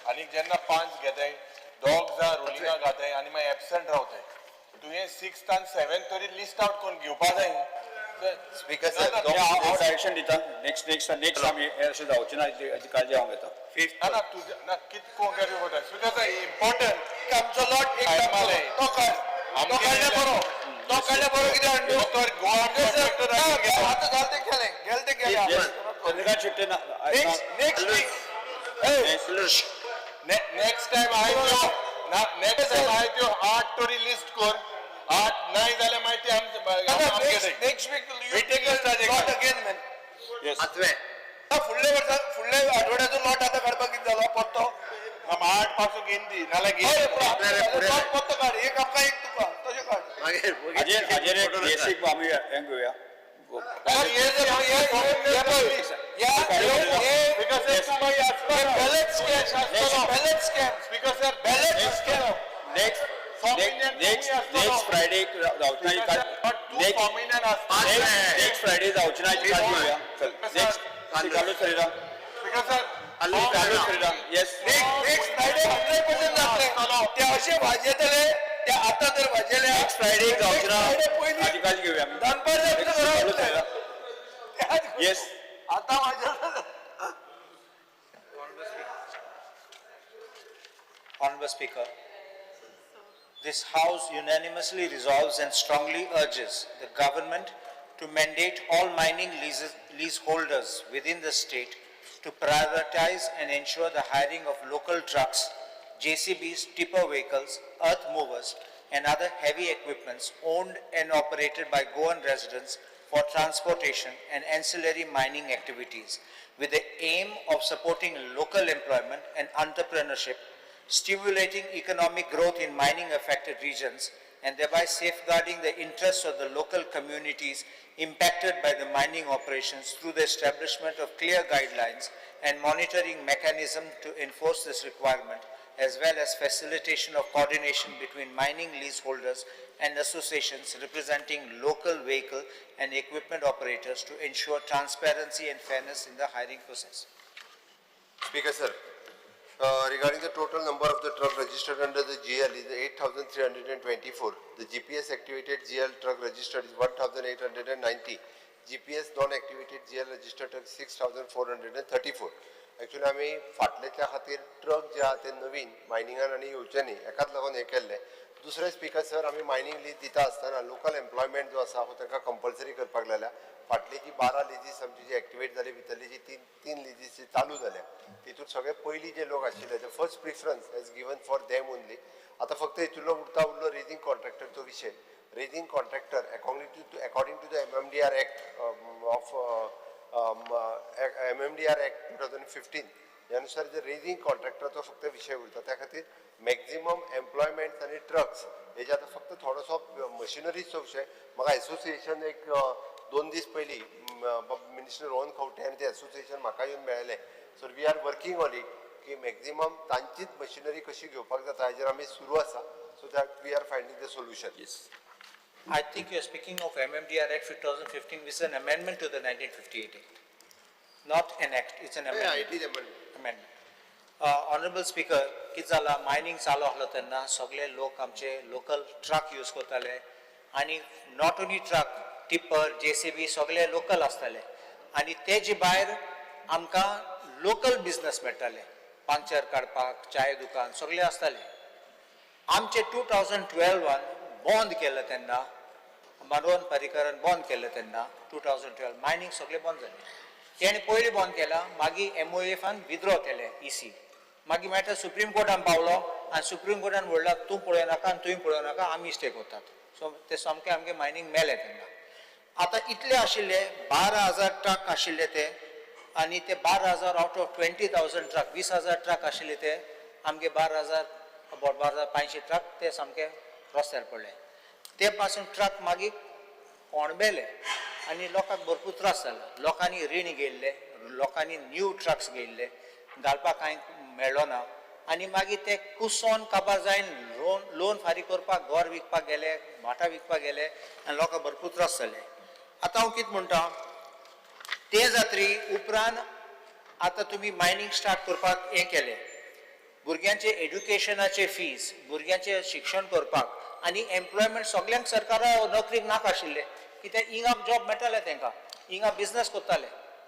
आणि जेन्ना 5 घेताय दोग जा रुलिंगा घाताय आणि मागीर एबसेंट रावताय तुवें 6th and 7th तरी लिस्ट आउट करून घेवपा जाय स्पीकर सर हांव डायरेक्शन दिता नेक्स्ट आमी अशें जावचें ना हेची काळजी हांव घेता ना ना तुझ्या ना कितें कोण करचें पडटा स्पीकर इम्पॉर्टंट आमचो लॉट एक तो काडल्या बरो कितें आतां घालते गेले Chandrakant Shetty next week next time हाय त्यो 8 तरी लिस्ट कर 8 नाही जाल्यार माहिती आमचे next week you take lot again man yes आठवे फुडले आठवड्याचो लॉट आतां काडपाक कितें जालो पत्तो 8 पासून घेवन दी नाल्यार लॉट पत्तो काड एक आमकां एक तुका तशें काड हाजेर एक बेसीक आमी हें घेवया नेक्स्ट फ्रायडे जावचें नेक्स्ट फ्रायडे जावचें ना हेची काळजी घेवया नेक्स्ट चालू सरिरा येस नेक्स्ट फ्रायडे 100% जातले ते अशें वाजयतले ते आतां जर वाजयले नेक्स्ट फ्रायडे जावचें ना हाची काळजी घेवया दनपार येस आतां वाजयतले Honorable Speaker, this House unanimously resolves and strongly urges the government to mandate all mining leaseholders within the state to prioritize and ensure the hiring of local trucks, JCBs, tipper vehicles, earth movers, and other heavy equipments owned and operated by Goan residents for transportation and ancillary mining activities, with the aim of supporting local employment and entrepreneurship, stimulating economic growth in mining affected regions, and thereby safeguarding the interests of the local communities impacted by the mining operations through the establishment of clear guidelines and monitoring mechanism to enforce this requirement, as well as facilitation of coordination between mining leaseholders and associations representing local vehicle and equipment operators to ensure transparency and fairness in the hiring process. Speaker sir, regarding the total number of the truck registered under the GL is 8,324. The GPS activated GL truck registered is 1,890. GPS non-activated GL registered truck 6,434. Actually, आम्ही फाटल्याच्या खातीर truck जे आहा ते नवीन मायनिंगान आनी येवच्यांनी एकाच लागून हे केल्ले. दुसरे स्पीकर सर आम्ही मायनिंग लीज दिता आसतना लोकल एम्प्लॉयमेंट जो आसा ताका कंपल्सरी करपाक लायल्या. फाटली जी 12 लिजीस आमची जी एक्टिवेट जाली भितरली जी तीन लिजीस चालू जाल्या तितूंत सगळे पयलीं जे लोक आशिल्ले ते first preference as given for them only. आतां फक्त हितूंतलो उरलो रेजिंग कॉन्ट्रॅक्टरचो विशय. Raising contractor according to the MMDR Act of MMDR Act 2015 ह्यानुसार जे रेजिंग कॉन्ट्रॅक्टरचो फक्त विषय उरता त्या खातीर मॅक्झिमम एम्प्लॉयमेंट आनी ट्रक्स हेजे आतां फक्त थोडोसो मशिनरीजचो विशय. म्हाका एसोसिएशन एक 2 दीस पयलीं मिनिस्टर रोहन खंवटे आनी ते एसोसिएशन म्हाका येवन मेळ्ळें. So we are working on it की मॅक्झिमम तांचीच मशिनरी कशी घेवपाक जाता हाजेर आमी सुरू आसा. So that we are finding the solution. I think you are speaking of MMDR Act 2015, which is an amendment to the 1958 Act. Not an act, it's an amendment. It is amendment. Honorable Speaker, कितें जाला mining चालू आसलो तेन्ना सगळे लोक आमचे local truck use करताले आनी not only truck tipper JCB सगळे लोकल आसताले आनी तेजे भायर आमकां लोकल बिजनेस मेळटाले पंक्चर काडपाक चाय दुकान सगळे आसताले. आमचे 2012 बंद केलं तेन्ना मनोहर पर्रीकरान बंद केलं तेन्ना 2012 मायनिंग सगळे बंद जाले. तेणें पयलीं बंद केला मागीर MOFन विथड्रॉ केले EC. मागीर मेळटा सुप्रीम कोर्टान पावलो आनी सुप्रीम कोर्टान म्हणला तूं पळोवं नाका आनी तुवें पळोवं नाका आमी स्टे करतात. सो ते सामकें आमगे मायनिंग मेलें तेन्ना. आतां इतले आशिल्ले 12,000 ट्रक आशिल्ले ते आनी ते 12,000 आउट ऑफ 20,000 ट्रक 20,000 ट्रक आशिल्ले ते आमगे 12,500 ट्रक ते सामके रस्त्यार पडले. ते पासून ट्रक मागीर कोणबेले आनी लोकांक भरपूर त्रास जाला. लोकांनी रीण घेयल्ले लोकांनी न्यू ट्रक्स घेयल्ले घालपाक कांय मेळ्ळो ना आनी मागीर ते कुसोन काबार जायन लोन फारीक करपाक घर विकपाक गेले भाटां विकपाक गेले आनी लोकांक भरपूर त्रास जाले. आतां हांव कितें म्हणटा ते जात्री उपरांत आतां तुमी मायनिंग स्टार्ट करपाक हें केलें भुरग्यांचे एड्युकेशनाचे फीज, भुरग्यांचे शिक्षण करपाक आनी एम्प्लॉयमेंट सगळ्यांक सरकारा नोकरीक नाका आशिल्ले कित्याक हिंगा जॉब मेळटाले तांकां, हिंगा बिझनस करताले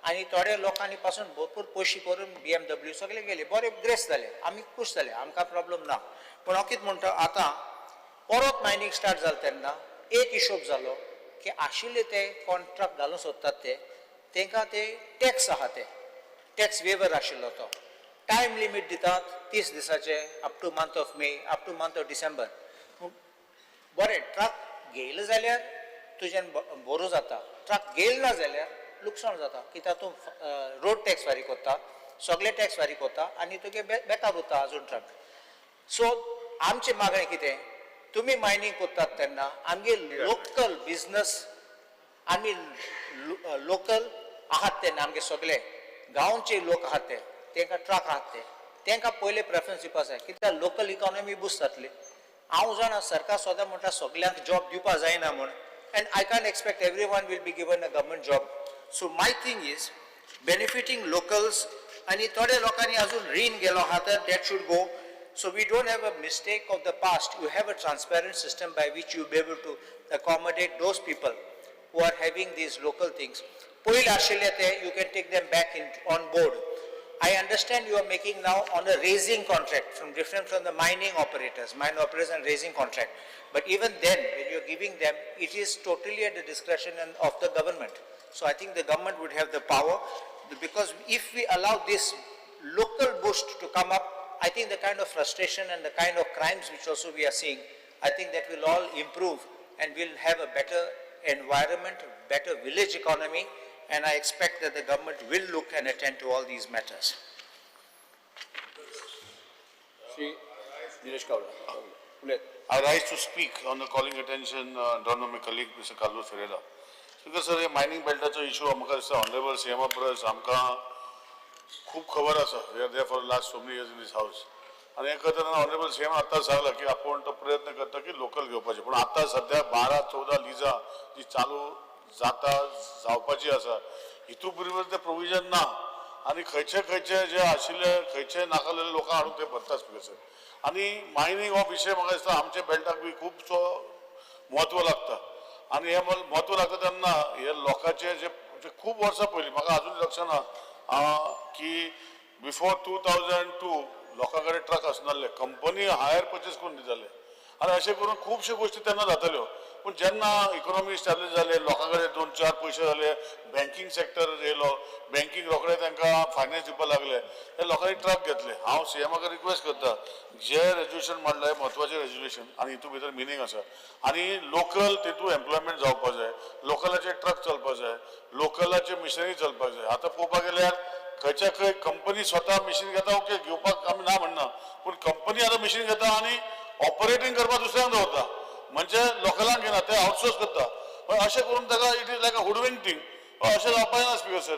आनी थोडे लोकांनी पासून भरपूर पयशे करून BMW सगळे गेले, बरे ग्रेस जाले, आमी खूश जाले, आमकां प्रॉब्लम ना. पूण हांव कितें म्हणटा आतां परत मायनींग स्टार्ट जालें तेन्ना एक हिशोब जालो की आशिल्ले ते कॉन्ट्रॅक्ट घालूंक सोदतात तांकां ते टॅक्स आहा ते टॅक्स वेवर आशिल्लो तो टायम लिमीट दितात 30 दिसाचे up two month of May, up two month of December. बरें ट्रक घेयलो जाल्यार तुज्यान बरो जाता, ट्रक घेयलो ना जाल्यार लुकसाण जाता कित्याक तूं रोड टॅक्स फारीक कोत्ता, सगळे टॅक्स फारीक कोत्ता आनी तुगे बेकार उरता अजून ट्रक. सो आमचें मागणें कितें, तुमी मायनींग कोत्तात तेन्ना आमगे लोकल बिझनस आमी लोकल आहात तेन्ना आमगे सगळे गांवचे लोक आहात ते तांकां ट्रक आहात तांकां पयले प्रेफरन्स दिवपा जाय कित्याक लोकल इकॉनॉमी बूस्ट जातली. हांव जाणा सरकार सदां म्हणटा सगळ्यांक जॉब दिवपा जायना म्हूण and I can't expect everyone will be given a government job. So my thing is benefiting locals आणि थोडे लोकांनी अजून रीण गेलो आहा तर that should go. So we don't have a mistake of the past. You have a transparent system by which you be able to accommodate those people who are having these local things. पहिले आशिल्ले ते you can take them back on board. I understand you are making now on a raising contract different from the mining operators and raising contract. But even then, when you are giving them, it is totally at the discretion of the government. So I think the government would have the power because if we allow this local boost to come up, I think the kind of frustration and the kind of crimes which also we are seeing, I think that will all improve and we'll have a better environment, better village economy. And I expect that the government will look and attend to all these matters. Shri Nilesh कावडा उलयत. I rise to speak on the calling attention drawn on my colleague Mr. Carlos Ferreira. Because sir, हे mining बेल्टाचो issue आमकां दिसता honourable सीएमा परस आमकां खूब खबर आसा. We are there for last so many years in this house. आनी हे करतना ऑनरेबल सीएम आतां सांगला की आपूण तो प्रयत्न करता की लोकल घेवपाचे. पूण आतां सध्या 12-14 लिजां जी चालू जावपाची आसा हितू बरोबर ते प्रोविजन ना आनी खंयचे जे आशिल्ले खंयचे नाकालेले लोकांक हाडून ते भरता स्पीकर. आनी मायनींग हो विशय म्हाका दिसता आमच्या बेल्टाक बी खूबसो म्हत्व लागता आनी हे म्हत्व लागता तेन्ना हे लोकांचे जे खूब वर्सां पयलीं म्हाका अजून लक्षात ना की बिफोर 2002 लोकां कडेन ट्रक आसनासले कंपनी हायर परचेस करून दिताले आनी अशें करून खुबश्यो गोश्टी तेन्ना जाताल्यो. पूण जेन्ना इकॉनॉमी स्टॅब्लिश जाले लोकां कडेन 2-4 पयशे जाले बँकींग सेक्टर येयलो बँकींग रोखडे तांकां फायनान्स दिवपाक लागले हे लोकांनी ट्रक घेतले. हांव सीएमाक रिक्वेस्ट करता जे रेजोल्युशन मांडलां म्हत्वाचें रेजोल्युशन आनी हितून भितर मिनींग आसा आनी लोकल तितून एम्प्लॉयमेंट जावपाक जाय लोकलाचे ट्रक चलपाक जाय लोकलाचे मिशनरी चलपाक जाय. आतां पळोवपाक गेल्यार खंयच्या खंय कंपनी स्वता मिशीन घेता ओके घेवपाक आमी ना म्हणना पूण कंपनी आतां मिशीन घेता आनी ऑपरेटींग करपाक दुसऱ्यांक दवरता म्हणजे लोकलांक घेना ते आउटसोर्स करता. पण अशें करून ताका इट इज लायक अ हुडविंटींग अशें जावपाक ना स्पीकर सर.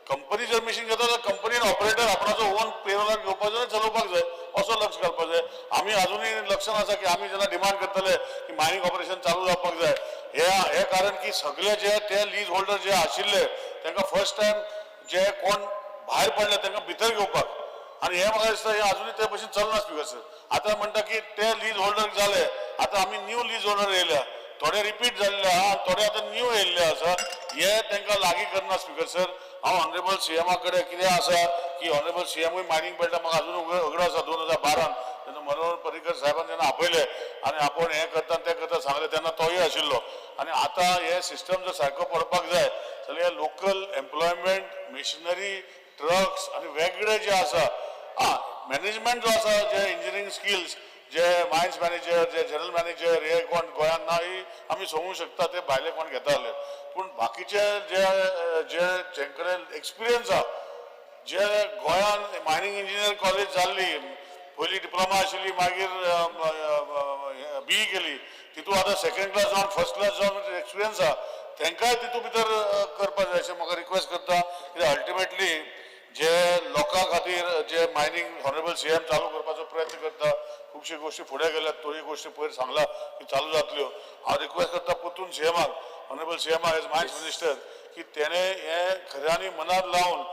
कंपनी जर मिशीन घेता जाल्यार कंपनीन ऑपरेटर आपणाचो ओन पेरोलार घेवपाक जाय चलोवपाक जाय असो लक्ष घालपाक जाय. आमी अजुनूय लक्षांत आसा की आमी जेन्ना डिमांड करतले की मायनींग ऑपरेशन चालू जावपाक जाय हे कारण की सगळे जे ते लीज होल्डर जे आशिल्ले तांकां फर्स्ट टायम जे कोण भायर पडले तांकां भितर घेवपाक आनी हे म्हाका दिसता हे अजुनूय ते भशेन चलना स्पीकर सर. आतां म्हणटा की ते लीज होल्डर जाले आतां आमी न्यू लीज होल्डर येयल्या थोडे रिपीट जाल्ले आहा थोडे आतां न्यू येयल्ले आसा हे तांकां लागीं करना स्पीकर सर. हांव ऑनरेबल सीएमा कडेन कितें आसा की ऑनरेबल सीएमूय मायनींग बेल्टा म्हाका अजून उगडो आसा 2012 तेन्ना मनोहर पर्रीकर साहेबान जेन्ना आपयले आनी आपूण हें करता तें करता सांगलें तेन्ना तोय आशिल्लो आनी आतां हे सिस्टम जर सारको पडपाक जाय जाल्यार लोकल एम्प्लॉयमेंट मिशनरी ट्रक्स आनी वेगळे जे आसा मॅनेजमेंट जो आसा जे इंजिनियरींग स्किल्स जे मायन्स मॅनेजर जे जनरल मॅनेजर हे कोण गोंयांत ना ही आमी सांगूंक शकता ते भायले कोण घेताले. पूण बाकीचे जे कडेन एक्सपिरियन्स आहा जे गोंयांत मायनींग इंजिनियर कॉलेज जाल्ली पयलीं डिप्लोमा आशिल्ली मागीर BE केली तितून आतां सेकंड क्लास जावन फर्स्ट क्लास जावन एक्सपिरियन्स आहा तांकांय तितून भितर करपाक जाय अशें म्हाका रिक्वेस्ट करता कित्याक अल्टिमेटली जे लोकां खातीर जे मायनींग ऑनरेबल सीएम चालू करपाचो प्रयत्न करता खुबशी गोश्टी फुडें गेल्यात तोय गोश्टी पयर सांगला की चालू जातल्यो. हांव रिक्वेस्ट करता परतून सीएमाक ऑनरेबल सीएमाक एज मायन्स मिनिस्टर की तेणे हे खऱ्यांनी मनार लावन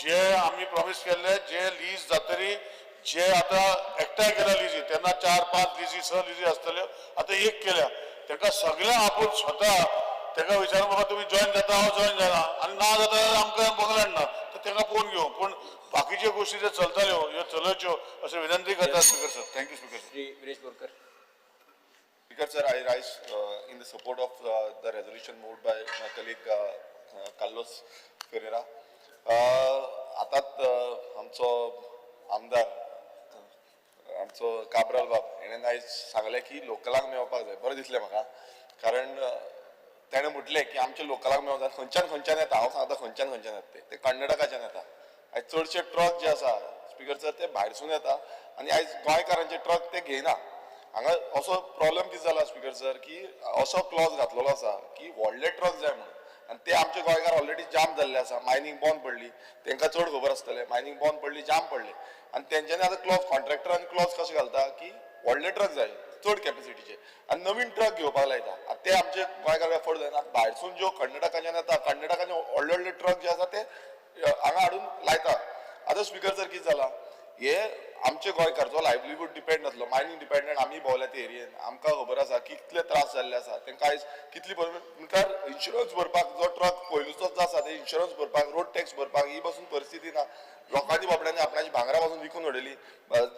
जे आमी प्रॉमिस केल्ले जे लीज जातरी जे आता एकठांय केल्या लिजी त्यांना 4-5 लिजी 6 लिजी असतल्यो आता एक केल्या तांकां सगळ्यांक आपूण स्वता तांकां विचारून बाबा तुम्ही जॉईन जाता हांव जॉईन जालां आनी ना जाता जाल्यार आमकां बंगल्यान ना तर तांकां पळोवन घेवं पूण बाकीच्यो गोष्टी ज्यो चलताल्यो ह्यो चलोवच्यो अशें विनंती करता speaker sir. Thank you speaker sir. Shri Viresh Borkar. Speaker sir, I rise in the support of the resolution moved by my colleague Carlos Ferreira. आताच आमचो आमदार आमचो काब्राल बाब हेणें आयज सांगलें की लोकलांक मेळपाक जाय. बरें दिसलें म्हाका कारण ताणें म्हटलें की आमच्या लोकलांक मेळोंक जाय. खंयच्यान येता हांव सांगता खंयच्यान येता ते कर्नाटकाच्यान येता. आयज चडशे ट्रक जे आसा स्पीकर सर ते भायरसून येता आनी आयज गोंयकारांचे ट्रक ते घेयना. हांगा असो प्रॉब्लेम कितें जाला स्पीकर सर की असो क्लॉज घातलेलो आसा की व्हडले ट्रक जाय म्हणून आनी ते आमचे गोंयकार ऑलरेडी जाम जाल्ले आसा. मायनींग बंद पडली तांकां चड खबर आसतलें. मायनींग बंद पडली जाम पडले आनी तेंच्यांनी आतां क्लॉज कॉन्ट्रॅक्टरांनी क्लॉज कशें घालता की व्हडले ट्रक जाय चड कॅपेसिटीचे आनी नवीन ट्रक घेवपाक लायता. आतां ते आमचे गोंयकार एफोर्ड जायना. भायरसून ज्यो कर्नाटकाच्यान येता कर्नाटकाचे व्हडले व्हडले ट्रक जे आसा ते हांगा हाडून लायता. आतां स्पीकर सर कितें जाला हे आमचे गोंयकार जो लायव्हलीहूड डिपेंड आसलो मायनींग डिपेंडंट आमी भोंवल्या ते एरियेन आमकां खबर आसा कितले त्रास जाल्ले आसा. तांकां आयज कितली मुखार इन्शुरन्स भरपाक जो ट्रक पयलूचोच जो आसा ते इन्शुरन्स भरपाक रोड टॅक्स भरपाक ही पासून परिस्थिती ना. लोकांनी बाबड्यांनी आपणाची भांगरां पासून विकून उडयली.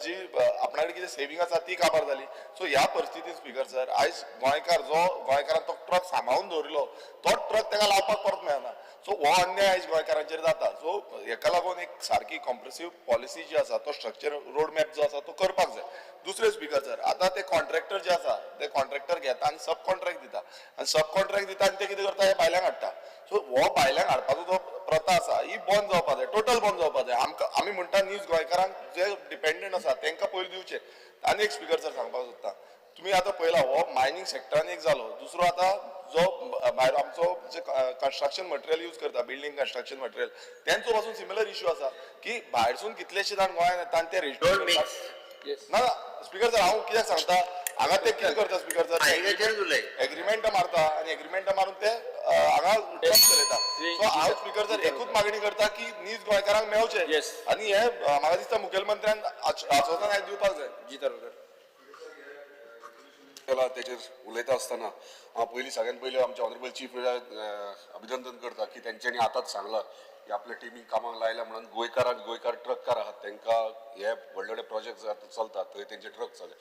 जी आपणा कडेन कितें सेविंग आसा ती काबार जाली. सो ह्या परिस्थितीन स्पीकर सर आयज गोंयकार जो गोंयकारान तो ट्रक सांबाळून दवरिल्लो तो ट्रक ताका लावपाक परत मेळना. सो हो अन्याय आयज गोंयकारांचेर जाता. सो हेका लागून एक सारकी कॉम्प्रेसिव्ह पॉलिसी जी आसा तो स्ट्रक्चर रोड मॅप जो आसा तो करपाक जाय. दुसरें स्पीकर सर आतां ते कॉन्ट्रॅक्टर जे आसा ते कॉन्ट्रॅक्टर घेता आनी सब कॉन्ट्रॅक्ट दिता आनी सब कॉन्ट्रॅक्ट दिता आनी ते कितें करता हे भायल्यांक हाडटा. सो हो भायल्यांक हाडपाचो जो प्रथा आसा ही बंद जावपाक जाय. टोटल बंद जावपाक जाय. आमी म्हणटा न्यूज गोंयकारांक जे डिपेंडंट आसा तांकां पयलीं दिवचे. आनी एक स्पीकर सर सांगपाक सोदता तुमी आतां पळयला हो मायनींग सेक्टरान एक जालो. दुसरो आतां जो भायर आमचो जे कन्स्ट्रक्शन मटेरियल यूज करता बिल्डींग कन्स्ट्रक्शन मटेरियल तेंचो पासून सिमिलर इश्यू आसा की भायरसून कितलेशे जाण गोंयांत येता आनी ते रजिस्टर ना स्पीकर सर हांव कित्याक सांगता हांगा ते कितें करता स्पीकर सर एग्रीमेंट मारता आनी एग्रीमेंट मारून ते हांगा ट्रक चलयता. सो हांव स्पीकर सर एकूच मागणी करता की नीज गोंयकारांक मेळचे आनी हे म्हाका दिसता मुखेलमंत्र्यान आश्वासन आयज दिवपाक जाय. तेचेर उलयता आसतना हांव पयलीं सगळ्यात पयलीं आमचे ऑनरेबल चीफ अभिनंदन करता की तेंच्यांनी आतांच सांगलां की आपल्या टिमीक कामाक लायल्या म्हणून गोंयकार ट्रककार आहात तांकां हे व्हडले व्हडले प्रोजेक्ट चलतात थंय तेंचे ट्रक चले.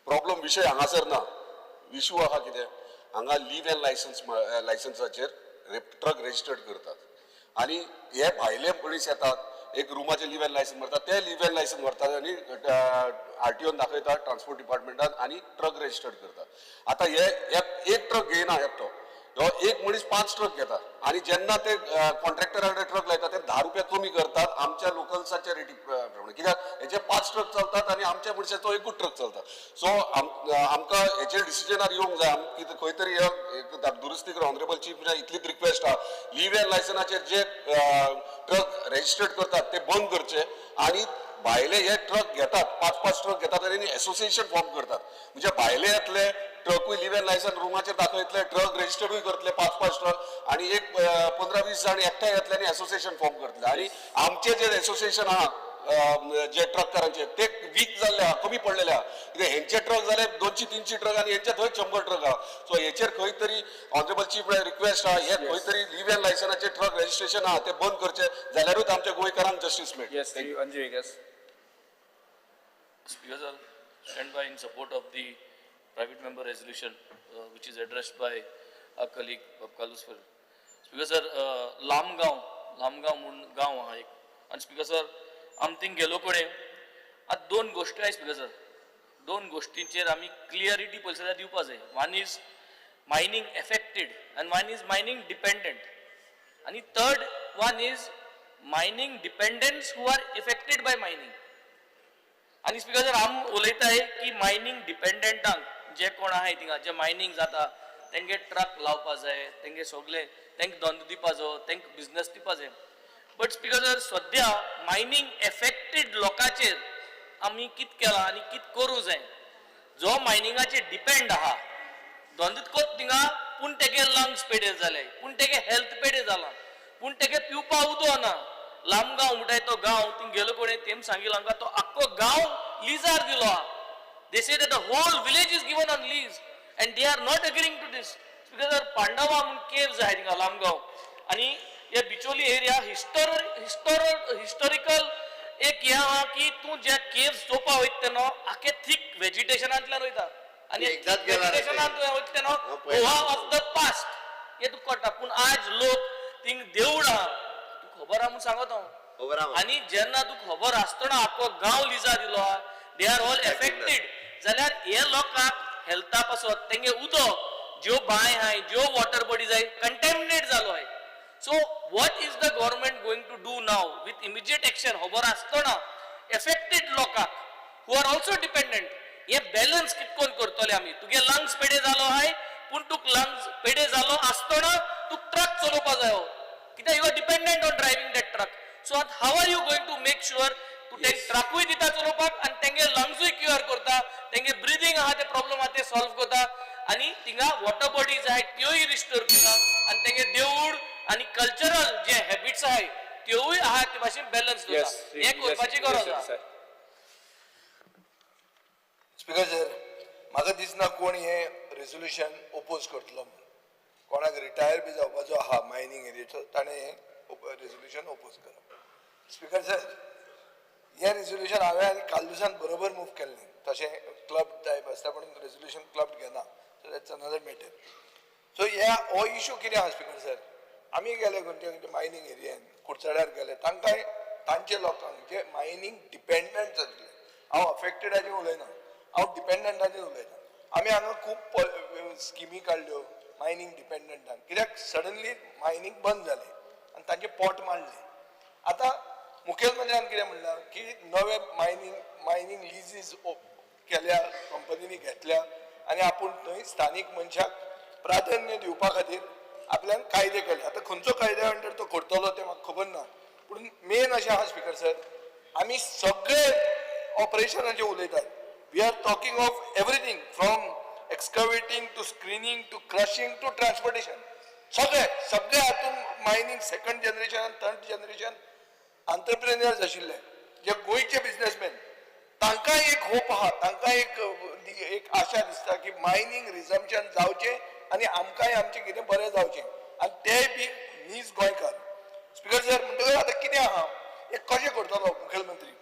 प्रॉब्लम विशय हांगासर ना. इशू आहा कितें हांगा लीव एंड लायसन्साचेर ट्रक रजिस्टर्ड करतात आनी हे भायले मनीस येतात एक रुमाचे लीव एंड लायसन्स व्हरतात ते लीव एंड लायसन्स व्हरतात आनी आरटीओन दाखयतात ट्रान्सपोर्ट डिपार्टमेंटान आनी ट्रक रजिस्टर्ड करतात. आतां हे एक ट्रक घेयना एकटो हो एक मनीस 5 ट्रक घेतात आनी जेन्ना ते कॉन्ट्रॅक्टरा कडेन ट्रक लायतात ते 10 रुपया कमी करतात आमच्या लोकल्साच्या रेटी प्रमाणे कित्याक हेचे 5 ट्रक चलतात आनी आमच्या मनशाचो एकूच ट्रक चलता. सो आमकां हेचेर डिसिजनार येवंक जाय. कितें खंय तरी दुरुस्ती कर ऑनरेबल चीफ इतलीच रिक्वेस्ट आहा लीव एंड लायसनाचेर जे ट्रक रजिस्टर्ड करतात ते बंद करचे आनी भायले हे ट्रक घेतात 5-5 ट्रक घेतात आनी एसोसिएशन फॉर्म करतात म्हणजे भायले येतले ट्रकूय लीव एंड लायसन रुमाचेर दाखयतले ट्रक रजिस्टर्डूय करतले 5-5 ट्रक आनी एक 15-20 जाण एकठांय येतले आनी एसोसिएशन फॉर्म करतले आनी आमचे जे एसोसिएशन आहा जे ट्रककारांचे ते वीक जाल्ले आहा कमी पडलेले आहा कित्याक हेंचे ट्रक जाले 200-300 ट्रक आनी हेंचे थंय 100 ट्रक आहा. सो हेचेर खंय तरी ऑनरेबल चीफ रिक्वेस्ट आहा हे खंय तरी लीव एंड लायसनाचे ट्रक रजिस्ट्रेशन आहा ते बंद करचे जाल्यारूच आमच्या गोंयकारांक जस्टीस मेळटली. Speaker sir, stand by in support of the private member resolution which is addressed by our colleague Carlos Ferreira. Speaker sir, Lamgaon म्हणून गांव आहा एक आनी स्पीकर सर आमी थिंग गेलो कडेन आतां 2 गोश्टी आहाय स्पीकर सर 2 गोश्टींचेर आमी क्लियरिटी पयलीं दिवपा जाय. वन इज मायनींग एफेक्टेड आनी वन इज मायनींग डिपेंडंट आनी third one is mining dependents who are affected by mining. आनी स्पीकर सर आम उलयताय की मायनींग डिपेंडंटांक जे कोण आहाय थिंगा जे मायनींग जाता तेंगे ट्रक लावपा जाय तेंगे सगळे तेंकां धंदो दिवपा जाय तेंकां बिजनेस दिवपा जाय. बट स्पीकर सर सद्या मायनींग एफेक्टेड लोकांचेर आमी कितें केलां आनी कितें करूं जाय. जो मायनिंगाचेर डिपेंड आहा धंदो कोत थिंगा पूण तेगे लंग्स पेड्डेर जाले पूण तेगे हेल्थ पेड्डेर जाला पूण तेगे पिवपा उदो ना लामगांव म्हणटाय तो गांव थिंग गेलो कोणी तेम सांगितलं आमकां तो आख्खो गांव लिजार दिलो हा. They say that the whole village is given on lease and they are not agreeing to this because there पांडवा म्हणून caves आहे थिंगा लामगांव आणि या बिचोली एरिया हिस्टोरिकल एक हे आहा की तूं ज्या केव्स चोवपा वयता तेन्ना आखे थीक वेजिटेशनांतल्यान वयता आणि एकदांच गेला रे. वेजिटेशनांत वयता तेन्ना गोवा ऑफ द पास्ट हे तुका कळटा पूण आज लोक थिंग देवूळ आहा तुका खबर आहा म्हूण सांगत हांव खबर आहा. आणि जेन्ना तू खबर आसतना आख्खो गांव लिजा दिलो दे आर ऑल एफेक्टेड जाल्यार हे लोकांक हेल्था पासत तेंगे उदक ज्यो बांय आहाय ज्यो वॉटर बॉडीज आहाय कंटॅमिनेट जालो आहाय so what is the government going to do now with immediate action खबर आसतना एफेक्टेड लोकांक हू आर ऑल्सो डिपेंडंट हे बॅलन्स कितकोन करतले आमी तुगे लंग्स पेडे जालो आहाय पूण तुका लंग्स पेडे जालो आसतना तुका ट्रक चलोवपा जायो कित्याक you are dependent on driving that truck so how are you going to make sure तू ते ट्रकूय दिता चलोवपाक आनी तेंगे लंग्सूय क्युअर करता तेंगे ब्रिदींग आहा ते प्रॉब्लेम आहा ते सॉल्व करता आनी थिंगा वॉटर बॉडीज आहाय त्योय रिस्टोर करता आनी तेंगे देवूळ आनी कल्चरल जे हॅबिट्स आहाय त्योय आहा ते भाशेन बॅलन्स करता हे करपाची गरज आहा स्पीकर सर म्हाका दिसना कोण हे रेझोल्युशन ओपोज करतलो म्हणून कोणाक रिटायर बी जावपाचो आहा मायनिंग एरियेचो ताणें हें रेझोल्युशन ओपोज करप स्पीकर सर हें रेझोल्युशन हांवें आनी कालुसान बरोबर मूव केल्लें तशें क्लब टायप आसता पूण रेझोल्युशन क्लब घेना so that's another matter so हो इशू कितें आहा स्पीकर सर आमी गेले खंयच्या खंयच्या मायनिंग एरियेन कुडचड्यार गेले तांकांय तांचे लोकांक जे मायनिंग डिपेंडंट जातले हांव अफेक्टेडाचें उलयना हांव डिपेंडंटाचेर उलयता आमी हांगा खूब स्किमी काडल्यो मायनिंग डिपेंडंटांक कित्याक सडनली मायनिंग बंद जालें आनी तांचे पोट मारलें आतां मुखेलमंत्र्यान कितें म्हणलां की नवे मायनिंग लिजीस केल्या कंपनीनी घेतल्या आनी आपूण थंय स्थानीक मनशाक प्राधान्य दिवपा खातीर आपल्यान कायदे केले आतां खंयचो कायद्या अंडर तो करतलो तें म्हाका खबर ना पूण मेन अशें आहा स्पीकर सर आमी सगळे ऑपरेशनाचे उलयतात we are talking of everything from excavating to screening to crushing to transportation सगळे हातून mining second generation third generation entrepreneurs आशिल्ले जे गोंयचे बिझनेसमॅन तांकांय एक होप आहा तांकां एक आशा दिसता की मायनिंग रिझम्पशन जावचें आनी आमकांय आमचें कितें बरें जावचें आनी तेय बी नीज गोंयकार स्पीकर सर म्हणटकच आतां कितें आहा हें कशें करतलो मुखेलमंत्री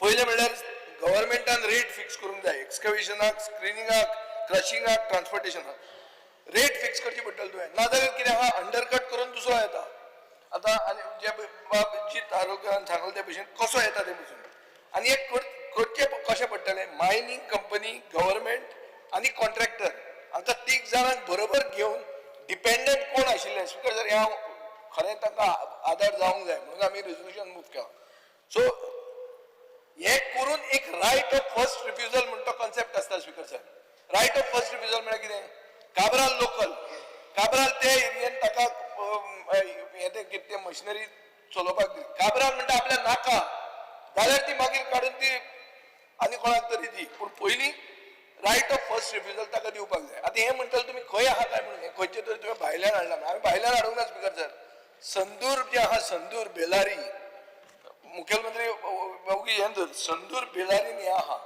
पयलें म्हणल्यार गव्हर्मेंटान रेट फिक्स करूंक जाय एक्सकवेशनाक स्क्रिनिंगाक क्रशिंगाक ट्रान्सपोर्टेशनाक रेट फिक्स करची पडटली तुवें नाजाल्यार कितें आहा अंडरकट करून दुसरो येता आतां आनी जे जी धारोकारान सांगलें ते भशेन कसो येता ते भशेन आनी एक करचें कशें पडटलें मायनिंग कंपनी गव्हर्मेंट आनी कॉन्ट्रॅक्टर हांकां तीग जाणांक बरोबर घेवन डिपेंडंट कोण आशिल्ले स्पीकर सर हें हांव खरें तांकां आदार जावंक जाय म्हणून आमी रेझोल्युशन मूव केलां सो हे करून एक रायट ऑफ फर्स्ट रिफ्युजल म्हणून तो कॉन्सेप्ट आसता speaker sir right of first refusal म्हळ्यार कितें काबराल लोकल काबराल ते एरियेन ताका कितें मशिनरी चलोवपाक दी काबराल म्हणटा आपल्या नाका जाल्यार ती मागीर काडून ती आनी कोणाक तरी दी पूण पयलीं रायट ऑफ फर्स्ट रिफ्युजल ताका दिवपाक जाय आतां हें म्हणटलें तुमी खंय आहा काय म्हणून खंयचे तरी तुवें भायल्यान हाडला आमी भायल्यान हाडूंक ना स्पीकर सर संदूर जे आहा संदूर बेलारी मुखेलमंत्री हें धर संदूर बेलारीन हें आहा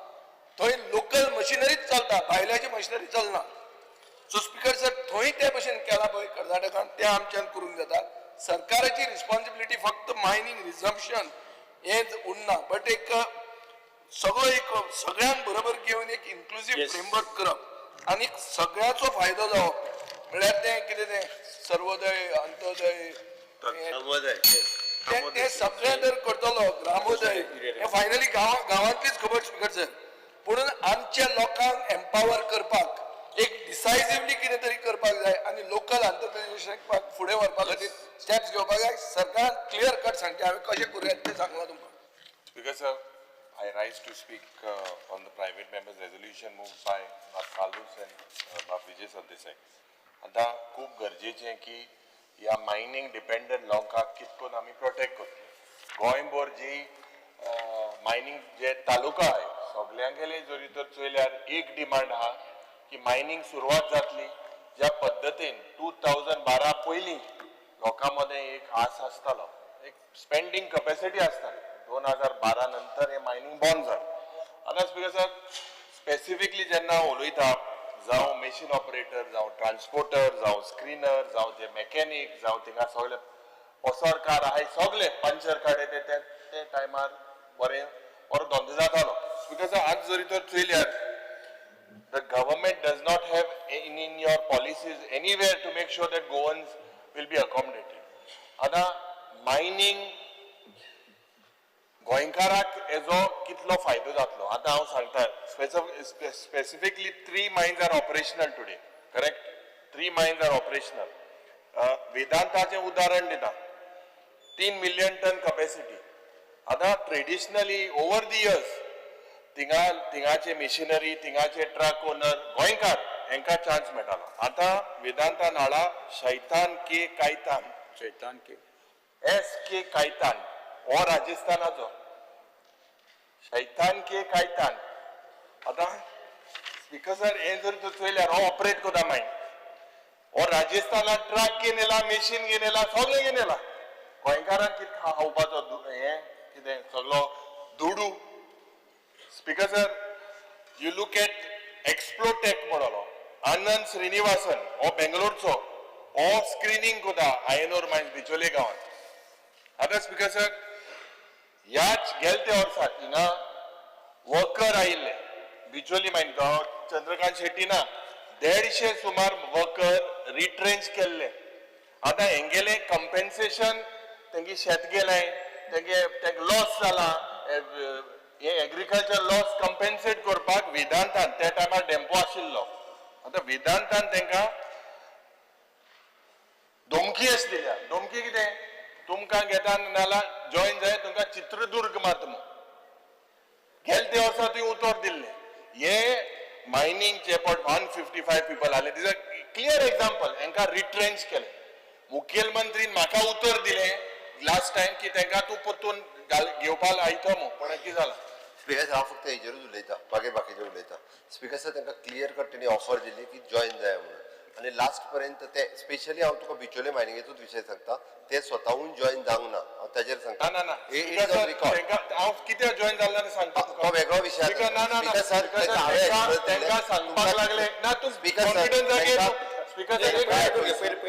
थंय लोकल मशिनरीच चलता भायल्याची मशिनरी चलना सो स्पीकर सर थंय ते भशेन केला पळय कर्नाटकान तें आमच्यान करूंक जाता सरकाराची रिस्पॉन्सिबिलिटी फक्त मायनिंग रिझम्पशन हेंच उरना बट एक सगळ्यांक बरोबर घेवन एक इन्क्लुसीव फ्रेमवर्क करप आनी सगळ्याचो फायदो जावप म्हळ्यार तें कितें तें सर्वोदय अंत्योदय ते सगळें जर करतलो ग्रामोदय हें फायनली गांवांतलीच खबर स्पीकर सर पुणून आमच्या लोकांक एम्पावर करपाक एक डिसायसिवली कितें तरी करपाक जाय आनी लोकल एंटरप्रेन्युअरशिपाक फुडें व्हरपा खातीर स्टेप्स घेवपाक जाय सरकारान क्लियर कट सांगचें हांवें कशें करूं येता तें सांगलां तुमकां speaker sir I rise to speak on the private members resolution moved by Ms. Kalus and Vijay Sardesai. आता खूप गरजेचें की ह्या मायनिंग डिपेंडंट लोकांक कितकोन आमी प्रोटेक्ट करतले गोंयभर जी मायनिंग जे तालुका आहाय सगळ्यांगेले जरी तर चोयल्यार एक डिमांड आहा की मायनिंग सुरवात जातली ज्या पद्दतीन 2012 पयलीं लोकां मदें एक आस आसतालो एक स्पेंडिंग कॅपॅसिटी असता 2012 नंतर हे मायनिंग बंद जालें आतां स्पीकर सर स्पेसिफिकली जेन्ना हांव उलयता जावं मशीन ऑपरेटर जावं ट्रान्सपोर्टर जावं स्क्रीनर जावं जे मॅकॅनीक जावं थिंगा सगळे पसरकार आहाय सगळे पंचर काडे ते टायमार बरो धंदो जातालो बिकॉज आज जरी तर चोयल्यार the government does not have in your policies anywhere to make sure that Goans will be accommodated. आता mining गोंयकाराक हेजो कितलो फायदो जातलो आतां हांव सांगता specifically 3 mines are operational today, correct? 3 mines are operational. वेदांताचें उदाहरण दिता 3 million ton capacity. आता ट्रेडिशनली ओवर द इयर्स थिंगाचे मिशनरी थिंगाचे ट्रक ओनर गोंयकार हांकां चान्स मेळटालो आतां वेदांता नाळा शैतान के कायतान हो राजस्थानाचो शैतान के कायतान आतां स्पीकर सर हे जर तूं चोयल्यार हो ऑपरेट कोता मायन हो राजस्थानात ट्रक घेवन येला मशीन घेवन येला सगळें घेवन येला गोंयकारांक कितें खावपाचो हें कितें सगळो दुडू speaker sir you look at एक्सप्लोटेक म्हणलो आनंद श्रीनिवासन हो बेंगलोरचो हो स्क्रीनिंग कोता आयनोर मायन्स बिचोले गांवांत आतां स्पीकर सर ह्याच गेल्या वर्साक हिंगा वर्कर आयिल्ले बिचोली मायन चंद्रकांत शेट्टी ना 150 सुमार वर्कर रिट्रेंच केल्ले आतां हेंगेले कंपेन्सेशन तेंगे शेत गेलें तेंगे लॉस जाला हे एग्रीकल्चर लॉस कंपेन्सेट करपाक वेदांतान त्या टायमार डेम्पो आशिल्लो आतां वेदांतान तांकां धमकी आसलेल्या धमकी कितें तुमकां घेता नाल्यार जॉइन जाय तुमकां चित्रदुर्ग मात म्हूण गेले ते वर्सा तुवें उतर दिल्लें हे मायनिंगचे पट 155 पीपल आले दिस क्लियर एग्जाम्पल हांकां रिट्रेंच केलें मुखेलमंत्रीन म्हाका उतर दिलें लास्ट टायम की तांकां तूं परतून घेवपाक आयतो म्हूण पण कितें जालां स्पीकर सर हांव फक्त हेजेरूच उलयता बाकीचे उलयता स्पीकर सर तांकां क्लियर कट तेणी ऑफर दिली की जॉइन जाय म्हणून आनी लास्ट पर्यंत ते स्पेशली हांव तुका बिचोले मायनिंगेचोच विशय सांगता ते स्वताहून जॉइन जावंक ना हांव ताजेर सांगता हांव कित्याक जॉइन जाल्लो तें सांगता तो वेगळो विशय स्पीकर सर तांकां सांगपाक लागले ना तूं कॉन्फिडन्स स्पीकर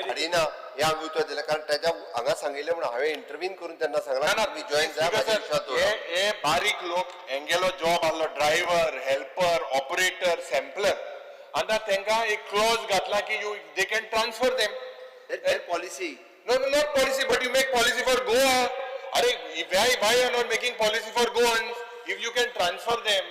हाडिना हे हांवें उतर दिलें कारण ताच्या हांगा सांगिल्लें म्हणून हांवें इंटरव्यून करून तेन्ना सांगला तुमी जॉइन जाय म्हाज्या विश्वास दवरा हे बारीक लोक हेंगेलो जॉब आसलो ड्रायव्हर हेल्पर ऑपरेटर सॅम्पलर आतां तांकां एक क्लॉज घातला की you they can transfer them policy No, not policy, but you make policy for Goa. Why you are not making policy for Goans? If you can transfer them,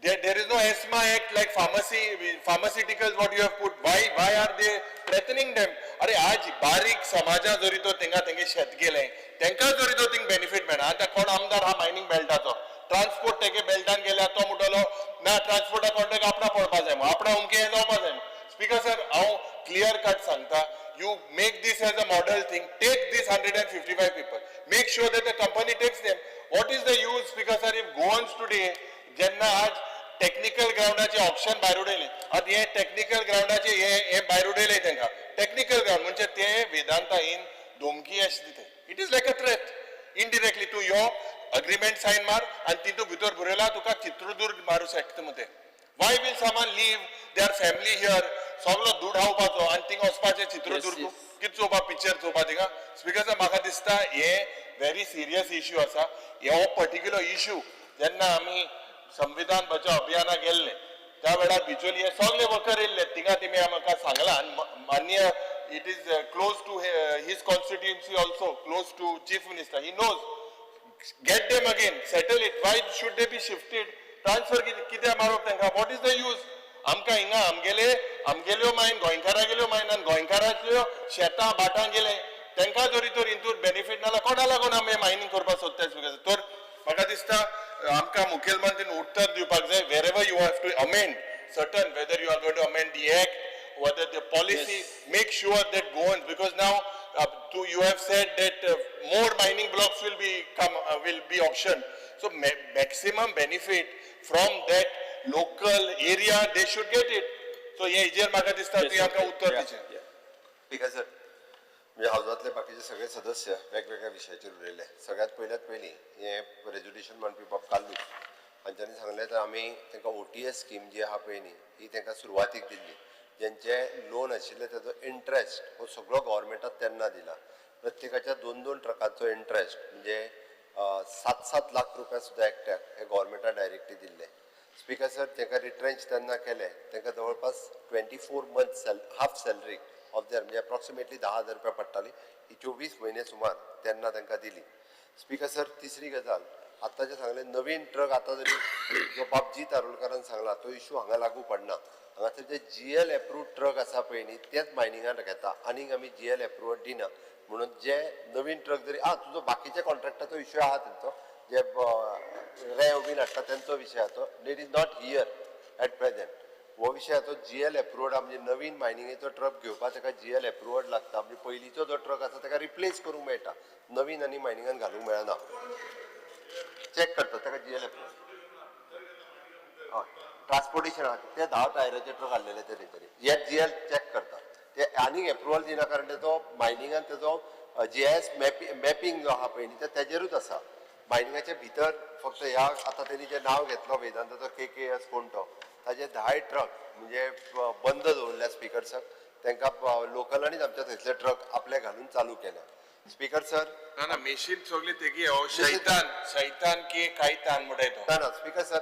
there is no ESMA Act like pharmaceuticals what you have put. Why are they threatening them? आज बारीक समाजा जरी तो तेंगे शेत गेले तेंका जरी तो थिंग बेनिफिट मेळना आतां कोण आमदार हा मायनिंग बेल्टाचो ट्रान्सपोर्ट तेगे बेल्टान गेल्या तो म्हणटलो ना ट्रान्सपोर्टा कॉन्ट्रॅक्ट आपणा पडपा जाय आपणा उमके हे जावपा जाय स्पीकर सर हांव क्लियर कट सांगता you make this as a model thing, take these 155 people, make sure that the company takes them. What is the use, because if Goans today, jenna aaj technical groundaचे option भायर उडयले आतां हे technical ग्राउंडाचे हे भायर उडयले तांकां टेक्निकल ग्राउंड म्हणजे ते वेदांता इन धमकी अशी दिते it is like a threat indirectly तूं यो अग्रीमेंट सायन मार आनी तितून भितर बरयला तुका चित्रदुर्ग मारू शकता मते why will someone leave their family here सगळो दूड हावपाचो आनी थिंग वचपाचें चित्रदुर्ग कितें चोवपा पिक्चर चोवपा थिंगा स्पीकर सर म्हाका दिसता हे व्हेरी सिरियस इश्यू आसा हो पर्टिक्युलर इश्यू जेन्ना आमी संविधान बचाव अभियानाक गेल्ले त्या वेळार बिचोली हे सगळे वर्कर येयल्ले थिंगा तेमी म्हाका सांगला आनी मान्य it is close to his constituency also close to chief minister he knows get them again settle it why should they be shifted transfer कित्याक मारप तांकां वॉट इज द यूज आमकां हिंगा आमगेल्यो मायन गोंयकारा गेल्यो मायन आनी गोंयकारांतल्यो शेतां भाटां गेले तांकां जरी तर हितून बेनिफीट नाल्या कोणा लागून आमी मायनींग करपाक सोदता तर म्हाका दिसता आमकां मुखेलमंत्रीन उत्तर दिवपाक जाय wherever you have to amend certain whether you are going to amend the act whether the policy make sure that goes because now you have said that more mining blocks will be auctioned so maximum benefit from that local area they should get it so ye hejer म्हाका दिसता ती आमकां उत्तर दिचें because म्हणजे हावजातले बाकीचे सगळे सदस्य वेगवेगळ्या विशयाचेर उलयले. सगळ्यात पयली हे रेजोल्युशन मांडपी बाब कालूस हांच्यांनी सांगलें तर आमी तांकां OTS स्कीम जी आहा पळय न्ही ही तांकां सुरवातीक दिल्ली. जेंचे लोन आशिल्ले ताजो इंट्रस्ट हो सगळो गव्हर्मेंटाक तेन्ना दिला. प्रत्येकाच्या 2-2 ट्रकांचो इंट्रस्ट म्हणजे 7-7 लाख रुपया सुद्दां एकट्याक हे गव्हर्मेंटान डायरेक्टली दिल्ले. स्पीकर सर तांकां रिट्रेंच तेन्ना केले तांकां जवळपास 24 months half salary of their म्हणजे अप्रॉक्सिमेटली 10,000 रुपया पडटाली. ही 24 म्हयने सुमार तेन्ना तांकां दिली. स्पीकर सर तिसरी गजाल आतां जे सांगले नवीन ट्रक आतां जरी जो बाबजी तारोलकरान सांगला तो इशू हांगा लागू पडना. हांगासर जे GL एप्रूव्ड ट्रक आसा पळय न्ही तेच मायनिंगान घेता आनीक आमी GL एप्रूव्हल दिना. म्हणून जे नवीन ट्रक जरी तुजो बाकीच्या कॉन्ट्रॅक्टाचो इशू आहा तेंचो जे रेव बीन हाडटा तेंचो विशय आहा तो it is not here eight present. हो विशय आहा तो GL एप्रूव्ड म्हणजे नवीन मायनिंगेचो ट्रक घेवपाक ताका GL एप्रूव्ड लागता. म्हणजे पयलींचो जो ट्रक आसा ताका रिप्लेस करूंक मेळटा नवीन आनी मायनिंगान घालूंक मेळना. चॅक करता ताका GL एप्रूव्ड हय ट्रान्सपोर्टेशन आहा ते 10 टायराचे ट्रक हाडलेले ते तरी हे GL चॅक करता ते आनीक एप्रूव्हल दिना कारण तेजो मायनिंगान तेजो GIS मॅपिंग जो आहा पळय न्ही तेजेरूच आसा. मायनिंगाच्या भितर फक्त ह्या आतां तेणी जें नांव घेतलो वेदांताचो KKS कोण तो ताजे 10 ट्रक म्हणजे बंद दवरल्या स्पीकर सर. तांकां लोकलांनीच आमच्या थंयसले ट्रक आपले घालून चालू केल्या. स्पीकर सर ना मेशीन सगळी तेगी शैतान की कायतान म्हणटाय तो ना स्पीकर सर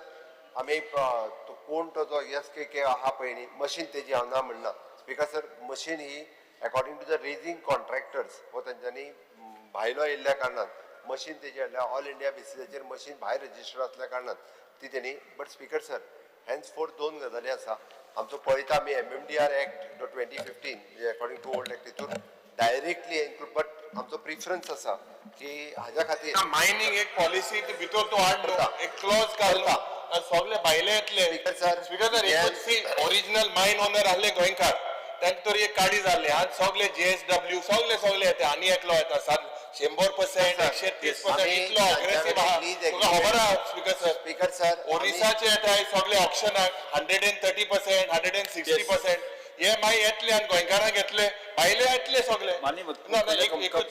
आमी तो कोण तो जो SKK आहा पळय न्ही मशीन तेजी हांव ना म्हणना. स्पीकर सर मशीन ही according to the raising contractors हो तेंच्यांनी भायलो येयल्ल्या कारणान मशीन तेजी हाडल्या. ऑल इंडिया बेसिसाचेर मशीन भायर रजिस्टर आसल्या कारणान ती तेणी बट स्पीकर सर हॅन्स फोर 2 गजाली आसा. आमचो पळयता आमी MMDR एक्ट 2015 म्हणजे अकॉर्डिंग टू ओल्ड एक्ट तितून डायरेक्टली इन्क्लूड बट आमचो प्रिफरन्स आसा की हाज्या खातीर मायनिंग एक पॉलिसी भितर तो हाडलो एक क्लॉज घालता सगळे भायले येतले. स्पीकर सर ओरिजिनल मायन ओनर आसले गोंयकार तांकां तरी एक काडी जाल्ली. आज सगळे JSW सगळे येते आनी एकलो येता 100%, 130% इतलो अग्रेसिव्ह आहा. तुका खबर आहा स्पीकर सर ओरिसाचे येताय सगळे ऑप्शनाक 130%, 160%. हे मागीर येतले आनी गोंयकारांक घेतले भायले येतले सगळे.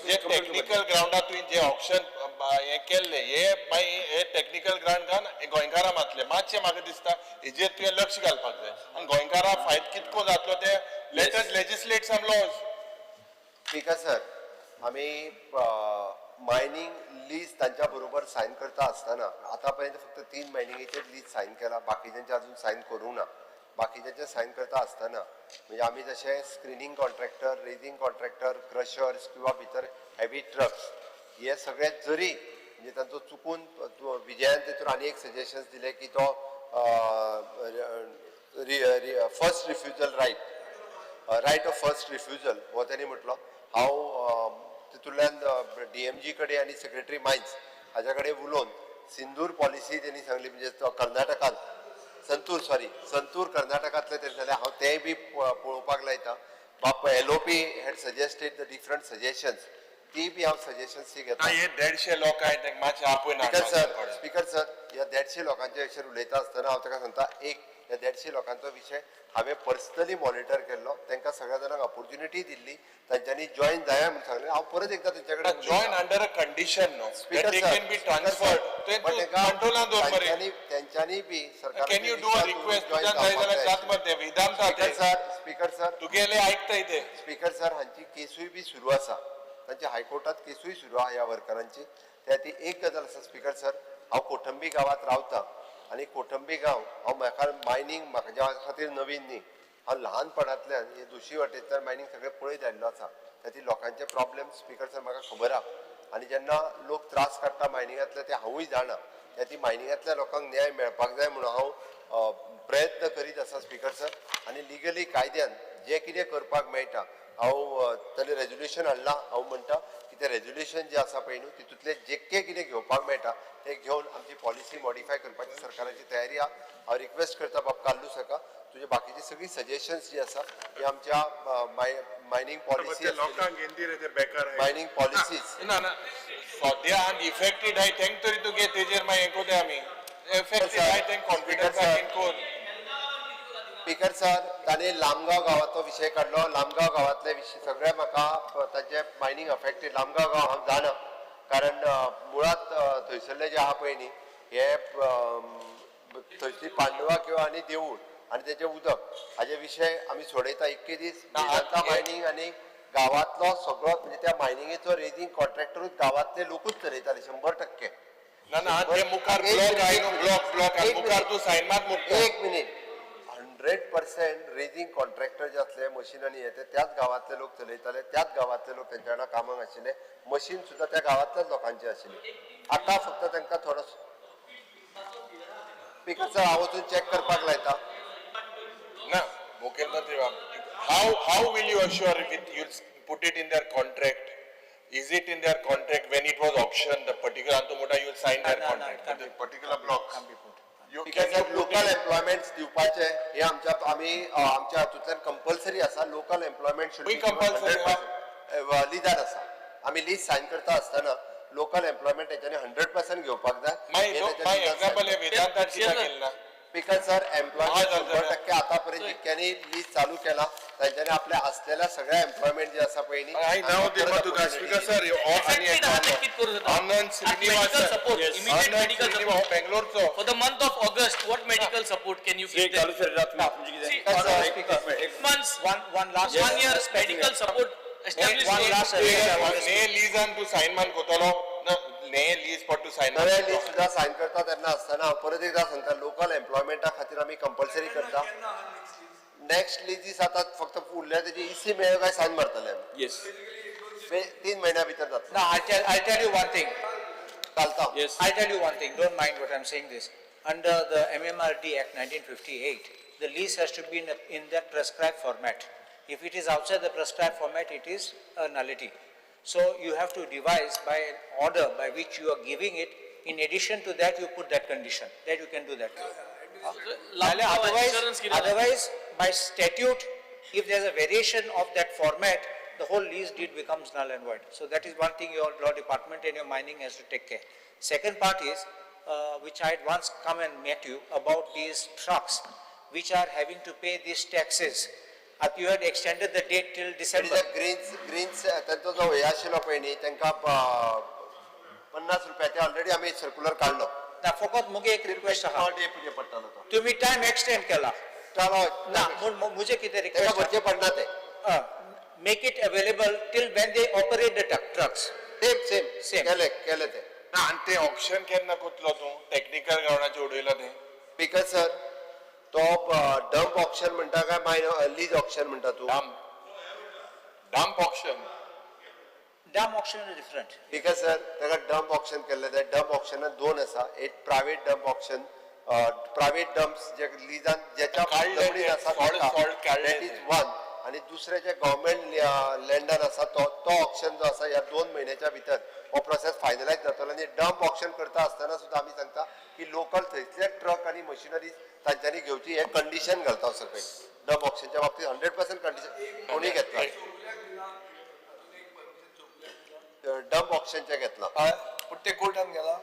जे टेक्निकल ग्राउंडार तुवें जे ऑप्शन हे केल्ले हे मागीर हे टेक्निकल ग्राउंडान गोंयकारां मातले मातशें म्हाका दिसता हेजेर तुवें लक्ष घालपाक जाय आनी गोंयकारां फायदो कितको जातलो ते let's legislate some laws. Speaker sir आमी मायनिंग लीज तांच्या बरोबर सायन करता आसतना आतां पर्यंत फक्त 3 मायनिंगेचेर लीज सायन केला बाकीच्यांचे अजून सायन करूंक ना. बाकीच्यांचे सायन करता आसतना म्हणजे आमी जशे screening contractor raising contractor crushers किंवा भितर हेवी ट्रक्स हे सगळे जरी म्हणजे तांचो चुकून विजयान तेतून आनी एक सजेशन्स दिले की तो first refusal right of first refusal हो त्यांनी म्हटलो. हांव तितूंतल्यान DMG कडेन आनी सेक्रेटरी मायन्स हाज्या कडेन उलोवन सिंदूर पॉलिसी त्यांनी सांगली म्हणजे कर्नाटकांत संतूर कर्नाटकांतले तेणे जाल्यार हांव तेंय बी पळोवपाक लायता. बाप LOP had suggested the different suggestions ती बी हांव सजेशन्स घेता. हे 150 लोक आहेत तांकां मातशें आपोवन स्पीकर सर ह्या 150 लोकांच्या विशयार उलयता आसतना हांव ताका सांगता एक ह्या 150 लोकांचो विशय हांवें पर्सनली मॉनिटर केल्लो तांकां सगळ्या जाणांक ऑपॉर्च्युनिटी दिल्ली तांच्यांनी जॉईन जाया म्हणून सांगलें. हांव परत एकदां तेंच्या कडेन join under a condition know that can B transferred ते कंट्रोलान दवर मरे तेंच्यांनी बी सरकार can you do a request तुज्यान जाय जाल्यार जात मते विधान स्पीकर सर तुगेले आयकताय ते स्पीकर सर हांची केसूय बी सुरू आसा. तांची हायकोर्टात केसूय सुरू आहा ह्या वर्करांची. त्या ती एक गजाल आसा स्पीकर सर हांव कोठंबी गांवांत रावतां आनी कोठंबी गांव हांव म्हाका मायनिंग म्हाज्या खातीर नवीन न्ही. हांव ल्हानपणांतल्यान हे दुशी वाटेंतल्यान मायनिंग सगळें पळयत आयिल्लो आसा. त्या लोकांचे प्रॉब्लेम स्पीकर सर म्हाका खबर आहा आनी जेन्ना लोक त्रास काडटा मायनिंगांतले ते हांवूय जाणा. ती मायनिंगांतल्या लोकांक न्याय मेळपाक जाय म्हणून हांव प्रयत्न करीत आसा स्पीकर सर. आनी लिगली कायद्यान जे कितें करपाक मेळटा हांव ताणें रेजोल्युशन हाडलां. हांव म्हणटा की तें रेजोल्युशन जें आसा पळय न्हू तितूंतले जेके कितें घेवपाक मेळटा ते घेवन आमची पॉलिसी मॉडिफाय करपाची सरकाराची तयारी आहा. हांव रिक्वेस्ट करता बाब काल्लू सका तुजे बाकीची सगळी सजेशन्स जी आसा ही आमच्या मायनिंग पॉलिसी मायनिंग पॉलिसीज ना सद्या इफेक्टेड आहाय तेंक तरी तुगे तेजेर मागीर हें कोताय आमी इफेक्टेड आहाय तेंक confidence in core speaker sir तांणी लामगांव गांवाचो विशय काडलो. लामगांव गांवातले विशय सगळे म्हाका तांचे मायनींग अफेक्टेड लामगांव गांव हांव जाणा, कारण मुळात थंयसरले जे आहा पळय न्ही हे थंयसली पांडवां किंवा आनी देवूळ आनी तेजें उदक हाजे विशय आमी सोडयता. इतके दीस वेदांता मायनींग आनी गांवांतलो सगळो म्हणजे त्या मायनिंगेचो रेजींग कॉन्ट्रॅक्टरूच गांवांतले लोकूच चलयताले 100%. ना ते मुखार ब्लॉक आहे न्हू, ब्लॉक आनी मुखार तूं सायन मार मुखार. एक मिनिट 100% रेजींग कॉन्ट्रॅक्टर जे असले मशीन आनी हे त्याच गांवांतले लोक चलयताले, त्याच गांवांतले लोक तेंच्या वांगडा कामाक आशिल्ले. मशीन सुद्दां त्या गांवांतल्याच लोकांची आशिल्ली. आतां फक्त तांकां थोडो स्पीकर सर हांव वचून चॅक करपाक लायता. ना मुखेलमंत्री how will you assure with you'll put it in their contract? Is it in their contract when it was auction the particular Antomota you'll sign their contract for the particular blocks? You can you put local it- employment दिवपाचे हे आमच्या हातूंतल्यान compulsory आसा. Local employment should खंय compulsory लिजान आसा. आमी lease Sion करता आसतना लोकल एम्प्लॉयमेंट तेंच्यांनी 100% घेवपाक जाय. my example हे वेदांतात कित्याक केलें ना? स्पीकर सर एम्प्लॉयमेंट हा, जाता. 100% आतापर्यंत जितक्यांनी लीज चालू केला तांच्यांनी आपल्या असलेल्या सगळ्या एम्प्लॉयमेंट जे आसा पळय न्ही I now the Matuka speaker sir Anand Srinivasan support, immediate Anand medical Srinivasan support. Bangalore For the month of August, what medical support can you Shri give them? कालू फेरेरा तुम्ही किती See, 6 months, One last 1 year medical support established. One last ने लीजान तू sign मान कोतलो ने lease पट तू sign नवे lease सुद्धा सायन करता तेन्ना आसतना हांव परत एकदा सांगता लोकल एम्प्लॉयमेंटा खातीर आमी कंपल्सरी करता. नेक्स्ट लीजीस आतां फक्त उरल्या तेजी इसी मेळ्यो काय सायन मारतले आमी. येस 3 महिन्या भितर जाता. Now, I'll tell you one thing. घालता. Yes I'll tell you one thing. Don't mind what I'm saying this. Under the MMRD Act 1958, the lease has to be in that prescribed format. If it is outside the prescribed format, it is a nullity. So you have to devise by an order by which you are giving it. In addition to that, you put that condition that you can do that. Otherwise, by statute, if there's a variation of that format, the whole lease deed becomes null and void. So that is one thing your law department and your mining has to take care. Second part is, which I had once come and met you about these trucks, which are having to pay these taxes. You had extended the date till December. Greens त्यांचो जो हे आशिल्लो पळय न्ही तांकां 50 रुपयाचे already आमी circular काडलो. Now, फकत मुगे एक रिक्वेस्ट आहा. डे पुजे पडटालो तो. तुम्ही टाइम एक्सटेंड केला. चलो ना, मुझे किती तेका रिक्वेस्ट भरचे पडना ते. make it available till when they operate the trucks. Same केले ते. ना आणि ते ऑप्शन केन्ना कोतलो तू टेक्निकल ग्राउंडाचेर उडयला ते स्पीकर सर तो डंप ऑप्शन म्हणटा काय लीज ऑप्शन म्हणटा तू. Dump option Dam auction is different. Speaker sir ताका डंप ऑप्शन केल्ले ते डंप ऑप्शनात 2 आसा. एक private dump option private dumps जे लीजान ज्याच्या काडले जमनीन ते, आसा सॉल्ट काडले दॅट ते. Is one. आणि दुसरे जे गव्हर्नमेंट लँडान आसा तो ऑप्शन जो आसा ह्या 2 महिन्याच्या भितर हो प्रोसेस फायनलायज जातलो. आणि डंप ऑप्शन करता आसतना सुद्धा आमी सांगता की लोकल थंयसले ट्रक आणि मशिनरी तांच्यांनी घेवची हे कंडिशन घालता सकयल. डंप ऑप्शनच्या बाबतीत 100% कंडिशन कोणी घेतला डंप ऑप्शनचे घेतला. पण ते कोर्टान गेला,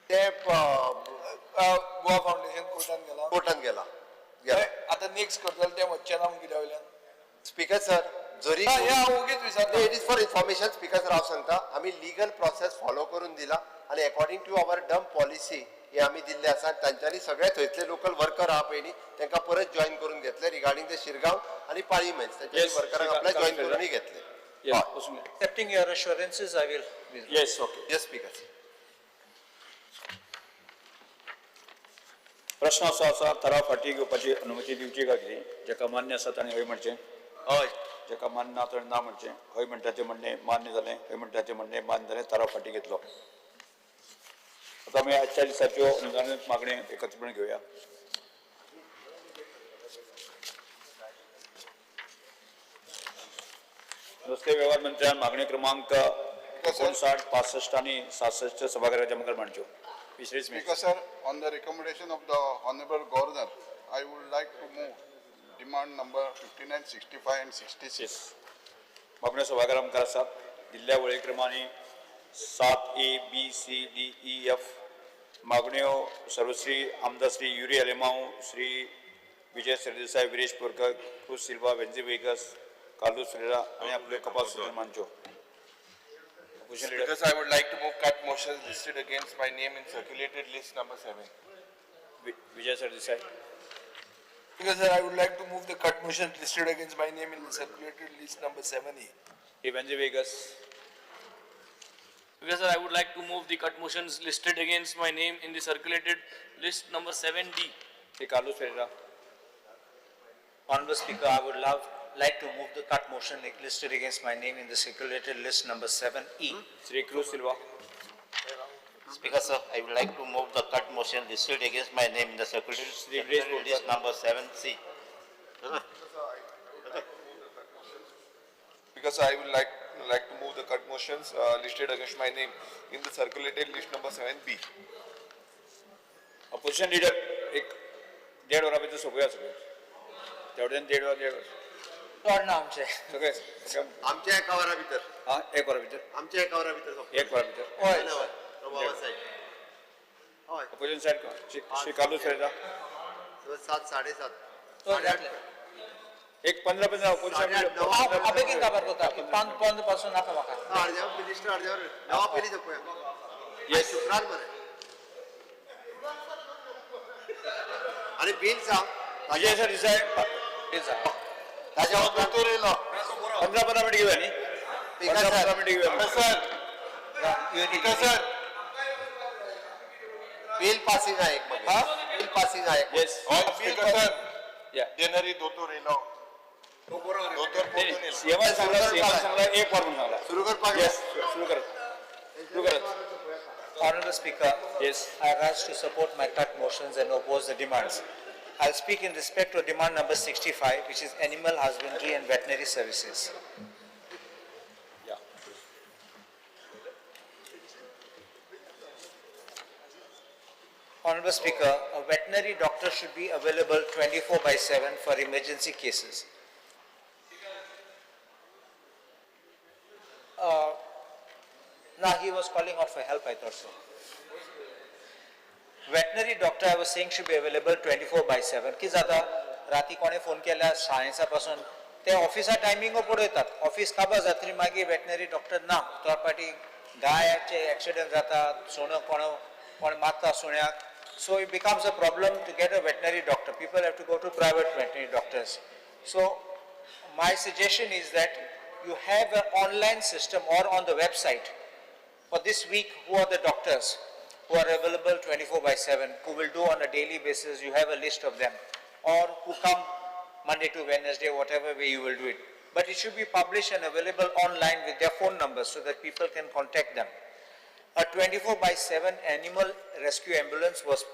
ते गोवा फाउंडेशन कोर्टान गेला. कोर्टान गेला. आता नेक्स्ट करतले ते वच्चे नाम कित्या वयल्यान. स्पीकर सर जरी हांव उगीच विचारता. It is for information speaker sir हांव सांगता आमी लिगल प्रोसेस फॉलो करून दिला आणि according to our dump policy हे आमी दिल्ले आसा. तांच्यांनी सगळे थंयसले लोकल वर्कर आहा पळय न्ही तांकां परत जॉईन करून घेतले रिगार्डिंग द शिरगांव आणि पाळी मायन्स तांच्या Yes, वर्करांक आपल्या जॉईन करूनय घेतले. Accepting your assurances, I will. Yes okay. Yes speaker. प्रश्न असो आसा तराव फाटी घेवपाची अनुमती दिवची काय कितें जेका मान्य आसा ताणें हय म्हणचें हय जेका मान्य ना ताणें ना म्हणचें. हय म्हणटाचें म्हणणें मान्य जालें, हय म्हणटाचें म्हणणें मान्य जालें, तराव फाटी घेतलो. आता आमी आजच्या दिसाच्यो अनुदानीत मागण्यो एकत्रितपणे घेवया. रस्ते व्यवहार मंत्र्यान मागणी क्रमांक 59, 65 आणि 66 सभागृहाच्या मुखार मांडच्यो. विशेष Speaker sir, on the recommendation of the Honorable Governor, I would like to move demand number 59, 65 and 66. मागण्यो सभागृहा मुखार आसात. दिल्ल्या वळेरी क्रमांनी 7A, B, C, D, E, F. मागण्यो सर्वश्री आमदार श्री युरी एलेमाव, श्री विजय सरदेसाई, विरेश पोरकर, क्रूज सिल्वा, वेंझी वेगस, कार्लोस फेरेरा आणि आपले कपाल Sudhir मांचो. Opposition leader. Because I would like to move cut motions listed against my name in circulated list number 7. Vijay Sardesai. Because sir, I would like to move the cut motion listed against my name in the circulated list number 7E. Venzy Viegas. Because sir, I would like to move the cut motions listed against my name in the circulated list number 7D. Carlos Ferreira. Honorable Speaker, I would like to move the cut motion listed against my name in the circulated list number 7E. Shri cruise Silva. Speaker, sir, I would like to move the cut motion listed against my name in the circulated list number 7C. Because I would like to move the cut motions listed against my name in the circulated list number 7B. Opposition leader एक 1.5 वराभितर सगळे सगळे तेवढ्यान 1.5 Lord Namche. सगळे आमच्या एका वरा भितर हा 1 वराभितर आमच्या एका वरा भितर सोंपता. 1 वराभितर. हय ना हय. बाबासाहेब. हय. Opposition side Shri Carlos Ferreira. 7 7:30. एक 15 opposition leader. बेगीन काबार करता 5 पासून नाका म्हाका. अर्द्यावर मिनिस्टर अर्द्यावर नावा पयली सोंपया. Yes. शुक्रार मरे. आणि बिल सांग. विजय सरदेसाई. ताज्यावर दोतोर येयलो. 15 मिनिट घेऊया न्ही. 15 मिनिट घेऊया. सर बिल पासिंग आहे एक मध्ये. बिल पासिंग आहे. Yes. Speaker sir, Yeah. January दोतोर येयलो. दोतोर पोटून येयलो. सीएम सांगला 1 वर म्हणून सांगला. सुरू कर पाहिजे. Yes. सुरू करत. Honorable Speaker, Yes. I rise to support my cut motions and oppose the demands. I'll speak in respect to demand number 65, which is animal husbandry and veterinary services. Yeah. Honorable Speaker, a veterinary doctor should be available 24/7 for emergency cases. Now he was calling out for help, I thought so. Veterinary doctor, I was saying, should be available 24/7. की जाता राती कोणे phone केल्या शाळेसापासून ते ऑफिसा timing पडयतात. Office काबार जातरी मागीर veterinary doctor ना. Third party गायाचे accident जातात, सोनं कोण मारता सुण्याक. So it becomes a problem to get a veterinary doctor. People have to go to private veterinary doctors. So my suggestion is that you have an online system or on the website for this week who are the doctors who are available 24/7, who will do on a daily basis. You have a list of them, or who come Monday to Wednesday, whatever way you will do it. But it should be published and available online with their phone numbers so that people can contact them. A 24/7 animal rescue ambulance was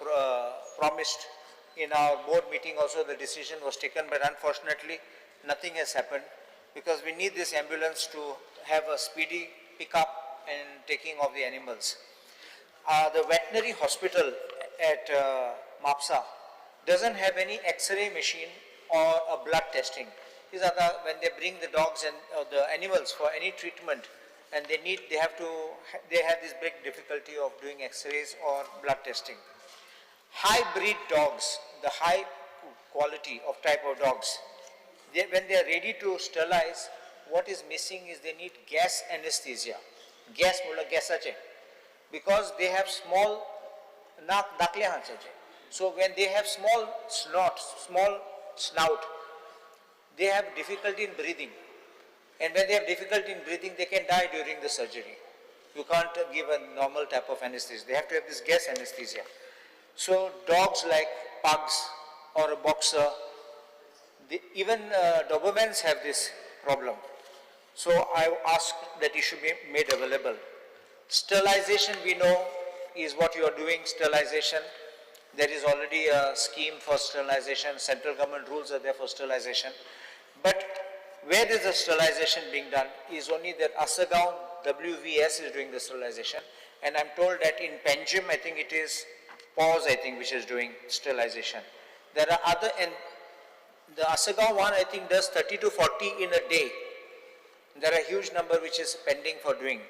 promised in our board meeting. Also the decision was taken, but unfortunately nothing has happened, because we need this ambulance to have a speedy pickup and taking of the animals. The veterinary hospital at Mapsa doesn't have any X-ray machine or a blood testing. These are when they bring the dogs and the animals for any treatment, and they have this big difficulty of doing X-rays or blood testing. High-breed dogs, the high quality of type of dogs, when they are ready to sterilize, what is missing is they need gas anesthesia. Gas gasache, because they have small nakle hansache. So when they have small snout, they have difficulty in breathing. And when they have difficulty in breathing, they can die during the surgery. You can't give a normal type of anesthesia. They have to have this gas anesthesia. So dogs like pugs or a boxer, even Dobermans have this problem. So I ask that it should be made available. Sterilization, we know, is what you are doing, sterilization. There is already a scheme for sterilization. Central government rules are there for sterilization. But where is the sterilization being done is only that Asagaon WVS is doing the sterilization. And I'm told that in Panjim, I think it is PAWS, which is doing sterilization. There are other, and the Asagaon one, I think, does 30 to 40 in a day. There are a huge number which is pending for doing.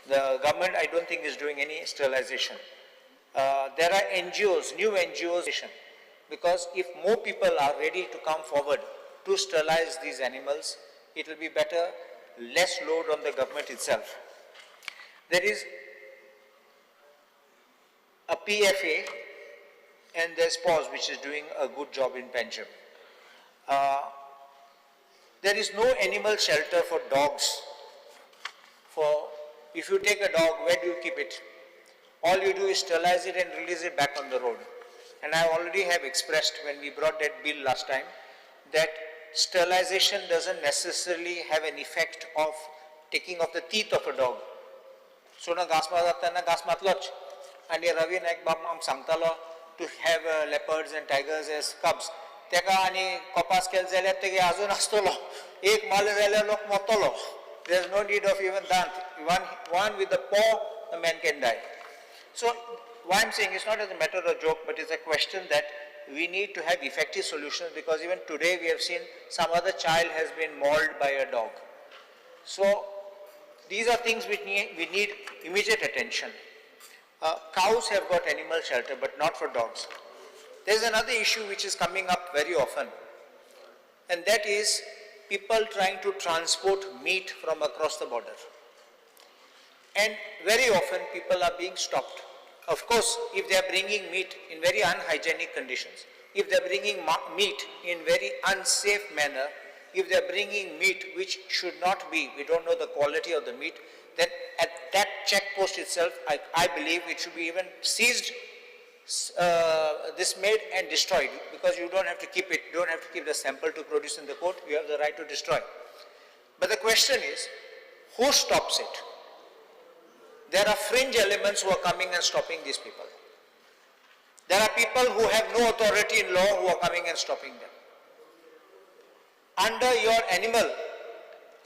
The government, I don't think, is doing any sterilization. There are NGOs, new NGOs. because if more people are ready to come forward to sterilize these animals, it will be better, less load on the government itself. There is a PFA and there's PAWS, which is doing a good job in Panjim. There is no animal shelter for dogs. If you take a dog, where do you keep it? All you do is sterilize it and release it back on the road. And I already have expressed when we brought that bill last time that sterilization doesn't necessarily have an effect of taking off the teeth of a dog. So na gas matana gas matloch, and Ravi Naik Bam Samtalo to have leopards and tigers as cubs. Teka ani kopas kel zele tege azun astolo, ek mal zele lok motolo. There is no need of even that. One with the paw, the man can die. So what I'm saying is not as a matter of joke, but it's a question that we need to have effective solutions, because even today we have seen some other child has been mauled by a dog. So these are things which we need immediate attention. Cows have got animal shelter, but not for dogs. There's another issue which is coming up very often, and that is people trying to transport meat from across the border. And very often people are being stopped. Of course, if they are bringing meat in very unhygienic conditions, if they are bringing meat in very unsafe manner, if they are bringing meat which should not be, we don't know the quality of the meat, then at that check post itself, I believe it should be even seized, this made and destroyed, because you don't have to keep it, you don't have to keep the sample to produce in the court, you have the right to destroy. But the question is, who stops it? There are fringe elements who are coming and stopping these people. There are people who have no authority in law who are coming and stopping them. Under your Animal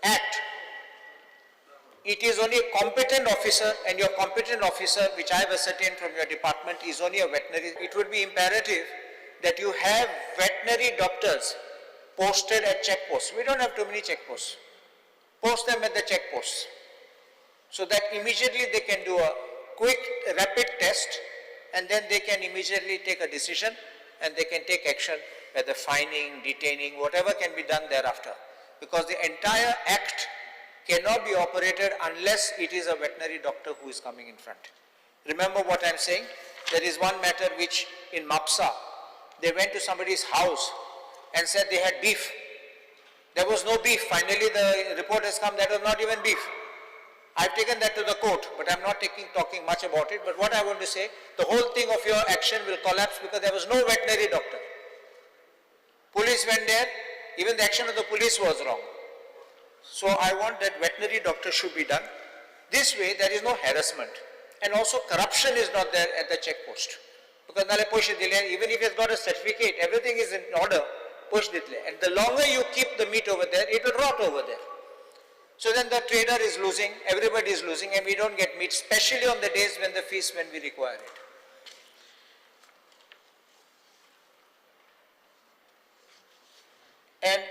Act, it is only a competent officer, and your competent officer, which I have ascertained from your department, is only a veterinary. It would be imperative that you have veterinary doctors posted at checkposts. We don't have too many checkposts. Post them at the checkposts, so that immediately they can do a quick, rapid test, and then they can immediately take a decision, and they can take action, whether fining, detaining, whatever can be done thereafter. Because the entire act cannot be operated unless it is a veterinary doctor who is coming in front. Remember what I am saying? There is one matter which in Mapsa, they went to somebody's house and said they had beef. There was no beef. Finally the report has come that was not even beef. I've taken that to the court, but I'm not talking much about it. But what I want to say, the whole thing of your action will collapse because there was no veterinary doctor. Police went there, even the action of the police was wrong. So I want that veterinary doctor should be done. This way there is no harassment. And also corruption is not there at the checkpost. Because even if he has got a certificate, everything is in order, and the longer you keep the meat over there, it will rot over there. So then the trader is losing, everybody is losing, and we don't get meat, especially on the days when the feast, when we require it. And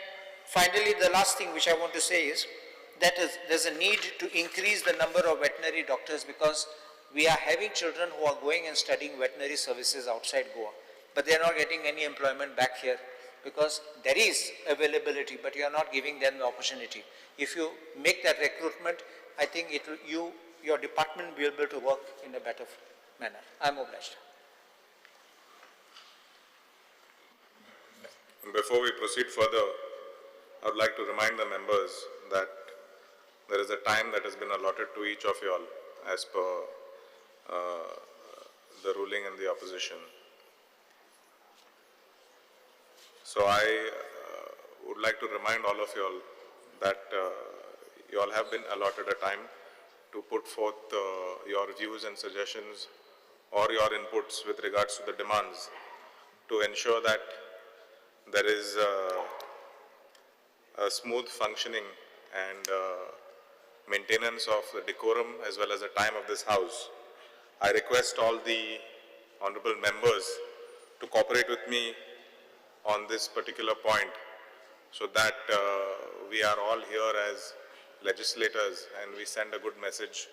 finally, the last thing which I want to say is that there's a need to increase the number of veterinary doctors, because we are having children who are going and studying veterinary services outside Goa, but they are not getting any employment back here because there is availability, but you are not giving them the opportunity. If you make that recruitment, I think it will, your department will be able to work in a better manner. I am obliged. Before we proceed further, I would like to remind the members that there is a time that has been allotted to each of you all as per the ruling in the opposition. So I would like to remind all of you all that you all have been allotted a time to put forth your views and suggestions or your inputs with regards to the demands to ensure that there is a smooth functioning and maintenance of the decorum as well as the time of this house. I request all the honorable members to cooperate with me on this particular point so that we are all here as legislators and we send a good message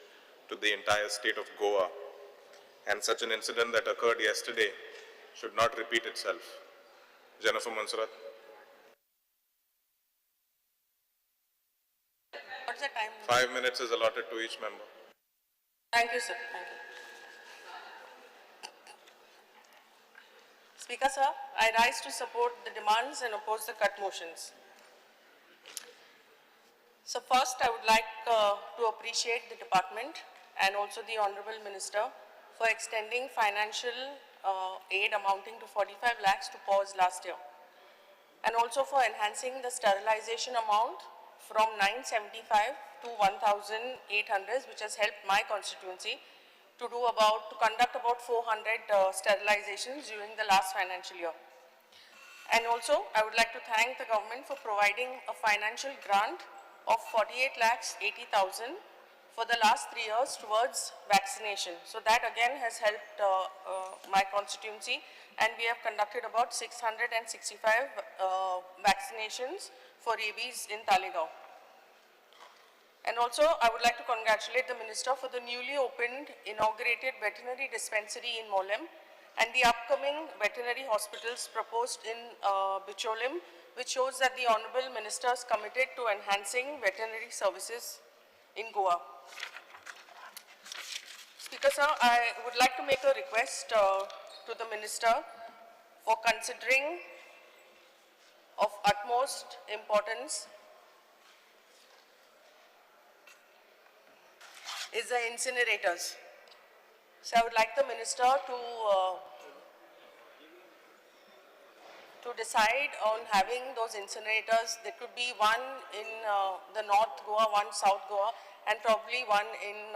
to the entire state of Goa. And such an incident that occurred yesterday should not repeat itself. Jennifer Monserrat. What's the time? 5 minutes is allotted to each member. Thank you, sir. Thank you. Speaker, sir, I rise to support the demands and oppose the cut motions. So first, I would like to appreciate the department and also the Honorable Minister for extending financial aid amounting to 45 lakhs to PAWS last year, and also for enhancing the sterilization amount from 975 to 1,800, which has helped my constituency to conduct about 400 sterilizations during the last financial year. And also, I would like to thank the government for providing a financial grant of 48 lakhs 80,000 for the last 3 years towards vaccination. So that again has helped my constituency, and we have conducted about 665 vaccinations for rabies in Talegaon. And also, I would like to congratulate the Minister for the newly opened inaugurated veterinary dispensary in Molem and the upcoming veterinary hospitals proposed in Bicholim, which shows that the Honorable Minister is committed to enhancing veterinary services in Goa. Speaker, sir, I would like to make a request to the Minister for considering of utmost importance is the incinerators. So I would like the Minister to decide on having those incinerators. There could be one in the North Goa, one South Goa, and probably one in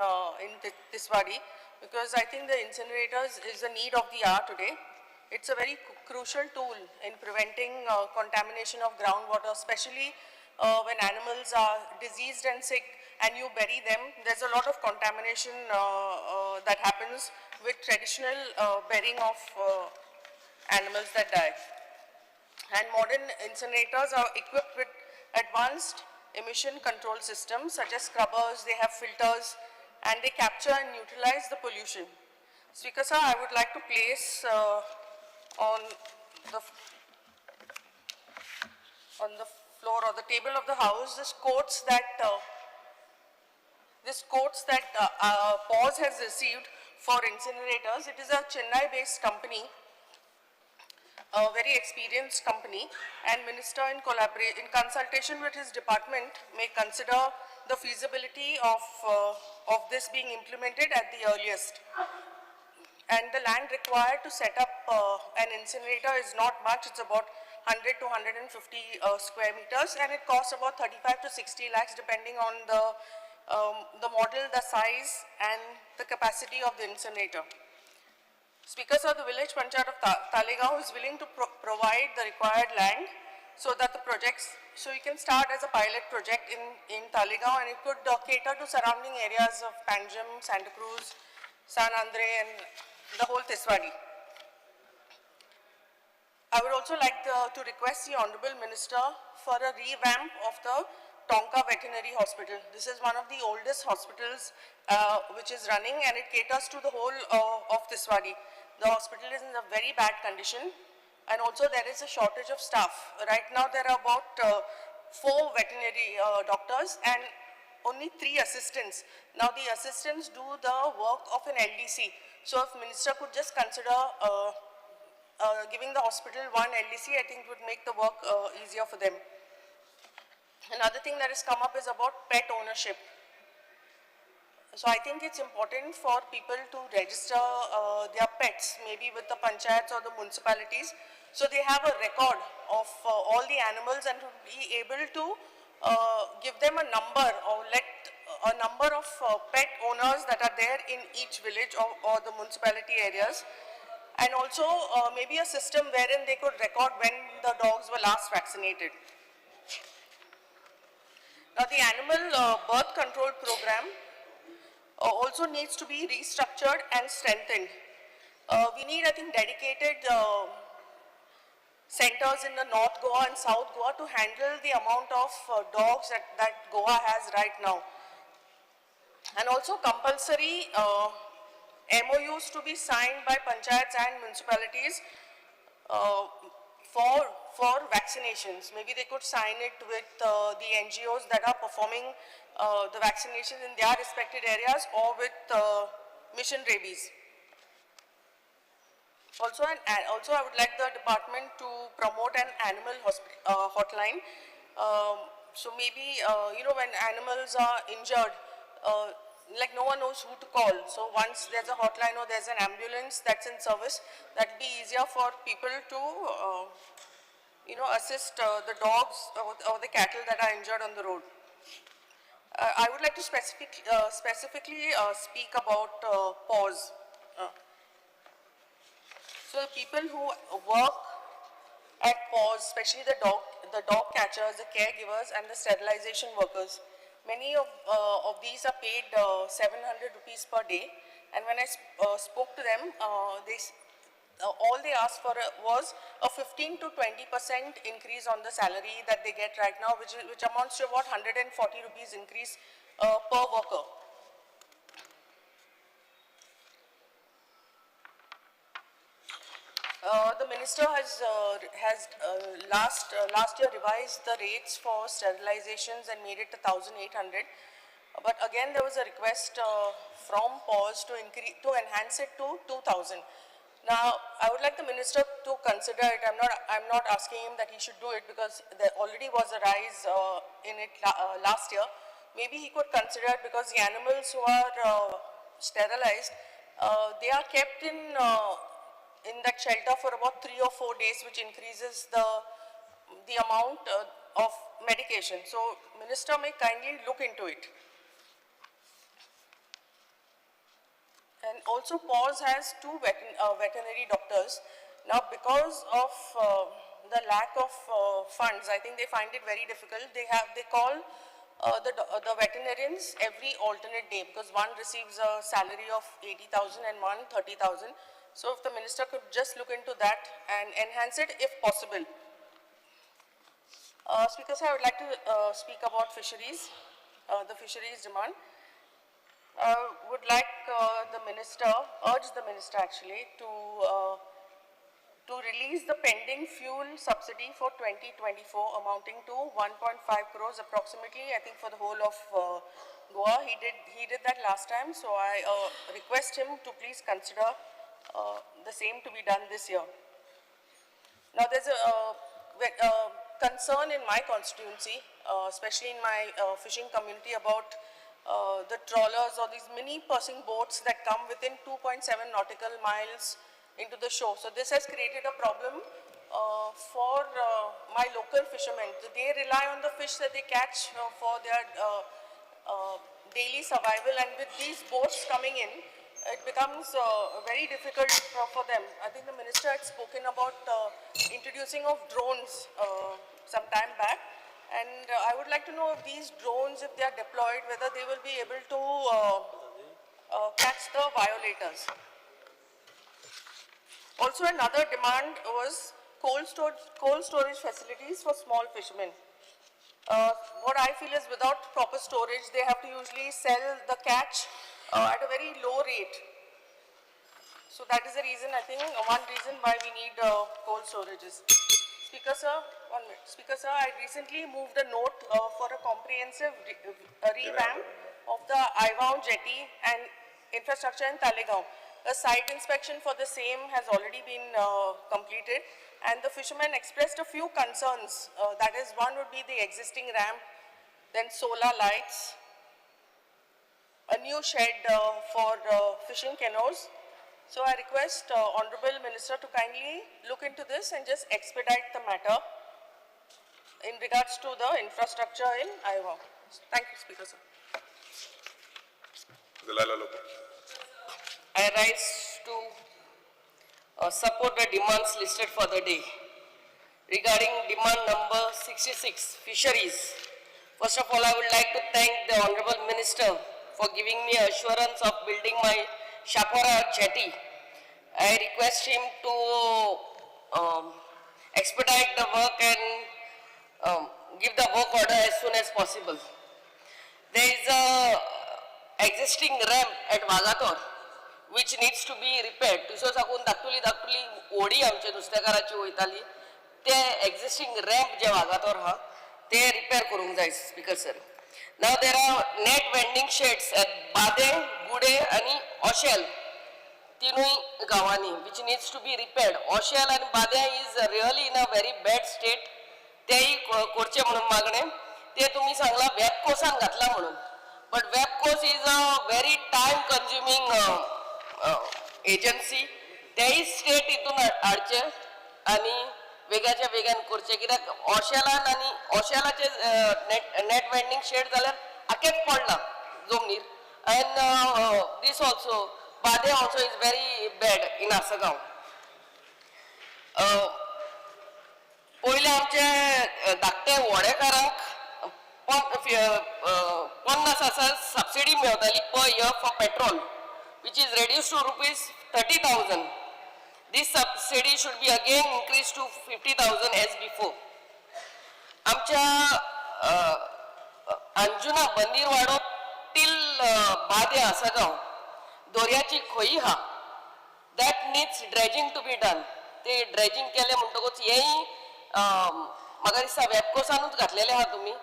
Tiswadi, because I think the incinerators is a need of the hour today. It's a very crucial tool in preventing contamination of groundwater, especially when animals are diseased and sick and you bury them. There's a lot of contamination that happens with traditional burying of animals that die. And modern incinerators are equipped with advanced emission control systems such as scrubbers, they have filters, and they capture and neutralize the pollution. Speaker, sir, I would like to place on the floor or the table of the House this quotes that PAWS has received for incinerators. It is a Chennai-based company, a very experienced company, and Minister in consultation with his department may consider the feasibility of this being implemented at the earliest. And the land required to set up an incinerator is not much. It's about 100 to 150 square meters, and it costs about 35 to 60 lakhs depending on the model, the size, and the capacity of the incinerator. Speaker, sir, the village Panchayat of Talegaon is willing to provide the required land so that the projects, so you can start as a pilot project in Talegaon, and it could cater to surrounding areas of Panjim, Santa Cruz, San Andre, and the whole Tiswadi. I would also like to request the Honorable Minister for a revamp of the Tonka Veterinary Hospital. This is one of the oldest hospitals which is running, and it caters to the whole of Tiswadi. The hospital is in a very bad condition, and also there is a shortage of staff. Right now there are about 4 veterinary doctors and only 3 assistants. Now the assistants do the work of an LDC. So if Minister could just consider giving the hospital 1 LDC, I think it would make the work easier for them. Another thing that has come up is about pet ownership. So I think it's important for people to register their pets, maybe with the panchayats or the municipalities, so they have a record of all the animals and to be able to give them a number or let a number of pet owners that are there in each village or the municipality areas, and also maybe a system wherein they could record when the dogs were last vaccinated. Now the animal birth control program also needs to be restructured and strengthened. We need, I think, dedicated centers in the North Goa and South Goa to handle the amount of dogs that Goa has right now. And also compulsory MOUs to be signed by panchayats and municipalities for vaccinations. Maybe they could sign it with the NGOs that are performing the vaccinations in their respected areas, or with Mission Rabies. Also, I would like the department to promote an animal hotline. So maybe, when animals are injured, like no one knows who to call. So once there's a hotline or there's an ambulance that's in service, that'd be easier for people to, assist the dogs or the cattle that are injured on the road. I would like to specifically speak about PAWS. So the people who work at PAWS, especially the dog catchers, the caregivers, and the sterilization workers, many of these are paid 700 rupees per day. And when I spoke to them, all they asked for was a 15 to 20% increase on the salary that they get right now, which amounts to about 140 rupees increase per worker. The minister has last year revised the rates for sterilizations and made it 1,800. But again, there was a request from PAWS to enhance it to 2,000. Now, I would like the minister to consider it. I'm not asking him that he should do it, because there already was a rise in it last year. Maybe he could consider it, because the animals who are sterilized, they are kept in that shelter for about 3 or 4 days, which increases the amount of medication. So, minister may kindly look into it. And also, PAWS has 2 veterinary doctors. Now, because of the lack of funds, I think they find it very difficult. They call the veterinarians every alternate day, because one receives a salary of 80,000 and one 30,000. So, if the minister could just look into that and enhance it if possible. Speaker sir, I would like to speak about fisheries, the fisheries demand. Would like urge the minister actually to release the pending fuel subsidy for 2024 amounting to 1.5 crores approximately, I think, for the whole of Goa. He did that last time, so I request him to please consider the same to be done this year. Now, there's a concern in my constituency, especially in my fishing community, about the trawlers or these mini pushing boats that come within 2.7 nautical miles into the shore. So this has created a problem for my local fishermen. They rely on the fish that they catch for their daily survival, and with these boats coming in, it becomes very difficult for them. I think the minister had spoken about introducing of drones some time back. And I would like to know if these drones, if they are deployed, whether they will be able to catch the violators. Also, another demand was cold storage facilities for small fishermen. What I feel is, without proper storage, they have to usually sell the catch at a very low rate. So that is the reason, I think, one reason why we need cold storages. Speaker sir, 1 minute. Speaker sir, I recently moved a note for a comprehensive revamp of the Ivaon jetty and infrastructure in Talegaon. A site inspection for the same has already been completed, and the fishermen expressed a few concerns. That is, one would be the existing ramp, then solar lights, a new shed for fishing canoes. So I request Honorable Minister to kindly look into this and just expedite the matter in regards to the infrastructure in Ivaon. Thank you, Speaker sir. I rise to support the demands listed for the day. Regarding demand number 66, fisheries. First of all, I would like to thank the Honorable Minister for giving me assurance of building my Shapora jetty. I request him to expedite the work and give the work order as soon as possible. There is a existing ramp at Wagator which needs to be repaired. तुसो साकून धाकटुली OD आमचे नुस्तेकाराची वयताली ते existing ramp जे वागातोर आहा ते repair करूंक जाय speaker sir. Now there are net vending sheds at Badem, Gude आणि ऑशेल तिनूय गांवांनी which needs to be repaired. Oxel आणि Badem is really in a very bad state. तेही करचे म्हणून मागणे. ते तुम्ही सांगला वेबकोसान घातला म्हणून, but Webcos is a very time consuming agency. तेही स्टेट हितून हाडचे आणि वेगाच्या वेगान करचे, कित्याक ऑशेलान आणि ऑशेलाचे नेट वेंडिंग शेड जाल्यार आखेच पडला जमनीर. अँड दीस ऑल्सो बादे also is very bad in Assagao. पयले आमचे धाकटे व्हडेकारांक 50,000 सबसिडी मेळटाली per year for petrol which is reduced to ₹30,000. This subsidy should be again increased to 50,000 as before. आमच्या अंजुना बंदीरवाडो टील बादे आसगांव दोर्याची खोई हा that needs dredging to be done. ते ड्रेजिंग केले म्हणटकूच हेय म्हाका दिसता वेबकोसानूच घातलेले आहा तुमी.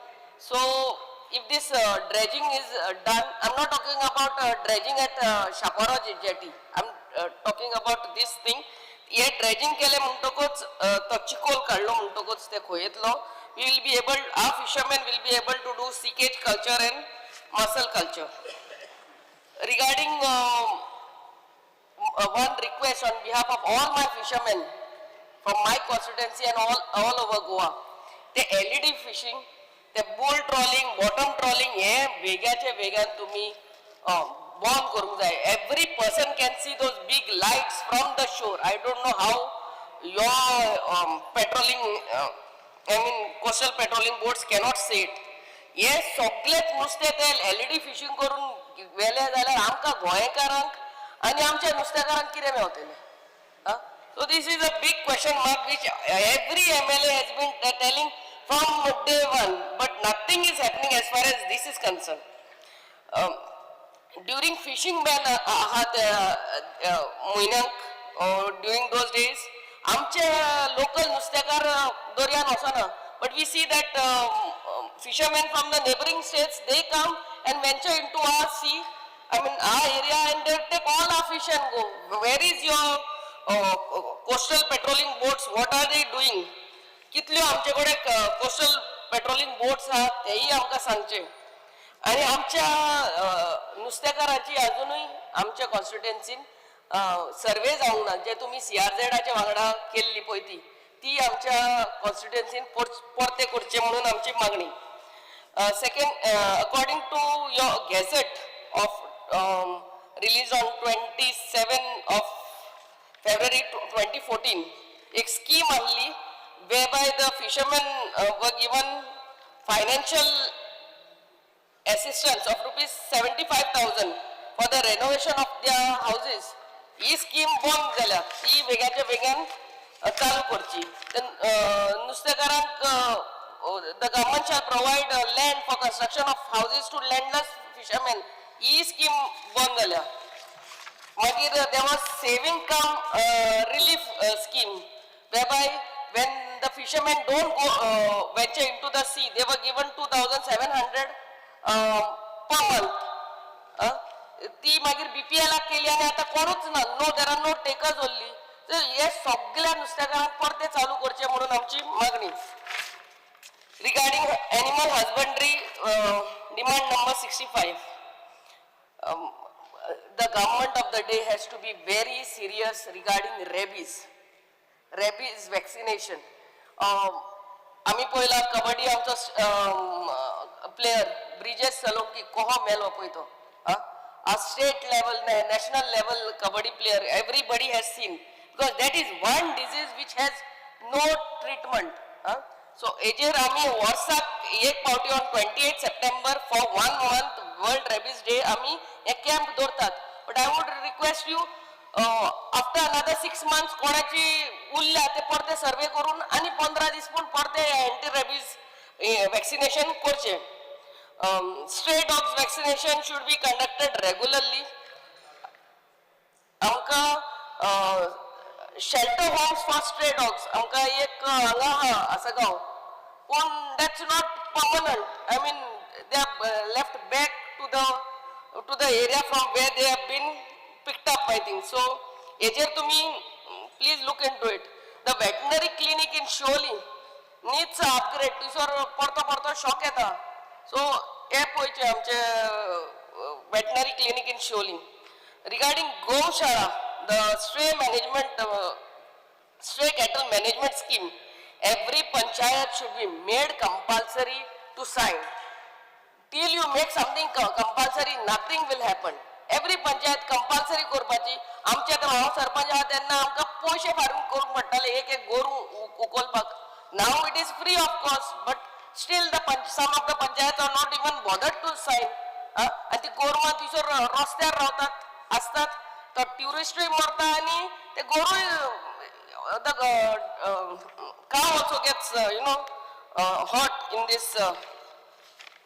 So if this dredging is done, I'm not talking about dredging at Shapara jetty. I'm talking about this thing. हे ड्रेजिंग केले म्हणटकूच तो चिकोल काडलो म्हणटकूच ते खोयेतलो. We will be able, our fishermen will be able to do seekage culture and mussel culture. Regarding one request on behalf of all my fishermen from my constituency and all over Goa, the LED fishing, the bull trolling, bottom trolling, हे वेगाचे वेगान तुम्ही बंद करूंक जाय. Every person can see those big lights from the shore. I don't know how your patrolling, I mean coastal patrolling boats cannot see it. हे सगळेच नुस्तें ते LED fishing करून वेले जाल्यार आमकां गोंयकारांक आनी आमच्या नुस्तेकारांक कितें मेळटलें? So this is a big question mark which every MLA has been telling from day one, but nothing is happening as far as this is concerned. During fishing ban during those days, आमचे local नुस्तेकार दोर्यान वचना, but we see that fishermen from the neighboring states, they come and venture into our sea, I mean our area, and they take all our fish and go. Where is your coastal patrolling boats? What are they doing? कितल्यो आमचे कडेन coastal patrolling boats आहात तेही आमकां सांगचे. आनी आमच्या नुस्तेकारांची अजुनूय आमच्या कॉन्स्टिट्युएन्सीन सर्वे जावंक ना. जे तुमी CRZचे वांगडा केल्ली पळय ती आमच्या कॉन्स्टिट्युएन्सीन परते करचे म्हणून आमची मागणी. Second, according to your gazette of release on 27 February 2014, एक स्कीम आहली whereby the fishermen were given financial assistance of ₹75,000 for the renovation of their houses. He scheme बंद जाल्या. ती वेगाच्या वेगान चालू करची. नुस्तेकारांक the government shall provide land for construction of houses to landless fishermen. He scheme बंद जाल्या. मागीर there was saving cum relief scheme whereby when the fishermen don't go venture into the sea, they were given 2,700 per month. ती मागीर BPL केली आणि आता कोणूच ना. No there are no takers only. तर हे सगळ्या नुस्तेकारांक परते चालू करचे म्हणून आमची मागणी. Regarding animal husbandry demand number 65, the government of the day has to be very serious regarding rabies vaccination. आम्ही पहिला कबड्डी आमचो प्लेयर ब्रिजेश सलोंकी कोहो मेलो पळय तो. A state level, national level kabaddi player, everybody has seen, because that is one disease which has no treatment. So ejer आम्ही वर्साक एक पावटी on 28 September for 1 month World Rabies Day आम्ही एक कॅम्प दवरतात. But I would request you after another 6 months कोणाची उरल्या ते परते सर्वे करून आणि 15 दीस पण परते एंटी रेबीज वॅक्सिनेशन करचे. Stray dogs vaccination should be conducted regularly. आमकां shelter homes for stray dogs आमकां एक हांगा आहा आसगांव पूण that's not permanent I mean they are left back to the area from where they have been picked up, I think. So, hejer tumhi please look into it. The veterinary clinic in Sholi needs an upgrade. Tisor porto shock yeta. So, he poiche amche veterinary clinic in Sholi. Regarding Goshala, the stray cattle management scheme, every panchayat should be made compulsory to sign. Till you make something compulsory, nothing will happen. Every panchayat compulsory korpachi. आमचे आतां हांव सरपंच आहा तेन्ना आमकां पयशे फारीक करूंक पडटाले एक गोरू उखलपाक. Now it is free of cost, but still some of the panchayats are not even bothered to sign. आनी ती गोरवां थंयसर रस्त्यार रावतात आसतात तो ट्युरिस्टूय मरता आनी ते गोरूय cow also gets hurt in this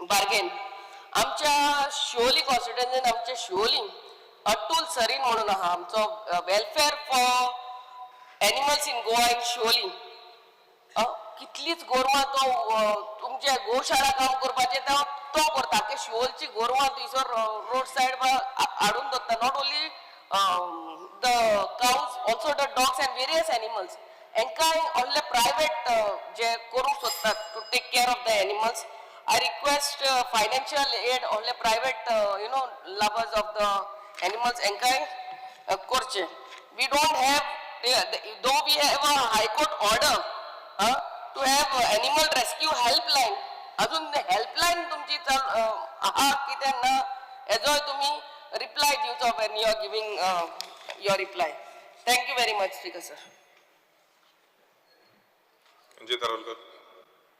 bargain. आमच्या शिवोली कॉन्स्टिट्युएन्सीन आमच्या शिवोली अतुल सरीन म्हणून आहा आमचो welfare for animals in Goa in Siolim. कितलीच गोरवां तो तुमचे गोशाळा काम करपाचे तो करता की शिवोलची गोरवां थंयसर रोड सायड हाडून दवरता. Not only the cows also the dogs and various animals. हेंकांय असले प्रायवेट जे करूंक सोदतात to take care of the animals. I request financial aid on the private, lovers of the animals. Korche. We don't have, though we have a high court order to have animal rescue helpline. Ajun the helpline tumchi aha kiten na ejoy tumi reply diucho when you are giving your reply. Thank you very much, Speaker sir. Anjit Tarolkar.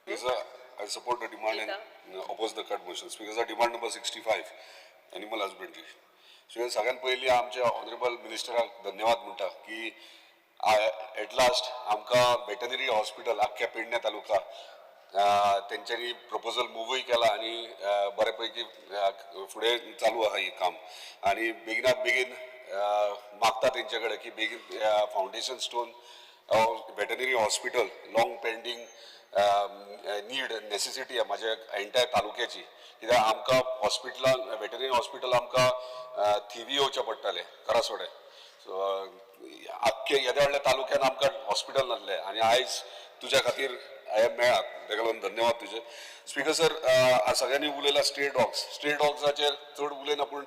Yes, sir. I support the demand and oppose the cut motions. Because demand number 65, animal husbandry. So सगळ्यात पयली आमच्या honourable मिनिस्टराक धन्यवाद म्हणटा की at last आमकां veterinary hospital आख्ख्या पेडण्या तालुका तेंच्यांनी प्रपोजल मूवय केला आनी बऱ्यापैकी फुडें चालू आहा ही काम आनी बेगिनात बेगीन मागता तेंचे कडेन की बेगीन foundation stone veterinary hospital long pending need necessity आहे माझ्या एंटायर तालुक्याची कित्याक आमकां हॉस्पिटलान वेटनरी हॉस्पिटल आमकां थिवी येवचें पडटालें करासोडे. सो आख्खे येद्या व्हडल्या तालुक्यान आमकां हॉस्पिटल नासलें आनी आयज तुज्या खातीर मेळ्ळां तेका लागून धन्यवाद तुजे. स्पीकर सर सगळ्यांनी उलयला स्ट्रे डॉग्साचेर चड उलयना पूण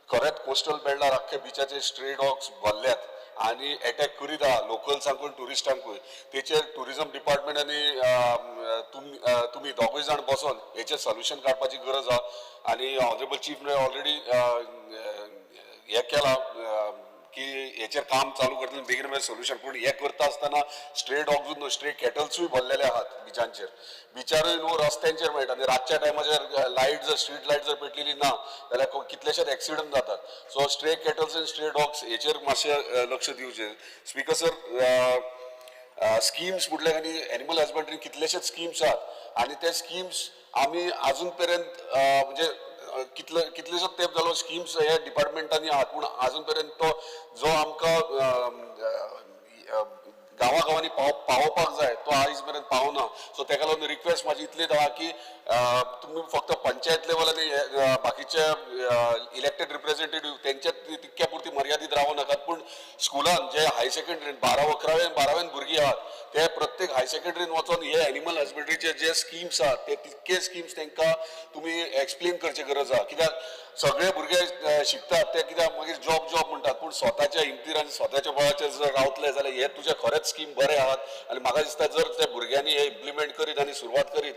खरेंच कोस्टल बेल्टार आख्ख्या बिचाचेर स्ट्रे डॉग्स भरल्यात आनी अटॅक करीत आहा लोकल्सांकूय टुरिस्टांकूय. तेचेर टुरिजम डिपार्टमेंटांनी तुमी दोगूय जाण बसून हेचेर सोल्युशन काडपाची गरज आहा आनी ऑनरेबल चीफ मिनिस्टर ऑलरेडी हे केला की हेचेर काम चालू करतले बेगीन बेगीन सोल्युशन. पूण हे करता आसतना स्ट्रे डॉग्सूच न्हू स्ट्रे कॅटल्सूय भरलेले आहात बिचांचेर. बिचारूय न्हू रस्त्यांचेर मेळटा आनी रातच्या टायमाचेर लायट जर स्ट्रीट लायट जर पेटलेली ना जाल्यार कितलेशेच एक्सिडंट जातात. सो स्ट्रे कॅटल्स आनी स्ट्रे डॉग्स हेचेर मातशें लक्ष दिवचें. स्पीकर सर स्किम्स म्हटल्यार आनी एनिमल हजबंड्री कितलेशेच स्किम्स आहात आनी ते स्किम्स आमी आजून पर्यंत म्हणजे कितलेशेच तेंप जालो स्किम्स ह्या डिपार्टमेंटांनी आहात पूण आजून पर्यंत तो जो आमकां गांवांनी पावोवपाक जाय तो आयज मेरेन पावना. सो तेका लागून रिक्वेस्ट म्हाजी इतलीच आहा की तुमी फक्त पंचायत लेवल आनी बाकीचे इलेक्टेड रिप्रेझेंटेटिव्ह तेंच्या तितक्या पुरती मर्यादीत रावूं नाकात पूण स्कुलान जे हाय सेकंडरीन 12-11 भुरगीं आहात ते प्रत्येक हाय सेकंडरीन वचून हे एनिमल हजबंड्रीचे जे स्किम्स आहात ते तितके स्किम्स तांकां तुमी एक्सप्लेन करची गरज आहा. कित्याक सगळे भुरगे शिकतात ते कित्याक मागीर जॉब म्हणटात पूण स्वताच्या हिमतीर आनी स्वताच्या बळाचेर जर रावतले जाल्यार हे तुजे खरेंच स्कीम बरे आहात आनी म्हाका दिसता जर त्या भुरग्यांनी हे इम्प्लिमेंट करीत आनी सुरवात करीत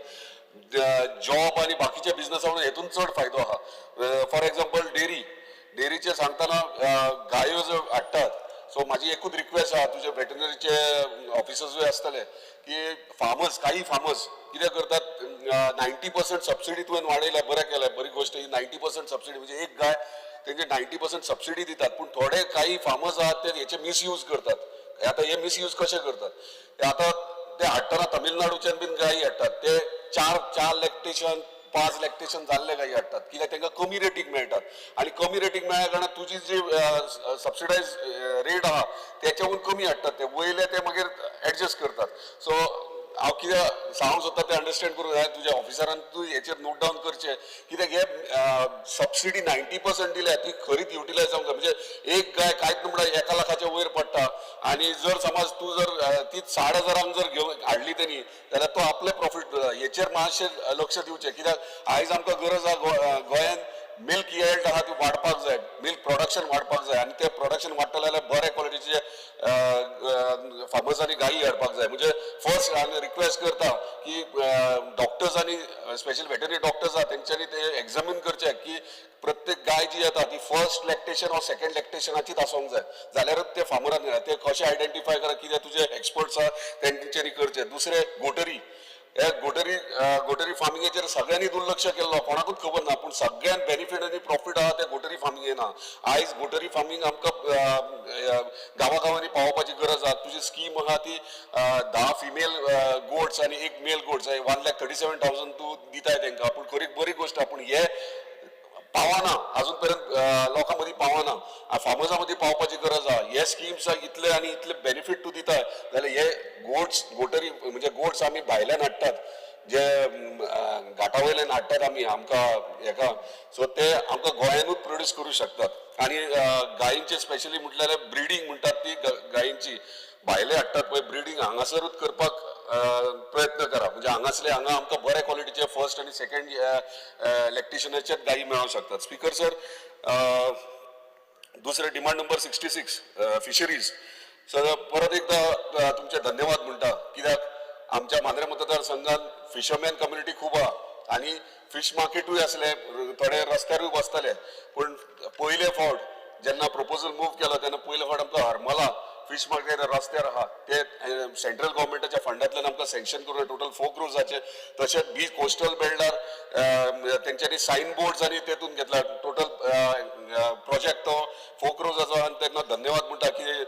जॉब आनी बाकीच्या बिझनसांक हेतून चड फायदो आहा. फॉर एक्झाम्पल डेरीचे सांगतना गायो ज्यो हाडटात. सो म्हाजी एकूच रिक्वेस्ट आहा तुजे वेटनरीचे ऑफिसर्सूय आसतले की काही फार्मर्स कितें करतात 90% सबसिडी तुवें वाडयल्या बरें केलें बरी गोष्ट ही 90% सबसिडी म्हणजे एक गाय तेंचे 90% सबसिडी दितात पूण थोडे काही फार्मर्स आहात ते हेचे मिसयूज करतात. आता हे मिसयूज कशे करतात आता ते हाडटना तमिळनाडूच्यान बीन गायी हाडटात ते 4 लॅक्टेशन 5 लॅक्टेशन जाल्ले गायी हाडटात कित्याक तांकां कमी रेटीक मेळटात आनी कमी रेटीक मेळ्ळ्या कारणान तुजी जी सबसिडायज रेट आहा त्याच्याहून कमी हाडटात ते वयले ते मागीर एडजस्ट करतात सो हांव कितें सांगूंक सोदता तें अंडरस्टँड करूंक जाय तुज्या ऑफिसरान तूं हेचेर नोट डावन करचें कित्याक हे सबसिडी 90% दिल्या ती खरीच युटिलायज जावंक जाय म्हणजे एक गाय कांयच न्हू म्हणल्यार 1 लाखाच्या वयर पडटा आनी जर समज तूं जर तीच 60,000 जर घेवन हाडली तेणी जाल्यार तो आपले प्रॉफिट हेचेर मातशें लक्ष दिवचें कित्याक आयज आमकां गरज आहा गोंयांत मिल्क येल्ड आहा ती वाडपाक जाय मिल्क प्रोडक्शन वाडपाक जाय आनी तें प्रोडक्शन वाडटलें जाल्यार बरे क्वॉलिटीचे फार्मर्सांनी गायी हाडपाक जाय म्हणजे फर्स्ट हांव रिक्वेस्ट करता की डॉक्टर्स आनी स्पेशल वेटरनरी डॉक्टर्स आहा तेंच्यांनी ते एक्झामीन करचे की प्रत्येक गाय जी येता ती फर्स्ट लॅक्टेशन ऑर सेकंड लॅक्टेशनाचीच आसूंक जाय जाल्यारच ते फार्मरान ते कशें आयडेंटिफाय करा कितें तुजे एक्सपर्ट्स आहा तेंच्यांनी करचे दुसरे गोटरी हे गोटरी फार्मिंगेचेर सगळ्यांनी दुर्लक्ष केल्लो कोणाकूच खबर ना पूण सगळ्यान बेनिफीट आनी प्रॉफीट आहा ते गोटरी फार्मिंगेन आहा आयज गोटरी फार्मिंग आमकां गांवागांवांनी पावोवपाची गरज आहा तुजी स्कीम आहा ती 10 फिमेल गोट्स आनी 1 मेल गोट्स 1,37,000 तूं दिताय तांकां पूण खरी बरी गोश्ट आहा पूण हे पावना अजून पर्यंत लोकां मदीं पावना फार्मर्सां मदीं पावपाची गरज आहा हे स्किम्स इतले आनी इतले बेनिफीट तूं दिताय जाल्यार हे गोटरी म्हणजे गोट्स आमी भायल्यान हाडटात जे घाटा वयल्यान हाडटात आमी आमकां हेका सो ते आमकां गोंयानूच प्रोड्यूस करूं शकतात आनी गायींचे स्पेशली म्हटल्यार ब्रिडींग म्हणटात ती गायींची भायले हाडटात पळय ब्रिडींग हांगासरूच करपाक प्रयत्न करा म्हणजे हांगासले हांगा आमकां बऱ्या क्वॉलिटीचे फर्स्ट आनी सेकंड लॅक्टेशनाचेच गायी मेळोंक शकतात स्पीकर सर दुसरे डिमांड नंबर 66 फिशरीज सर परत एकदा तुमचे धन्यवाद म्हणटा कित्याक आमच्या मांद्रे मतदारसंघात फिशरमॅन कम्युनिटी खूब आहा आनी फिश मार्केटूय आसले थोडे रस्त्यारूय बसताले पूण पयले फावट जेन्ना प्रपोजल मूव केलो तेन्ना पयले फावट आमकां हरमला फिश मार्केट रस्त्यार आहा ते सेंट्रल गव्हर्मेंटाच्या फंडांतल्यान आमकां सँक्शन करून टोटल 4 क्रोर्साचे तशेंच बीच कोस्टल बेल्डार तेंच्यांनी सायन बोर्ड्स आनी तेतून घेतला टोटल प्रोजेक्ट तो 4 क्रोर्साचो आनी तेन्ना धन्यवाद म्हणटा की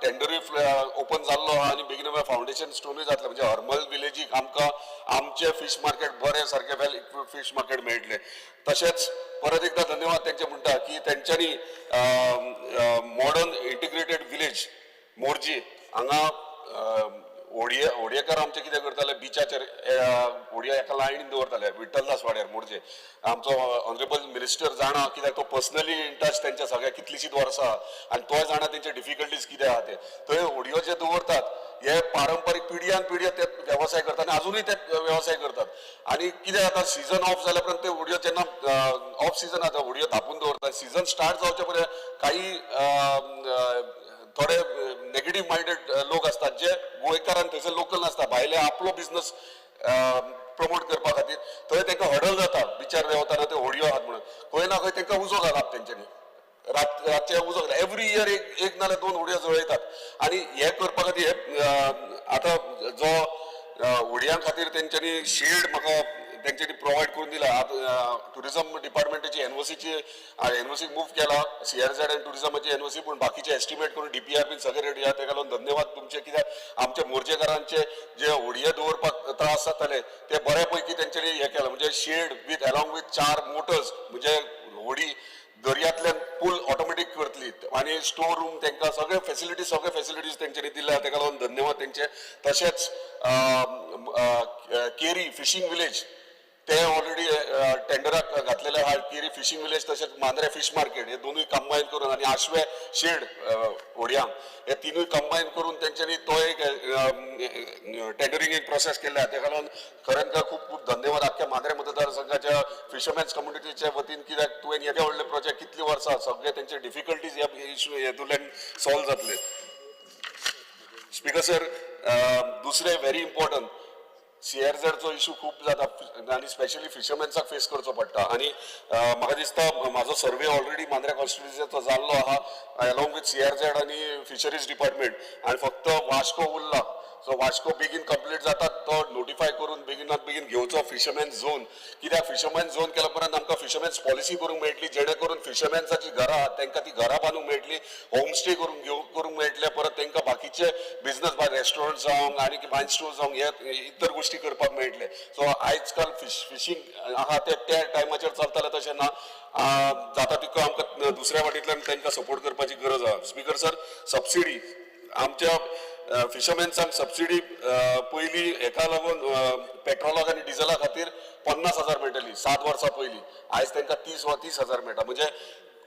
टेंडरूय ओपन जाल्लो आहा आनी बेगीन फावंडेशन स्टोनूय जातलें म्हणजे हरमल विलेजीक आमकां आमचे फिश मार्केट बरें सारकें वेल इक्विप्ड फिश मार्केट मेळटलें तशेंच परत एकदा धन्यवाद तेंचे म्हणटा की तेंच्यांनी मॉडर्न इंटिग्रेटेड विलेज मोर्जी हांगा होडयेकार आमचे कितें करताले बिचाचेर होडया एका लायनीन दवरताले विठ्ठलदास वाड्यार मोर्जे आमचो ऑनरेबल मिनिस्टर जाणा कित्याक तो पर्सनली इन टच तेंच्या सगळ्या कितलीशींच वर्सां आनी तोय जाणा तेंचे डिफिकल्टीज कितें आहा ते थंय होडयो जे दवरतात हे पारंपारीक पिढयान पिढयो ते वेवसाय करतात आनी अजूनय ते वेवसाय करतात आनी कितें जाता सिजन ऑफ जाल्या उपरांत ते होडयो जेन्ना ऑफ सिजन जाता होडयो धापून दवरतात सिजन स्टार्ट जावचे पयलीं काही थोडे नेगेटीव माइंडेड लोक असतात जे गोंयकारान थंयसर लोकल नासता भायले आपलो बिझनेस प्रमोट करपा खातीर थंय तांकां हडल जाता बिचार देंवताना ते होडयो आहात म्हणून खंय ना खंय तांकां उजो घालप तेंच्यांनी रातचे उजो घालप एवरी इयर एक नाल्यार 2 होडयो जळयतात आनी हे करपा खातीर आतां जो होडयां खातीर तेंच्यांनी शेड म्हाका तेंच्यांनी प्रोवायड करून दिला टुरिझम डिपार्टमेंटाची एनओसी मूव केला CRZ आनी टुरिझमाची एनओसी पूण बाकीचे एस्टिमेट करून DPR बीन सगळे रेडी आहा तेका लागून धन्यवाद तुमचे कित्याक आमच्या मोर्जेकारांचे जे होडये दवरपाक त्रास जाताले ते बऱ्यापैकी तेंच्यांनी हे केला म्हणजे shed with along with 4 motors म्हणजे होडी दर्यांतल्यान पूल ऑटोमॅटीक करतली आनी स्टोर रूम तांकां सगळे फॅसिलिटीज तेंच्यांनी दिल्या तेका लागून धन्यवाद तेंचे तशेंच केरी फिशींग विलेज ते ऑलरेडी टेंडराक घातलेले आहा केरी फिशींग विलेज तशेंच मांद्रे फिश मार्केट हे दोनूय कंबायन करून आनी आशवे शेड होडयांक हे तिनूय कंबायन करून तेंच्यांनी तो एक टेंडरिंग एक प्रोसेस केल्ले आहा तेका लागून खरेंच खूब खूब धन्यवाद आख्ख्या मांद्रे मतदारसंघाच्या फिशरमॅन्स कम्युनिटीच्या वतीन कित्याक तुवें येदे व्हडले प्रोजेक्ट कितलीं वर्सां सगळे तेंचे डिफिकल्टीज ह्या इशू हेतूंतल्यान सॉल्व जातले स्पीकर सर दुसरे व्हेरी इम्पॉर्टंट CRZ चो इशू खूब जाता आनी स्पेशली फिशरमॅन्साक फेस करचो पडटा आनी म्हाका दिसता म्हाजो सर्वे ऑलरेडी मांद्रे कॉन्स्टिट्युएन्सीचो जाल्लो आहा अलॉंग विथ CRZ आनी फिशरीज डिपार्टमेंट आनी फक्त वास्को उरला सो वास्को बेगीन कंप्लीट जाता तो नोटिफाय करून बेगिनात बेगीन घेवचो फिशरमॅन झोन. कित्याक फिशरमॅन झोन केल्या उपरांत आमकां फिशरमॅन्स पॉलिसी करूंक मेळटली, जेणे करून फिशरमॅन्साची घरां आहात तांकां ती घरां बांदूंक मेळटली, होमस्टे करूंक मेळटले, परत तांकां बाकीचे बिझनस भायर रेस्टॉरंट जावंक आनी वायन स्टोर जावंक हे इतर गोश्टी करपाक मेळटले. सो आयज काल फिशींग आहा त्या टायमाचेर चलताले तशें ना. जाता तितको आमकां दुसऱ्या वाटेंतल्यान तांकां सपोर्ट करपाची गरज आहा. स्पीकर सर, सबसिडी आमच्या फिशरमॅन्सांक सबसिडी पयलीं हेका लागून पेट्रोलाक आनी डिझला खातीर 50,000 मेळटली 7 वर्सां पयलीं. आयज तांकां 30,000 मेळटा. म्हणजे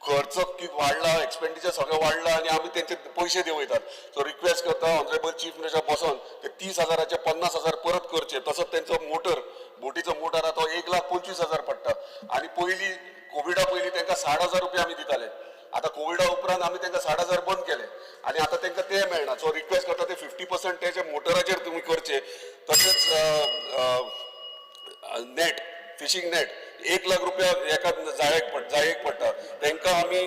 खर्च कितें वाडला, एक्सपेंडिचर सगळें वाडला आनी आमी तेंचे पयशे देंवयतात. सो रिक्वेस्ट करता ऑनरेबल चीफ मिनिस्टर बसोन ते 30,000चे 50,000 परत करचे. तसोच तेंचो मोटर, बोटीचो मोटर आहा तो 1,25,000 पडटा. आनी पयलीं कोविडा पयलीं तांकां 60,000 रुपया आमी दिताले. आतां कोविडा उपरांत आमी तांकां 60,000 बंद केले आनी आतां तांकां ते मेळना. सो रिक्वेस्ट करता ते 50% तेजे मोटराचेर तुमी करचे. तशेंच नेट, फिशींग नेट 1 लाख रुपया एका जायेक पडटा. तांकां आमी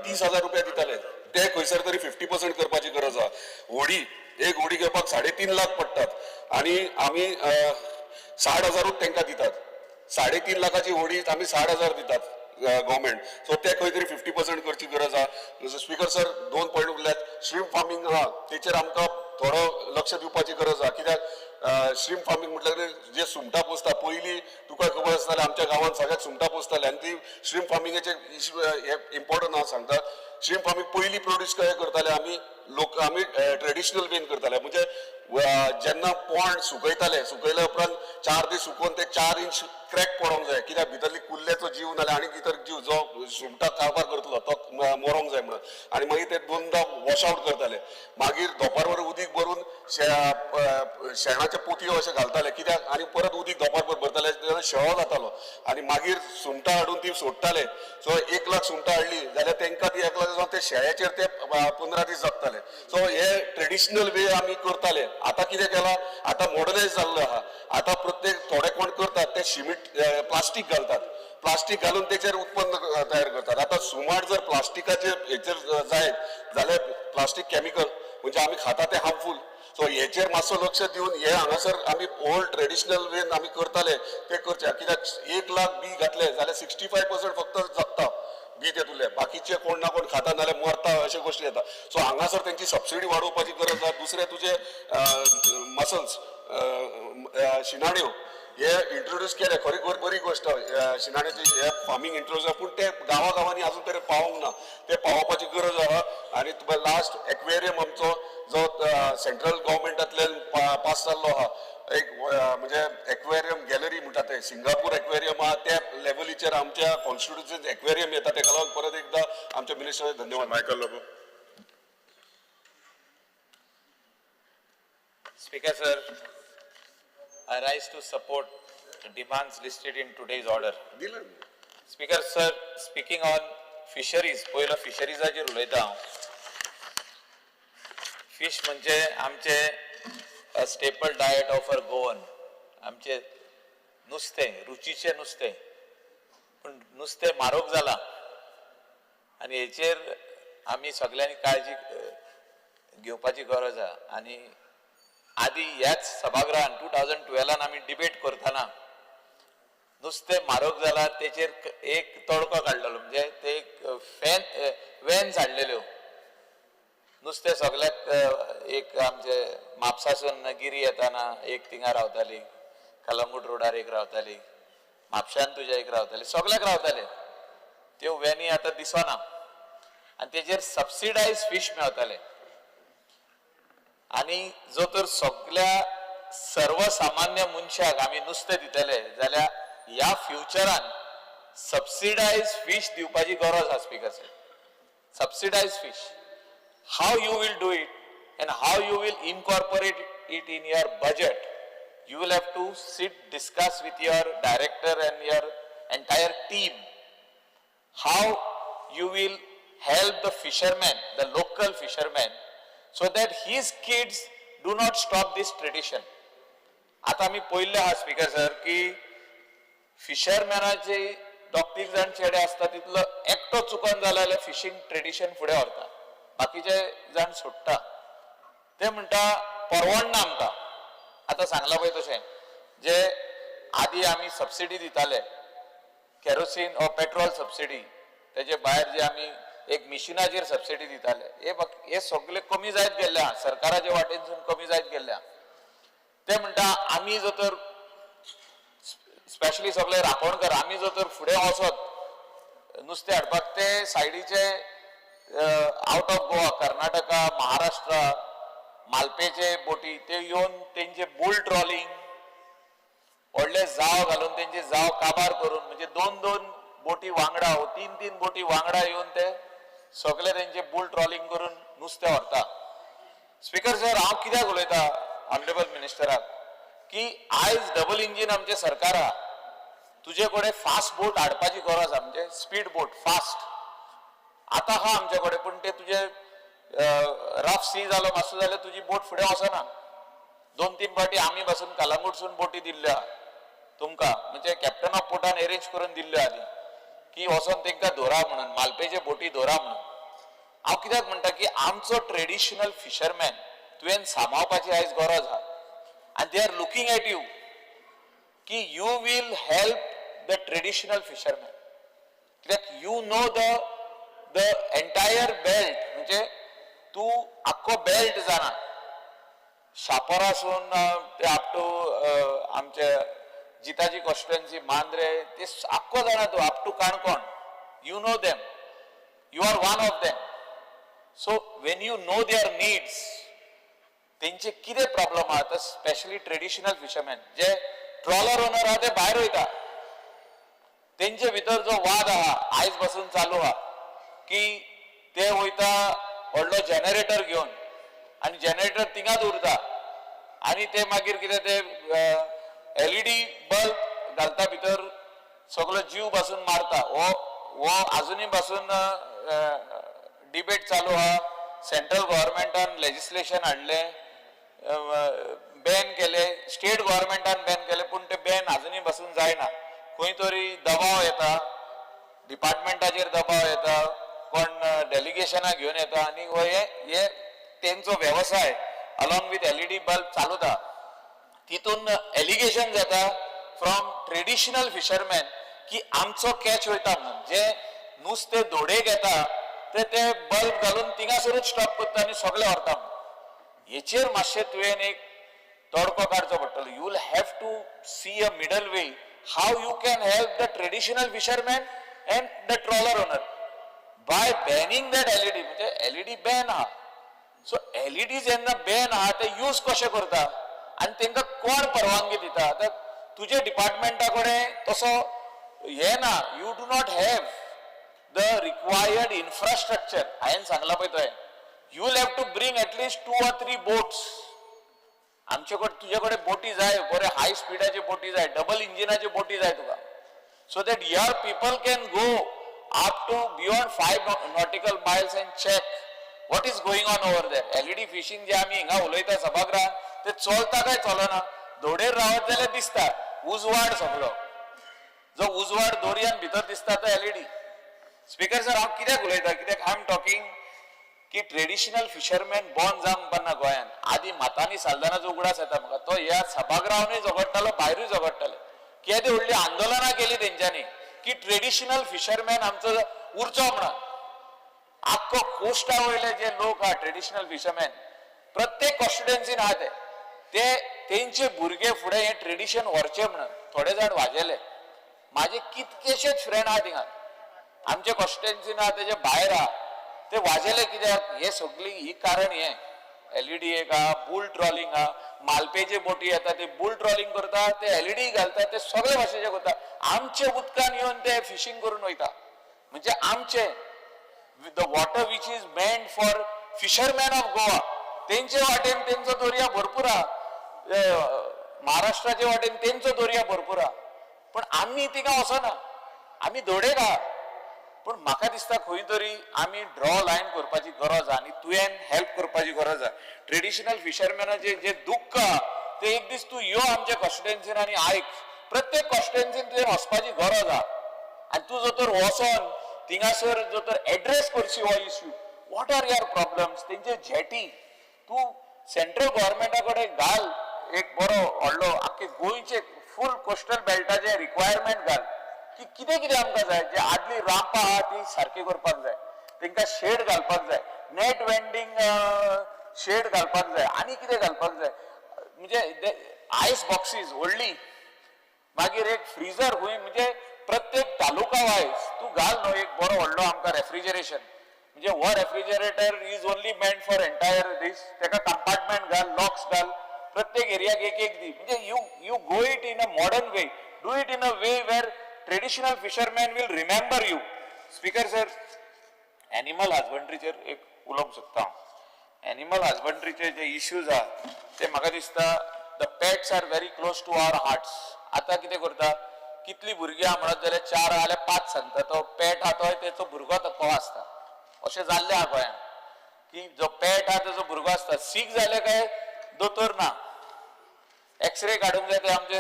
30,000 रुपया दिताले. ते खंयसर तरी 50% करपाची गरज आहा. होडी, एक होडी घेवपाक 3.5 लाख पडटात आनी आमी 60,000च तांकां दितात. 3.5 लाखाची होडी आमी 60,000 दितात गव्हर्मेंट. सो ते खंय तरी 50% करची गरज आहा. स्पीकर सर, 2 पॉयंट उरल्यात. श्रीम्प फार्मिंग आहा तेचेर आमकां थोडो लक्ष दिवपाची गरज आहा. कित्याक श्रीम्प फार्मिंग म्हटल्यार जे सुंगटां पोसता, पयलीं तुका खबर आसतालें आमच्या गांवांत सगळ्याक सुंगटां पोसताले आनी ती श्रीम्प फार्मिंगेचे इम्पॉर्टंट हांव सांगता. श्रीम्प फार्मिंग पयलीं प्रोड्यूस कशें करताले आमी ट्रेडिशनल वेन करताले. म्हणजे जेन्ना पोंड सुकयल्या उपरांत 4 दीस सुकोवन ते 4 इंच क्रॅक पडोंक जाय. कित्याक भितरली कुल्ल्याचो जीव नाल्यार आनी इतर जीव जो सुंगटां कारबार करतलो तो मरोंक जाय म्हणून. आनी मागीर ते 2दा वॉश आवट करताले. मागीर दोपारभर उदीक भरून शेणाचे पोतयो अशें घालताले. कित्याक आनी परत उदीक दोपारभर भरताले, शेळो जातालो आनी मागीर सुंगटां हाडून ती सोडटाले. सो 1 लाख सुंगटां हाडली जाल्यार तांकां ती 1 लाख जावन ते शेळ्याचेर ते 15 दीस जगताले. सो हे ट्रेडिशनल वे आमी करताले. आतां कितें केलां, आतां मॉडर्नायज जाल्लो आहा. आतां प्रत्येक थोडे कोण करतात ते सिमीट प्लास्टीक घालतात. प्लास्टीक घालून तेचेर उत्पन्न तयार करतात. आतां सुमार जर प्लास्टिकाचे हेचेर जायत जाल्यार प्लास्टीक केमिकल म्हणजे आमी खाता ते हार्मफूल. सो हेचेर मातसो लक्ष दिवन हे हांगासर आमी ओल्ड ट्रेडिशनल वेन आमी करताले ते करचे. कित्याक 1 लाख बी घातले जाल्यार 65% फक्त जगता बी तेतूंतले. बाकीचे कोण ना कोण खाता नाल्यार मरता, अशे गोश्टी येता. सो हांगासर तेंची सबसिडी वाडोवपाची गरज आहा. दुसरे तुजे मसल्स, शिणाण्यो हे इंट्रोड्यूस केले, खरी बरी गोश्ट. शिणाण्याची हे फार्मिंग इंट्रोड्यूस, पूण ते गांवांनी अजून तरी पावोंक ना. ते पावोवपाची गरज आहा. आनी लास्ट एक्वेरियम आमचो जो सेंट्रल गव्हर्मेंटांतल्यान पास जाल्लो आहा, एक म्हणजे एक्वेरियम गॅलरी म्हणटा ते सिंगापूर एक्वेरियम आहा, त्या लेवलीचेर आमच्या कॉन्स्टिट्युन्सींत एक्वेरियम येता. ताका लागून परत एकदा आमच्या मिनिस्टराक धन्यवाद. Michael Lobo. Speaker sir, I rise to support the demands listed in today's order. Speaker sir, speaking on fisheries, पयलो फिशरीजाचेर उलयता हांव. फिश म्हणजे आमचे staple diet of our Goan. आमचे नुस्तें, रुचीचें नुस्तें. पूण नुस्तें म्हारग जाला आनी हेचेर आमी सगळ्यांनी काळजी घेवपाची गरज आहा. आनी आदी ह्याच सभागृहान 2012 आमी डिबेट करतना नुस्तें म्हारग जाला तेचेर एक तडको काडलेलो. म्हणजे ते एक वॅन्स हाडलेल्यो. नुस्तें सगळ्याक एक आमचे म्हापसासून गिरी येताना एक थिंगा रावताली, कलंगूट रोडार एक रावताली, म्हापशान तुज्या एक रावताली, सगळ्याक रावताले. त्यो वॅनी आतां दिसना आनी तेचेर सबसिडायज फीश मेळताले. आनी जो तर सगळ्या सर्वसामान्य मनशाक आमी नुस्तें दितले जाल्यार ह्या फ्युचरान सबसिडायज फीश दिवपाची गरज आहा. Speaker sir, subsidised fish, how you will do it and how you will incorporate it in your budget, you will have to discuss with your director and your entire team how you will help the fishermen, the local fishermen, so that his kids do not stop this tradition. आता आमी पयल्ले आहा speaker sir की फिशरमॅनाचे 2-3 जाण चेडे आसता तितलो एकटो चुकोन जाल्यार फिशींग ट्रेडिशन फुडें व्हरता, बाकीचे जाण सोडटा. ते म्हणटा परवडना आमकां. आतां सांगला पळय तशें जे आदी आमी सबसिडी दिताले केरोसीन ओ पेट्रोल सबसिडी तेजे भायर जे आमी एक मिशिनाचेर सबसिडी दिताले हे सगळे कमी जायत गेल्या सरकाराच्या वाटेनसून कमी जायत गेल्या ते म्हणटा आमी जर तर स्पेशली सगळे राखणकर आमी जर तर फुडें वचत नुस्तें हाडपाक ते सायडीचे आउट ऑफ गोवा कर्नाटका महाराष्ट्रा मालपेचे बोटी ते येवन तेंचे बुल ट्रॉलिंग व्हडले जाव घालून तेंचे जाव काबार करून म्हणजे दोन बोटी वांगडा तीन बोटी वांगडा येवन ते सगळे तेंचे बुल ट्रॉलिंग करून नुस्तें व्हरता स्पीकर सर हांव कित्याक उलयता ऑनरेबल मिनिस्टराक की आयज डबल इंजीन आमचे सरकार आहा तुजे कडेन फास्ट बोट हाडपाची गरज आहा म्हणजे स्पीड बोट फास्ट आतां आहा आमचे कडेन पूण ते तुजे रफ सी जालो मातसो जाल्यार तुजी बोट फुडें वचना 2-3 फावटी आमी बसून कलंगूटसून बोटी दिल्ल्यो तुमकां म्हणजे कॅप्टन ऑफ पोर्टान अरेंज करून दिल्ल्यो आदी की वचोन तांकां धोरा म्हणून मालपेचे बोटी धोरा म्हणून हांव कित्याक म्हणटा की आमचो ट्रेडिशनल फिशरमॅन तुवें सांबाळपाची आयज गरज आहा and they are looking at you ki you will help the traditional fishermen that you know the entire belt म्हणजे तू आख्खो बेल्ट जाणा शापोरासून ते अप टू आमचे जिताची कॉन्स्टिट्युएन्सी मांद्रे ते आख्खो जाणा तू up to Canacona you know them you are one of them so when you know their needs तेंचे कितें प्रॉब्लेम आहा तर स्पेशली ट्रेडिशनल फिशरमॅन जे ट्रॉलर ओनर आहा ते भायर वयता तेंचे भितर जो वाद आहा आयज पासून चालू आहा की ते वयता व्हडलो जनरेटर घेवन आनी जनरेटर थिंगाच उरता आनी ते मागीर कितें ते LED बल्ब घालता भितर सगळो जीव पासून मारता हो अजुनी पासून डिबेट चालू आहा सेंट्रल गव्हर्नमेंटान लेजिस्लेशन हाडले बॅन केले स्टेट गव्हर्नमेंटान बॅन केले पूण ते बॅन अजुनी पासून जायना खंय तरी दबाव येता डिपार्टमेंटाचेर दबाव येता कोण डेलिगेशनां घेवन येता आनी हे तेंचो वेवसाय अलॉंग विथ LED बल्ब चालूता तितून एलिगेशन जाता फ्रॉम ट्रेडिशनल फिशरमॅन की आमचो कॅच वयता म्हणून जे नुस्तें धोडेक येता ते बल्ब घालून थिंगासरूच स्टॉप करता आनी सगळे व्हरता हेचेर मातशें तुवें एक तोडको काडचो पडटलो you will have to see a middle way how you can help the traditional fisherman and the trawler owner by banning that LED म्हणजे LED बॅन आहा सो LED जेन्ना बॅन आहा ते यूज कशें करता आनी तांकां कोण परवानगी दिता आतां तुजे डिपार्टमेंटा कडेन तसो हे ना you do not have the required infrastructure हायेन सांगला पळय थंय you will have to bring at least 2 or 3 boats आमचे कडेन तुजे कडेन बोटी जाय बरे हाय स्पीडाचे बोटी जाय डबल इंजिनाचे बोटी जाय तुका so that your people can go up to beyond 5 nautical miles and check what is going on over there LED fishing जे आमी हिंगा उलयता सभागृहात ते चलता काय चलना धोडेर रावत जाल्यार दिसता उजवाड सगळो जो उजवाड दोरयान भितर दिसता तो LED स्पीकर सर हांव कित्याक उलयता कित्याक आय एम टॉकिंग की ट्रेडिशनल फिशरमॅन बॉर्न जावन उपकारना गोंयान आदी मातांनी सालदानाचो उगडास येता म्हाका तो ह्या सभागृहानूय झगडटालो भायरूय झगडटाले कित्याक ती व्हडली आंदोलनां केली तेंच्यांनी की ट्रेडिशनल फिशरमॅन आमचो उरचो म्हणून आख्खो कोस्टा वयले जे लोक आहा ट्रेडिशनल फिशरमॅन प्रत्येक कॉन्स्टिट्युएन्सीन आहा ते तेंचे भुरगे फुडें हें ट्रेडिशन व्हरचें म्हणून थोडे जाण वाजेले म्हाजे कितकेशेच फ्रेंड आहा थिंगा आमचे कॉन्स्टिट्युएन्सीन आहा तेजे भायर आहा ते वाजेले कित्याक हे सगळी ही कारण हे LED एक आहा बुल ट्रॉलिंग आहा मालपेचे बोटी येता ते बुल ट्रॉलिंग करता ते LED घालता ते सगळे भाशेचे करता आमचे उदकान येवन ते फिशिंग करून वयता म्हणजे आमचे the water which is meant for fisherman of Goa तेंचे वाटेन तेंचो दर्या भरपूर आहा महाराष्ट्राचे वाटेन तेंचो दर्या भरपूर आहा पण आमी तिका वचना आमी धोडेक आहा पण म्हाका दिसता खंय तरी आमी ड्रॉ लायन करपाची गरज आहा आनी तुवें हेल्प करपाची गरज आहा ट्रेडिशनल फिशरमॅनाचे जे दुख्ख आहा ते एक दीस तूं यो आमच्या कॉन्स्टिट्युएन्सीन आनी आयक प्रत्येक कॉन्स्टिट्युएन्सीन तुवें वचपाची गरज आहा आनी तूं जर तर वचोन थिंगासर जर तर एड्रेस करची हो issue what are your problems तेंचे झेटी तूं सेंट्रल गव्हर्नमेंटा कडेन घाल एक बरो व्हडलो आख्खे गोंयचे फूल कोस्टल बेल्टाचे रिक्वायरमेंट घाल की कितें कितें आमकां जाय जे आदली रांपां आहा ती सारकी करपाक जाय तांकां शेड घालपाक जाय नेट वेंडिंग शेड घालपाक जाय आनी कितें घालपाक जाय म्हणजे आयस बॉक्सीस व्हडली मागीर एक फ्रीजर खूंय म्हणजे प्रत्येक तालुका वायज तूं घाल न्हू एक बरो व्हडलो आमकां रेफ्रिजरेशन म्हणजे हो refrigerator is only meant for entire दीस तेका कंपार्टमेंट घाल लॉक्स घाल प्रत्येक एरियाक एक एक दी म्हणजे you go it in a modern way do it in a way where traditional fisherman will remember you speaker sir animal हजबंड्रीचेर एक उलोवंक सोदता हांव एनिमल हजबंड्रीचे जे इश्यूज आहा ते म्हाका दिसता the pets are very close to our hearts आतां कितें करता कितली भुरगीं आहा म्हणत जाल्यार 4 जाल्यार 5 सांगता तो पेट आहा तो तेचो भुरगो तो आसता अशें जाल्लें आहा गोंयांत की जो पेट आहा तेजो भुरगो आसता सीक जाले काय दोतोर ना एक्सरे काडूंक जाय ते आमचे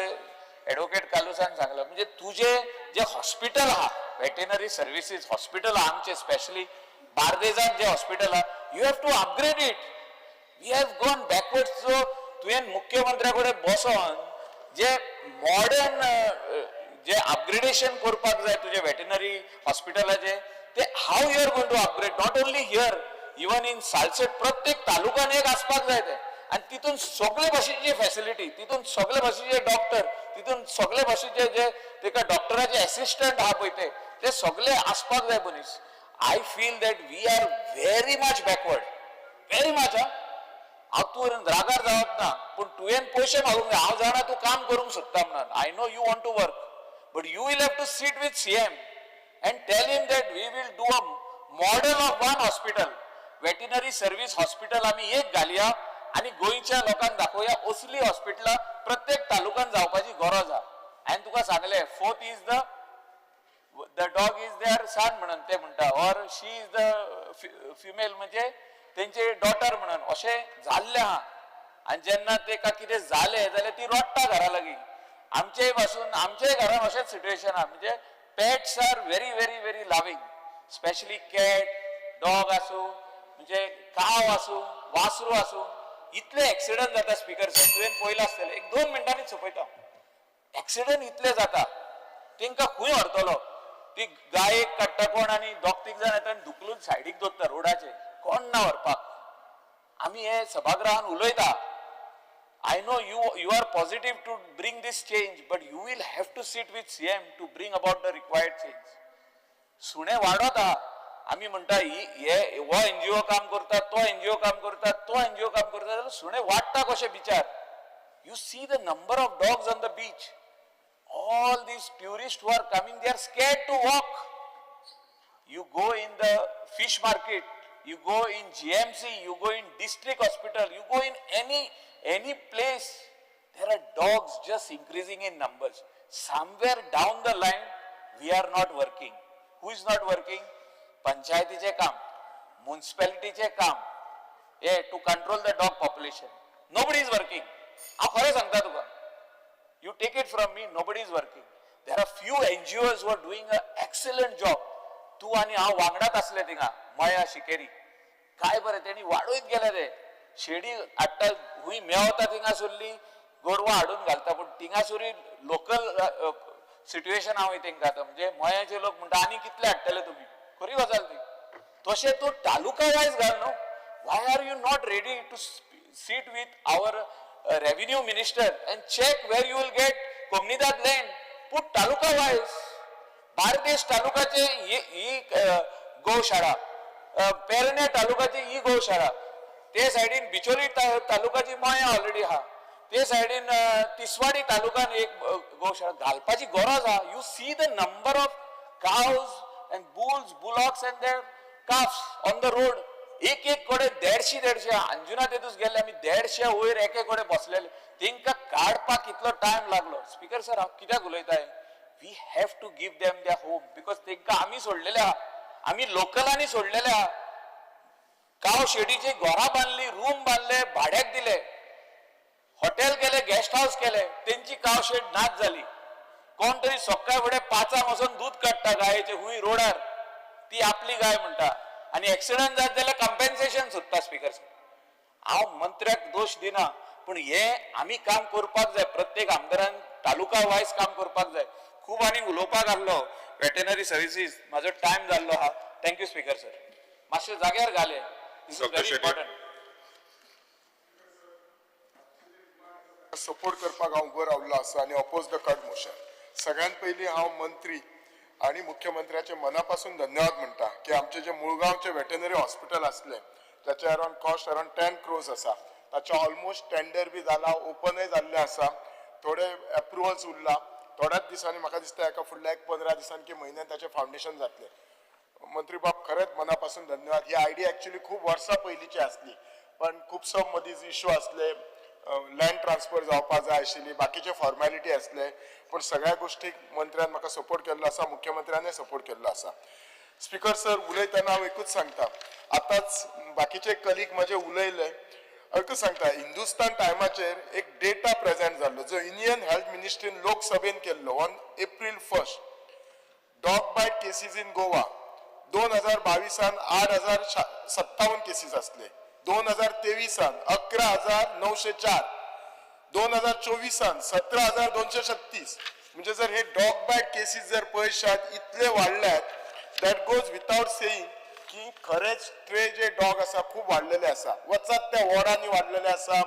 एडवोकेट कालुसान सांगला म्हणजे तुझे जे हॉस्पिटल आहा वेटेनरी सर्विसीस हॉस्पिटल आहा आमचे स्पेशली बार्देजांत जे हॉस्पिटल आहा you have to upgrade it we have gone backward so तुवें मुख्यमंत्र्या कडेन बसोन जे मॉडर्न जे अपग्रेडेशन करपाक जाय तुझे वेटेनरी हॉस्पिटलाचे ते how you are going to upgrade not only here even in Salcete प्रत्येक तालुक्यान एक आसपाक जाय ते आनी तितून सगळे भाशेची फॅसिलिटी तितून सगळे भाशेचे डॉक्टर तितून सगळे भाशेचे जे तेका डॉक्टराचे असिस्टंट आहा पळय ते सगळे आसपाक जाय मनीस I feel that we are very much backward very much हांव तूं रागार जावप ना पूण तुवें पयशे मागूंक जाय हांव जाणा तूं काम करूंक सोदता म्हणून I know you want to work but you will have to sit with CM and tell him that we will do a model of one hospital veterinary service hospital आम्ही एक घालया आणि गोंयच्या लोकांक दाखोवया असली हॉस्पिटलां प्रत्येक तालुक्यान जावपाची गरज आहा हांवें तुका सांगलें fourth is the dog is there son म्हणून ते म्हणटा or she is the female म्हणजे तेंचे डॉटर म्हणून अशें जाल्लें आहा आनी जेन्ना तेका कितें जालें जाल्यार ती रडटा घरा लागीं आमचेय पासून आमच्याय घरान अशेंच सिट्युएशन आहा म्हणजे pets are very very very loving especially cat dog आसू म्हणजे काव आसू वासरू आसू इतले ऍक्सिडेंट जाता स्पीकर सर तुवें पयला आसतलें एक 2 मिनटांनी सोपयता ऍक्सिडेंट इतले जाता तांकां खंय व्हरतलो ती गायेक काडटा कोण आनी दोग तीग जाण येता आनी धुकलून सायडीक दवरता रोडाचेर कोण ना व्हरपाक आमी हे सभागृहान उलयता I know you are positive to bring this change, but you will have to sit with CM to bring about the required change. सुणे वाडत आहा आमी म्हणटा हो एनजीओ काम करता तो एनजीओ काम करता तो एनजीओ काम करता जाल्यार सुणे वाडटा कशे बिचार you see the number of dogs on the beach all these tourists who are coming they are scared to walk you go in the fish market you go in GMC you go in district hospital you go in any place there are dogs just increasing in numbers somewhere down the line we are not working who is not working panchayatiche kam municipalityche kam to control the dog population nobody is working ha khare sangta tuka you take it from me nobody is working there are few NGOs who are doing an excellent job tu ani ha वांगडात असले थिंगा माया शिकेरी काय बरे तेणी वाडोयत गेले ते शेडी हाडटा हुंय मेवता थिंगासुरली गोरवां हाडून घालता पूण थिंगासुरी लोकल सिट्युएशन हांव तेंकां आतां म्हणजे मयाचे लोक म्हणटा आनी कितले हाडटले तुमी खरी गजाल ती तशें तूं तालुका वायज घाल न्हू why are you not ready to sit with our revenue minister and check where you will get कोमनीदाद लँड पूण तालुका वायज बार्देस तालुकाचे ही गोशाळा पेरणे तालुकाची ही गोशाळा ते सायडीन बिचोली तालुकाची मया ऑलरेडी आहा ते सायडीन तिसवाडी तालुकान एक गोशाळा घालपाची गरज आहा you see the number of cows and bulls bullocks and their calfs on the road एक कडेन 150 अंजुना तेतूस गेले आमी 150 वयर एके कडेन बसलेले तेंकां काडपाक कितलो टायम लागलो स्पीकर सर हांव कित्याक उलयताय we have to give them their home because तेंकां आमी सोडलेले आहा आमी लोकलांनी सोडलेले आहा काव शेडीची घरां बांदली रूम बांदले भाड्याक दिले हॉटेल केले गेस्ट हाऊस केले तेंची काव शेड नाच जाली कोण तरी सकाळी फुडें 5 वचून दूध काडटा गायेचे हुंय रोडार ती आपली गाय म्हणटा आनी एक्सिडंट जात जाल्यार कंपेन्सेशन सोदता स्पीकर हांव मंत्र्याक दोश दिना पूण हे आमी काम करपाक जाय प्रत्येक आमदारान तालुका वायज काम करपाक जाय. खूब आनी उलोवपाक आसलो वेटनरी सर्विसीस, म्हाजो टायम जाल्लो आहा. Thank you speaker sir. मातशे जाग्यार घाले. दिस इज व्हेरी इम्पॉर्टंट. सपोर्ट करपाक हांव उबो रावल्लो आसा आनी ऑपोज द कट मोशन. सगळ्यात पयलीं हांव मंत्री आणि मुख्यमंत्र्याचे मनापासून धन्यवाद म्हणटा की आमचे जे मुळगांवचे वेटनरी हॉस्पिटल असले त्याचे अराउंड कॉस्ट अराउंड 10 crores आसा. ताचे ऑलमोस्ट टेंडर बी जाला, ओपनय जाल्ले आसा, थोडे अप्रुवल्स उरला. थोड्याच दिसांनी म्हाका दिसता एका फुडल्या 15 दिसांनी की म्हयन्यान ताचे फावंडेशन जातले. मंत्री बाब खरेंच मनापासून धन्यवाद. ही आयडिया एक्चुअली खूप वर्सां पयलींची आसली, पण खुबसो मदींच इश्यू आसले, लँड ट्रान्सफर जावपाक जाय आशिल्ली, बाकीचे फॉर्मॅलिटी आसले, पण सगळ्या गोष्टीक मंत्र्यान म्हाका सपोर्ट केल्लो आसा, मुख्यमंत्र्यानय सपोर्ट केल्लो आसा. स्पीकर सर, उलयतना हांव एकूच सांगता, आतांच बाकीचे कलीग म्हजे उलयले, एकूच सांगता, हिंदुस्तान टायमाचेर एक डेटा प्रेझेंट जाल्लो जो इंडियन हेल्थ मिनिस्ट्रीन लोकसभेन केल्लो on April 1st. Dog bite cases in Goa 2022 8,057 cases असले, 2023 11,904, 2024 17,236. म्हणजे जर हे डॉग बाईट केसीस जर पळयशात इतले वाडल्यात, दॅट गोज विथआउट सेईंग की खरेच स्ट्रे जे डॉग आसा खूप वाडलेले आसा, वचत त्या वॉर्डांनी वाडलेले आसा,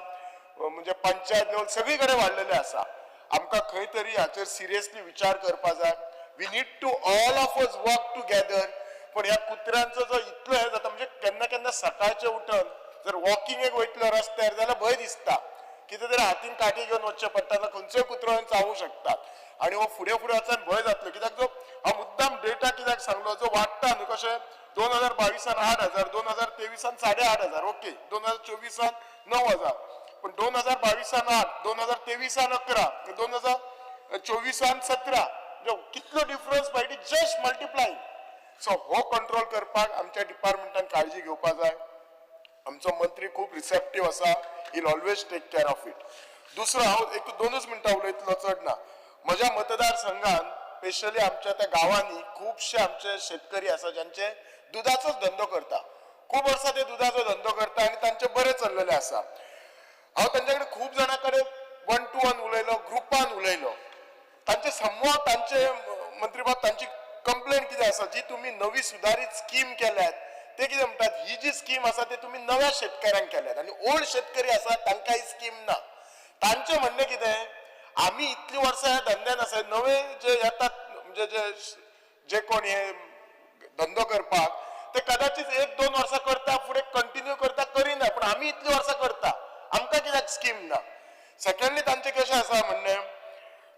म्हणजे पंचायत लेवल सगळीकडे वाडलेले आसा. आमकां खंय तरी हाचेर सिरियसली विचार करपा जाय. We need to all of us work together. पण ह्या कुत्र्यांचो जो इतलो हे जाता, म्हणजे केन्ना केन्ना सकाळचे उठून जर वॉकिंगेक वयतलो रस्त्यार जाल्यार भंय दिसता, कितें तरी हातीन काठी घेवन वचचें पडटा, जाल्यार खंयचोय कुत्रो चावूंक शकतात. आणि हो फुडें फुडें वचून भंय जातलो, कित्याक जो हा मुद्दाम डेटा कित्याक सांगलो, जो वाडटा न्हू, कशें 2022 8,000, 2023 8,500, ओके, 2024 9,000, पण 2022 8, 2023 11, 2024 17, कितलो डिफरन्स पळय, जस्ट मल्टिप्लायिंग. सो हो कंट्रोल करपाक आमच्या डिपार्टमेंटान काळजी घेवपाक जाय. आमचो मंत्री खूप रिसेप्टिव्ह आसा, he always take care of it. दुसरो, हांव एक 2च मिनटां उलयतलो, चड ना. म्हज्या मतदारसंघान स्पेशली आमच्या त्या गांवांनी खुबशे आमचे शेतकरी आसा ज्यांचे दुधाचोच धंदो करता, खूब वर्सां ते दुधाचो धंदो करता आनी तांचे बरें चल्लेले आसा. हांव तांचे कडेन खूब जाणां कडेन 1 to 1 उलयलो, ग्रुपान उलयलो. तांचे समोर तांचे मंत्री बाब तांची कंप्लेंट कितें आसा, जी तुम्ही नवी सुधारित स्कीम केल्यात, ते कितें म्हणटात, ही जी स्कीम आसा ते तुम्ही नव्या शेतकऱ्यांक केल्यात आनी ओल्ड शेतकरी आसा तांकां ही स्कीम ना. तांचे म्हणणें कितें, आमी इतली वर्सां ह्या धंद्यान आसा, नवे जे येतात म्हणजे जे कोण हे धंदो करपाक, ते कदाचित 1-2 वर्सां करता, फुडें कंटिन्यू करता, करिना, पण आमी इतली वर्सां करता, आमकां कित्याक स्कीम ना. सेकंडली तांचे कशें आसा म्हणणें,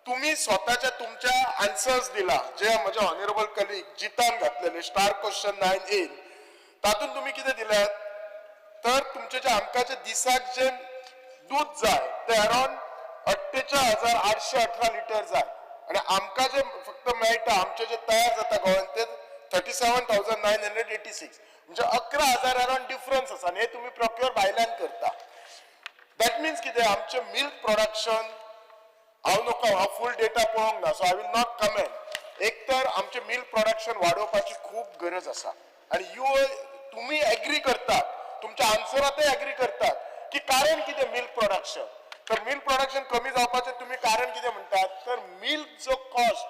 तुम्ही स्वतःच्या तुमच्या आन्सर्स दिला, जे म्हजे ऑनरेबल कलीग जितान घातलेले स्टार क्वेश्चन 9A, तातूंत तुम्ही कितें दिल्यात, तर तुमचे जे आमकां दिसाक जे दूध जाय ते अराउंड 48,818 लिटर जाय, आणि आमकां जे फक्त मेळटा, आमचे जे तयार जाता गोंयांत ते 37,986, म्हणजे 11,000 अराउंड डिफरन्स आसा, आणि हे तुम्ही प्रोक्युअर भायल्यान करता. दॅट मिन्स कितें, आमचे मिल्क प्रोडक्शन, हांव नको, हांव फूल डेटा पळोवंक ना, so I will not comment. एक तर आमचे मिल्क प्रोडक्शन वाडोवपाची खूब गरज आसा, आणि तुम्ही एग्री करतात, तुमच्या आन्सरांतय एग्री करतात की कारण कितें मिल्क प्रोडक्शन, तर मिल्क प्रोडक्शन कमी जावपाचें तुम्ही कारण कितें म्हणटात, तर मिल्क जो कॉस्ट,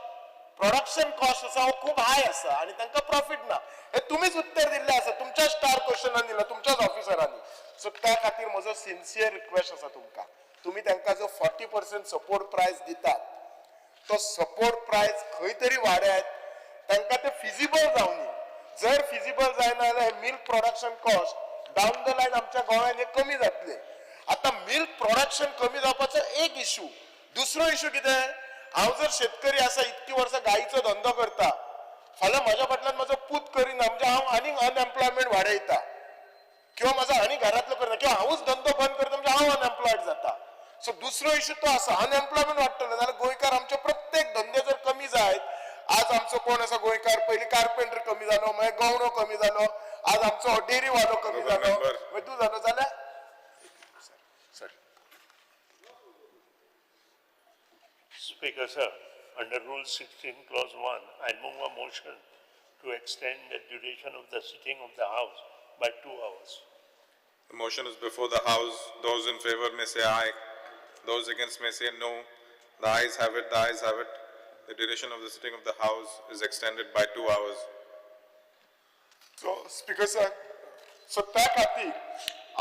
प्रोडक्शन कॉस्ट आसा, हो खूब हाय आसा आनी तांकां प्रॉफिट ना. हे तुम्हीच उत्तर दिल्लें आसा, तुमच्या स्टार क्वेश्चनान दिला, तुमच्याच ऑफिसरांनी. सो त्या खातीर म्हजो सिन्सियर रिक्वेस्ट आसा तुमकां, तुम्ही तांकां जो 40% सपोर्ट प्रायस दितात, तो सपोर्ट प्रायस खंय तरी वाडयात, तांकां ते फिजिबल जावनी. जर फिजिबल जायना जाल्यार हे milk production cost down the line आमच्या गोंयांत हे कमी जातले. आता मिल्क प्रोडक्शन कमी जावपाचो एक इश्यू. दुसरो इश्यू कितें, हांव जर शेतकरी आसा, इतकी वर्सां गाईचो धंदो करता, फाल्यां म्हज्या फाटल्यान म्हजो पूत करिना, म्हणजे हांव आनीक अनएम्प्लॉयमेंट वाडयता, किंवा म्हजो आनी घरांतलो करता, किंवा हांवूच धंदो बंद करता, म्हणजे हांव अनएम्प्लॉयड जाता. सो दुसरो इश्यू तो आसा, अनएम्प्लॉयमेंट वाडटलो जाल्यार गोंयकार आमचे प्रत्येक धंदे जर कमी जायत, आज आमचो कोण आसा गोंयकार, पयलीं कार्पेंटर कमी जालो, मागीर गवणो कमी जालो, आज आमचो डेरी वालो कमी जालो, तूं जालो जाल्यार Speaker sir, under Rule 16 Clause 1, I move a motion to extend the duration of the sitting of the House by 2 hours. The motion is before the House. Those in favor may say aye. Those against may say no. The ayes have it, the ayes have it. The duration of the sitting of the House is extended by 2 hours. So speaker sir so त्या खातीर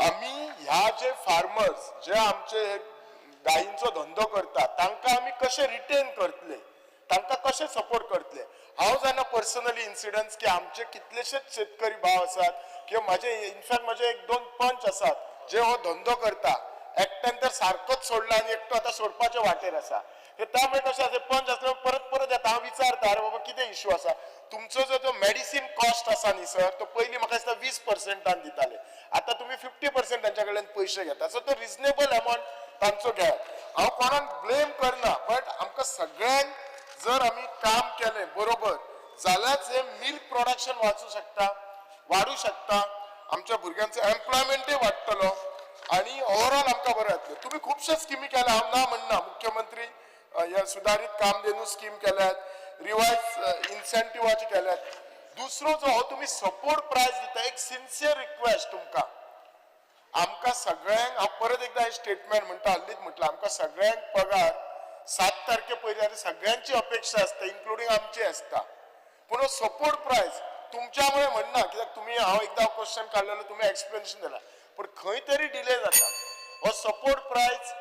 आमी ह्या जे farmers जे आमचे गायींचो धंदो करता तांकां आमी कशे रिटेन करतले तांकां कशे सपोर्ट करतले हांव जाणा पर्सनली इन्सिडन्स की आमचे कितलेशेच शेतकरी भाव आसात किंवा माझे इनफॅक्ट माझे 1-2 पंच आसात जे हो धंदो करता एकट्यान तर सारकोच सोडला आनी एकटो आतां सोडपाच्या वाटेर आसा त्यामुळे कशें आसा पंच आसल्यार परत परत येता हांव विचारता अरे बाबा कितें इश्यू आसा तुमचो जो मेडिसीन कॉस्ट आसा न्ही सर तो पयलीं म्हाका दिसता 20% दिताले आतां तुमी 50% तांच्या कडल्यान पयशे घेता सो तो रिजनेबल अमावंट तांचो घेयात हांव कोणाक ब्लेम करना बट आमकां सगळ्यांक जर आमी काम केलें बरोबर जाल्यारच हे मिल्क प्रोडक्शन वाडू शकता आमच्या भुरग्यांचो एम्प्लॉयमेंटूय वाडटलो आणि ओवरऑल आमकां बरें जातलें तुमी खुबशे स्किमी केल्या हांव ना म्हणना मुख्यमंत्री ह्या सुदारीत कामधेनू स्कीम केल्यात रिवायज इन्सेंटिव्हाची केल्यात दुसरो जो हो तुमी सपोर्ट प्रायस दिता एक सिन्सियर रिक्वेस्ट तुमकां आमकां सगळ्यांक हांव परत एकदा हे स्टेटमेंट म्हणटा हल्लीच म्हटलं आमकां सगळ्यांक पगार 7 तारखे पयलीं सगळ्यांची अपेक्षा आसता इन्क्लुडींग आमची आसता पूण हो सपोर्ट प्रायस तुमच्या मुळे म्हणना कित्याक तुमी हांव एकदा क्वेश्चन काडलेलो तुमी एक्सप्लेनेशन दिला पण खंय तरी डिले जाता हो सपोर्ट प्रायस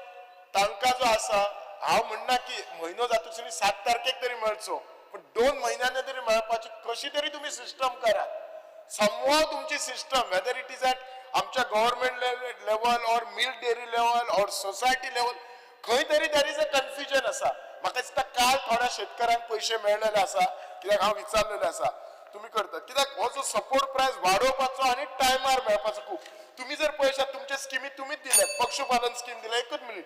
तांकां जो आसा हांव म्हणना की म्हयनो जातकीर 7 तारखेक तरी मेळचो पण 2 म्हयन्यांनी तरी मेळपाची कशी तरी तुमी सिस्टम करात समहाव तुमची system whether it is at आमच्या government level or milk dairy level or society level खंय तरी देर इज अ कन्फ्युजन आसा म्हाका दिसता काल थोड्या शेतकऱ्यांक पयशे मेळलेले आसा कित्याक हांव विचारलेले आसा तुम्ही करतात कित्याक हो जो सपोर्ट प्रायस वाडोवपाचो आनी टायमार मेळपाचो खूब तुम्ही जर पळयशात तुमचे स्किमी तुमीच दिल्यात पशुपालन स्कीम दिल्या एकच मिनिट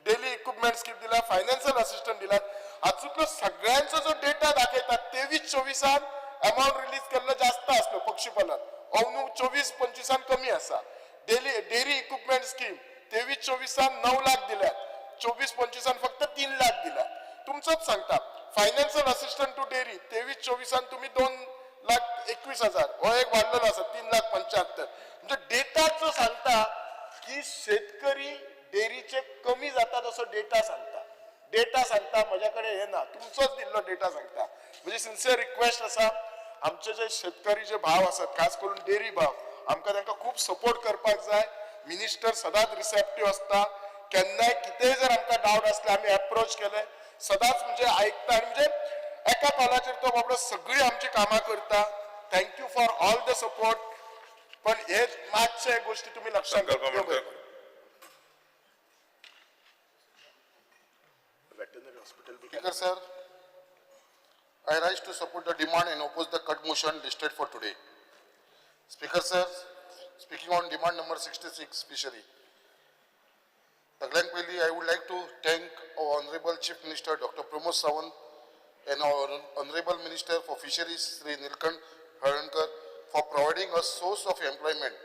डेली इक्विपमेंट स्कीम दिला फायनान्शियल असिस्टंट दिलात हातूंतलो सगळ्यांचो जो डेटा दाखयतात 23-24 अमाउंट रिलीज केल्लो जास्त आसलो पशुपालन अंदू 24-25 कमी आसा डेरी इक्विपमेंट स्कीम 23-24 9 लाख दिल्यात 24-25 फक्त 3 लाख दिल्यात तुमचंच सांगता फायनान्शियल असिस्टंट टू डेरी 23-24 तुम्ही 2,21,000 हो एक वाढलेलो आसा 3,75,000 म्हणजे डेटा जो सांगता की शेतकरी डेरीचे कमी जातात असो डेटा सांगता माझ्याकडे हे ना तुमचोच दिल्लो डेटा सांगता म्हणजे सिन्सियर रिक्वेस्ट आसा आमचे जे शेतकरी जे भाव आसात खास करून डेरी भाव आमकां तांकां खूब सपोर्ट करपाक जाय मिनिस्टर सदांच रिसेप्टिव्ह आसता केन्नाय कितेंय जर आमकां डावट आसले आमी अप्रोच केले सदांच म्हणजे आयकता आनी म्हणजे एका कॉलाचेर तो बाबडो सगळीं आमची कामां करता thank you for all the support पण हे मातशे गोष्टी तुम्ही लक्षात घेतल्यो Speaker sir, I rise to support the demand and oppose the cut motion listed for today. Speaker sir, speaking on demand number 66 fishery. Saglank Pehli, I would like to thank our Honorable Chief Minister Dr. Pramod Sawant and our Honorable Minister for Fisheries Sri Nilkant Harankar for providing a source of employment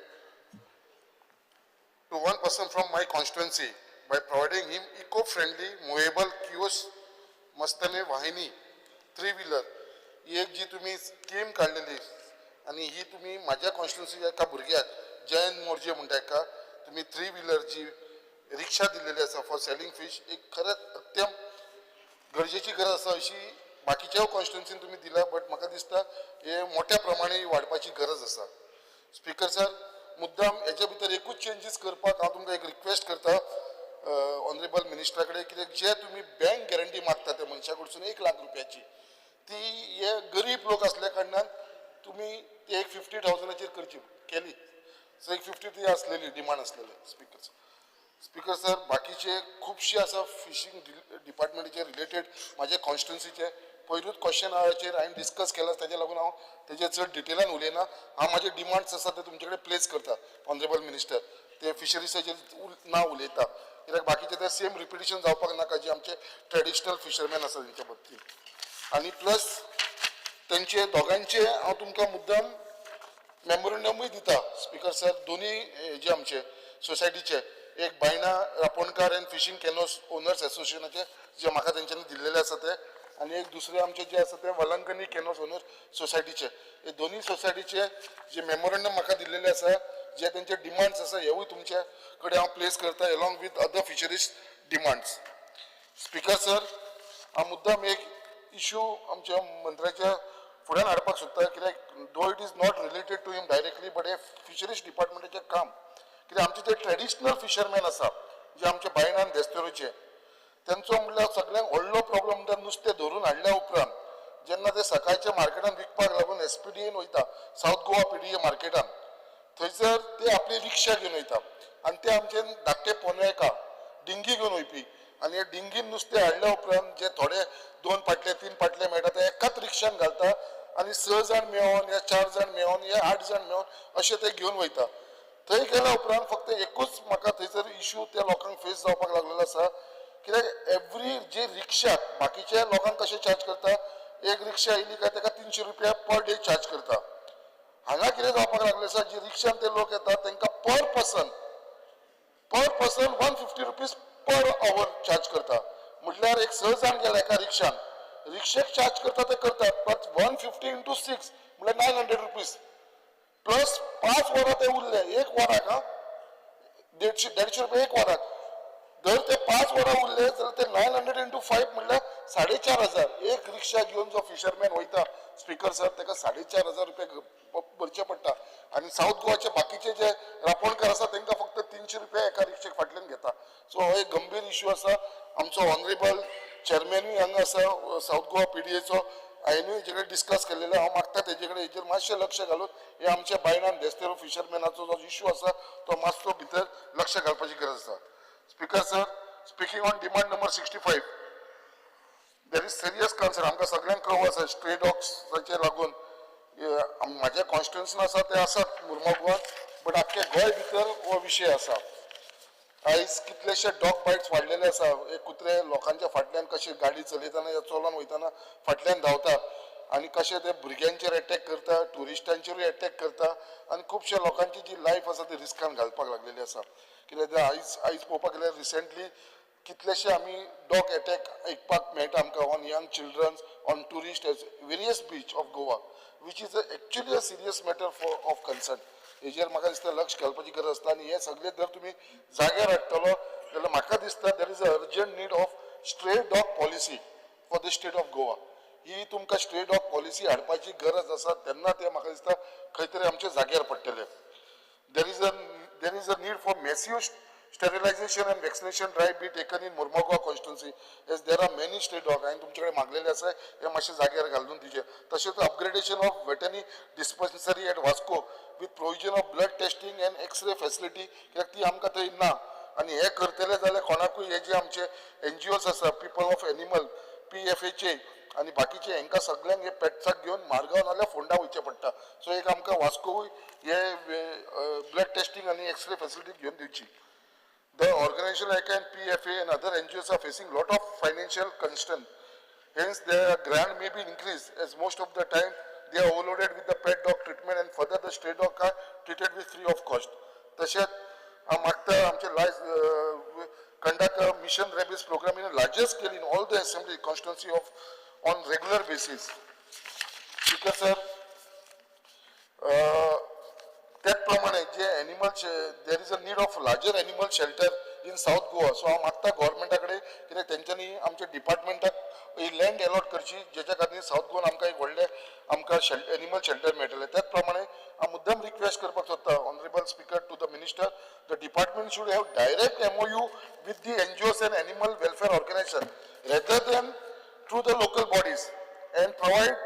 to one person from my constituency by providing him eco-friendly movable kiosk मस्तने वाहिनी 3-wheeler ही एक जी तुम्ही scheme काढलेली आणि ही तुम्ही माझ्या कॉन्स्टिट्युन्सीच्या एका भुरग्याक जयंत मोर्जे म्हणटा का तुम्ही 3-wheeler जी रिक्षा दिलेली आसा फॉर सेलिंग फिश एक खरंच अत्यंत गरजेची गरज आसा अशी बाकीच्या कॉन्स्टिट्युन्सीन तुम्ही दिला बट म्हाका दिसता हे मोठ्या प्रमाणे वाडपाची गरज आसा स्पीकर सर मुद्दाम हेच्या भितर एकूच चेंजीस करपाक हांव तुमकां एक रिक्वेस्ट करता ऑनरेबल मिनिस्टरा कडेन कित्याक जे तुम्ही बँक गॅरंटी मागता त्या मनशा कडसून 1 लाख रुपयाची ती हे गरीब लोक असल्या कारणान तुम्ही ते एक 50,000 करची केली सो एक 50 ती असलेली डिमांड असलेले स्पीकर सर बाकीचे खूबशे आसा फिशिंग डिपार्टमेंटाचे रिलेटेड माझ्या कॉन्स्टिट्युन्सीचे पयलूच क्वेश्चन हाचेर हांवें डिस्कस केला ताच्या लागून हांव तेजेर चड डिटेलान उलयना हांव म्हाजे डिमांड्स आसा ते तुमचे कडेन प्लेस करता ऑनरेबल मिनिस्टर ते फिशरीसाचेर ना उलयता कित्याक बाकीचे ते सेम रिपिटेशन जावपाक नाका जे आमचे ट्रेडिशनल फिशरमॅन आसा तेंच्या बाबतींत आनी प्लस तेंचे दोगांचे हांव तुमकां मुद्दाम मेमोरंडमूय दिता स्पीकर सर दोनी जे आमचे सोसायटीचे एक बायणा रापोणकार एंड फिशींग कॅनोस ओनर्स एसोसिएशनाचे जे म्हाका तेंच्यांनी दिल्लेले आसा ते आनी एक दुसरे आमचे जे आसा ते वलंकनी कॅनोस ओनर सोसायटीचे हे दोनी सोसायटीचे जे मेमोरंडम म्हाका दिल्लेले आसा जे तेंचे डिमांड्स आसा हेवूय तुमचे कडेन हांव प्लेस करता along with other fisheries demands speaker sir, हांव मुद्दाम एक इश्यू आमच्या मंत्र्याच्या फुड्यान हाडपाक सोदता, कित्याक though it is not related to him directly, but हे फिशरीज डिपार्टमेंटाचें काम. कित्याक आमचे जे ट्रेडिशनल फिशरमॅन आसा जे आमचे बायणान देस्तेरोचे, त्यांचो म्हणल्यार सगळ्यांक व्हडलो प्रॉब्लम म्हणल्यार नुस्तें धरून हाडल्या उपरांत जेन्ना ते सकाळच्या मार्केटान विकपाक लागून एसपीडीएन वयता, सावथ गोवा पीडीए मार्केटान, थंयसर ते आपली रिक्षा घेवन वयता आनी ते आमचे धाकटे पोनेका डिंगी घेवन वयपी, आनी हे डिंगीन नुस्तें हाडल्या उपरांत जे थोडे 2 पाटले 3 पाटले मेळटा ते एकाच रिक्षान घालता आनी 6 जाण मेळोन या 4 जाण मेळोन या 8 जाण मेळोन अशें ते घेवन वयता. थंय गेल्या उपरांत फक्त एकूच म्हाका थंयसर इश्यू त्या लोकांक फेस जावपाक लागलेलो आसा, कित्याक एवरी जे रिक्षाक बाकीच्या लोकांक कशें चार्ज करता, एक रिक्षा आयली काय ताका 300 रुपया पर डे चार्ज करता. हांगा कितें जावपाक लागलें आसा, जे रिक्षान ते लोक येतात तांकां per person 150 rupees per hour charge करता. म्हटल्यार एक 6 जाण गेले एका रिक्षान, रिक्षेक चार्ज करता ते करतात, बट 150 into 6 म्हटल्यार 900 रुपीज प्लस 5 वरां ते उरले, एक वराक 150 रुपया एक वराक. जर ते 5 वरां उरले जाल्यार ते 900 into 5 म्हटल्यार 4,500. एक रिक्षा घेवन जो फिशरमॅन वयता स्पीकर सर, ताका 4,500 रुपया भरचे पडटा. आनी सावथ गोवाचे बाकीचे जे रापणकार आसा तांकां फक्त 300 रुपया एका रिक्षेक फाटल्यान घेता. सो हो एक गंभीर इश्यू आसा. आमचो ऑनरेबल चेअरमॅनूय हांगा आसा सावथ गोवा पीडीएचो, हांवेंनूय हेजे कडेन डिस्कस केल्लेलो. हांव मागता तेजे कडेन हेजेर मातशें लक्ष घालून हे आमच्या बायणान देस्तेरो फिशरमॅनाचो जो इश्यू आसा तो मातसो भितर लक्ष घालपाची गरज आसा. Speaker sir, speaking on demand number 65, there is serious concern. आमकां सगळ्यांक कळवा आसा स्ट्रे डॉग्साचेर लागून म्हाज्या कॉन्स्टिट्युन्सीन आसा ते आसात मुर्मुगांवान, बट आख्खे गोंय भितर हो विशय आसा. आयज कितलेशे डॉग बायट्स वाडलेले आसा. हे कुत्रे लोकांच्या फाटल्यान कशे गाडी चलयतना या चलोन वयतना फाटल्यान धांवता आनी कशे ते भुरग्यांचेर एटॅक करता, ट्युरिस्टांचेरूय एटॅक करता आनी खुबशे लोकांची जी लायफ आसा ती रिस्कान घालपाक लागलेली आसा. कित्याक आयज पळोवपाक गेल्यार रिसेंटली कितलेशे आमी डॉग अटॅक आयकपाक मेळटा आमकां on young childrens, on tourist at various beach of Goa, which is actually a serious matter of concern. हेजेर म्हाका दिसता लक्ष घालपाची गरज आसता. आनी हे सगळे जर तुमी जाग्यार हाडटलो जाल्यार म्हाका दिसता there is a urgent need of stray dog policy for the state of Goa. ही तुमकां स्ट्रे डॉग पॉलिसी हाडपाची गरज आसा तेन्ना ते म्हाका दिसता खंय तरी आमचे जाग्यार पडटले. देर is a need for massive sterilization and vaccination drive be taken in Mormugao constituency, as there are many stray dogs. हांवें तुमचे कडेन मागलेले आसा हे मातशे जाग्यार घालून दिचे. तशेंच upgradation of veterinary dispensary at Vasco with provision of blood testing and x-ray facility, कित्याक ती आमकां थंय ना. आनी हे करतले जाल्यार कोणाकूय हे जे आमचे NGOs आसा, पीपल ऑफ एनिमल, PFHA आनी बाकीचे हांकां सगळ्यांक हे पेट्साक घेवन मारगांव नाल्यार फोंडा वयचें पडटा. सो एक आमकां वास्कोय हे ब्लड टेस्टिंग आनी एक्सरे फॅसिलिटी घेवन दिवची. The organization like PFA and other NGOs are facing lot of financial constraint. Hence, their grant may be increased, as most of the time they are overloaded with the pet dog treatment, and further the stray dog are treated with free of cost. तशेंच मागता आमचे conduct a mission rabies program in a larger scale in all the assembly constituency on regular basis. Speaker sir, त्याचप्रमाणे जे animal there is a need of larger animal shelter in south Goa. So हांव मागता गव्हर्मेंटा कडेन कित्याक तेंच्यांनी आमच्या डिपार्टमेंटाक land allot करची, जेच्या खातीर साऊथ गोवान आमकां एक व्हडले आमकां एनिमल शेल्टर मेळटलें. त्याच प्रमाणे हांव मुद्दम रिक्वेस्ट करपाक सोदता honourable speaker to the minister, the department should have direct MOU with the NGOs and animal welfare organization rather than through the local bodies, and provide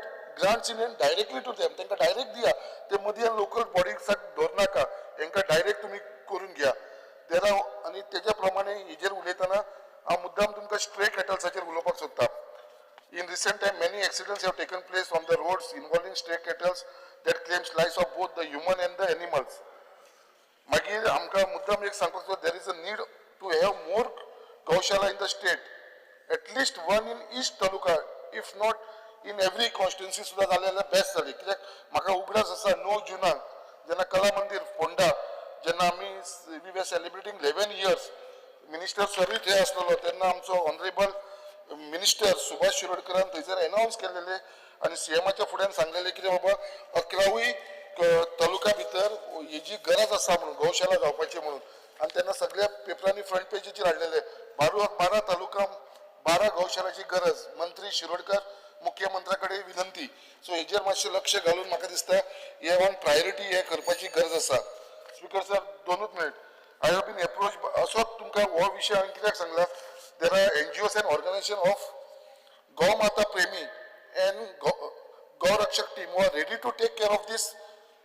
grants in directly to them. तांकां direct दिया, ते मदीं local बॉडीजाक दवरनाका, तांकां direct तुमी करून घ्या. आनी तेज्या प्रमाणे हेजेर उलयतना हांव मुद्दाम तुमकां स्ट्रे कॅटल्साचेर उलोवपाक सोदता. In recent time, many accidents have taken place on the roads involving stray cattles that claims lives of both the human and the animals. मागीर आमकां मुद्दाम एक सांगपाक सोदता, there is a need to have more गौशाला in the state, at least one in each taluka, if not in every constituency सुद्धा जाल्यार best जाली. कित्याक म्हाका उगडास आसा 9 जुनाक जेन्ना कला मंदिर फोंडा, जेन्ना आमी we were celebrating 11 years minister सरूय थंय आसलेलो, तेन्ना आमचो ऑनरेबल मिनिस्टर सुभाष शिरोडकरान थंयसर अनाउन्स केलेले आनी CMच्या फुड्यान सांगलेले की बाबा 11वूय तालुका भितर हेजी गरज आसा म्हणून गौशाला जावपाची म्हणून. आनी तेन्ना सगळ्या पेपरांनी फ्रंट पेजीचेर हाडलेले 12 तालुका 12 गौशालाची गरज मंत्री शिरोडकर मुख्यमंत्र्याकडे विनंती. सो हेजेर मातशें लक्ष घालून म्हाका दिसता हे ऑन प्रायोरिटी हे करपाची गरज आसा. Speaker sir 2 minute. I have been approach असोच तुमकां हो विशय हांवें कित्याक सांगला there are NGOs and organisation of gau mata premi and gaurakshak team are ready to take care of this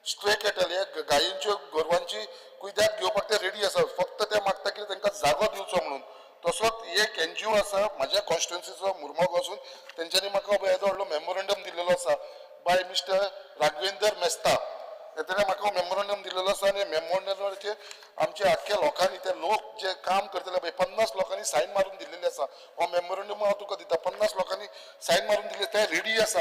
stray cattle. हे गायींच्यो गोरवांची कुयदाद घेवपाक ते रेडी आसा. फक्त ते मागता की तांकां जागो दिवचो म्हणून. तसोच एक NGO आसा म्हाज्या कॉन्स्टिट्युएन्सीचो मुर्मगांव वचून तेंच्यांनी म्हाका येदो व्हडलो मेमोरंडम दिल्लो आसा बाय मिस्टर राघवेंद्र मेस्ता. तेणें म्हाका मेमोरंडम दिल्लो आसा आनी मेमोरंडमाचेर आमच्या आख्ख्या लोकांनी ते लोक जे काम करतले पळय 50 लोकांनी सायन मारून दिल्लेली आसा. हो मेमोरंडम हांव तुका दिता. 50 लोकांनी सायन मारून दिल्ले ते रेडी आसा.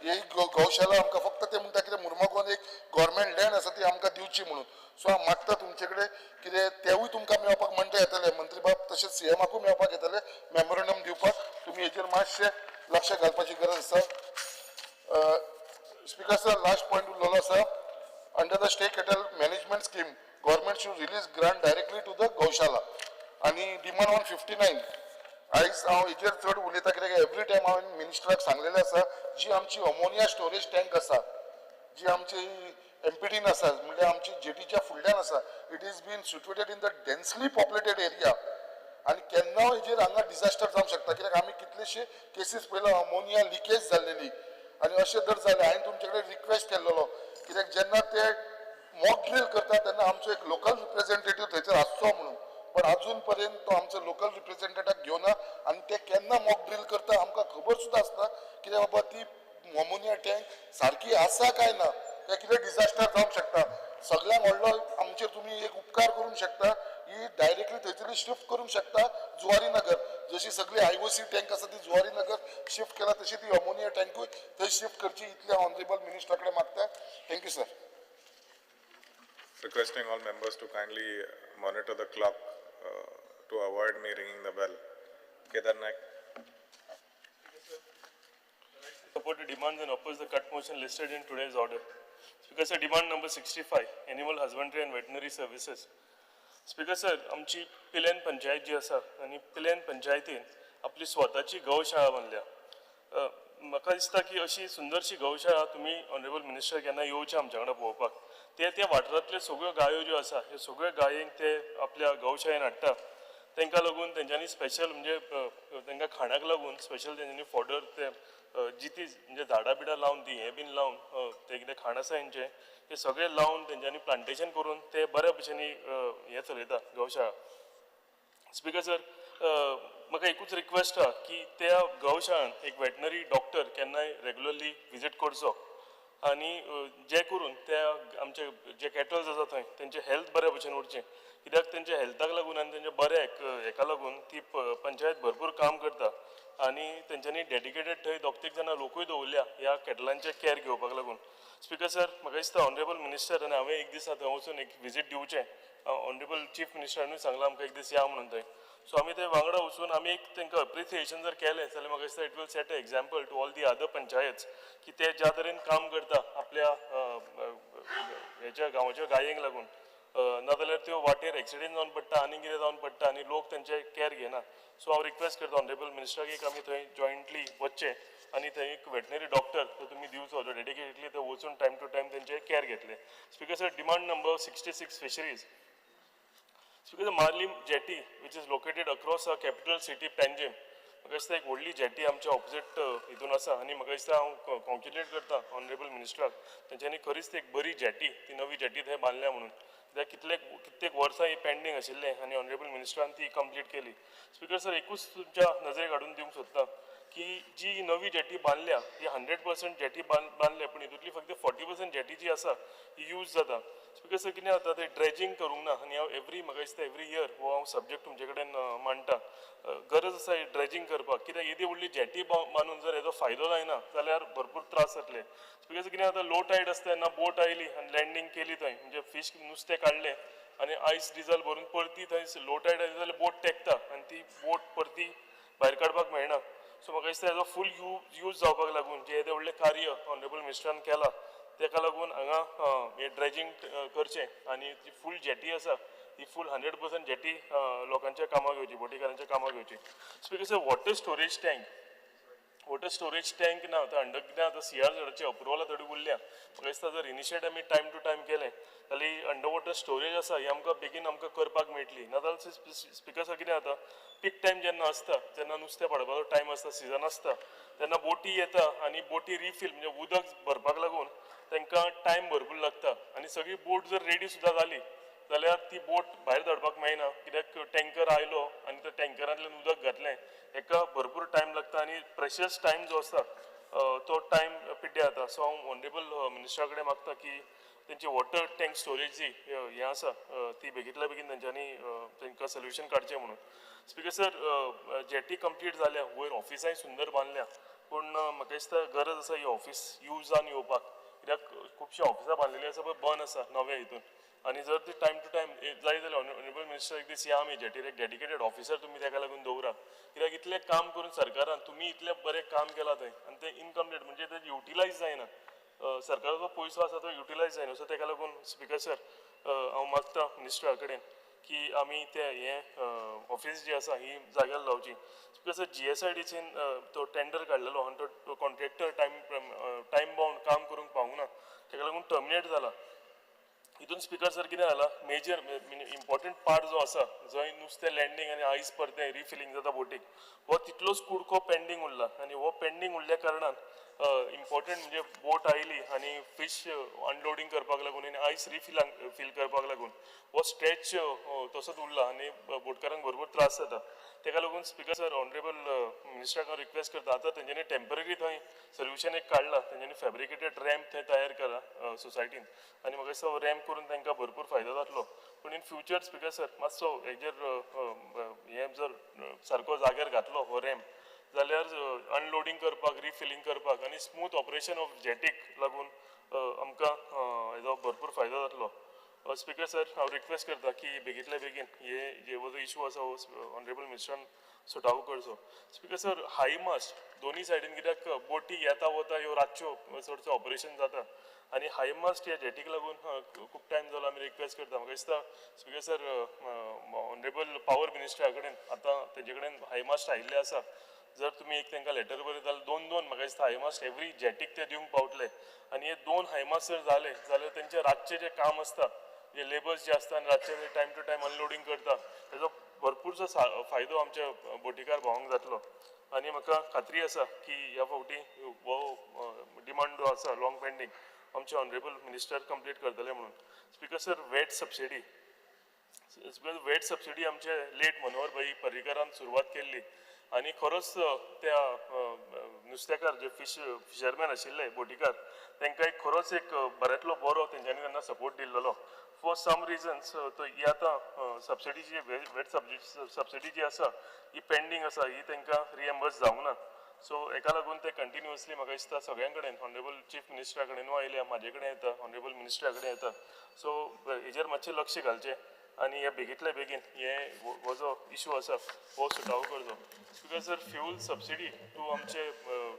ही गौशाला आमकां फक्त ते म्हणटा कितें मुर्मगांवान एक गव्हर्मेंट लँड आसा ती आमकां दिवची म्हणून. सो हांव मागता तुमचे कडेन कितें तेवूय तुमकां मेळपाक म्हणटा येतले मंत्री बाब तशेंच CMाकूय मेळपाक येतले मेमोरंडम दिवपाक. तुमी हेजेर मातशें लक्ष घालपाची गरज आसा. स्पीकर सर लास्ट पॉयंट उरलेलो आसा. Under the state cattle management scheme, government should release grant directly to the Gaushala. आणि demand on 59. आयज हांव हेजेर चड उलयता कित्याक एवरी टायम हांवें मिनिस्टराक सांगलेलें आसा जी आमची अमोनिया स्टोरेज टँक आसा जी आमची MPDन आसा म्हणजे आमची जेटीच्या फुडल्यान आसा. It is been situated in the densely populated area आनी केन्ना हेजेर हांगा डिजास्टर जावंक शकता कित्याक आमी कितलेशे केसीस पळयलो अमोनिया लिकेज जाल्लेली आनी अशें जर जालें हांवें तुमचे कडेन रिक्वेस्ट केल्लो कित्याक जेन्ना ते मॉक ड्रील करता तेन्ना आमचो एक लोकल रिप्रेझेंटेटीव थंयसर आसचो म्हणून पण अजून पर्यंत तो आमचो लोकल रिप्रेझेंटेटिव्ह घेवना आनी ते केन्ना मॉक ड्रील करता आमकां खबर सुद्दां आसना कित्याक बाबा ती अमोनिया टँक सारकी आसा काय ना काय कितें डिजास्टर जावंक शकता. सगळ्यांक व्हडलो आमचेर तुमी एक उपकार करूंक शकता ही डायरेक्टली थंयसर शिफ्ट करूंक शकता जुवारी नगर जशी सगळी IOC टँक आसा ती जुवारी नगर शिफ्ट केला तशी ती अमोनिया टँकूय थंय शिफ्ट करची इतले ऑनरेबल मिनिस्टरा कडेन मागता. Thank you sir. Requesting all members to kindly monitor the clock to avoid me ringing the bell. Kedar Naik. Support the demands and oppose the cut motion listed in today's order. Speaker sir, demand number 65, Animal Husbandry and Veterinary Services. Speaker sir, आमची पिलेन पंचायत जी आसा आनी पिलेन पंचायतीन आपली स्वताची गौशाळा बांदल्या. म्हाका दिसता की अशी सुंदरशी गौशाळा तुमी ऑनरेबल मिनिस्टर केन्ना येवचे आमच्या वांगडा पळोवपाक. त्या वाठारांतल्यो सगळ्यो गायो ज्यो आसा ह्यो सगळ्यो गायेंक ते आपल्या गौशाळेन हाडटा. तांकां लागून तेंच्यांनी स्पेशल म्हणजे तांकां खाणाक लागून स्पेशल तेंच्यांनी फॉडर ते जिती म्हणजे झाडां बिडां लावन ती हें बीन लावन ते कितें खाण आसा हेंचें हे सगळें लावन तेंच्यांनी प्लांटेशन करून ते बऱ्या भशेनी हें चलयता गौशाळा. स्पीकर सर म्हाका एकूच रिक्वेस्ट आहा की त्या गौशाळान एक वेटनरी डॉक्टर केन्नाय रेग्युलरली विजीट करचो आनी जे करून त्या आमचे जे कॅटल्स आसा थंय तेंचे हेल्थ बऱ्या भशेन उरचें कित्याक तेंच्या हेल्थाक लागून आनी तेंच्या बऱ्या हेका लागून ती पंचायत भरपूर काम करता आनी तेंच्यांनी डेडिकेटेड थंय दोग तीग जाणां लोकूय दवरल्या ह्या कॅटलांचे कॅर घेवपाक लागून. स्पीकर सर म्हाका दिसता ऑनरेबल मिनिस्टर आनी हांवें एक दीस थंय वचून एक विजीट दिवचें. ऑनरेबल चीफ मिनिस्टरानूय सांगलां आमकां एक दीस या म्हणून थंय. सो आमी थंय वांगडा वचून आमी एक तांकां अप्रिसिएशन जर केलें जाल्यार म्हाका दिसता it will set a example to all the other panchayats की ते ज्या तरेन काम करता आपल्या हेच्या गांवाच्या गायेंक लागून नाजाल्यार त्यो वाटेर एक्सिडेंट जावन पडटा आनी कितें जावन पडटा आनी लोक तेंचे कॅर घेना. सो हांव रिक्वेस्ट करता ऑनरेबल मिनिस्टराक एक आमी थंय जॉयंटली वचचें आनी थंय एक वेटनरी डॉक्टर तो तुमी दिवचो जो डेडिकेटली थंय वचून टायम टू टायम तेंचे कॅर घेतले. Speaker sir demand number 66 fisheries. Speaker, Marlim jetty, which is located across our capital city, Panjim. म्हाका दिसता एक व्हडली जेटी आमच्या ऑपोजीट हितून आसा आनी म्हाका दिसता हांव कॉंग्रेच्युलेट करता ऑनरेबल मिनिस्टराक तेंच्यांनी खरीच एक बरी जेटी ती नवी जेटी थंय बांदल्या म्हणून कित्याक कित्येक वर्सां ही पेंडींग आशिल्लें आनी ऑनरेबल मिनिस्टरान ती कंप्लीट केली. स्पीकर सर एकूच तुमच्या नजरेक हाडून दिवंक सोदता की जी नवी जेटी बांदल्या ही 100% जेटी बांदल्या पण हितूंतली फक्त 40% जेटी जी आसा ही यूज जाता. स्पीकर सर कितें जाता ते ड्रेजिंग करूंक ना आनी हांव म्हाका दिसता एवरी इयर हो हांव सब्जेक्ट तुमचे कडेन मांडटा. गरज आसा ड्रेजिंग करपाक कित्याक येदी व्हडली जेटी बांदून जर हेजो फायदो जायना जाल्यार भरपूर त्रास जातले. स्पीकर सर कितें जाता लो टायड आसता तेन्ना बोट आयली आनी लँडींग केली थंय म्हणजे फीश नुस्तें काडलें आनी आयस डिझल भरून परती थंय लो टायड आयली जाल्यार बोट तेंकता आनी ती बोट परती भायर काडपाक मेळना. सो म्हाका दिसता हेजो फूल यूज जावपाक लागून जे येदें व्हडलें कार्य ऑनरेबल मिनिस्टरान केलां तेका लागून हांगा हे ड्रेजिंग करचें आनी जी फूल जेटी आसा ही फूल 100% जेटी लोकांच्या कामाक येवची, बोटीकारांच्या कामाक येवची. Speaker sir, water storage tank ना आतां कित्याक आतां CRZचे अप्रुवला थोडी उरल्या. म्हाका दिसता जर इनिशिएट आमी टायम टू टायम केलें जाल्यार अंडर वॉटर स्टोरेज आसा ही आमकां बेगीन आमकां करपाक मेळटली. नाजाल्यार स्पीकर सर कितें जाता, पीक टायम जेन्ना आसता जेन्ना नुस्तें पडपाचो टायम आसता, सिजन आसता, तेन्ना बोटी येता आनी बोटी रिफील म्हणजे उदक भरपाक लागून तांकां टायम भरपूर लागता आनी सगळी बोट जर रेडी सुद्दां जाली जाल्यार ती बोट भायर धाडपाक मेळना, कित्याक टँकर आयलो आनी त्या टँकरांतल्यान उदक घातलें हेका भरपूर टायम लागता आनी प्रेशियस टायम जो आसता तो टायम पिड्ड्यार जाता. सो हांव ऑनरेबल मिनिस्टरा कडेन मागता की तेंची वॉटर टँक स्टोरेज जी हें आसा ती बेगींतल्या बेगीन तेंच्यांनी तांकां सोल्युशन काडचें म्हणून. स्पीकर सर, जेटी कंप्लीट जाल्या, वयर ऑफिसांय सुंदर बांदल्या, पूण म्हाका दिसता गरज आसा ही ऑफिस यूजान येवपाक, कित्याक खुबशीं ऑफिसां बांदलेलीं आसा पळय बंद आसा नव्या हितून. आनी जर ती टायम टू टायम जाय जाल्यार ऑनरेबल मिनिस्टर एक दीस या आमी जेटीर एक डेडिकेटेड ऑफिसर तुमी ताका लागून दवरा, कित्याक इतलें काम करून सरकारान तुमी इतलें बरें काम केलां थंय आनी तें इनकम्प्लीट म्हणजे तें युटिलायज जायना, सरकाराचो पयसो आसा तो युटिलायज जायना. सो ताका लागून स्पीकर सर हांव मागता मिनिस्टरा कडेन की आमी तें हें ऑफिस जी आसा ही जाग्यार लावची. स्पीकर सर, GSIDCन तो टेंडर काडलेलो आनी तो कॉन्ट्रॅक्टर टायम बाउंड काम करूंक पावूंक ना, ताका लागून टर्मिनेट जाला. हितून स्पीकर सर कितें जाला, मेजर इम्पॉर्टंट पार्ट जो आसा जंय नुस्तें लँडींग आनी आयस परतें रिफिलींग जाता बोटीक, हो तितलोच कुडको पेंडींग उरला आनी हो पेंडींग उरल्या कारणान इम्पॉर्टंट म्हणजे बोट आयली आनी फीश अनलोडींग करपाक लागून आनी आयस फील करपाक लागून हो स्ट्रेच तसोच उरला आनी बोटकारांक भरपूर त्रास जाता. ताका लागून स्पीकर सर ऑनरेबल मिनिस्टराक हांव रिक्वेस्ट करता, आतां तेंच्यांनी टेम्पररी थंय सोल्युशन एक काडला, तेंच्यांनी फॅब्रिकेटेड रॅम्प थंय तयार केला सोसायटीन आनी म्हाका दिसता रॅम्प करून तांकां भरपूर फायदो जातलो. पूण इन फ्युचर स्पीकर सर मातसो हेजेर हें जर सारको जाग्यार घातलो हो रॅम्प जाल्यार अनलोडींग करपाक, रिफिलींग करपाक आनी स्मूथ ऑपरेशन ऑफ जेटीक लागून आमकां हेजो भरपूर फायदो जातलो. स्पीकर सर, हांव रिक्वेस्ट करता की बेगींतल्या बेगीन हे जो इशू आसा हो ऑनरेबल मिनिस्टरान सॉर्ट आउट करचो. स्पीकर सर, हाय मास्ट दोनी सायडीन कित्याक बोटी येता वता ह्यो रातच्यो चडचो ऑपरेशन जाता आनी हाय मास्ट ह्या जेटीक लागून खूब टायम जालो आमी रिक्वेस्ट करता. म्हाका दिसता स्पीकर सर ऑनरेबल पावर मिनिस्टरा कडेन आतां तेंचे कडेन हाय मास्ट आयिल्ले आसा, जर तुमी एक तांकां लेटर बरयत जाल्यार दोन म्हाका दिसता हाय मास्ट एवरी जेटीक ते दिवंक पावतले आनी हे 2 हाय मास्ट जर जाले जाल्यार तेंचें रातचें जें काम आसता, जे लेबर्स जे आसता आनी रातचे टायम टू टायम अनलोडींग करता, तेजो भरपूरसो फायदो आमच्या बोटीकार भावांक जातलो. आनी म्हाका खात्री आसा की ह्या फावटी हो डिमांड जो आसा लॉंग पेंडींग आमचे ऑनरेबल मिनिस्टर कंप्लीट करतले म्हणून. स्पीकर सर, वेट सबसिडी आमचे लेट मनोहर भाई पर्रीकारान सुरवात केल्ली आनी खरोच त्या नुस्तेकार जे फिशरमॅन आशिल्ले बोटीकार तांकां एक खरोच एक बऱ्यांतलो बरो तेंच्यांनी तेन्ना सपोर्ट दिल्लो. फॉर सम रिजन्स ही आतां सबसिडी जी वेट सबसिडी जी आसा ही पेंडींग आसा, ही तांकां रिएम्बर्स जावंक ना. सो हेका लागून ते कंटिन्युअसली म्हाका दिसता सगळ्यां कडेन ऑनरेबल चीफ मिनिस्टरा कडेन आयल्या, म्हाजे कडेन येता, ऑनरेबल मिनिस्टरा कडेन येता. सो हेजेर मातशें लक्ष घालचें आनी हे बेगींतल्या बेगीन हो जो इशू आसा हो सॉर्ट आउट करचो. Speaker sir, fuel subsidy to आमचे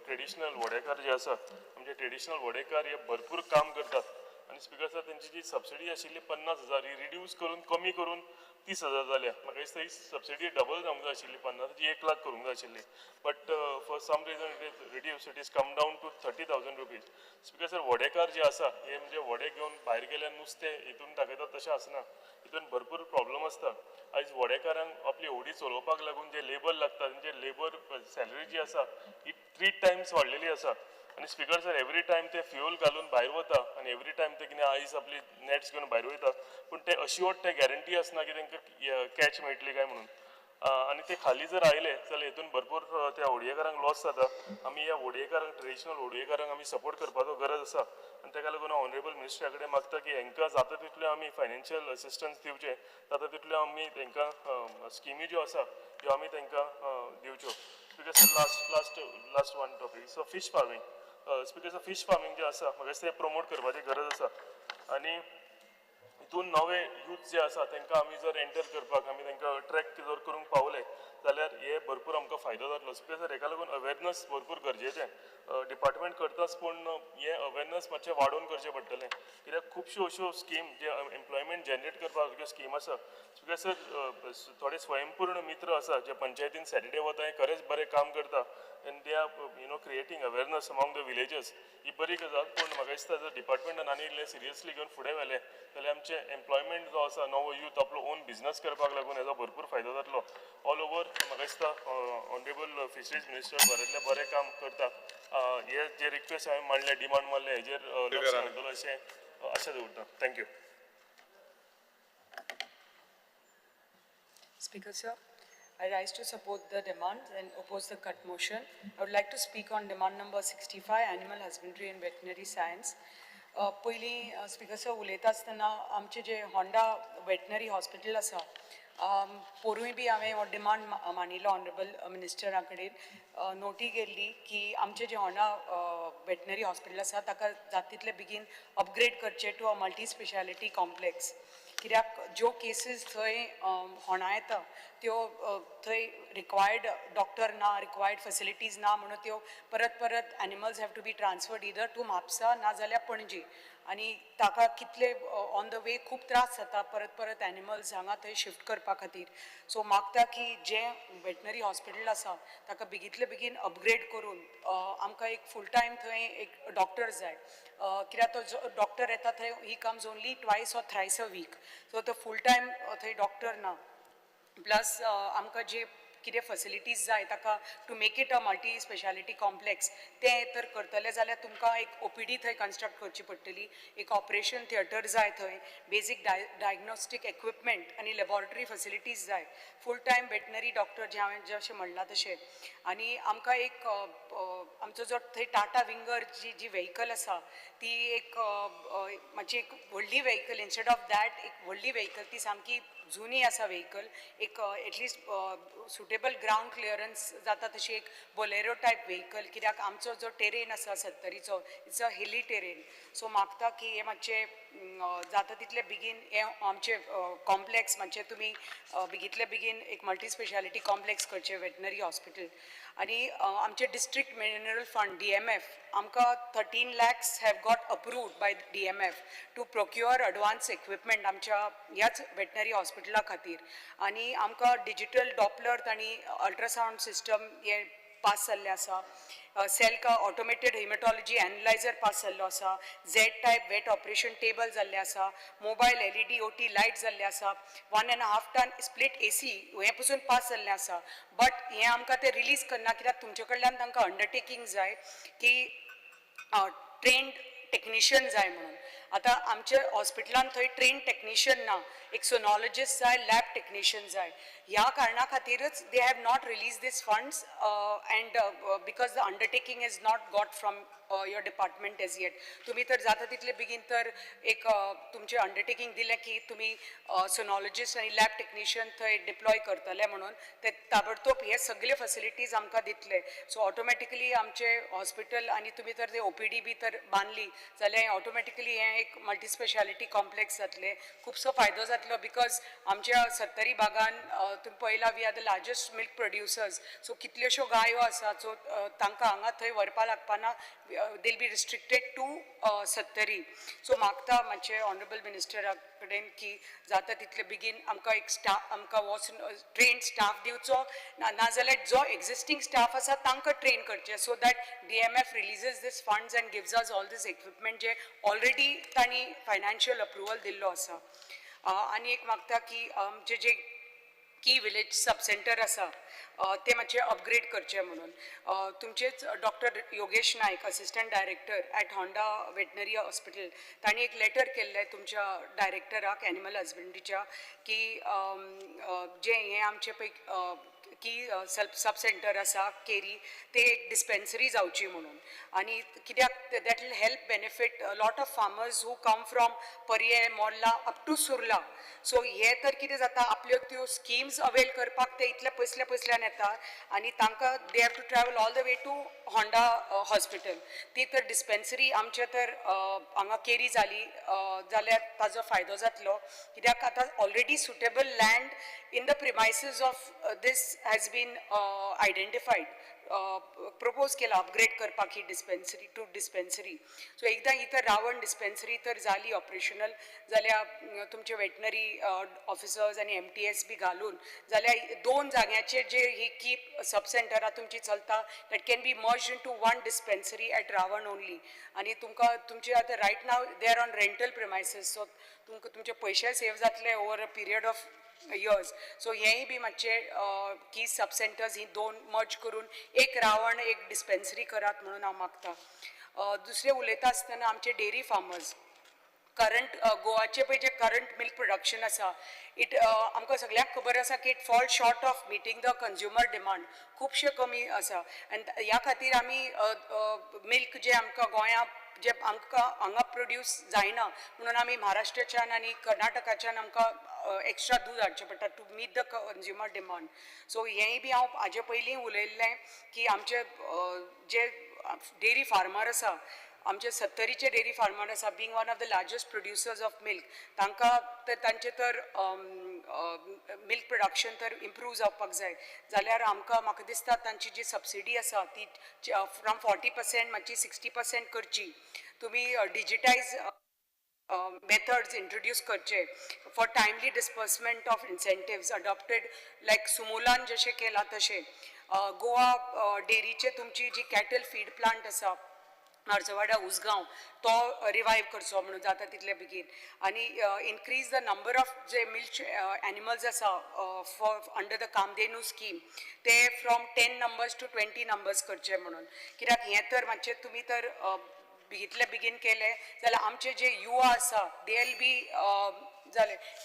ट्रेडिशनल वडेकार जे आसा, आमचे ट्रेडिशनल वडेकार हे भरपूर काम करतात आनी स्पीकर सर तेंची जी सबसिडी आशिल्ली 50,000 ही रिड्यूस करून कमी करून 30,000 जाल्या. म्हाका दिसता ही सबसिडी डबल जावंक जाय आशिल्ली, 50,000 1 लाख करूंक जाय आशिल्ली, but for some reason it is reduce, it is come down to 30,000 rupees. Speaker sir, वडेकार जे आसा हे म्हणजे वडे घेवन भायर गेल्यार नुस्तें हितून दाखयतात तशें आसना, हितून भरपूर प्रॉब्लम आसता. आयज वडेकारांक आपली होडी चलोवपाक लागून जे लेबर लागता तेंचे लेबर सॅलरी जी आसा ही 3 टायम्स वाडलेली आसा आनी स्पीकर सर एवरी टायम ते फ्यूल घालून भायर वता आनी एवरी टायम ते कितें आयस आपली नॅट्स घेवन भायर वयता, पूण ते अश्योर्ड ते गॅरंटी आसना की तांकां कॅच मेळटली काय म्हणून. आनी ते खाली जर आयले जाल्यार हितून भरपूर त्या होडयेकारांक लॉस जाता. आमी ह्या होडयेकारांक ट्रेडिशनल होडयेकारांक आमी सपोर्ट करपाचो गरज आसा आनी ताका लागून हांव ऑनरेबल मिनिस्टरा कडेन मागता की हांकां जाता तितल्यो आमी फायनान्शियल असिस्टन्स दिवचे, जाता तितल्यो आमी तांकां स्किमी ज्यो आसा त्यो आमी तांकां दिवच्यो. Speaker sir, last one topic, so fish farming. Speaker sir, fish farming जें आसा म्हाका दिसता प्रमोट करपाची गरज आसा आनी हितून नवे यूथ जे आसा तांकां आमी जर एंटर करपाक आमी तांकां अट्रॅक्ट जर करूंक पावले जाल्यार हे भरपूर आमकां फायदो जातलो. स्पीकर सर, हेका लागून अवेरनस भरपूर गरजेचें. डिपार्टमेंट करता करताच पूण हे अवेरनस मातशें वाडोवन करचें पडटलें कित्याक खुबश्यो अश्यो स्कीम जे एम्प्लॉयमेंट जनरेट करपाक सारक्यो स्कीम आसा बिकॉज सर थोडे स्वयंपूर्ण मित्र आसा जे पंचायतीन सॅटर्डे वता हे खरेंच बरें काम करता and they are creating awareness among the villages ही बरी गजाल पूण म्हाका दिसता जर डिपार्टमेंटान आनी इल्लें सिरियसली घेवन फुडें व्हेलें जाल्यार आमचें एम्प्लॉयमेंट जो आसा नवो यूथ आपलो ओन बिझनस करपाक लागून हेजो भरपूर फायदो जातलो ऑल ओवर म्हाका दिसता ऑनरेबल फिशरीज मिनिस्टर बरेंतलें बरें काम करता हे जे रिक्वेस्ट हांवें मांडले डिमांड मारले हेजेर लक्ष घालतलो अशें आशा दवरता thank you Speaker sir, I rise to support the demand and oppose the cut motion. I would like to speak on demand number 65, animal husbandry and veterinary science. पयलीं स्पीकर सर उलयता आसतना आमचे जे होंडा वेटनरी हॉस्पिटल आसा पोरूय बी हांवें हो demand मानिल्लो honourable मिनिस्टरा कडेन नोटी गेल्ली की आमचे जे होंडा वेटनरी हॉस्पिटल आसा ताका जाता तितले बेगीन अपग्रेड करचे to a multi speciality complex कित्याक ज्यो केसीस थंय होणा येता त्यो थंय रिक्वायर्ड डॉक्टर ना रिक्वायर्ड फेसिलिटीज ना म्हणून त्यो परत परत animals have to be transferred either to Mapusa ना जाल्यार पणजी आनी ताका कितले ऑन द वे खूब त्रास जाता परत परत एनिमल्स हांगा थंय शिफ्ट करपा खातीर सो मागता की जें वेटनरी हॉस्पिटल आसा ताका बेगींतले बेगीन अपग्रेड करून आमकां एक फूल टायम थंय एक डॉक्टर जाय कित्याक तो डॉक्टर येता थंय he comes only twice or thrice a week so तो फूल टायम थंय डॉक्टर ना प्लस आमकां जे कितें फॅसिलिटीज जाय ताका to make it a multi speciality complex तें तर करतले जाल्यार तुमकां एक ओपीडी थंय कन्स्ट्रक्ट करची पडटली एक ऑपरेशन थिएटर जाय थंय बेजीक डायग्नोस्टीक इक्विपमेंट आनी लॅबॉरेटरी फॅसिलिटीज जाय फूल टायम वेटनरी डॉक्टर जे हांवें जशें म्हणलां तशें आनी आमकां एक आमचो जो थंय टाटा विंगर जी व्हेहिकल आसा ती एक मातशी एक व्हडली व्हेहिकल इन्स्टेड ऑफ दॅट एक व्हडली व्हेहिकल ती सामकी जुनी आसा व्हेहिकल एक एटलिस्ट सुटेबल ग्रावंड क्लियरन्स जाता तशी एक बोलेरो टायप व्हेहिकल कित्याक आमचो जो टेरेन आसा सत्तरीचो इट्स अ हिली टेरेन सो मागता की हे मातशें जाता तितले बेगीन हे आमचे कॉम्प्लेक्स मातशें तुमी बेगींतले बेगीन एक मल्टी स्पेशालिटी कॉम्प्लेक्स करचे वेटनरी हॉस्पिटल आनी आमचे डिस्ट्रिक्ट मिनरल फंड DMF आमकां 13 lakhs have got approved by DMF to procure advance equipment आमच्या ह्याच वेटनरी हॉस्पिटला खातीर आनी आमकां डिजिटल डॉपलर आनी अल्ट्रासावंड सिस्टम हे पास जाल्ले आसा सेल्का ऑटोमेटेड हेमेटॉलॉजी एनालायझर पास जाल्लो आसा Z type vet operation table जाल्ले आसा मोबायल LED OT लायट जाल्ले आसा 1.5 टन स्प्लिट AC हे पसून पास जाल्ले आसा बट हे आमकां ते रिलीज करना कित्याक तुमचे कडल्यान तांकां अंडरटेकिंग जाय की ट्रेन्ड टेक्निशियन जाय म्हणून आतां आमच्या हॉस्पिटलान थंय ट्रेन्ड टेक्निशियन ना एक सोनॉलॉजिस्ट जाय लॅब टेक्निशियन जाय ह्या कारणा खातीरच they have not release these funds and because the undertaking is not got from your department as yet तुमी तर जाता तितले बेगीन तर एक तुमचे अंडरटेकिंग दिलें की तुमी सोनॉलॉजिस्ट आनी लॅब टेक्निशियन थंय डिप्लॉय करतले म्हणून ते ताबडतोब हे सगळे फॅसिलिटीज आमकां दितले सो ऑटोमॅटिकली आमचे हॉस्पिटल आनी तुमी तर ते OPD बी तर बांदली जाल्यार ऑटोमॅटिकली हें एक मल्टी स्पेशालिटी कॉम्प्लेक्स जातले खुबसो फायदो जातलो बिकॉज आमच्या सत्तरी भागान तुम्ही पळयला we are the largest milk producers so कितल्योश्यो गायो आसा सो तांकां हांगा थंय व्हरपा लागपाना they'll be restricted to Sattari so मागता मातशें ऑनरेबल मिनिस्टरा कडेन की जाता तितले बेगीन आमकां एक स्टाफ आमकां हो ट्रेन्ड स्टाफ दिवचो नाजाल्यार जो एक्झिस्टींग स्टाफ आसा तांकां ट्रेन करचे so that DMF releases these funds and gives us all these equipment जे ऑलरेडी तांणी फायनान्शियल अप्रुवल दिल्लो आसा आनी एक मागता की आमचे जे की विलेज सब सेंटर आसा ते मातशें अपग्रेड करचे म्हणून तुमचेच doctor Yogesh Naik assistant director at Honda veterinary hospital तांणी एक लेटर केल्लें तुमच्या डायरेक्टराक एनिमल हजबंड्रीच्या की जे हें आमचे पळय की सब सेंटर आसा केरी ते एक डिस्पेन्सरी जावची म्हणून आनी कित्याक that will help benefit lot of farmers who come from Parye Morlem up to Surla so हे तर कितें जाता आपल्यो त्यो स्किम्स अवेल करपाक ते इतले पयसल्यान येता आनी तांकां they have to travel all the way to Honda hospital ती तर डिस्पेन्सरी आमचे तर हांगा केरी जाली जाल्यार ताजो फायदो जातलो कित्याक आतां already suitable land in the premises of this has been identified propose केला अपग्रेड करपाक ही डिस्पेन्सरी टू डिस्पेन्सरी. सो एकदां ही तर रावण डिस्पेन्सरी तर जाली ऑपरेशनल, जाल्यार तुमचे वेटनरी ऑफिसर्स आनी MTS बी घालून जाल्यार 2 जाग्याचेर जे ही की सब सेंटरां तुमची चलता that can be merge into 1 dispensary at Ravan only. आनी तुमकां तुमचे आतां right now they are on rental premises, so तुमकां तुमचे पयशे सेव जातले over a period of years. So हेंय बी मातशे की सब सेंटर्स ही 2 मर्ज करून एक रावण एक डिस्पेन्सरी करात म्हणून हांव मागता. दुसरें उलयता आसतना आमचे डेरी फार्मर्स करंट गोवाचे पळय जे करंट मिल्क प्रोडक्शन आसा इट आमकां सगळ्यांक खबर आसा की it fall short of meeting the consumer demand, खुबशे कमी आसा. आनी ह्या खातीर आमी मिल्क जे आमकां गोंयांत जे आमकां हांगा प्रोड्यूस जायना म्हणून आमी महाराष्ट्राच्यान आनी कर्नाटकाच्यान आमकां एक्स्ट्रा दूद हाडचें पडटा to meet the consumer demand. So हेंय बी हांव हाजे पयलीं उलयल्लें की आमचे जे डेरी फार्मर आसा, आमचे 70चे डेरी फार्मर आसा, being one of the largest producers of milk, तांकां तर तांचे तर मिल्क प्रोडक्शन तर इम्प्रूव जावपाक जाय जाल्यार आमकां म्हाका दिसता तांची जी सबसिडी आसा ती फ्रॉम 40% मातशी 60% करची. तुमी डिजिटायज methods introduce करचे for timely disbursement of incentives adopted like सुमोलान जशें केला तशें. गोवा डेरीचे तुमची जी कॅटल फीड प्लांट आसा नार्सवाडा उसगांव तो रिवायव करचो म्हणून जाता तितले बेगीन. आनी इनक्रीज द नंबर ऑफ जे मिल्क एनिमल्स आसा for under the Kamdhenu scheme ते फ्रॉम 10 numbers to 20 numbers करचे म्हणून. कित्याक हें तर मातशें तुमी तर बेगीतले बेगीन केले जाल्यार आमचे जे युवा आसा they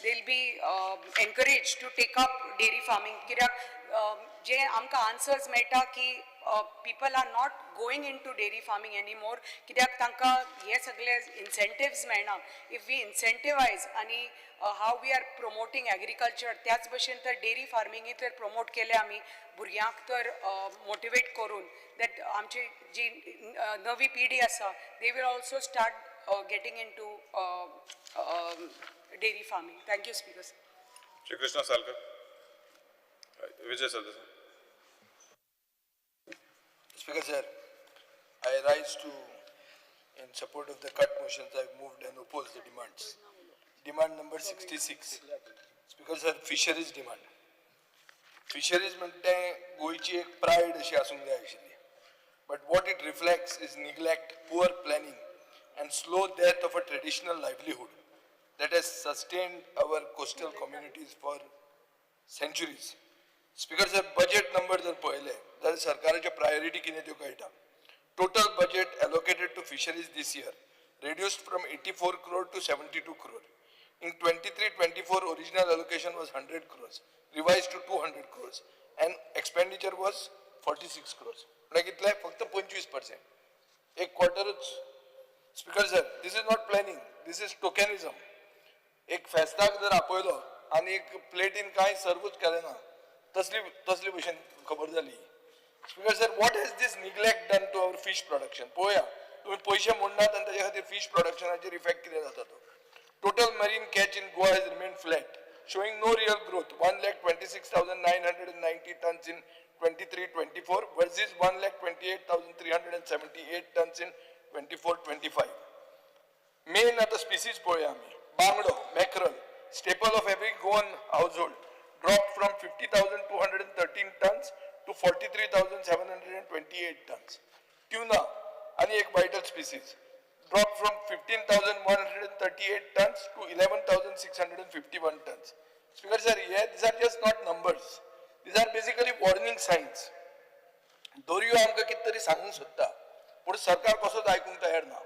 will be encourage to take up dairy farming. कित्याक जे आमकां आन्सर्स मेळटा की people are not going into dairy farming anymore कित्याक तांकां हे सगळे इन्सेंटिव्स मेळना. इफ वी इन्सेंटिवायज आनी how we are promoting agriculture त्याच भशेन तर डेरी फार्मिंगूय तर प्रोमोट केले आमी भुरग्यांक तर मोटिवेट करून दॅट आमची जी नवी पिढी आसा they will also start getting into dairy farming. Thank you speaker. Shri Krishna Salkar. Vijay Sardesai. Speaker sir, I rise to in support of the cut motions. I've moved and opposed the demands. Demand number 66. Speaker sir, fisheries demand. Fisheries म्हणते गोयची एक pride अशी आसूंक जाय आशिल्ली. But what it reflects is neglect, poor planning, and slow death of a traditional livelihood that has sustained our coastal communities for centuries. Speaker sir, budget number जर पळयले जाल्यार सरकाराचे प्रायोरिटी कितें त्यो कळटा. Total budget allocated to fisheries this year reduced from 84 crore to 72 crore. In 23-24 original allocation was 100 crores, revised to 200 crores, and expenditure was 46 crores. Like इतले फक्त 25%. एक क्वार्टरच. Speaker sir, this is not planning, this is tokenism. एक फेस्ताक जर आपयलो आनी एक प्लेटीन कांय सर्वूच केलें ना तसली भशेन खबर जाली. Speaker sir, what has this neglect done to our fish production? पळया तुम्ही पैसे मोडनात आनी ताचे खातीर fish productionाचेर इफेक्ट कितें जाता तो. Total marine catch in Goa has remained flat, showing no real growth. 1,26,990 tons in 23-24 versus 1,28,378 tons in 24-25. Main आता species पळया आमी. बांगडो, mackerel, staple of every Goan household, dropped from 50,213 tons to 43,728 tons. Tuna, आणि एक vital species, dropped from 15,138 tons to 11,651 tons. Speaker sir, these are just not numbers. These are basically warning signs. दोरयो आमकां कितें तरी सांगूंक सोदता, पूण सरकार कसोच आयकूंक तयार ना.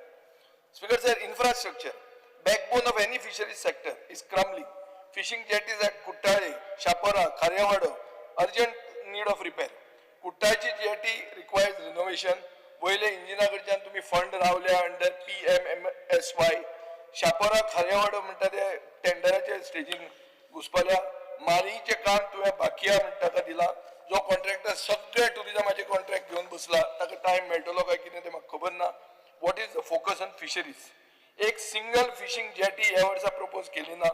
Speaker sir, infrastructure, backbone of any fisheries sector is crumbling. Fishing jetties at Kuttale, Shapora, Kharyawada, urgent need of repair. Kuttachi jetty requires renovation. Boile इंजिना कडच्यान तुम्ही फंड रावल्या अंडर PMMSY. Shapora, Kharyawada म्हणटा ते टेंडराचे स्टेजीन घुसपल्या. मारीचे काम तुवें बाकिया म्हणटा ताका दिला. जो कॉन्ट्रॅक्टर सगळे टुरिझमाचे कॉन्ट्रॅक्ट घेवन बसला ताका टायम मेळटलो काय कितें ते म्हाका खबर ना. What is the focus on fisheries? एक सिंगल फिशिंग जेटी ह्या वर्सा प्रपोज केली ना.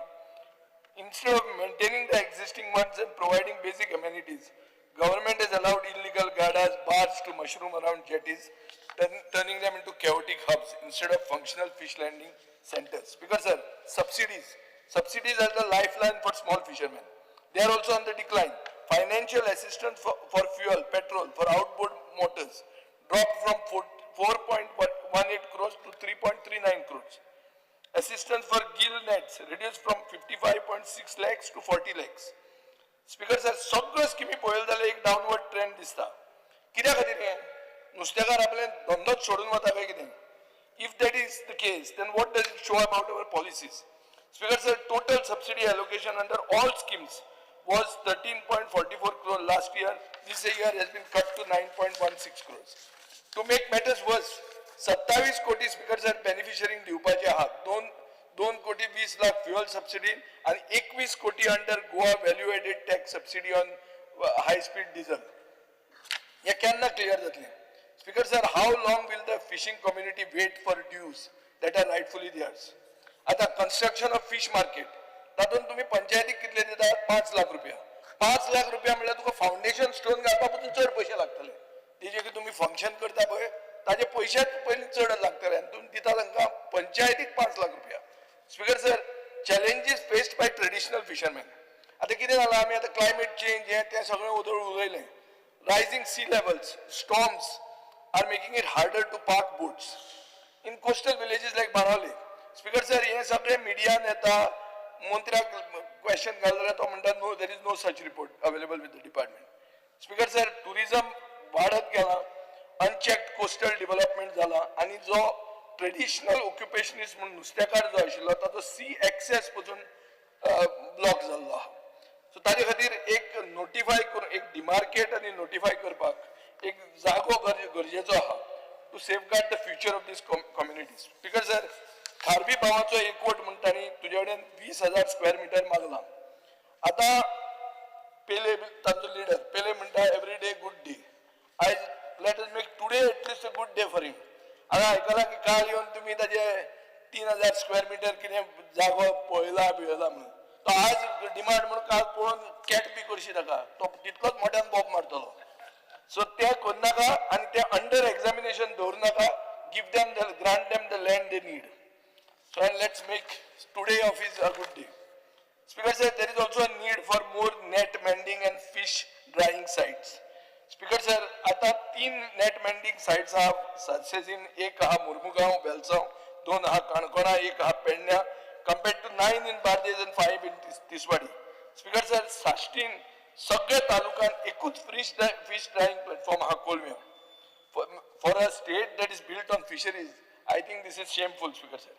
Instead of maintaining the existing ones and providing basic amenities, Government has allowed illegal gadas, bars to mushroom around jetties, turning them into chaotic hubs instead of functional fish landing centers. Speaker sir, subsidies. Subsidies are the lifeline for small fishermen. They are also on the decline. Financial assistance for fuel, petrol, for outboard motors dropped from 4.18 crores to 3.39 crores. Assistance for gill nets reduced from 55.6 lakhs to 40 lakhs. Speaker sir, सगळ्यो स्किमी पळयले जाल्यार एक downward trend दिसता. कित्या खातीर हें? नुस्तेकार आपले धंदोच सोडून वता काय कितें? If that is the case, then what does it show about our policies? Speaker sir, total subsidy allocation under all schemes was 13.44 crore last year. This year has been cut to 9.16 crores. To make matters worse, 27 कोटी speaker sir बेनिफिशरींक दिवपाचे आहात. 2 कोटी 20 lakh fuel subsidy and 21 कोटी under Goa value added tax subsidy on high speed diesel. हे केन्ना clear जातलें? Speaker sir, how long will the fishing community wait for dues that are rightfully theirs? आता construction of fish market, तातूंत तुम्ही पंचायतीक कितले दितात? 5 लाख रुपया. 5 लाख रुपया म्हळ्यार तुका फाउंडेशन स्टोन घालपा पसून चड पयशे लागतले. तेजे की तुम्ही फंक्शन करता पळय, ताजे पयशेच पयलीं चड लागतले आनी तुम्ही दिता तांकां पंचायतीक 5 लाख रुपया. Speaker sir, challenges faced by traditional fishermen. आता कितें जालां, आमी आता क्लायमेट चेंज हें तें सगळें उदळ उलयलें. Rising sea levels, storms are making it harder to park boats in coastal villages like Banale. Speaker sir, हे सगळे मिडियान येता, मंत्र्याक क्वेश्चन घालता तो म्हणटा no, there is no such report available with the department. Speaker sir, tourism वाढत गेला, unchecked coastal development जाला आणि जो ट्रेडिशनल ऑक्युपेशनिस्ट म्हणून नुस्तेकार जो आशिल्लो ताचो सी एक्सेस पसून ब्लॉक जाल्लो आहा. सो ताजे खातीर एक नोटिफाय करून, एक डिमार्केट आनी नोटिफाय करपाक एक जागो गरजेचो आहा to safeguard the future of these communities. Speaker sir, खारबी भावाचो एकवट म्हणटा न्ही, तुजे कडेन 20,000 स्क्वेअर मिटर मागला. आता पेले ताचो लिडर पेले म्हणटा एवरी डे गुड डे. आयज let us make today at least a good day for him. हांगा आयकलां की काल येवन तुमी ताजे 3,000 स्क्वेअर मिटर कितें जागो पळयला बिळयला म्हणून. तो आज डिमांड म्हणून काल पळोवन कॅट बी करशी ताका, तो तितलोच मोठ्यान बॉब मारतलो. सो ते करनाका आनी ते अंडर एक्झामिनेशन दवरूं नाका. Give them the grant them the land they need. So and let's make today of is a good day. Speaker sir, there is also a need for more net mending and fish drying sites. Speaker sir, आता 3 net mending sites have success in एक हा मुरमुगांव बेलसांव, 2 हा काणकोणा, 1 हा पेडण्या, compared to 9 in Bardez and 5 in Tiswadi. Speaker sir, 16 सगळे तालुकान एकूच fish drying platform हा कोलव्या. For a state that is built on fisheries, I think this is shameful, Speaker sir.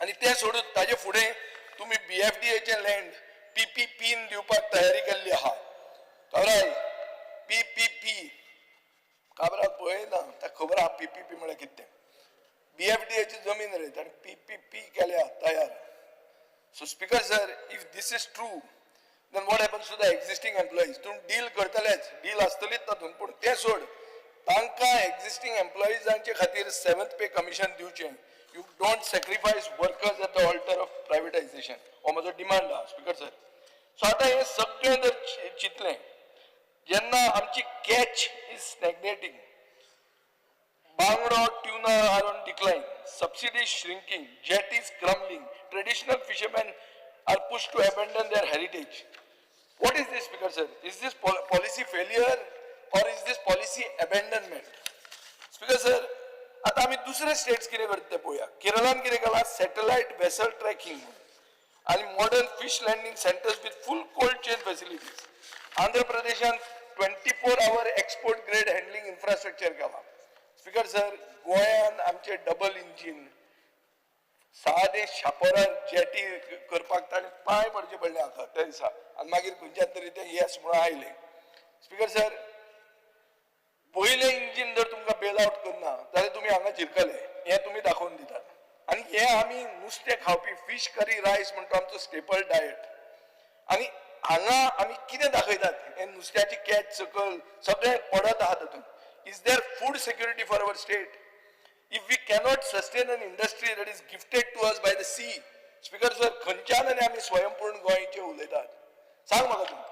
आणि ते सोडून ताजे फुडें तुम्ही BFDAचे लँड PPPन दिवपाक तयारी केल्ली आहा. कळ्ळें? PPP काबराक पळयना, ताका खबर आहा PPP म्हळ्यार कितें. BFDAची जमीन रयत आनी PPP केल्या तयार. So speaker sir, if this is true, then what happens to the existing employees? तुम्ही डील करतलेच, डील आसतलीच तातूंत, पूण ते सोड, तांकां एक्झिस्टिंग एम्प्लॉईजांचे खातीर 7th पे कमिशन दिवचें. You don't sacrifice workers at the altar of privatization. हो माझो डिमांड आहा स्पीकर सर. सो आता हे सगळें जर चितलें, जेन्ना आमची कॅच इज स्टॅग्नेटिंग, बांगडो, tuna are on decline, subsidies shrinking, jetties crumbling, traditional fishermen are pushed to abandon their heritage. What is this, Speaker sir? Is this policy failure or is this policy abandonment? Speaker sir, आता आम्ही दुसरे states कितें करता ते पळोवया. केरळान कितें केलां? सॅटेलायट वेसल ट्रॅकिंग आनी modern fish landing centres with full cold chain facilities. आंध्र प्रदेशान 24 hour export grade handling infrastructure केला. स्पीकर सर, गोंयान आमचे डबल इंजिन सादे शापोरार जेटी करपाक ताणें पांय पडचे पडले आतां त्या दिसा, आनी मागीर खंयच्यान तरी ते येस म्हणून आयले. स्पीकर सर, पहिले इंजिन जर तुमकां बेल आउट करना जाल्यार तुमी हांगा चिरकले, हे तुमी दाखोवन दितात. आनी हे आमी नुस्तें खावपी फीश करी रायस म्हणटा आमचो स्टेपल डायट. आनी हांगा आमी कितें दाखयतात? हे नुस्त्याची कॅच सकल सगळें पडत आहा तातूंत. Is there food security for our state? If we cannot sustain an industry that is gifted to us by the sea, speaker sir, खंयच्यान आनी आमी स्वयंपूर्ण गोंयचे उलयतात? सांग म्हाका तूं.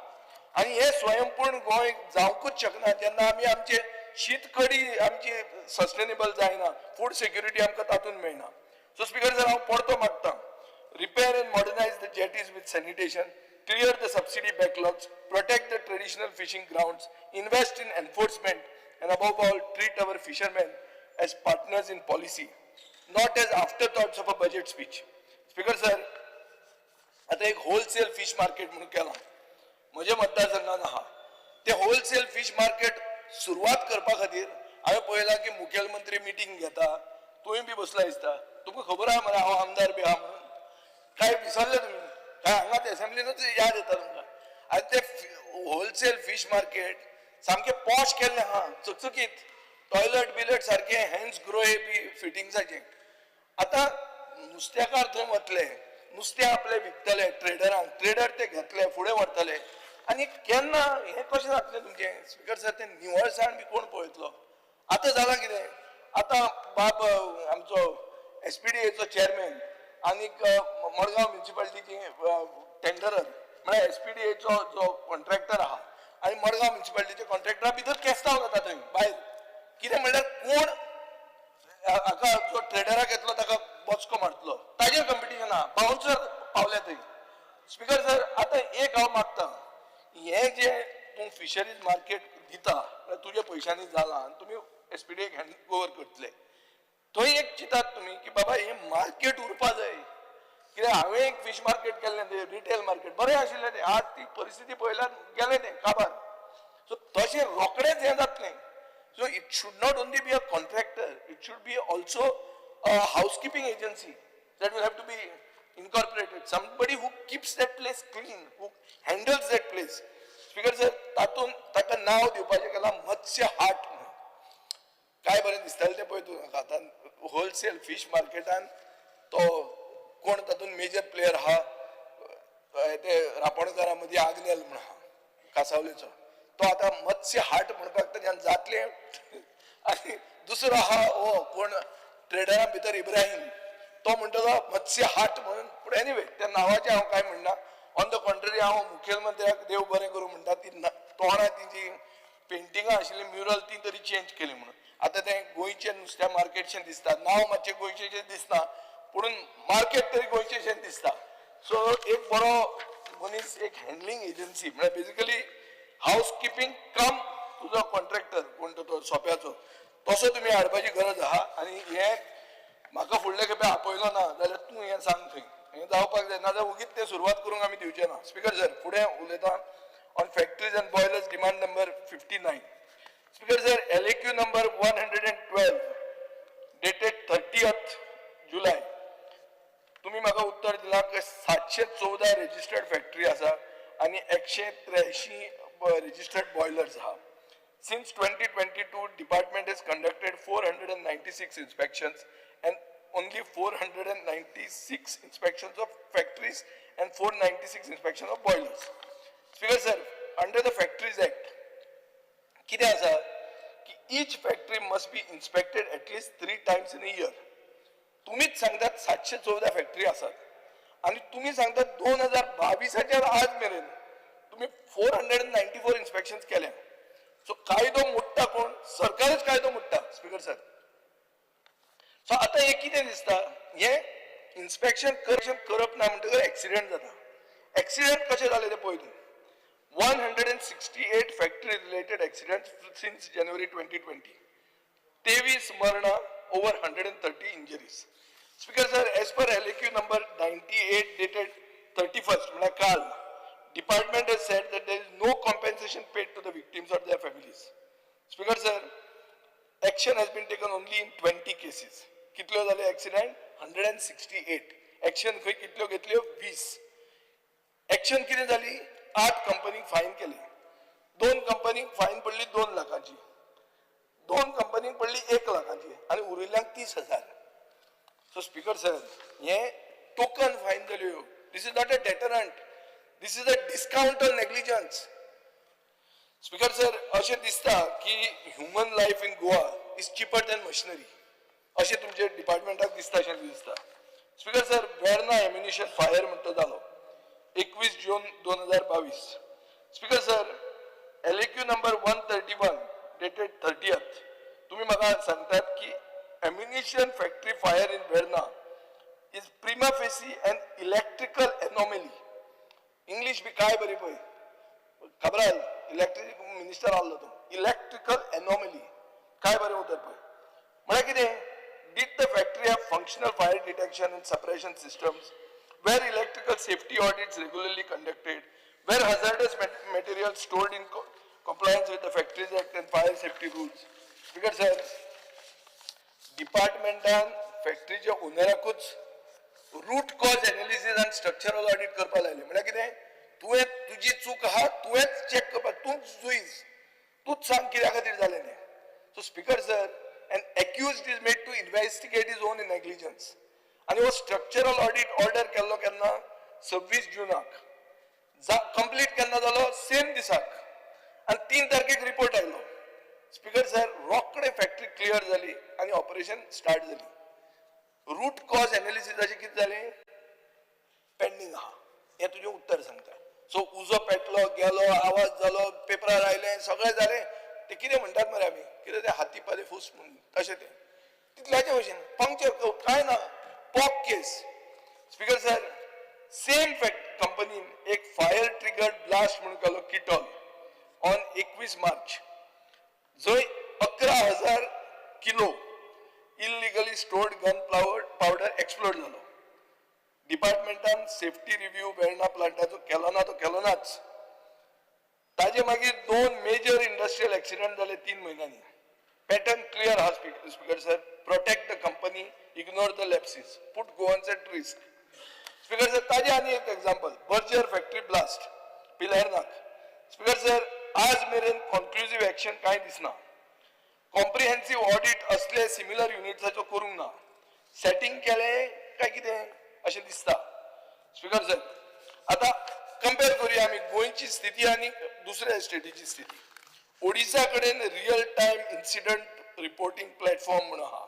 आणि हे स्वयंपूर्ण गोंय जावंकूच शकना जेन्ना आमी आमचे शीत कडी आमची सस्टेनेबल जायना, फूड सेक्युरिटी आमकां तातूंत मेळना. सो स्पीकर सर हांव परतो मागतां, repair and modernize the jetties with sanitation, clear the subsidy backlogs, protect the traditional fishing grounds, invest in enforcement, and above all, treat our fishermen as partners in policy, not as afterthoughts of a budget speech. Speaker sir, आता एक wholesale fish market म्हणून केला म्हज्या मतदारसंघान आहा. ते wholesale fish market सुरवात करपा खातीर हांवें पळयलां की मुखेलमंत्री मिटींग घेता, तुवें बी बसला दिसता. तुमकां खबर आहा मरे हांव आमदार बी आहा म्हणून. काय विसरले तुम्ही? काय हांगा असेंब्लीनूच याद येता तुमकां. आनी ते होलसेल फीश मार्केट सामके पॉश केल्ले आहा, चकचकीत टॉयलेट बिलेट सारखे हँड्स ग्रोय बी फिटिंग्साचे. आता नुस्तेकार थंय वतले, नुस्तें आपले विकतले ट्रेडरांक, ट्रेडर ते घेतले फुडें व्हरतले. आनी केन्ना हें कशें जातलें तुमचें? स्पीकर सर, तें निवळसाण बी कोण पळयतलो? आतां जालां कितें? आतां बाब आमचो SPDAचो चेअरमॅन आनीक मडगांव म्युनिसिपालिटीची टेंडरर म्हळ्यार SPDAचो जो कॉन्ट्रॅक्टर आहा आनी मडगांव म्युनिसिपालिटीचे कॉन्ट्रॅक्टरा भितर केस्तांव जाता थंय भायर. कितें म्हणल्यार कोण हाका जो ट्रेडराक येतलो ताका बॉचको मारतलो, ताजेर कंपिटिशन आहा. बाउन्सर पावले थंय. स्पीकर सर, आतां एक हांव मागतां, हें जे तूं फिशरीज मार्केट दिता तुज्या पयशांनी जालां आनी तुमी SPDAक हँड ओवर करतले, थंय एक चिंतात तुमी की बाबा हें मार्केट उरपा जाय. कित्याक हांवें एक फीश मार्केट केल्लें, तें रिटेल मार्केट बरें आशिल्लें तें. आज ती परिस्थिती पळयल्यार गेलें तें काबार. सो तशें रोखडेंच हें जातलें. So it should not only be a contractor, it should be also a housekeeping agency that will have to be incorporated. Somebody who keeps that place clean, who handles that place. Speaker sir, तातूंत ताका नांव दिवपाचें केलां मत्स्य हाट म्हणून. काय बरें दिसतालें तें पळय तूं म्हाका. आतां होलसेल फीश मार्केटान तो कोण तातूंत मेजर प्लेयर आहा, ते रापणकारा मदीं आग्नेल म्हण आहा कासावलेचो, तो आतां मत्स्य हाट म्हणपाक ताच्यान जातलें. आनी दुसरो आहा हो कोण ट्रेडरा भितर इब्राहीम, तो म्हणटलो मत्स्य हाट म्हणून. पूण एनिवे त्या नांवाचें हांव काय म्हणना. ऑन द कॉन्ट्ररी हांव मुखेलमंत्र्याक देव बरें करूं म्हणटा. ती तोंडां ती जी पेंटिंगां आशिल्ली म्युरल ती तरी चेंज केली म्हणून. आतां तें गोंयचें नुस्त्या मार्केटशें दिसता. नांव मातशें गोंयचें दिसना पूण मार्केट तरी गोंयचेशें दिसता. सो एक बरो मनीस, एक हँडलिंग एजन्सी म्हळ्यार बेजिकली हाऊस किपींग कम तुजो कॉन्ट्रॅक्टर कोण तो सोप्याचो, तसो तुमी हाडपाची गरज आहा. आनी हें म्हाका फुडले खेपे आपयलो ना जाल्यार तूं हें सांग थंय. हें जावपाक जाय, नाजाल्यार उगीच तें सुरवात करूंक आमी दिवचे ना. स्पीकर सर, फुडें उलयतां on factories and boilers demand number 59. Speaker sir, LAQ number 112 dated 30th July. तुम्ही म्हाका उत्तर दिलां की 714 रजिस्टर्ड फॅक्टरी आसा आनी 183 रजिस्टर्ड बॉयलर्स आहा. Since 2022, department has conducted 496 inspections and only 496 inspections of factories and 496 inspections of boilers. Speaker sir, under the Factories Act, कितें आसा की each factory must be inspected at least 3 times in a year. तुम्हीच सांगतात 714 factory आसात आणि तुम्ही सांगतात 2022च्या आज मेरेन तुम्ही 494 इन्स्पेक्शन केल्या. सो कायदो मोडटा कोण? सरकारच कायदो मोडटा. स्पीकर सर, सो आता हे कितें दिसता, हे इन्स्पेक्शन करप ना म्हणटकर एक्सिडेंट जाता. एक्सिडेंट कशें जाले ते पळय. 168 factory related accident since January 2020. 23 मरणां, over 130 injuries. Speaker sir, as per LAQ number 98 dated 31st, म्हणजे काल, department has said that there is no compensation paid to the victims or their families. Speaker sir, action has been taken only in 20 cases. कितल्यो जाले accident? 168. Action खंय कितल्यो घेतल्यो? 20. Action कितें जाली? 8 कंपनीक फायन केली. 2 कंपनीक फायन पडली 2 लाखांची. 2 कंपनीक पडली 1 लाखांची आणि उरिल्ल्यांक 30,000. सो स्पीकर सर, हे टोकन फायन जाल्यो. This is not a deterrent, this is a discount on negligence. Speaker sir, अशें दिसता की human life in Goa is cheaper than machinery, अशें तुमच्या डिपार्टमेंटाक दिसता अशें दिसता. Speaker sir, Verna ammunition fire म्हणटा जालो 21 June 2022. Speaker sir, LAQ number 131 dated 30th, तुम्ही मला सांगतात की ammunition factory fire in Verna is prima facie an electrical anomaly. English बी काय बरी पळय, खबराल इलेक्ट्रिक मिनिस्टर आल्लो तो, इलेक्ट्रिकल एनॉमली काय बरें उतर पळय. म्हळ्यार कितें, did the factory have functional fire detection and suppression systems, were electrical safety audits regularly conducted, were hazardous materials stored in compliance with the Factories Act and fire safety rules. Speaker sir, डिपार्टमेंटान फॅक्टरीच्या ओनराकूच route cause analysis आनी structural audit करपाक लायले. म्हळ्यार कितें, तुवें तुजी चूक आहा तुवेंच चॅक करपाक, तूंच जुईज, तूच सांग कित्या खातीर जालें तें. So speaker sir, an accused is made to investigate his own negligence. आणि हो स्ट्रक्चरल ऑडिट ऑर्डर केल्लो केन्ना 26 जुनाक, कंप्लीट केन्ना जालो सेम दिसाक, आणि 3 तारखेक रिपोर्ट आयलो. स्पीकर सर, रोखडे फॅक्टरी क्लियर जाली आणि ऑपरेशन स्टार्ट जाली. रूट कॉज एनालिसिसाचे कितें जालें, पेंडींग आहा. हें तुजें उत्तर सांगता. सो उजो पेटलो, गेलो, आवाज जालो, पेपरार आयलें, सगळें जालें. ते कितें म्हणटात मरे आमी, कितें ते हाती पादे फूस म्हणून, तशें तें तितल्याचे भशेन पंक्चर काय ना, पॉक केस. स्पीकर सर, सेम कंपनीन एक फायर ट्रिगर्ड ब्लास्ट म्हणून केलो किटॉल ऑन 21 मार्च, जंय 11,000 kilo illegally stored gun powder explode जालो. डिपार्टमेंटान सेफ्टी रिव्ह्यू वेर्ना प्लांटाचो केलो ना, तो केलो नाच. ताजे मागीर 2 मेजर इंडस्ट्रियल एक्सिडेंट जाले 3 म्हयन्यांनी. पॅटर्न क्लियर हा speaker sir, protect the company, ignore the lapses, put Goans at risk. Speaker sir, ताजे आनी एक एक्झाम्पल, बर्जर फॅक्टरी ब्लास्ट पिलर्नाक. स्पीकर सर, आज मेरेन कॉन्क्लुझिव्ह एक्शन कांय दिसना. कॉम्प्रिहेन्सिव्ह ऑडिट असले सिमिलर युनिट्साचो करूंक ना. सेटिंग केलें काय कितें अशें दिसता. स्पीकर सर, आता कंपेर करूया आमी गोंयची स्थिती आनी दुसऱ्या स्टेटीची स्थिती. ओडिसा कडेन real time incident reporting platform म्हणून आहा.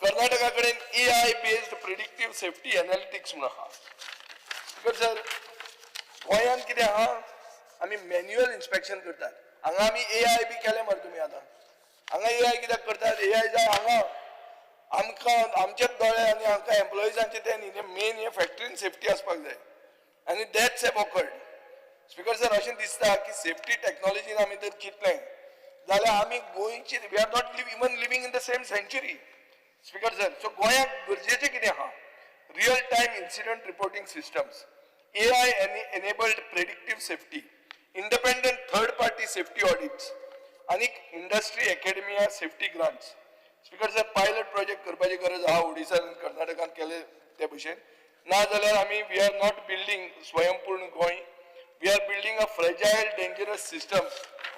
कर्नाटका कडेन AI based predictive safety analytics म्हणून आहा. स्पीकर सर, गोंयांत कितें आहा, आमी मॅन्युअल इन्स्पेक्शन करतात. हांगा आमी AI बी केलें मरे तुमी आतां. हांगा AI कित्याक करतात, AI जाय हांगा आमकां आमचेच दोळे आनी हांकां एम्प्लॉइजांचे ते न्ही, मेन हे फॅक्टरीन सेफ्टी आसपाक जाय. आणि deaths have awkward. Speaker sir, अशें दिसता की सेफ्टी टेक्नॉलॉजीन आमी जर चिंतलें जाल्यार आमी गोंयची, we are not even living in the same century. Speaker sir, so गोंयाक गरजेचें कितें आहा, real time incident reporting systems, AI enabled predictive safety, independent third party safety audits, आनी industry academia safety grants. Speaker sir, pilot project करपाची गरज आहा. ओडिसा आनी कर्नाटकान केले ते भशेन. ना जाल्यार आमी we are not building Swayampurna Goa, we are building a fragile dangerous system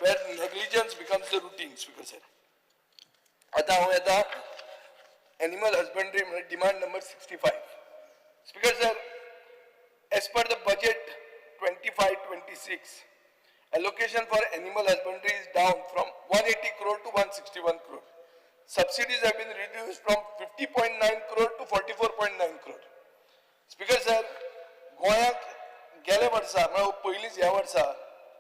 where negligence becomes the routine. Speaker sir, आता हांव येता एनिमल हजबंड्री म्हणजे demand number 65. Speaker sir, as per the budget 25-26, allocation for animal husbandry is down from 180 crore to 161 crore. Subsidies have been reduced from 50.9 crore to 44.9 crore. Speaker sir, गोंयाक गेल्या वर्सा म्हळ्यार पयलींच ह्या वर्सा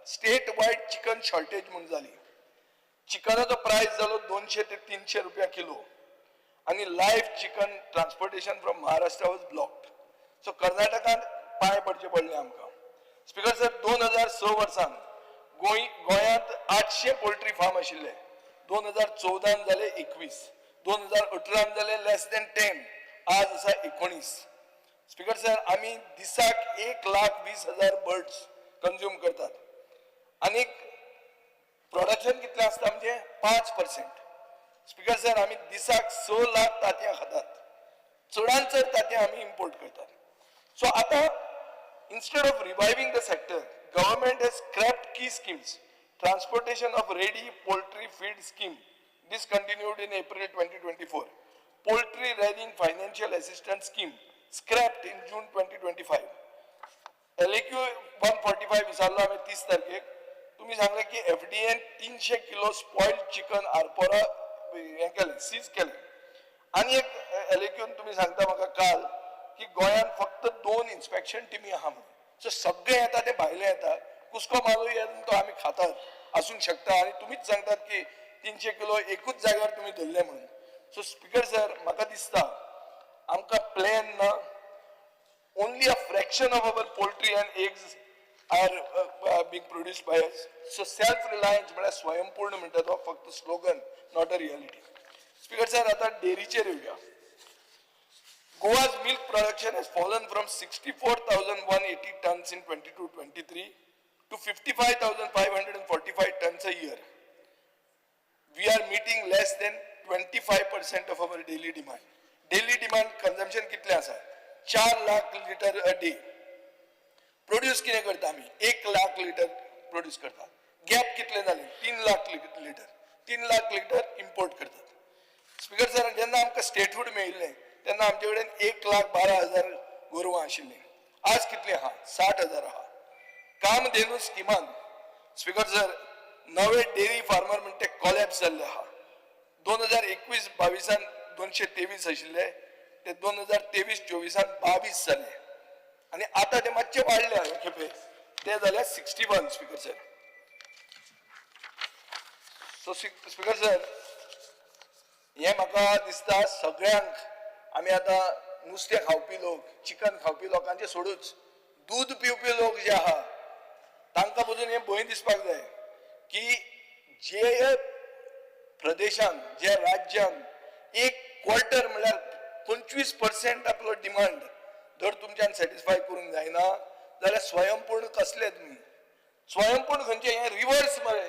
स्टेट वायड चिकन शॉर्टेज म्हणून जाली. चिकनाचो प्रायस जालो 200 ते 300 रुपया किलो, आणि live chicken transportation from Maharashtra was blocked. So कर्नाटकान पांय पडचे पडले आमकां. स्पीकर सर, 2006 वर्सान गोंयांत 800 पोल्ट्री फार्म आशिल्ले. 2014 जाले 21, 2018 जाले लेस दॅन 10, आज आसा 19. स्पीकर सर, आमी दिसाक 1,20,000 बर्ड्स कंज्यूम करतात, आणि प्रोडक्शन कितलें आसता म्हणजे 5%. स्पीकर सर, आमी दिसाक 6 लाख तांतयां खातात. चडांत चड तांतयां आमी इम्पोर्ट करतात. सो आतां instead of reviving the sector, government has scrapped key schemes. Transportation of ready poultry feed scheme discontinued in April 2024. Poultry rearing financial assistance scheme scrapped in June 2025. LAQ 145 विचारलो आम्ही 30 तारखेक. तुम्ही सांगले की FDA 300 kilo spoiled chicken Arpora हे केले, seize केले. आणि एक LAQ तुम्ही सांगता म्हाका काल की गोंयांत फक्त 2 इन्स्पेक्शन टिमी आहा म्हणून. सो सगळे येता ते भायले येता कुस्को मालूय येवन तो आम्ही खातात असूंक शकता आणि तुम्हीच सांगतात की 300 किलो एकूच जाग्यार तुम्ही धरले म्हणून. सो स्पीकर सर म्हाका दिसता आमकां प्लॅन ना only a fraction of our poultry and eggs are being produced by us. So self-reliance म्हणजे स्वयंपूर्ण म्हणटा तो फक्त slogan not a reality. Speaker sir आता डेअरीचेर येऊया. Goa's milk production has fallen from 64,180 tons in 22-23 to 55,545 tons a year. We are meeting less than 25% of our daily demand. Daily demand consumption कितले आसा? 4 lakh litre a day. Produce कितें करता आमी? 1 lakh litre produce करता. Gap कितले जाले? 3 lakh litre. 3 lakh litre import करतात. Speaker sir जेन्ना आमकां स्टेटहूड मेळिल्लें तेन्ना आमचे कडेन 1,12,000 गोरवां आशिल्लीं. आज कितली आहा? 60,000 आहा. कामधेनू स्किमान स्पीकर सर नवे डेअरी फार्मर म्हणटा ते कॉलॅप्स जाल्ले आहा. 2021-22 223 आशिल्ले ते 2023-24 22 जाले आणि आता ते मातशे वाडले खेपे ते जाले 61 speaker sir. So speaker sir हे म्हाका दिसता सगळ्यांक आमी आता नुस्तें खावपी लोक चिकन खावपी लोकांचे सोडूच दूध पिवपी लोक जे आहा तांकां पसून हे भंय दिसपाक जाय की जे प्रदेशान जे राज्यान 1/4 म्हळ्यार 25% आपलो डिमांड जर तुमच्यान सॅटिस्फाय करूंक जायना जाल्यार स्वयंपूर्ण कसले तुमी स्वयंपूर्ण खंयचे हे रिवर्स मरे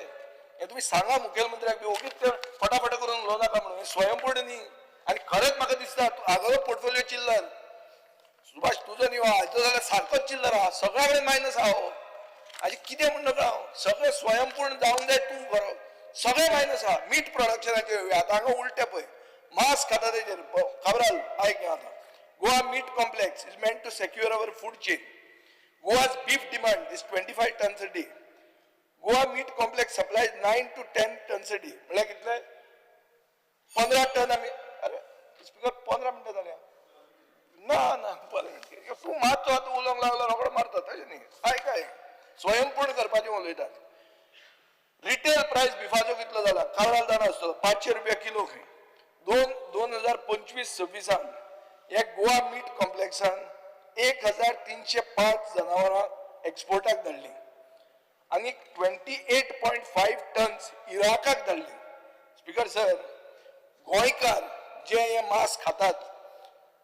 हे तुम्ही सांगा मुखेलमंत्र्याक ओगीच ते फटाफट करून लो नाका म्हणून स्वयंपूर्ण न्ही. आणि खरेंच म्हाका दिसता हाजो पोर्टफोलिओ चिल्लर सुभाष तुजो न्ही हाजो जाल्यार सारकोच चिल्लर आहा सगळ्या कडेन मायनस आहा. हाजी कितें म्हण नाका हांव सगळें स्वयंपूर्ण जावंक जाय तूं बरो सगळें मायनस आहा. मीठ प्रोडक्शनाचेर येवया आतां हांगा उलटें पळय मास खाता तेजेर खबराल आयक आतां. Goa meat complex is meant to secure our food chain. Goa's beef demand is 25 tons a day. Goa meat complex supplies 9 to 10 tons a day. म्हळ्यार कितले 15 टन आमी अरे स्पीकर 15 मिनटां जाल्या ना ना 15 मिनट तूं मातसो आतां उलोवंक लागलो रोखडो मारता तशें न्ही. काय स्वयंपूर्ण करपाचें उलयतात. रिटेल प्रायस बिफाचो कितलो जाला कावराल जाणा आसतलो 500 रुपया किलो खंय. 2025-26 या गोवा मीट कॉम्प्लेक्सान 1,305 जनावरां एक्सपोर्टाक धाडली आणि 28.5 टन्स इराकाक धाडली. स्पीकर सर गोंयकार जे हे मांस खातात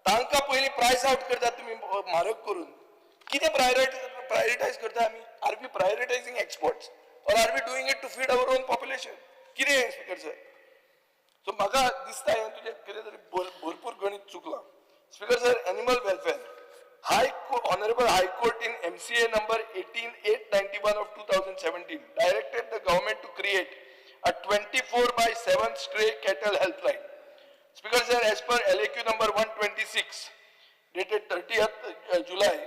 तांकां पयलीं प्रायस आउट करतात तुमी म्हारग करून. कितें प्रायोरिटायज करता आमी? Are we prioritising exports or are we doing it to feed our own population? कितें स्पीकर सर? सो म्हाका दिसता हे तुजें कितें तरी भरपूर गणित चुकलां. Speaker sir, animal welfare. Honorable High Court in MCA number 18891 of 2017 directed the government to create a 24/7 stray cattle helpline. Speaker sir, as per LAQ number 126 dated 30th July,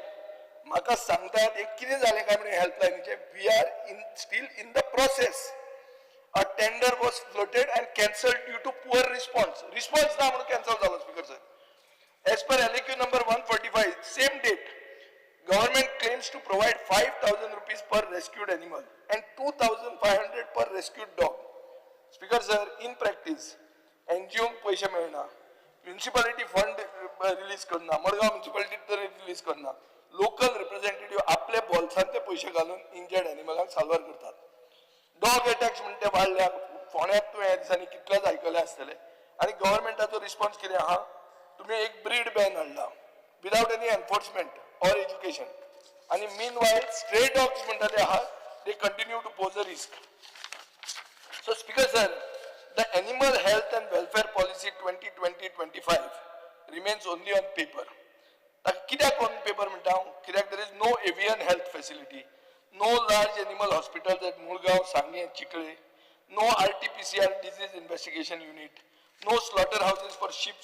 म्हाका सांगतात एक कितें जालें काय म्हणून हेल्पलायनीचे we are still in the process. A tender was floated and cancelled due to poor response. Response ना म्हणून cancel झालो Speaker sir. As per LAQ number 145, same date, government claims to provide 5,000 rupees per rescued animal and 2,500 per rescued dog. Speaker sir, in practice, NGO पैसे मेळना, municipality fund release करना, Madgaon municipality तर release करना, local representative आपले बोल्सान ते पैसे घालून injured animalक साल्वार करतात. Dog attacks म्हणते वाढल्या, फोण्यात तूं ह्या दिसांनी कितलेच आयकले आसतले आणि गव्हर्नमेंटाचो रिस्पॉन्स कितें आहा? तुम्ही एक ब्रीड बॅन हाडला without any enforcement or education आणि मीनवाईल स्ट्रे डॉग्स म्हणटा ते आहा they continue to pose a risk. So speaker sir the animal health and welfare policy 2020-25 remains only on paper. ताका कित्याक ऑन पेपर म्हणटा हांव? कित्याक there is no avian health facility, no large animal hospitals at Mulgao, Sanguem, Chikhale, no RT-PCR disease investigation unit, no slaughterhouses for sheep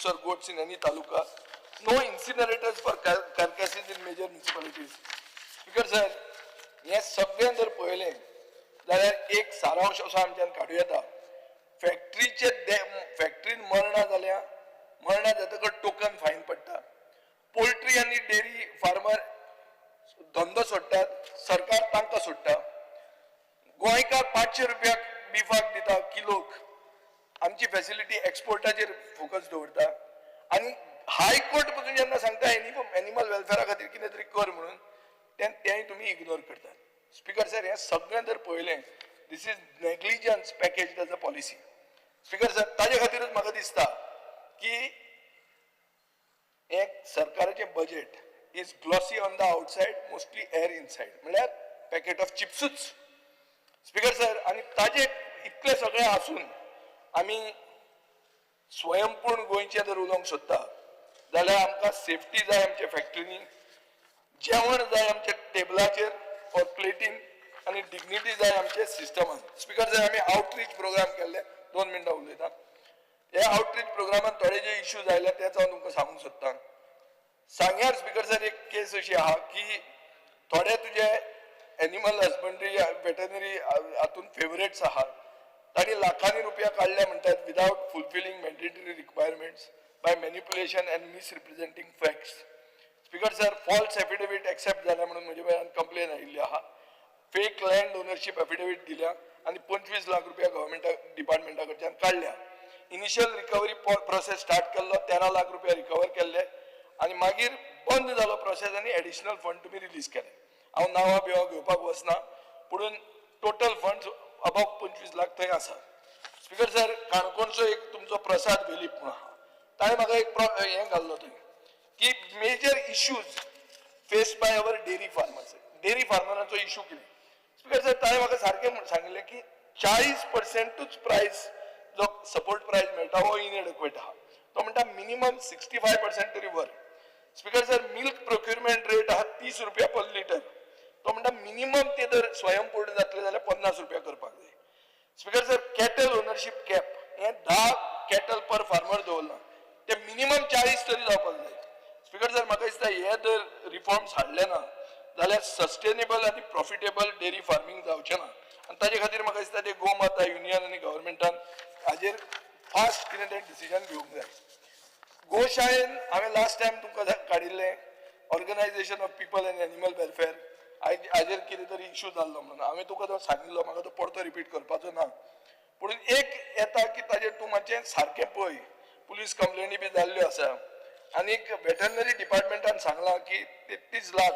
or goats in any taluka, no incinerators for carcasses in major municipalities. Speaker sir, हे सगळें जर पळयलें जाल्यार एक सारांश असो आमच्यान काडूं येता. फॅक्टरीन मरणां जाल्या, मरणां जातकच टोकन फायन पडटा. पोल्ट्री आनी डेअरी फार्मर धंदो सोडटात, सरकार ₹500 बिफाक दिता किलोक, आमची फॅसिलिटी एक्सपोर्टाचेर फोकस दवरता आनी हायकोर्ट पसून जेन्ना सांगता एनिमल वेलफेअरा खातीर कितें तरी कर म्हणून तेंय तुमी इग्नोर करतात. स्पीकर सर, हें सगळें जर पळयलें, this is negligence package as a policy. Speaker sir, ताजे खातीरच म्हाका दिसता की एक सरकाराचें budget is glossy on the outside, mostly air inside, म्हळ्यार पॅकेट ऑफ चिप्सूच. स्पीकर सर, आनी ताजे इतलें सगळें आसून आमी स्वयंपूर्ण गोंयचे जर उलोवंक सोदता जाल्यार आमकां सेफ्टी जाय आमच्या फॅक्टरीनी, जेवण जाय आमच्या टेबलाचेर ऑर प्लेटीन, आनी डिग्निटी जाय आमच्या सिस्टमान. स्पीकर सर, आमी आउटरीच प्रोग्राम केल्ले, 2 मिनटां उलयता. ह्या आउटरीच प्रोग्रामान थोडे जे इश्यूज आयले तेच हांव तुमकां सांगूंक सोदतां. सांग्यार स्पीकर सर एक केस अशी आहा की थोडे तुजे एनिमल हजबंड्री वेटनरी हातून फेवरेट्स आहात, तांणी लाखांनी रुपया काडले म्हणटात without fulfilling mandatory requirements by manipulation and misrepresenting facts. Speaker sir, false affidavit accept जाल्या म्हणून म्हजे मेळान कंप्लेन आयिल्ली आहा. फेक लँड ओनरशीप एफिडेविट दिल्या आनी 25 लाख रुपया गव्हर्मेंट डिपार्टमेंटा कडच्यान काडल्या. इनिशियल रिकवरी प्रोसेस स्टार्ट केल्लो, 13 लाख रुपया रिकवर केल्ले आनी मागीर बंद जालो प्रोसेस आनी एडिशनल फंड तुमी रिलीज केले. हांव नांवां बिवां घेवपाक वचना, पुणून टोटल फंड्स अबाव 25 लाख थंय आसा. स्पीकर सर, काणकोणचो एक तुमचो प्रसाद वेलीप म्हणून आहा, ताणें म्हाका एक हें घाल्लो थंय की major issues faced by our dairy farmers. Dairy फार्मरांचो इश्यू कितें? स्पीकर सर, ताणें म्हाका सारकें सांगलें की 40%च प्रायस जो सपोर्ट प्रायस मेळटा हो इनएडिक्वेट आहा. तो म्हणटा मिनिमम 65% तरी वर. Speaker sir, milk procurement rate आहा 30 रुपया पर लिटर. तो म्हणटा मिनिमम ते जर स्वयंपूर्ण जातले जाल्यार 50 रुपया करपाक जाय. Speaker sir, cattle ownership cap हें 10 कॅटल पर फार्मर दवरला, ते मिनिमम 40 तरी जावपाक जाय. स्पीकर सर, म्हाका दिसता हे जर रिफॉर्म्स हाडले ना जाल्यार सस्टेनेबल आनी प्रॉफिटेबल डेरी फार्मिंग जावचें ना. आनी ताजे खातीर म्हाका दिसता ते गोमाता युनियन आनी गव्हर्मेंटान हाजेर फास्ट कितें तें डिसिजन घेवंक जाय. गोशाळेन हांवें लास्ट टायम तुमकां काडिल्लें organisation of people and animal welfare, हाजेर कितें तरी इश्यू जाल्लो म्हणून हांवें तुका तो सांगिल्लो, म्हाका तो परतो रिपीट करपाचो ना. पूण एक येता की ताजेर तूं मातशें सारकें पळय, पुलीस कंप्लेनी बी जाल्ल्यो आसा. आनीक वेटरनरी डिपार्टमेंटान सांगलां की 33 लाख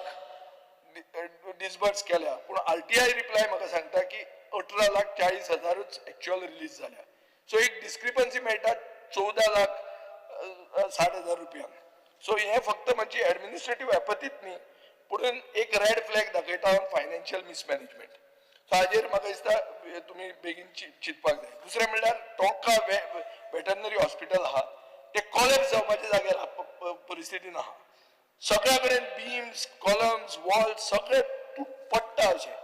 डिसबर्स केल्या, पूण RTI रिप्लाय म्हाका सांगता की 18,40,000च एक्च्युअल रिलीज जाल्या. सो एक डिस्क्रिपन्सी मेळटा 14,60,000 रुपयान. सो हें फक्त मातशी एडमिनिस्ट्रेटीव एपथीत न्ही, पुणून एक रेड फ्लॅग दाखयता ऑन फायनान्शियल मिसमॅनेजमेंट. सो हाजेर म्हाका दिसता तुमी बेगीन चिंतपाक जाय. दुसरें म्हणल्यार टोंका वेटरनरी हॉस्पिटल आहा ते कॉलेप्स जावपाच्या जाग्यार परिस्थितीन आहा. सगळ्या कडेन बीम्स, कॉलम्स, वॉल्स सगळे पडटा अशें.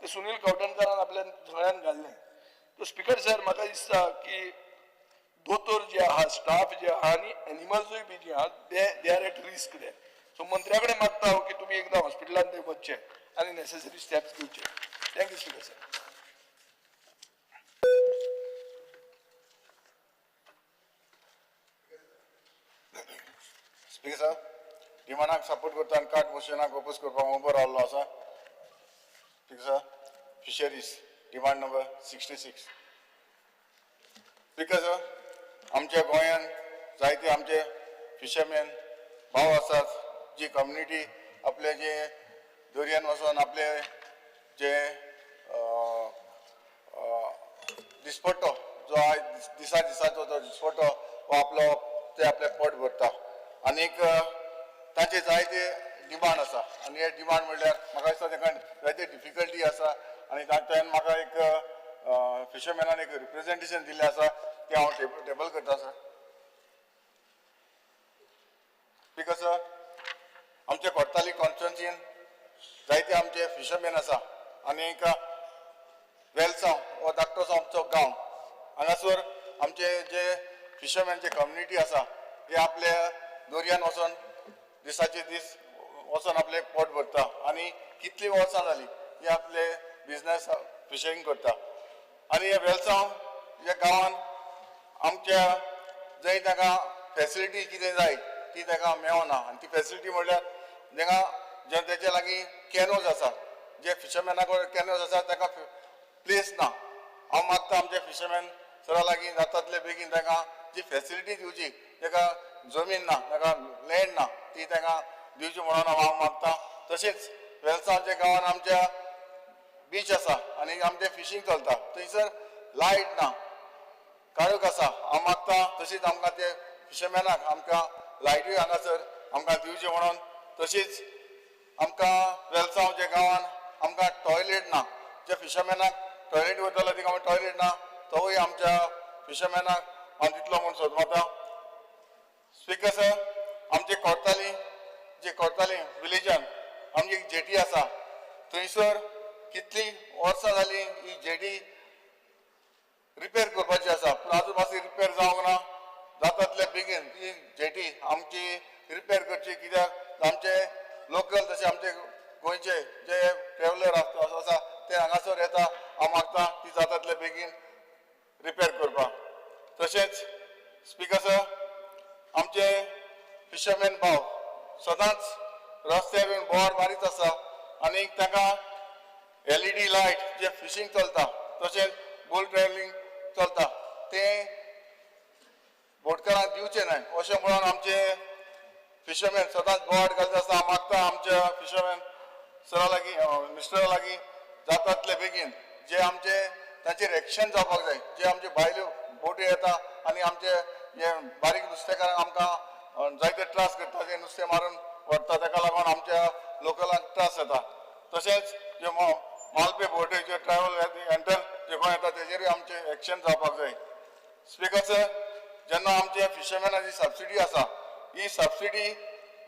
ते सुनील कवटणकरान आपल्या सगळ्यान घाल्लें. तो स्पीकर सर, म्हाका दिसता की दोतोर जे आहा, स्टाफ जे आहा आनी एनिमल्सूय बी जे आहा they are at risk there. So मंत्र्या कडेन मागता हांव की तुमी एकदां हॉस्पिटलान थंय वचचे आनी नेसेसरी स्टेप्स घेवचे. Thank you speaker sir. Speaker sir, डिमांडाक सपोर्ट करता आनी कार्ड मोशनाक ओपोज करपाक उबो रावल्लो आसा. Speaker sir, fisheries demand number 66. Speaker sir, आमच्या गोंयान जायते आमचे फिशरमॅन भाव आसात, जी कम्युनिटी आपले जे दर्यान वचून आपले जे दिसपट्टो जो आयज दिसाचो जो दिसपट्टो हो आपलो ते आपले पोट भरता. आनीक तांचे जायते डिमांड आसा आनी हे डिमांड म्हणल्यार म्हाका दिसता ताका जायते डिफिकल्टी आसा आनी तातूंत म्हाका एक फिशरमॅनान एक रिप्रेझेंटेशन दिल्लें आसा तें हांव टेबल करता सर. स्पीकर सर, आमच्या कोर्ताली कॉन्स्टिट्युएन्सीन जायते आमचे फिशरमॅन आसा आनीक वेलसांव हो धाकटोसो आमचो गांव. हांगासर आमचे जे फिशरमॅनचे कम्युनिटी आसा ते आपले दर्यान वचून दिसाचे दीस वचून आपले पोट भरता आनी कितलीं वर्सां जालीं हे आपले बिजनेस फिशरींग करता. आनी हे वेलसांव ह्या गांवान आमच्या जंय ताका फॅसिलिटी कितें जाय ती ताका मेळना. आनी ती फॅसिलिटी म्हणल्यार ताका जे तेजे लागीं कॅनोज आसा, जे फिशरमॅना कडेन कॅनोज आसा ताका प्लेस ना. हांव मागता आमचे फिशरमॅन सरा लागीं जाता तितले बेगीन तांकां जी फेसिलिटी दिवची ताका जमीन ना ताका लँड ना ती तांकां दिवची म्हणून हांव मागता. तशेंच वेलसांव जे गांवांत आमच्या बीच आसा आनी आमचें फिशींग चलता थंयसर लायट ना काळोख आसा. हांव मागता तशीच आमकां ते फिशरमॅनाक आमकां लायटूय हांगासर आमकां दिवचे म्हणून. तशीच आमकां वेलसांव जे गांवांत आमकां टॉयलेट ना जे फिशरमॅनाक टॉयलेट वयतलो तिका टॉयलेट ना तोवूय आमच्या फिशरमॅनाक हांव दितलो म्हूण सोदमाता. स्पीकर सर आमचे कोर्ताली विलेजान आमची एक जेटी आसा थंयसर कितली वर्सां जालीं ही जेटी रिपेर करपाची आसा पूण आजून मातशी रिपेर जावंक ना. जाता तितले बेगीन ही जेटी आमची रिपेर करची कित्याक आमचे लोकल तशे आमचे गोंयचे जे ट्रॅव्हलर आसा ते हांगासर येता. हांव मागता ती जाता तितले बेगीन रिपेर करपाक. तशेंच स्पीकर सर आमचे फिशरमॅन भाव सदांच रस्त्यार येवन बोवाड मारीत आसा आनी तांकां LED लायट जे फिशींग चलता तशेंच बोट ट्रॅव्हलिंग चलता ते बोटकारांक दिवचे न्हय अशें म्हणून आमचे फिशरमॅन सदांच बोवाड घालता आसता. हांव मागता आमच्या फिशरमॅन सरा लागीं मिनिस्टरा लागीं जाता तितले बेगीन जे आमचे तांचेर एक्शन जावपाक जाय जे आमचे भायल्यो बोटी येता आनी आमचे हे बारीक नुस्तेकारांक आमकां जायते त्रास करता जे नुस्तें मारून व्हरता ताका लागून आमच्या लोकलांक त्रास जाता. तशेंच जे मालपे बोटी जे ट्रॅव्हल एंटर जे कोण येता तेजेरूय आमचे एक्शन जावपाक जाय. स्पीकर सर जेन्ना आमचे फिशरमॅनाची सबसिडी आसा ही सबसिडी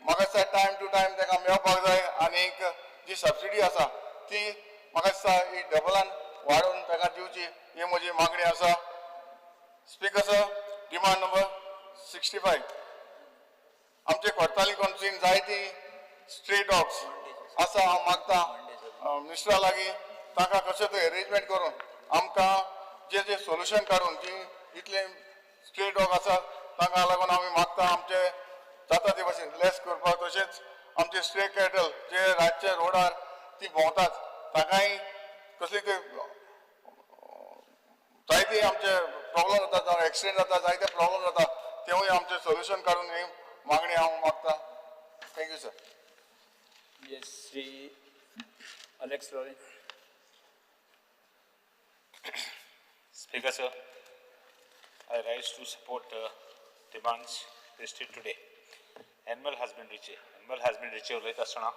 म्हाका दिसता टायम टू टायम ताका मेळपाक जाय आनीक जी सबसिडी आसा ती म्हाका दिसता ही डबलान वाडोवन ताका दिवची ही म्हजी मागणी आसा. स्पीकर सर डिमांड नंबर 65 आमचे कोर्ताली कॉन्स्टिट्युएन्सीन जायती स्ट्रे डॉग्स आसा. हांव मागता मिनिस्टरा लागीं ताका कशें तरी अरेंजमेंट करून आमकां जे सोल्युशन काडून जी इतले स्ट्रे डॉग आसा तांकां लागून आमी मागता आमचे जाता ते भाशेन लेस करपाक. तशेंच आमचे स्ट्रे कॅटल जे रातचे रोडार ती भोंवतात ताकाय कसली तरी जायते आमचे प्रॉब्लम जाता जावं एक्सिडेंट जाता जायते प्रॉब्लम जाता तेवूय आमचे सोल्युशन काडून ही मागणी हांव मागता. Thank you sir. Yes, Sri Alex Lorin. Speaker sir, I rise to support demands listed today. Animal husbandry उलयता आसतना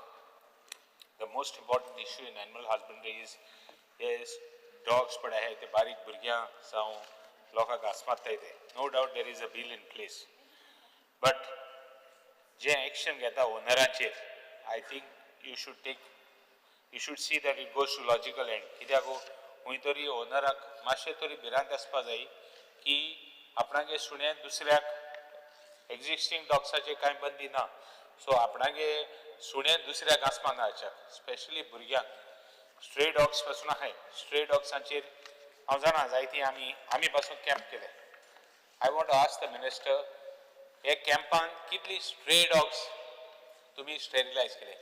the most important issue in animal husbandry is dogs पडे आहाय ते बारीक भुरग्यां जावं लोकांक घास मारताय ते. No doubt there is a bill in place. But जे एक्शन घेता ओनरांचेर I think you should see that it goes to logical end. कित्याक खंय तरी ओनराक मातशें तरी भिरांत आसपा जाय की आपणागे सुण्या दुसऱ्याक एक्झिस्टिंग डॉग्साचे कांय बंदी ना सो आपणागे सुण्या दुसऱ्याक आसपा ना स्पेशली भुरग्यांक. स्ट्रे डॉग्स पासून आहाय स्ट्रे डॉग्सांचेर हांव जाणा जायती आमी पासून कॅम्प केले. I want to ask the minister हे कॅम्पान कितली स्ट्रे डॉग्स तुम्ही स्टेरिलायज केले.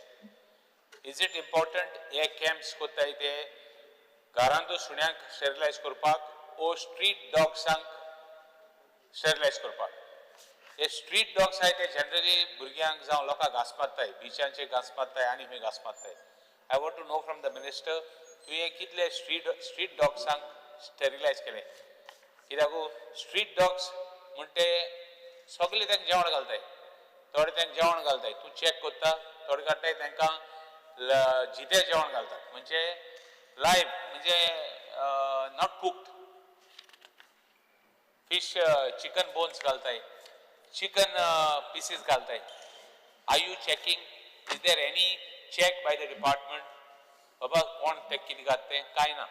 इज इट इम्पॉर्टंट हे कॅम्प्स कोत्ताय ते घरांतू सुण्यांक स्टेरिलायज करपाक ओ स्ट्रीट डॉग्सांक स्टेरिलायज करपाक. हे स्ट्रीट डॉग्स आहाय ते जनरली भुरग्यांक जावं लोकांक घास मारताय बिचांचेर घास मारताय आनी खंय घास मारताय. I want to know from the minister तुवें कितले स्ट्रीट डॉग्सांक स्टेरिलायज केले. कित्याक स्ट्रीट डॉग्स म्हणटे सगळे तांकां जेवण घालताय थोडे तांकां जेवण घालताय तूं चॅक करता थोडे काडटाय तांकां जितें जेवण घालतात म्हणजे लायव्ह म्हणजे not cooked fish chicken bones घालताय चिकन पीसीस घालताय. Are you checking is there any check by the department बाबा कोण ते कितें घालता कांय ना.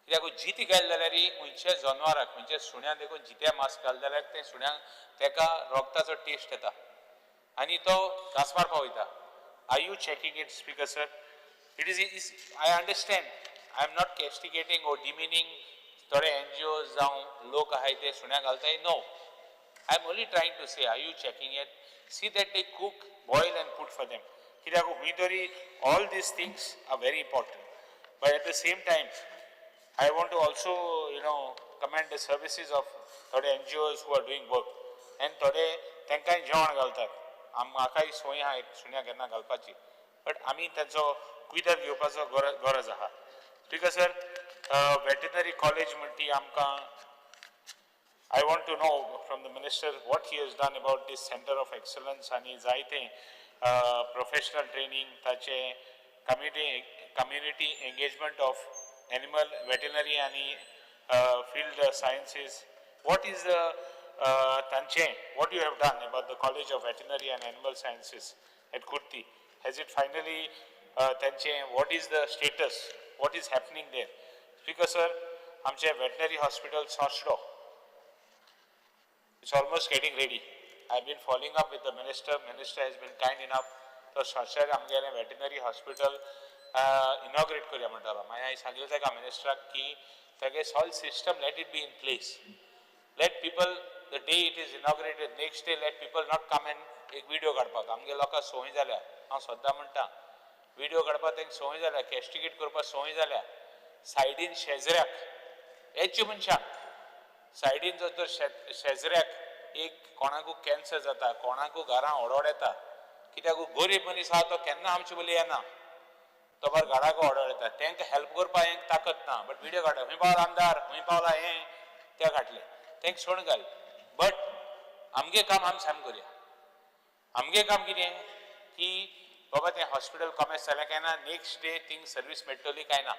कित्याक जिती घाल जाल्यार खंयच्या जनावराक म्हणजे सुण्यांक देखून जित्या मांस घाल जाल्यार ते सुण्यांक तेका रोगताचो टेस्ट येता आनी तो घास मारपाक वयता. Are you checking it speaker sir. It is I understand I am not castigating or demeaning थोडे NGOs जावं लोक आहाय ते सुण्यांक घालताय. No I am only trying to say are you checking it see that they cook boil and put for them. कित्याक खंय तरी all these things are very important but at the same time I want to also, commend the services of थोडे NGOs who are doing work. And थोडे तांकांय जेवण घालतात. म्हाकाय सोय आहा एक सुण्या केन्ना घालपाची. But आमी तांचो कुयदाद घेवपाचो गरज आहा. Because sir, veterinary college म्हणटी आमकां I want to know from the minister what he has done about this center of excellence and his professional training, tache community engagement of animal veterinary and field sciences. What is the Tanche, what you have done about the College of Veterinary and Animal Sciences at Kurti? Has it finally, Tanche, what is the status? What is happening there? Speaker sir, आमचे veterinary hospital Sochdo. It's almost getting ready. I've been following up with the minister. Minister has been kind enough to Sochdo आमगेले veterinary hospital inaugurate करूया म्हणटालो. मागीर सांगिल्लें ताका minister की तागे whole system let it be in place. Let people, the day it is inaugurated, next day let people not come and एक video काडपाक. आमगे लोकांक संवय जाल्या. हांव सद्दां म्हणटा video काडपाक तांकां संवय जाल्या, castigate करपाक संवय जाल्या. सायडीन शेजऱ्याक हेच मनशाक सायडीन जर तर शेजऱ्याक एक कोणाकू कॅन्सर जाता, कोणाकू घरां ओडोड येता, कित्याक गरीब मनीस आहा तो केन्ना आमचे बोली येना, तो बार घराक ओडोड येता, तांकां हेल्प करपाक हेंक ताकत ना, बट व्हिडिओ काडटा, खंय पावला आमदार, खंय पावला हें, ते घातले, तांकां सोड घाल. बट आमगे काम आमी साम करया. आमगे काम कितें की बाबा तें हॉस्पिटल कॉमेस जालें काय ना, नेक्स्ट डे थिंग सर्वीस मेळटली काय ना.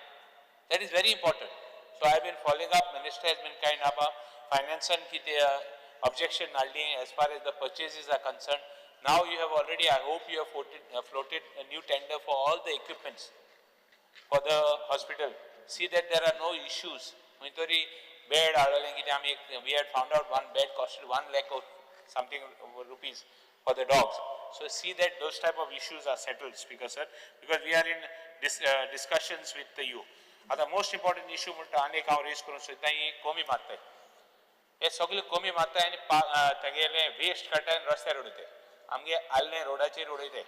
That is very important. So I have been following up. Minister has been kind enough. Finance and objection as far as the purchases are concerned. Now you have already, I hope you have floated a new tender for all the equipments for the hospital. See that there are no issues. Bed, we had found out one bed costed 1 lakh or something rupees for the dogs. So see that those type of issues are settled, Speaker sir, because we are in discussions with you. आता most important issue म्हणटा आनी हांव raise करूंक सोदता ही कोमी मारताय. हे सगळे कोमी मारताय आनी तेगेले waste काडटाय आनी रस्त्यार उडयताय. आमगे आल्ले रोडाचेर उडयताय.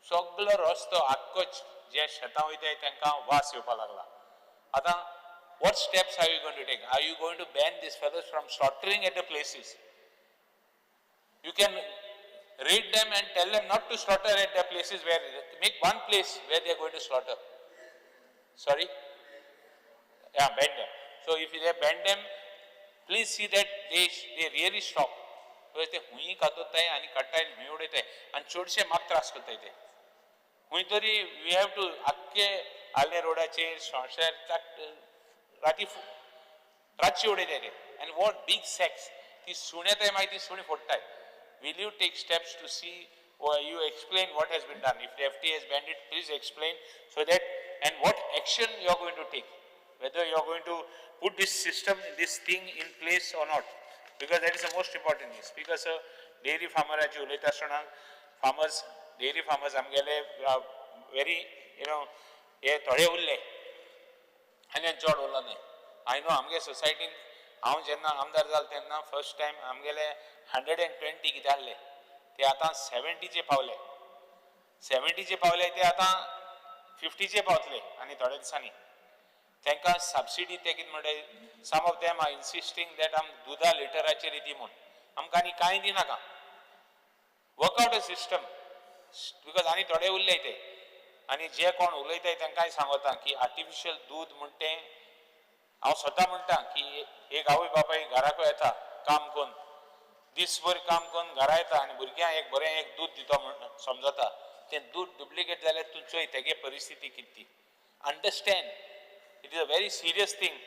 सगळो रस्तो आख्खोच जे शेतां वयताय तांकां वास येवपाक लागला. आतां what steps are you going to take? Are you going to ban these fellows from slaughtering at the places? You can read them and tell them not to slaughter at the places where, make one place where they are going to slaughter. Sorry? Yeah, ban them. So if they ban them, please see that they really stop. Because they हुई कातोताय आणि काटाय हुई उडयताय आणि चडशे म्हाका त्रास करताय ते. हुई तरी we have to आख्खे आल्ले रोडाचेर शॉर्टशेर रातची उडयताय ते. And what big sacks. ती सुण येताय मागीर ती सुणी फोडटाय. Will you take steps to see or you explain what has been done? If the FTA has banned it, please explain so that and what action you are going to take. Whether you are going to put this system, this thing in place or not. Because that is the most important thing. Speaker sir, dairy farmer achi ulayta asतना farmers, dairy farmers amgele very, हे थोडे उरले आनी चड उरला नाही. I know आमगे सोसायटीन हांव जेन्ना आमदार जालो तेन्ना फर्स्ट टायम आमगेले 120 कितें आहले ते आतां 70 पावले. 70 पावले ते आतां 50 पावतले आनी थोड्या दिसांनी. तांकां सबसिडी ते कितें म्हणटाय, some of them are insisting that आम दुदा लिटराचेर दी म्हूण. आमकां आनी कांय दिनाका. Work out a system. बिकॉज आनी थोडे उरले ते आनी जे कोण उलयताय तांकांय सांगता की आर्टिफिशियल दूद म्हण तें हांव सदां म्हणटा की एक आवय बापाय घराको येता काम करून दिसभर काम करून घरा येता आनी भुरग्यांक एक बरें एक दूद दिता म्हण समजता. तें दूद डुप्लिकेट जाल्यार तूं चोय तेगे परिस्थिती कितली. Understand it is a very serious thing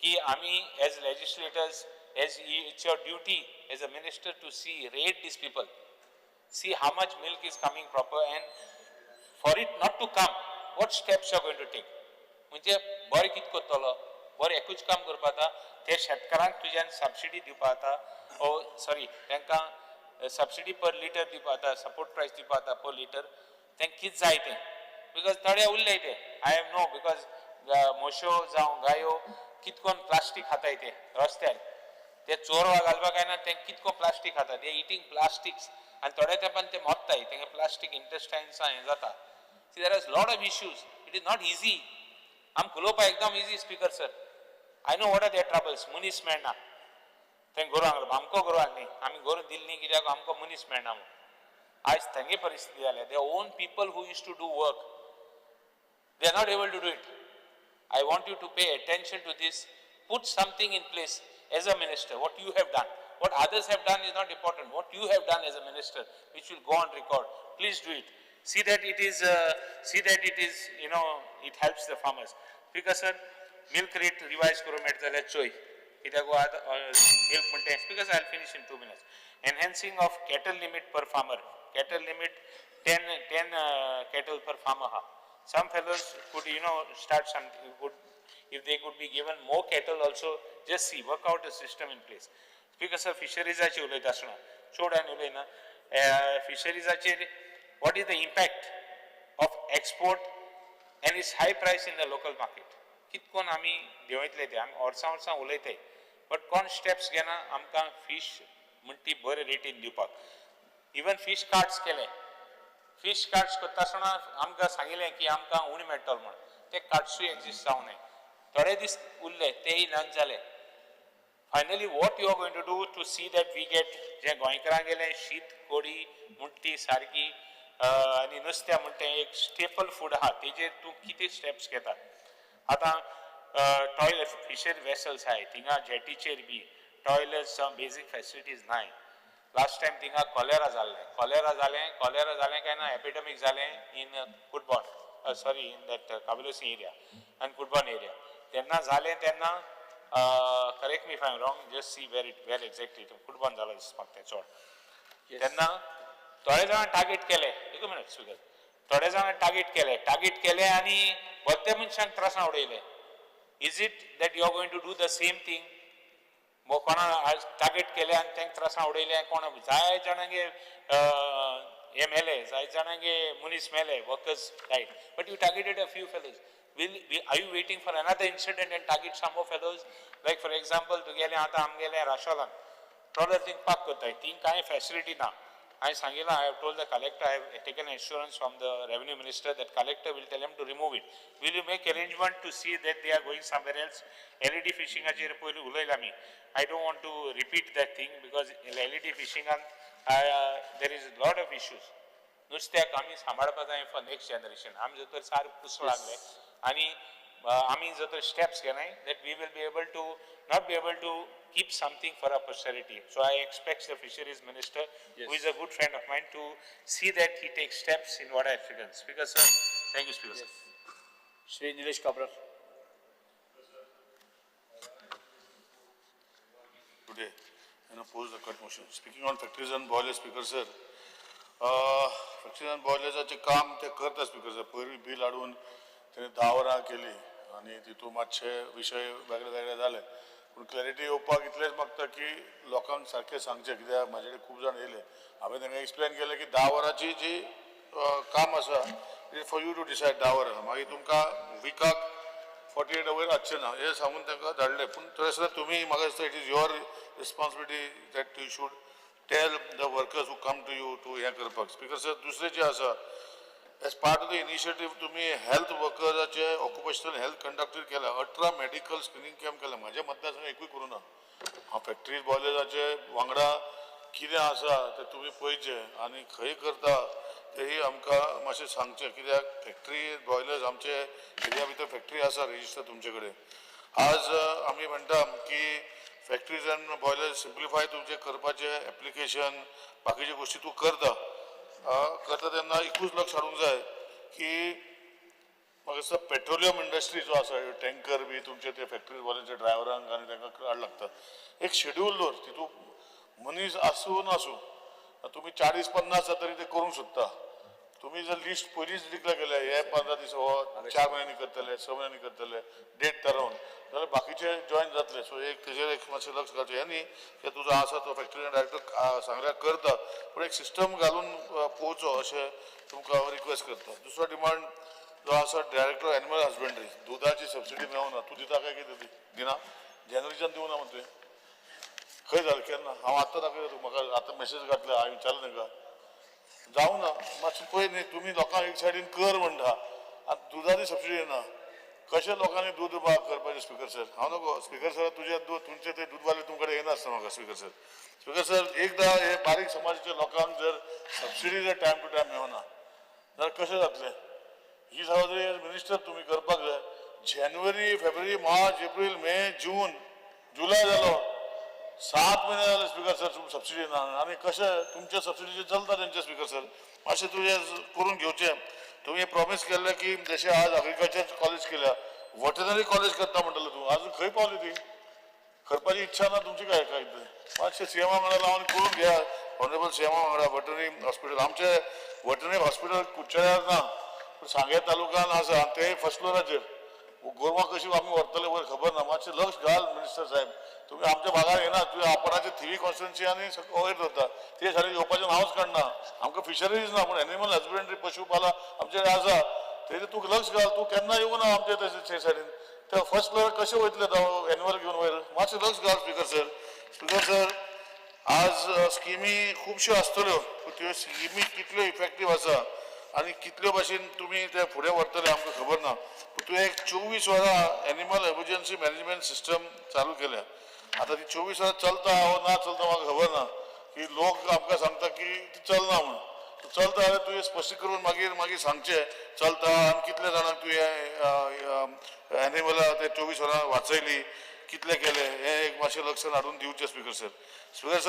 की आमी as legislators as it's your duty as a minister to see rate these people, see how much milk is coming proper and for it not to come what steps are going to take. म्हणजे बरें कितें करतलो, बरें एकूच काम करपा जाता ते शेतकारांक तुज्यान सबसिडी दिवपा जाता ओ सॉरी तांकां सबसिडी पर लिटर दिवपा जाता, सपोर्ट प्रायस दिवपा जाता पर लिटर. तांकां कितें जाय तें बिकॉज थोडे उरले ते आय हॅव नो बिकॉज म्हश्यो जावं गायो कितकोन प्लास्टीक खाताय ते रस्त्यार ते चोरवा घालपाक येना तांकां कितको प्लास्टीक खाता ते इटींग प्लास्टिक्स आनी थोड्या तेंपान ते मोत्ताय तांकां प्लास्टीक इंटेस्टायन्सां हें जाता. See there are lot of issues. It is not easy आमकां उलोवपाक एकदम easy speaker sir. I know what are their troubles. मनीस मेळना तें गोरवांक आमकां गोरवांक न्ही आमी गोरवां दिल्ली न्ही कित्याक आमकां मनीस मेळना म्हणून. आयज थंगे परिस्थिती जाल्या. Their own people who use to do work they are not able to do it. I want you to pay attention to this. Put something in place as a minister. What you have done, what others have done is not important. What you have done as a minister, which will go on record. Please do it. See that it is. It helps the farmers. Because sir, milk rate revise करून मेळटा जाल्यार चोय. कित्याक milk म्हणटा. Because I'll finish in 2 minutes. Enhancing of cattle limit per farmer. Cattle limit 10 cattle per farmer. Some fellows could, start something good. If they could be given more cattle also, just see, work out a system in place. Because of fisheries achi ulayta asna. Chodan ulayna. Fisheries achi, what is the impact of export and its high price in the local market? Kitkon ami deoitle te, ami orsa ulaytay. But kon steps घेना आमकां fish म्हणटी बरे रेटीन दिवपाक. Even fish carts केले. Fish cards करता आसतना आमकां सांगिल्लें की आमकां उणी मेळटलो म्हण. ते कार्ड्सूय एक्जिस्ट जावं न्हय. थोडे दीस उरले तेय लंच जाले. Finally what you are going to do to see that we get जे गोंयकारांक गेले शीत कोडी म्हणटी सारकी आनी नुस्तें म्हणटा एक स्टेपल फूड आहा तेजेर तूं कितें स्टेप्स घेता. आतां टॉयलेट फिशर वेसल्स आहाय थिंगा जेटीचेर बी टॉयलेट्स बेजीक फेसिलिटीज नाय. लास्ट टाइम थिंगा कॉलेरा जालें काय ना एपिडेमिक जालें in Cutbona in that Cavelossim area आनी कुडबॉन एरिया. तेन्ना जालें तेन्ना correct me if I am wrong just see where exactly Cutbona जालो दिसपाक तें चड. तेन्ना थोडे जाणां टार्गेट केले. एक मिनट स्पीकर. थोडे जाणां टार्गेट केले आनी भलत्या मनशांक त्रासान उडयले. Is it that you are going to do the same thing? कोणा टार्गेट केले आनी तांकां त्रासान उडयले. कोण जाय जाणांगे हे मेले जाय जाणांगे मनीस मेले workers died. But you targeted a few fellows. Are you waiting for another incident and target some more fellows? Like for example, तुगेले आतां आमगेले राशोलान ट्रॉलर थिंग पार्क करताय थिंग कांय फॅसिलिटी ना. I सांगिल्लें I have told the collector, I have taken assurance from the revenue minister that collector will tell him to remove it. Will you make arrangement to see that they are going somewhere else? LED fishing achir पयली उलयला मी. I don't want to repeat that thing because in LED fishing there is a lot of issues. नुस्त्याक आमी सांबाळपाक जाय for next generation. आमी जर तर सार पुसू लागले आनी आमी जर तर steps घेनाय that we will be able to not be able to keep something for our posterity. So I expect the fisheries minister, who is a good friend of mine, to see that he takes steps in what I have taken. Speaker sir, thank you, Speaker sir. Shri Nilesh Kabra. Today, and oppose the cut motion. Speaking on factories and boilers, Speaker sir, factories and boilers चे काम ते करता Speaker sir. पयली bill हाडून तेणे 10 वरां केली आनी तितून मातशे विशय वेगळे जाले. पूण क्लॅरिटी येवपाक इतलेंच मागता की लोकांक सारकें सांगचें कित्याक म्हाजे कडेन खूब जाण येयले. हांवें तांकां एक्सप्लेन केलें की 10 वरांची जी काम आसा it for you to decide 10 वरां. मागीर तुमकां विकाक 48 आवर आसचें ना हें सांगून तांकां धाडलें. पूण तरी सुद्दां तुमी म्हाका दिसता it is your responsibility that you should tell the workers who come to you to हें करपाक. स्पीकर सर दुसरें जें आसा as part of the initiative तुम्ही हेल्थ वर्कर्साचे ऑक्युपेशनल हेल्थ कंडक्टर केला. 18 मेडिकल स्क्रिनिंग कॅम्प केला. म्हाज्या मतदारसंघात एकूय करूं ना. हांव फॅक्टरीज बॉयलर्साचे वांगडा कितें आसा तें तुमी पळयचे आनी खंय करता तेही आमकां मातशें सांगचें कित्याक फॅक्टरी बॉयलर्स आमचे एरिया भितर फॅक्टरी आसा रजिस्टर तुमचे कडेन. आज आमी म्हणटा की फॅक्टरीज एंड बॉयलर्स सिम्प्लिफाय तुमचे करपाचे एप्लिकेशन बाकीचे गोश्टी तूं करता तेन्ना एकूच लक्ष हाडूंक जाय की म्हाका दिसता पेट्रोलियम इंडस्ट्री जो आसा टँकर बी तुमचे ते फॅक्टरी वाल्यांच्या ड्रायव्हरांक आनी तांकां कार्ड लागता. एक शेड्यूल दवर तितून मनीस आसूं नासूं तुमी 40-50 तरी ते करूंक सोदता. तुमी जर लिस्ट पयलींच डिक्लेअर केलें हे 15 दीस हो 4 म्हयन्यांनी करतले 6 म्हयन्यांनी करतले डेट थारावन जाल्यार बाकीचे जॉयन जातले. सो एक तेजेर एक मातशें लक्ष घालचें. हे न्ही की तुजो आसा तो फॅक्टरी डायरेक्टर सांगल्यार करता पूण एक सिस्टम घालून पोवचो अशें तुमकां रिक्वेस्ट करता. दुसरो डिमांड जो आसा डायरेक्टर एनिमल हजबंड्री दुधाची सबसिडी मेळूना. तूं दिता काय कितें दिना जनवरीच्यान दिवना म्हणटा तुवें खंय जालें केन्ना? हांव आतां दाखयता म्हाका आतां मेसेज घातल्या हांवें विचारलें तांकां जावं ना मातशें पळय न्ही तुमी लोकांक एक सायडीन कर म्हणटा आनी दुधाची सबसिडी येना कशे लोकांनी दूध करपाचें स्पीकर सर हांव नको स्पीकर सर तुमचे ते दूधवाले तुमकडे येनासता म्हाका स्पीकर सर एकदां हे बारीक समाजाच्या लोकांक जर सबसिडी जर टायम टू टायम मेळना जाल्यार कशें जातलें ही जबाबदारी एज मिनिस्टर तुम्ही करपाक जाय जानेवारी फेब्रुवारी मार्च एप्रील मे जून जुलय जालो 7 महिने जाले स्पीकर सर सबसिडी ना आनी कशें तुमच्या सबसिडीचे चलता तेंचे स्पीकर सर मातशें तुवें करून घेवचें तुम्ही प्रॉमिस केल्लें की जशें आज एग्रीकल्चर कॉलेज केल्या वेटनरी कॉलेज करता म्हणटलो तूं आजून खंय पावली ती करपाची इच्छा ना तुमची काय काय मातशें सीएमा वांगडा लावन करून घ्या ऑनरेबल सीएमा वांगडा वेटनरी हॉस्पिटल आमचे वेटनरी हॉस्पिटल कुडचड्यार ना पूण सांगे तालुक्यान आसा ते फर्स्ट फ्लोराचेर गोरवां कशी आमी व्हरतले वयर खबर ना मातशें लक्ष घाल मिनिस्टर साहेब तुम्ही आमच्या भागार येना तुवें आपणाचे थिवी कॉन्स्टिट्युन्सी आनी वयर धरता ते सारकें येवपाचें नांवच काडना आमकां फिशरीज ना पूण एनिमल हजबंड्री पशुपाला आमचे कडेन आसा तेजेर तूं लक्ष घाल तूं केन्ना येवं ना आमचे ते सायडीन ते फर्स्ट फ्लोर कशें वयतले एनिमल घेवन वयर मातशें लक्ष घाल स्पीकर सर आज स्किमी खुबश्यो आसतल्यो पूण त्यो स्किमी कितल्यो इफेक्टीव आसा आनी कितल्यो भाशेन तुमी ते फुडें व्हरतले आमकां खबर ना पूण तुवें एक 24 वरां एनिमल एमर्जन्सी मॅनेजमेंट सिस्टम चालू केल्या आता ती 24 वरां चलता हो ना चलता म्हाका खबर ना की लोक आमकां सांगता की ती चलना म्हणून चलता जाल्यार तुवें स्पश्ट करून मागीर सांगचें चलता आनी कितले जाणांक तुवें एनिमलां ते 24 वरां वाचयली कितले केले हे एक मातशें लक्षांत हाडून दिवचें स्पीकर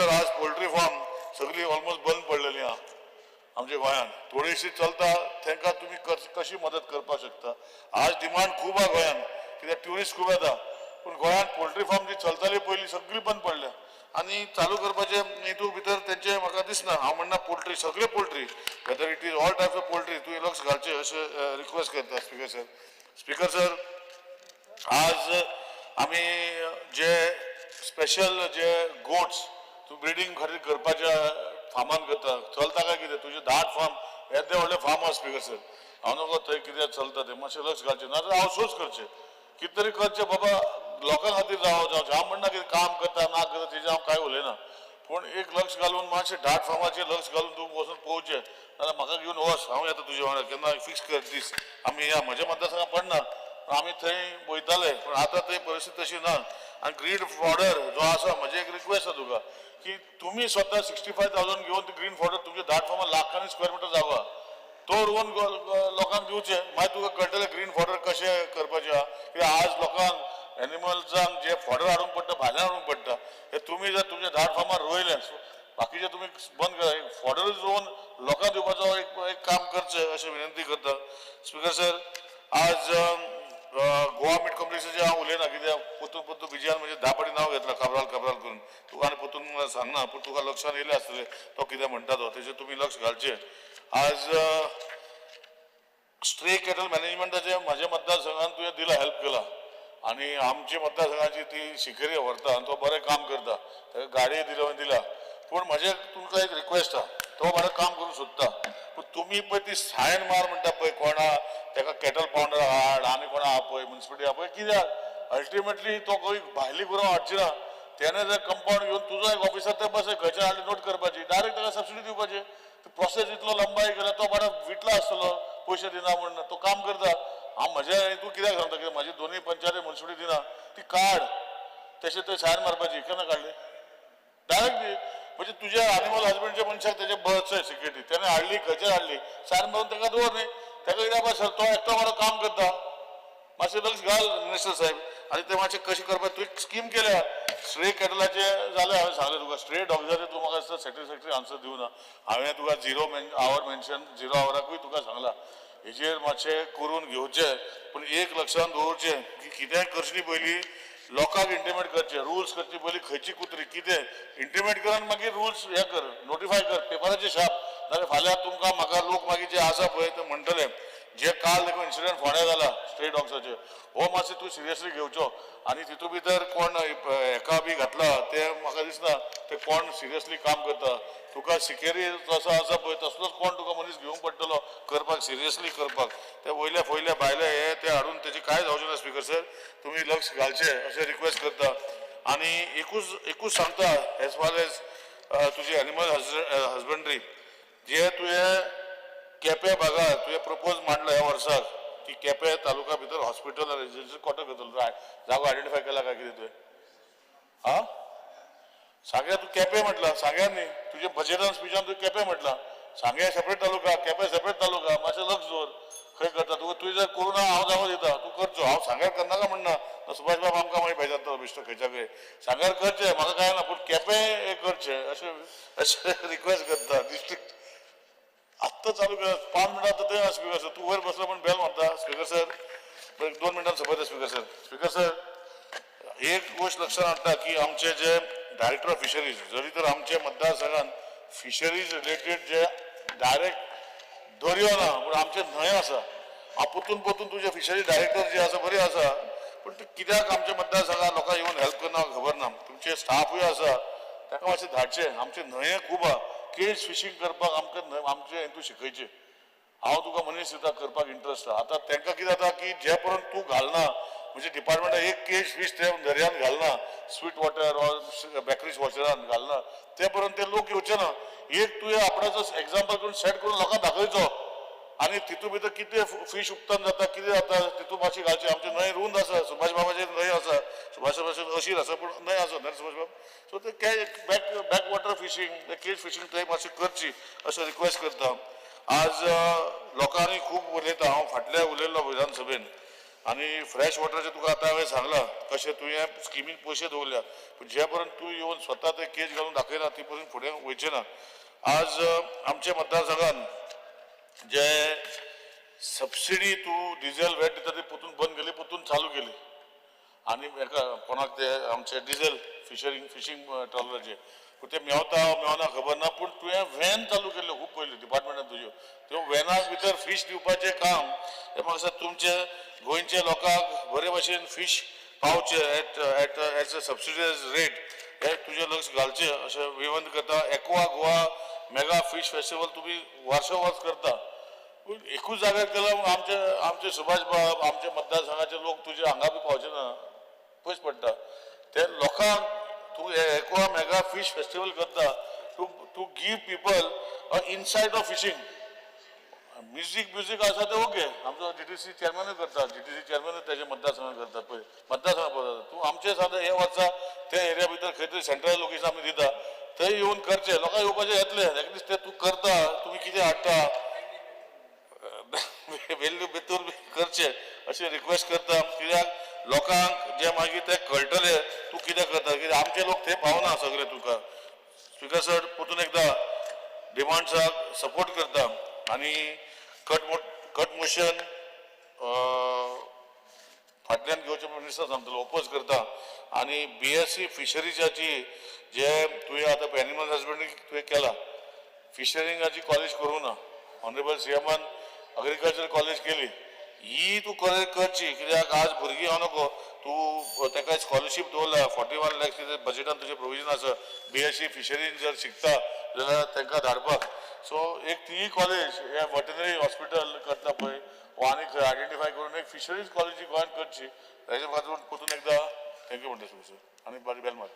सर आज पोल्ट्री फार्म सगळी ऑलमोस्ट बंद पडलेली आहा आमच्या गोंयांत थोडीशी चलता तांकां तुमी कशी मदत करपाक शकता आज डिमांड खूब आहा गोंयांत कित्याक ट्युरिस्ट खूब येता पूण गोंयांत पोल्ट्री फार्म जी चलताली पयलीं सगळी बंद पडल्या आनी चालू करपाचे हितून भितर तेंचे म्हाका दिसना हांव म्हणना पोल्ट्री सगळे poultry weather it is all types of poultry तुवें लक्ष घालचें अशें रिक्वेस्ट करता स्पीकर सर आज आमी जे स्पेशल जे गोट्स तूं ब्रिडींग खरेदी करपाच्या फार्मान करता चलता काय कितें तुजे 10 फार्म येदे व्हडले फार्म आहा स्पीकर सर हांव नको थंय कितें चलता तें मातशें लक्ष घालचें नाजाल्यार आउटसोर्स करचें कितें तरी करचें बाबा लोकां खातीर जावं हांव म्हणना कितें काम करता ना करता तेजें हांव कांय उलयना पूण एक लक्ष घालून मातशें 10 फार्माचेर लक्ष घालून तूं वचून पळोवचें नाजाल्यार म्हाका घेवन वच हांव येता तुजे वांगडा केन्ना फिक्स कर दीस आमी या म्हज्या मतदारसंघात पडना आमी थंय वयताले पूण आतां थंय परिस्थिती तशी ना आनी ग्रीन फॉर्डर जो आसा म्हजी एक रिक्वेस्ट आसा तुका की तुम्ही स्वतः 65,000 घेवन ग्रीन फॉर्डर तुमचे 10 फार्मां लाखांनी स्क्वेअर मिटर जागा तो रोवन लोकांक दिवचे मागीर तुका कळटलें ग्रीन फॉर्डर कशें करपाचें आहा कित्याक आज लोकांक एनिमल्सांक जे फॉर्डर हाडूंक पडटा भायल्यान हाडूंक पडटा हे तुमी जर तुमच्या 10 फार्मार रोयले बाकीचे तुमी बंद करा फॉर्डरूच रोवन लोकांक दिवपाचो एक काम करचें अशें विनंती करता स्पीकर सर आज गोवा मीट कॉम्प्लेक्साचेर हांव उलयना कित्याक पोतून विजयान म्हणजे 10 फावटी नांव घेतलां काबराल करून तुका आनी पोतून सांगना पूण तुका लक्षांत येयलें आसतलें तो कितें म्हणटा तो तेजेर तुमी लक्ष घालचें आज स्ट्रे कॅटल मॅनेजमेंटाचे म्हाज्या मतदारसंघान तुवें दिला हेल्प केला आनी आमच्या मतदारसंघाची ती शिकेरी व्हरता आनी तो बरें काम करता ताका गाडी दिला पूण म्हाजें तुमकां एक रिक्वेस्ट आहा तो बरें काम करूंक सोदता पूण तुमी पळय ती सायन मार म्हणटा पळय कोणा ताका कॅटल पावंडर हाड आनी कोणा आहा पळय म्युन्सिपालिटी आहा पळय कित्याक अल्टिमेटली तो खंय भायली गुरवां हाडची ना तेणे जर कंपाउंड घेवन तुजो एक ऑफिसर ते बसय खंयच्या हाडली नोट करपाची डायरेक्ट ताका सबसिडी दिवपाची प्रोसेस इतलो लंबाई केला तो बरो विटला आसतलो पयशे दिना म्हणून तो काम करता हांव म्हज्या तूं कित्याक सांगता की म्हाजी दोनूय पंचायती म्युन्सिपालिटी दिना ती काड तशें थंय सायन मारपाची केन्ना काडली डायरेक्ट दी म्हणजे तुज्या एनिमल हजबंडच्या मनशाक तेजे बसय सिक्युरिटी तेणे हाडली खंयचेर हाडली सायन मारून ताका दवर न्ही ताका कित्याक सर तो एकटो बरो काम करता मातशें लक्ष घाल मिनिस्टर साहेब आनी ते मातशें कशें करपाक तुवें स्कीम केल्या स्ट्रे कॅटलाचे जालें हांवें सांगलें तुका स्ट्रे डॉग्साचेर तूं म्हाका दिसता सॅटिस्फॅक्टरी आन्सर दिवना हांवें तुका 0 आवर मेन्शन 0 आवराकूय तुका सांगलां हेजेर मातशें करून घेवचें पूण एक लक्षांत दवरचें की कितेंय करचें पयलीं लोकांक इंटिमेट करचें रुल्स करचे पयलीं खंयची कुत्री कितें इंटिमेट कर आनी मागीर रुल्स हें कर नोटिफाय कर पेपराचेर छाप नाल्यार फाल्यां तुमकां म्हाका लोक मागीर जे आसा पळय ते म्हणटले जे काल देखून इन्सिडंट फोंड्या जाला स्ट्रे डॉग्साचे हो मातशें तूं सिरियसली घेवचो आनी तितून भितर कोण हेका बी घातला ते म्हाका दिसना ते कोण सिरियसली काम करता तुका सिकेरी जसो आसा पळय तसलोच कोण तुका मनीस घेवंक पडटलो करपाक सिरियसली करपाक ते वयले फोयले भायले हे ते हाडून तेजे कांय जावचें ना स्पीकर सर तुमी लक्ष घालचें अशें रिक्वेस्ट करता आनी एकूच सांगता एज फार एज तुजी एनिमल हजबंड्री जे तुवें केपें भागात तुवें प्रपोज मांडला ह्या वर्साक की केपें तालुका भितर हॉस्पिटल आनी रेजिडेन्शियल क्वॉर्टर करतलो जागो आयडेंटिफाय केला काय कितें तुवें हा सांग्या तू केपें म्हटला सांग्या न्ही तुजे बजेटान स्पिचान तू केपें म्हटला सांग्या सेपरेट तालुका केपें सेपरेट तालुका मातशें लक्ष दवर खंय करता तुवें जर करूं ना हांव जागो दिता तूं करचो हांव सांग्यार करनाका म्हणना सुभाष बाब आमकां मागीर बेजारता बेश्टो खंयच्या खंय सांग्यार करचें म्हाका काय ना पूण केपें हें करचें अशें रिक्वेस्ट करता डिस्ट्रिक्ट आत्ता चालू कर 5 मिनटां थंय स्पीकर सर तू वयर बसला पण बेल मारता स्पीकर सर 2 मिनटां सोबत स्पीकर सर एक गोष्ट लक्षात हाडटा की आमचे जे डायरेक्टर ऑफ फिशरीज जरी तर आमचे मतदारसंघात फिशरीज रिलेटेड जे डायरेक्ट दर्यो ना पूण आमचे न्हंय आसा हांव पोतून तुजे फिशरी डायरेक्टर जे आसा बरे आसा पूण ते कित्याक आमच्या मतदारसंघात लोकांक येवन हेल्प करना खबर ना तुमचे स्टाफूय आसा ताका मातशें धाडचें आमचे न्हंये खूब आहा केज फिशींग करपाक आमकां आमचे हेतू शिकयचे हांव तुका मनीस दिता करपाक इंट्रस्ट आहा आतां तांकां कितें जाता की जे पर्यंत तूं घालना म्हणजे डिपार्टमेंटान एक केज फीश ते दर्यान घालना स्वीट वॉटर ऑर बॅकरीज वॉचरान घालना ते पर्यंत ते लोक येवचे ना एक तुवें आपणाचो एग्जाम्पल करून सेट करून लोकांक दाखयचो आनी तितून भितर कितें फीश उपतन जाता कितें जाता तितून मातशें घालचें आमचे न्हंय रुंद आसा सुभाष बाबाचेर न्हंय आसा सुभाष बाबाचेर अशीर आसा पूण न्हंय आसा न्हय सुभाष बाब सो ते backwater fishing cage fishing थंय मातशी करची अशें रिक्वेस्ट करता आज लोकांनी खूब उलयता हांव फाटल्या उलयल्लो विधानसभेन आनी फ्रेश वॉटराचें तुका आतां हांवें सांगलां कशें तुवें स्किमीक पयशे दवरल्या पूण जे पर्यंत तूं येवन स्वता ते केज घालून दाखयना ती पर्यंत फुडें वयचें ना आज आमचे मतदारसंघात जे सबसिडी तूं डिझेल वेट दिता ती पोतून बंद केली पोतून चालू केली आनी हेका कोणाक ते आमचे डिझेल फिशींग ट्रॉलराचे पूण ते मेवना खबर ना पूण तुवें व्हॅन चालू केल्ल्यो खूब पयलीं डिपार्टमेंटान तुज्यो त्यो व्हॅनाक भितर फीश दिवपाचें काम हें म्हाका दिसता तुमचे गोंयचे लोकांक बरे भशेन फीश पावचे at as a subsidised rate हे तुजें लक्ष घालचें अशें विनंती करता aqua Goa mega fish festival तुमी वर्स करता पूण एकूच जाग्यार केला म्हूण आमचे सुभाष बाब आमचे मतदारसंघाचे लोक तुजे हांगा बी पावचे ना पयस पडटा ते लोकांक तूं एक्वा मेगा फीश फेस्टिवल करता to give people insight of fishing music आसा ते ओके आमचो GTC चेअरमॅनूय करता GTC चेअरमॅनूय तेजे मतदारसंघात करता पळय मतदारसंघात पळयता तूं आमचे सादें हे वर्सा त्या एरिया भितर खंय तरी सेंट्रल लोकेशन आमी दिता थंय येवन करचें लोकांक येवपाचें येतलें एटलिस्ट ते तूं करता तुमी कितें हाडटा वेल्यू भितर करचें अशें रिक्वेस्ट करता कित्याक लोकांक जे मागीर ते कळटले तूं कितें करता कित्याक आमचे लोक थंय पावना सगळे तुका स्पिकर सर परतून एकदां डिमांड्साक सपोर्ट करता आनी कट मोशन फाटल्यान घेवचे मिनिस्टर सांगतलो ओपोज करता आनी BSc फिशरीजाची जे तुवें आतां एनिमल हजबंड्री तुवें केला फिशरिंगाची कॉलेज करूं ना ऑनरेबल CMन एग्रीकल्चर कॉलेज केली ही तूं करची कित्याक आज भुरगीं हांव नको तूं ताका स्कॉलरशीप दवरला 41 lakhs बजेटान तुजें प्रोविजन आसा BSc फिशरीन जर शिकता जाल्यार तांकां धाडपाक सो एक ती कॉलेज हे वेटनरी हॉस्पिटल करता पळय वो आनी खंय आयडेंटिफाय करून एक फिशरीज कॉलेज गोंयांत करची ताजे खातीर परतून एकदां थँक्यू म्हणटा सर आनी बारी बेल मार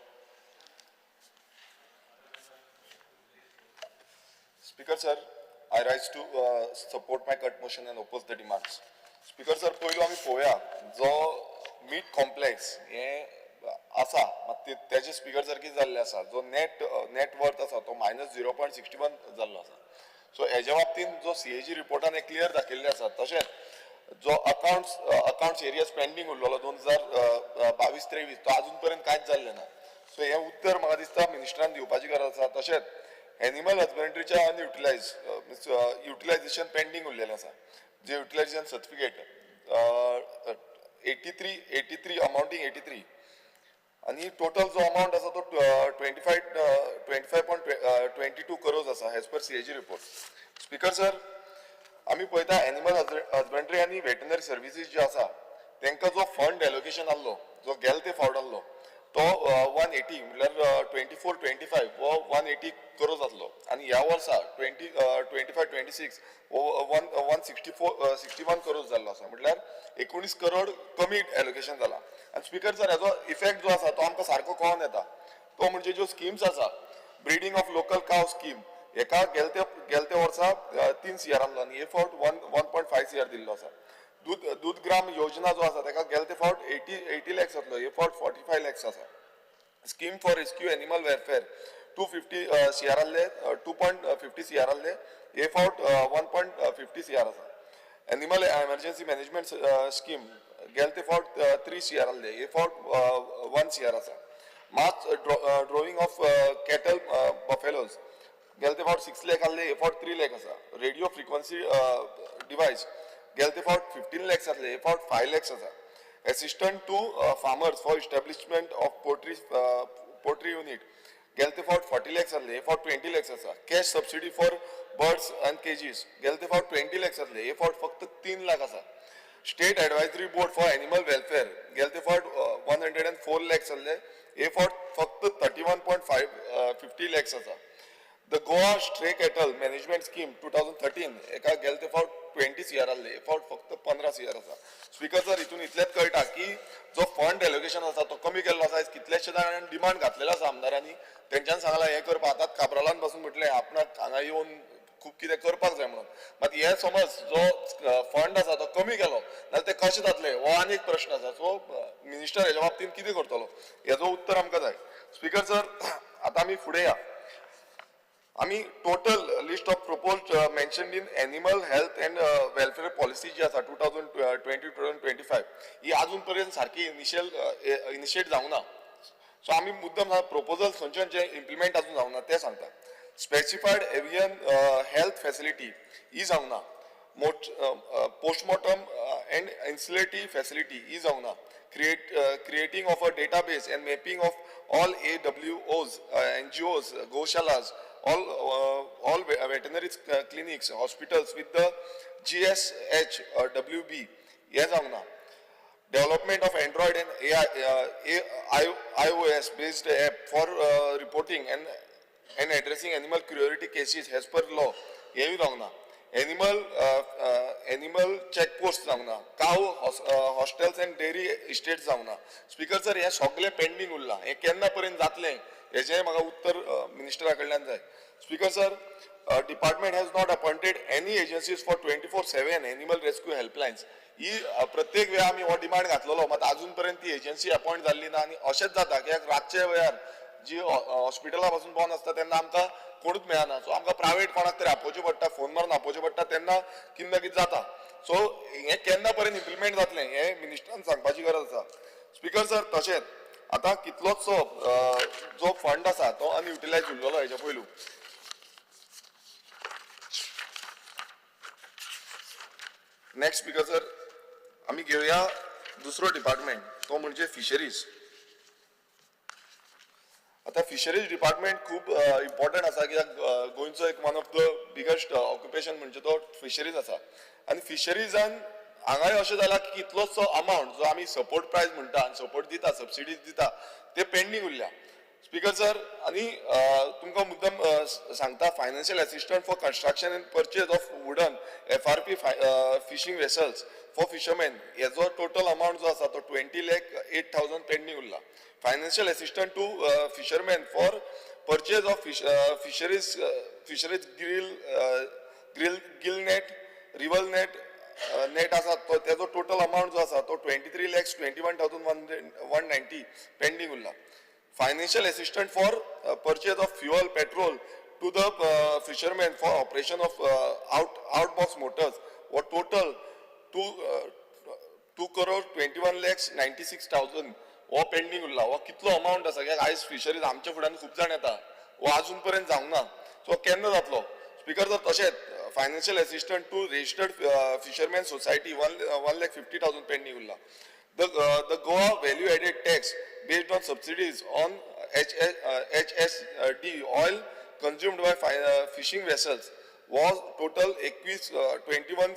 Speaker sir, I rise to support my cut motion and oppose the demands. Speaker sir, पयलो आमी पळोवया जो मीट कॉम्प्लेक्स हे आसा तेजे स्पीकर सर कितें जाल्लें आसा जो नेट वर्थ आसा तो -0.61 जाल्लो आसा सो हेज्या बाबतीन जो CAG रिपोर्टान हे क्लियर दाखयल्लें आसा तशेंच जो अकाउंट्स एरियाज पेंडींग उरलेलो 2022-23 तो अजून पर्यंत कांयच जाल्लें ना सो हें उत्तर म्हाका दिसता मिनिस्टरान दिवपाची गरज आसा तशेंच एनिमल हजबंड्रीच्या युटिलायझेशन पेंडींग उरलेलें आसा जे युटिलायझेशन सर्टिफिकेट 83 अमाउंटींग 83 आणि टोटल जो अमाउंट आसा तो 25.22 करोड आसा as per CAG report speaker sir आमी पळयता एनिमल हजबंड्री आनी वेटनरी सर्विसीस जे आसा तांकां जो फंड एलोकेशन आसलो जो गेल ते फावट आसलो तो 180 म्हळ्यार 24-25 वो 180 करोड आसलो आनी ह्या वर्सा 25-26 वो 161 करोड जाल्लो आसा म्हटल्यार 19 करोड कमी एलोकेशन जाला आनी स्पीकर सर हेजो इफेक्ट जो आसा तो आमकां सारको कळोन येता तो म्हणजे ज्यो स्किम्स आसा ब्रिडींग ऑफ लोकल काव स्कीम हेका गेलते वर्सा 3 CR आसलो आनी हे फावट 1.5 CR दिल्लो आसा दूध ग्राम योजना जो आसा ताका गेले ते फावट 80 लॅक्स जातलो, हे फावट 45 लॅक्स आसा. Scheme for rescue animal welfare 250 CR आहले, 2.50 CR आहले, हे फावट 1.50 CR आसा. एनिमल एमर्जन्सी मॅनेजमेंट स्कीम गेले ते फावट 3 CR आहले, हे फावट 1 CR आसा. मास ड्रॉईंग ऑफ कॅटल बफेलोज गेले ते फावट 6 लाख आहले, हे फावट 3 लाख आसा. रेडिओ फ्रिक्वेन्सी डिवायस गेले ते फावट 15 lakhs आहले, हे फावट 5 lakhs आसा. Assistant to farmers for establishment of poultry unit गेले ते फावट 40 lakhs आहले, हे फावट 20 lakhs आसा. Cash subsidy for birds and cages गेले ते फावट 20 lakhs आहले, हे फावट फक्त 3 लाख आसा. State Advisory Board for Animal Welfare गेले ते फावट 104 lakhs आहले, हे फावट फक्त 31.50 lakhs आसा. The Goa Stray Cattle Management Scheme 2013 एका गेले ते फावट 20 CR आहले, हे फावट फक्त 15 CR आसा. स्पीकर सर, हितून इतलेच कळटा की जो फंड एलोकेशन आसा तो कमी केल्लो आसा. कितलेशे जाणांनी डिमांड घातलेलो आसा आमदारांनी, तेंच्यान सांगलां हे करपा. आतां काब्रालान पासून म्हटलें आपणाक हांगा येवन खूब कितें करपाक जाय म्हणून. मात हे समज जो फंड आसा तो कमी केलो जाल्यार ते कशें जातले हो आनी एक प्रश्न आसा. सो मिनिस्टर हेच्या बाबतींत कितें करतलो हेजो उत्तर आमकां जाय. स्पीकर सर, आतां आमी फुडें या. आमी total list of proposed mentioned in animal health and welfare policy जी आसा 2020-2025 ही अजून पर्यंत सारकी इनिशिएट जावंक ना. सो आमी मुद्दम प्रपोजल खंयचे इम्प्लिमेंट अजून जावंक ना ते सांगता. स्पेसिफायड एवियन हेल्थ फॅसिलिटी ही जावंक ना. पोस्टमॉर्टम अँड इन्सुलेटी फॅसिलिटी ही जावंक ना. Creating of a database and mapping of all AWOs, NGOs, Goshalas, all veterinary clinics, hospitals with the GSH WB, yes, Amna. Development of Android and iOS based app for reporting and addressing animal cruelty cases as per law, yes, Amna. Animal checkposts जावना. Cow hostels and dairy estates जावना. Speaker sir, हे सगळे pending उरला. हे केन्ना पर्यंत जातले हेचे म्हाका उत्तर मिनिस्टरा कडल्यान जाय. Speaker sir, department has not appointed any agencies for 24/7 animal rescue helplines. ही प्रत्येक वेळा आमी हो डिमांड घातलेलो, मात अजून पर्यंत ती एजन्सी अपॉइंट जाल्ली ना. आनी अशेंच जाता की रातचे वेळार जी हॉस्पिटला पासून बंद आसता तेन्ना आमकां कोणूच मेळना. सो आमकां प्रायवेट कोणाक तरी आपोवचें पडटा, फोन मारून आपोवचें पडटा, तेन्ना कितें ना कितें जाता. सो हें केन्ना पर्यंत इम्प्लिमेंट जातलें हें मिनिस्टरान सांगपाची गरज आसा. स्पीकर सर, तशेंच आतां कितलोचो जो फंड आसा तो अनयुटिलायज उरलेलो हेच्या पयलू. नेक्स्ट स्पीकर सर, आमी घेवया दुसरो डिपार्टमेंट, तो म्हणजे फिशरीज. आता फिशरीज डिपार्टमेंट खूप इम्पॉर्टंट आसा, कित्याक गोंयचो एक one of the biggest occupation म्हणजे तो फिशरीज आसा. आनी फिशरीजान हांगाय अशें जाला की कितलोसो अमावंट जो आमी सपोर्ट प्रायज म्हणटा आनी सपोर्ट दिता, सबसिडीज दिता, ते पेंडींग उरल्या. स्पीकर सर, आनी तुमकां मुद्दम सांगता, financial assistant for construction end purchase of wooden FRP fishing vessels for fisherman हेजो टोटल अमावंट जो आसा तो 20,08,000 पेंडींग उरला. Financial assistance to fishermen for purchase of fisheries gill net, river net, net आसा तो तेजो टोटल अमाउंट जो आसा तो 23,21,190 पेंडिंग उरला. Financial assistance for purchase of fuel, petrol to the fishermen for operation of outbox motors or total 2,21,96,000 हो pending उरला. हो कितलो अमाउंट आसा, कित्याक आयज फिशरीज आमच्या फुड्यान खूब जाण येता, हो अजून पर्यंत जावंक ना. सो केन्ना जातलो स्पीकर सर? तशेंच financial assistant to registered fisherman society 1,50,000 pending उरला. The Goa value added tax based on subsidies on HSD oil consumed by fishing vessels was total 21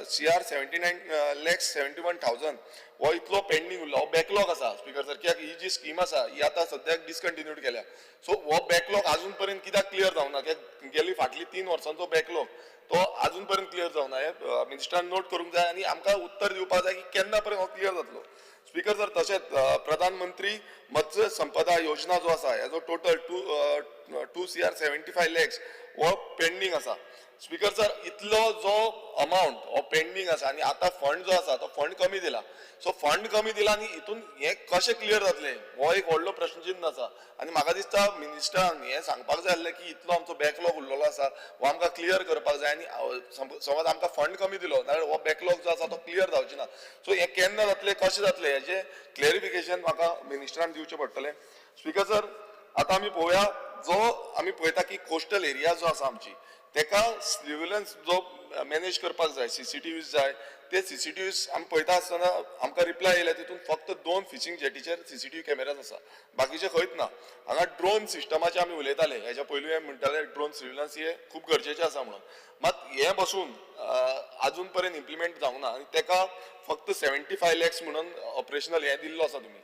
CR 79,71,000. हो इतलो पेंडिंग उरला. हो बॅकलॉग आसा स्पीकर सर, कित्याक ही जी scheme आसा ही आतां सद्याक डिस्कंटिन्यूड केल्या. सो हो बॅकलॉग अजून पर्यंत कित्याक क्लियर जावंक ना, कित्याक गेली फाटली 3 वर्सांचो बॅकलॉग तो अजून पर्यंत क्लियर जावंक ना. हे मिनिस्टरान नोट करूंक जाय आनी आमकां उत्तर दिवपाक जाय की केन्ना पर्यंत हो क्लियर जातलो. स्पीकर सर, तशेंच प्रधानमंत्री मत्स्य संपदा योजना जो आसा हेजो टोटल 2 CR 75 lakhs हो पेंडींग आसा. स्पीकर सर, इतलो जो अमाउंट हो पेंडींग आसा आनी आतां फंड जो आसा तो फंड कमी दिला. सो फंड कमी दिला आनी हितून हें कशें क्लियर जातलें हो एक व्हडलो प्रश्नचिन्ह आसा. आनी म्हाका दिसता मिनिस्टरान हें सांगपाक जाय आसलें की इतलो आमचो बॅकलॉग उरलेलो आसा हो आमकां क्लियर करपाक जाय. आनी समज आमकां फंड कमी दिलो नाल्यार हो बॅकलॉग जो आसा तो क्लियर जावचे ना. सो हें केन्ना जातलें, कशें जातलें हेजें क्लॅरिफिकेशन म्हाका मिनिस्टरान दिवचें पडटलें. स्पीकर सर, आतां आमी पळोवया जो आमी पळयता की कोस्टल एरिया जो आसा आमची तेका सर्विलन्स जो मॅनेज करपाक जाय, CCTVs जाय, ते CCTVs आमी पळयता आसतना आमकां रिप्लाय येयल्या तितून फक्त 2 फिशिंग जेटीचेर CCTV कॅमेराज आसा, बाकीचे खंयच ना. हांगा ड्रोन सिस्टमाचे आमी उलयताले, हेच्या पयलीं हे म्हणटाले ड्रोन सर्विलन्स हे खूब गरजेचें आसा म्हणून. मात हे बसून आजून पर्यंत इम्प्लिमेंट जावंक ना आनी तेका फक्त 75 lakhs म्हणून ऑपरेशनल हे दिल्लो आसा तुमी.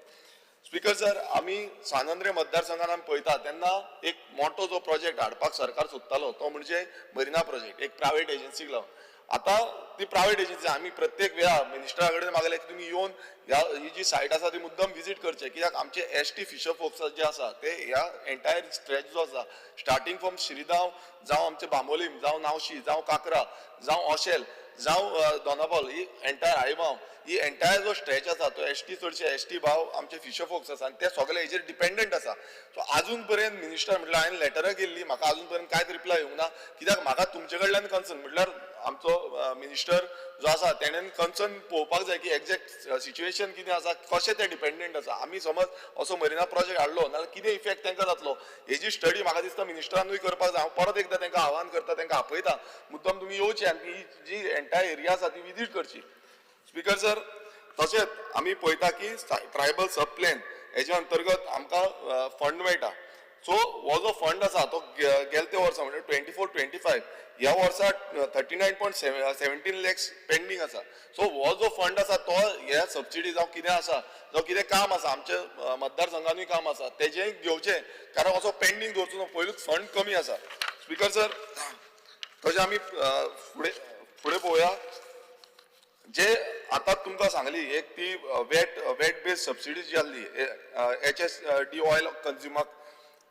स्पीकर सर, आमी सानंद्रे मतदारसंघान आमी पळयता तेन्ना एक मोठो जो प्रोजेक्ट हाडपाक सरकार सोदतालो तो म्हणजे मरिना प्रोजेक्ट, एक प्रायवेट एजन्सीक लावन. आतां ती प्रायवेट एजन्सी आमी प्रत्येक वेळा मिनिस्टरा कडेन मागले की तुमी येवन ही जी सायट आसा ती मुद्दम विजीट करचे, कित्याक आमचे ST फिशर फोक्स जे आसा ते ह्या एंटायर स्ट्रेच जो आसा स्टार्टींग फ्रॉम श्रीगांव जावं आमचे बांबोलीम जावं नावशी जावं काकरा जावं ऑशेल जावं दोनापावल ही एंटायर आळीबाव ही एंटायर जो स्ट्रेच आसा तो ST चडशे ST भाव आमचे फिशर फोक्स आसा आनी ते सगळे हेजेर डिपेंडंट आसा. सो आजून पर्यंत मिनिस्टर म्हटल्यार हांवें लेटरां केल्ली, म्हाका आजून पर्यंत कांयच रिप्लाय येवंक ना. कित्याक म्हाका तुमचे कडल्यान कन्सर्न म्हटल्यार आमचो मिनिस्टर जो आसा तेणेन कन्सर्न पळोवपाक जाय की एक्झॅक्ट सिच्युएशन कितें आसा, कशें ते डिपेंडंट आसा. आमी समज असो मरिना प्रोजेक्ट हाडलो नाल्यार कितें इफेक्ट तांकां जातलो हेजी स्टडी म्हाका दिसता मिनिस्टरानूय करपाक जाय. हांव परत एकदां तांकां आव्हान करता, तांकां आपयता मुद्दम तुमी येवचे आनी ही जी एंटायर एरिया आसा ती विजीट करची. स्पीकर सर, तशेंच आमी पळयता की ट्रायबल सब प्लॅन हेच्या अंतर्गत आमकां फंड मेळटा. सो हो जो फंड आसा तो गेल्या त्या वर्सा म्हणजे 24-25 ह्या वर्सा 39.17 lakhs पेंडींग आसा. सो हो जो फंड आसा तो ह्या सबसिडी जावं कितें आसा जावं कितें काम आसा आमच्या मतदारसंघानूय काम आसा तेजें घेवचें, कारण असो पेंडींग दवरचो ना, पयलूच फंड कमी आसा. स्पीकर सर, तशें आमी फुडें पळोवया जे आतां तुमकां सांगली एक ती वेट बेस्ड सबसिडी जी आसली HSD ऑयल कन्झ्युमर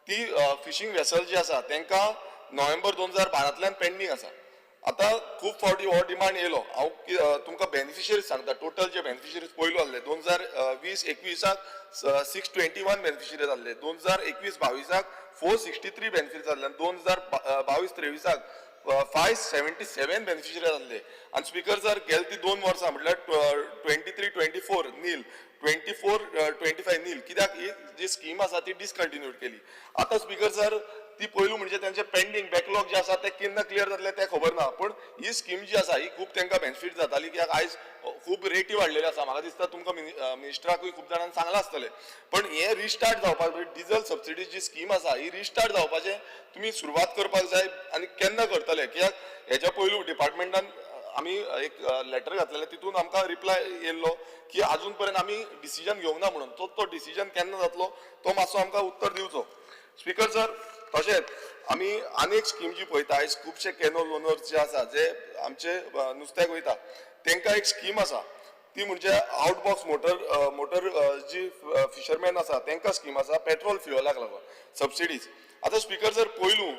ती फिशींग वेसल जी आसा तांकां नोव्हेंबर 2012 पेंडींग आसा. आतां खूब फावटी हो डिमांड येयलो. हांव तुमकां बेनिफिशरीज सांगता, टोटल जे बेनिफिशरीज पयलू आसले 2020-21 621 बेनिफिशरीज आसले, 2021-22 463 बेनिफिशरीज आसले आनी 2022-23 577 बेनिफिशरीज आसले. आनी स्पीकर सर गेले ती 2 वर्सां म्हटल्यार 23-24 नील, 24-25 नील, कित्याक ही जी स्कीम आसा ती डिसकंटिन्यूड केली. आतां स्पीकर सर ती पयलू म्हणजे त्यांचे पेंडींग बॅकलॉग जे आसा ते केन्ना क्लियर जातले ते खबर ना, पण ही स्कीम जी आसा ही खूब तांकां बेनिफीट जाताली, कित्याक आयज खूब रेटी वाडलेले आसा. म्हाका दिसता तुमकां मिनिस्टराकूय खूब जाणांनी सांगलां आसतलें, पण हे रिस्टार्ट जावपाक डिझल सबसिडी जी स्कीम आसा ही रिस्टार्ट जावपाचें तुमी सुरवात करपाक जाय. आनी केन्ना करतले, कित्याक हेच्या पयलू डिपार्टमेंटान आमी एक लेटर घातलेलें तितून आमकां रिप्लाय येयल्लो की आजून पर्यंत आमी डिसिजन घेवंक ना म्हणून. तो डिसिजन केन्ना जातलो तो मातसो आमकां उत्तर दिवचो. स्पीकर सर, तशेंच आमी आनी एक स्कीम जी पळयता, आयज खुबशे कॅनल ओनर्स जे आसा जे आमचे नुस्त्याक वयता तांकां एक स्कीम आसा ती म्हणजे आउटबॉक्स मोटर जी फिशरमॅन आसा तांकां स्कीम आसा पेट्रोल फ्युअलाक लागून सबसिडीज. आतां स्पीकर सर पयलू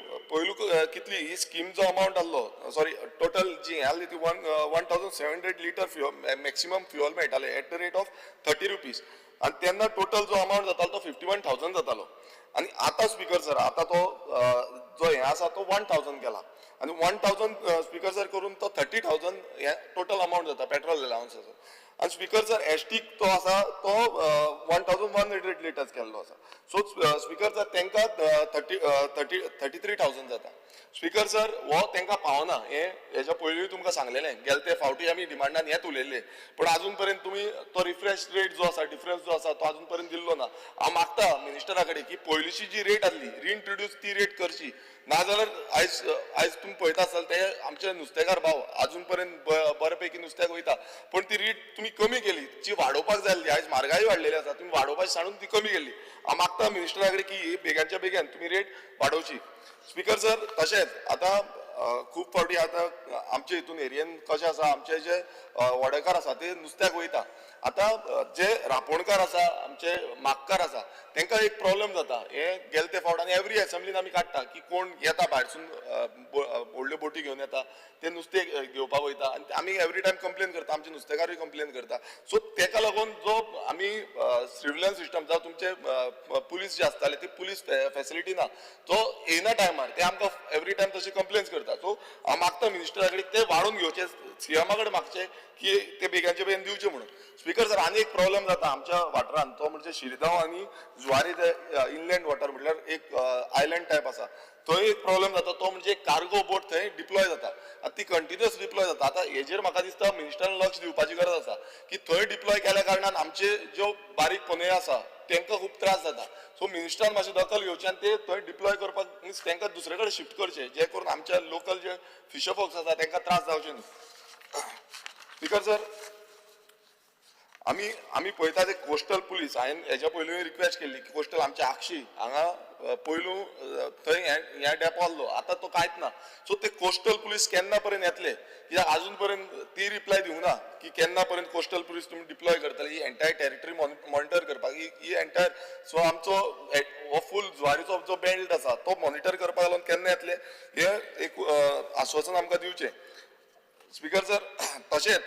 कितली ही स्कीम जो अमावंट आसलो, सॉरी टोटल जी आहली ती 1700 लिटर फ्युअल मॅक्सिमम फ्युअल मेळटाले at the rate of 30 rupees आनी तेन्ना टोटल जो अमावंट जातालो तो 51,000 जातालो. आनी आतां स्पीकर सर आतां तो जो हे आसा तो 1,000 केला आनी 1,000 स्पीकर सर करून तो 30,000 हे टोटल अमावंट जाता पेट्रोल अलावन्स आसा. आनी स्पीकर सर ST तो आसा तो 1,100 लिटर्स केल्लो आसा. सो स्पीकर सर तांकां 33,000 जाता. स्पीकर सर हो तांकां पावना, हेच्या पयलींय तुमकां सांगलेलें, गेले ते फावटी आमी डिमांडान हेच उलयल्ले, पण आजून पर्यंत तुमी तो रिफ्रेश रेट जो आसा डिफरन्स जो आसा तो आजून पर्यंत दिल्लो ना. हांव मागता मिनिस्टरा कडेन की पयलींची जी रेट आसली रिइंट्रोड्यूस ती रेट करची, नाजाल्यार आयज तुमी पळयता आसतले ते आमचे नुस्तेकार भाव आजून पर्यंत बरे पैकी नुस्त्याक वयता, पण ती रेट तुमी कमी केली, जी वाडोवपाक जाय आसली. आयज म्हारगाय वाडलेली आसा, तुमी वाडोवपाची सांडून ती कमी केली. हांव मागता मिनिस्टरा कडेन की बेगानच्या बेगीन तुमी रेट वाडोवची. स्पीकर सर, तशेंच आतां खूब फावटी आतां आमचे हितून एरियेन कशें आसा आमचे जे वडेकार आसा ते नुस्त्याक वयता आतां जे रांपोणकार आसा आमचे मागकार आसा तांकां एक प्रॉब्लेम जाता हे गेले ते फावट आनी एवरी असेंब्लीन आमी काडटा की कोण येता भायरसून व्हडल्यो बोटी घेवन येता ते नुस्तें घेवपाक वयता आनी आमी एवरी टायम कंप्लेन करता आमचे नुस्तेकारूय कंप्लेन करता सो तेका लागून जो आमी सर्विलन्स सिस्टम जावं तुमचे पुलीस जे आसताले ती पुलीस फेसिलिटी ना तो येना टायमार ते आमकां एवरी टायम तशी कंप्लेन्स करता सो हांव मागता मिनिस्टरा कडेन ते वाडून घेवचे सीएमा कडेन मागचे की ते बेगांचे बेगीन दिवचे म्हणून स्पीकर सर आनी एक प्रॉब्लेम जाता आमच्या वाठारांत तो म्हणजे शिरगांव आनी जुवारी ते इनलँड वॉटर म्हटल्यार एक आयलँड टायप आसा थंय एक प्रॉब्लेम जाता तो म्हणजे कार्गो बोट थंय डिप्लॉय जाता आतां ती कंटिन्युअस डिप्लॉय जाता आतां हेजेर म्हाका दिसता मिनिस्टरान लक्ष दिवपाची गरज आसा की थंय डिप्लॉय केल्या कारणान आमचे ज्यो बारीक पोन्हय आसा तांकां खूब त्रास जाता सो मिनिस्टरान मातशी दखल घेवची आनी ते थंय डिप्लॉय करपाक मिन्स तांकां दुसरे कडेन शिफ्ट करचे जे करून आमच्या लोकल जे फिशर फोक्स आसा तांकां त्रास जावचे न्ही स्पीकर सर आमी पळयता ते कोस्टल पुलीस हांवें हेच्या पयलींय रिक्वेस्ट केल्ली की कोस्टल आमच्या आक्षी हांगा पयलू थंय हे डेपो आसलो आतां तो कांयच ना सो ते कोस्टल पुलीस केन्ना पर्यंत येतले कित्याक आजून पर्यंत ती रिप्लाय दिवंक ना की केन्ना पर्यंत कोस्टल पुलीस तुमी डिप्लॉय करतले ही एंटायर टेरिटरी मॉनिटर करपाक ही एंटायर सो आमचो हो फूल जुवारीचो जो बेल्ट आसा तो मॉनिटर करपाक लागून केन्ना येतले हे एक आश्वासन आमकां दिवचें स्पीकर सर तशेंच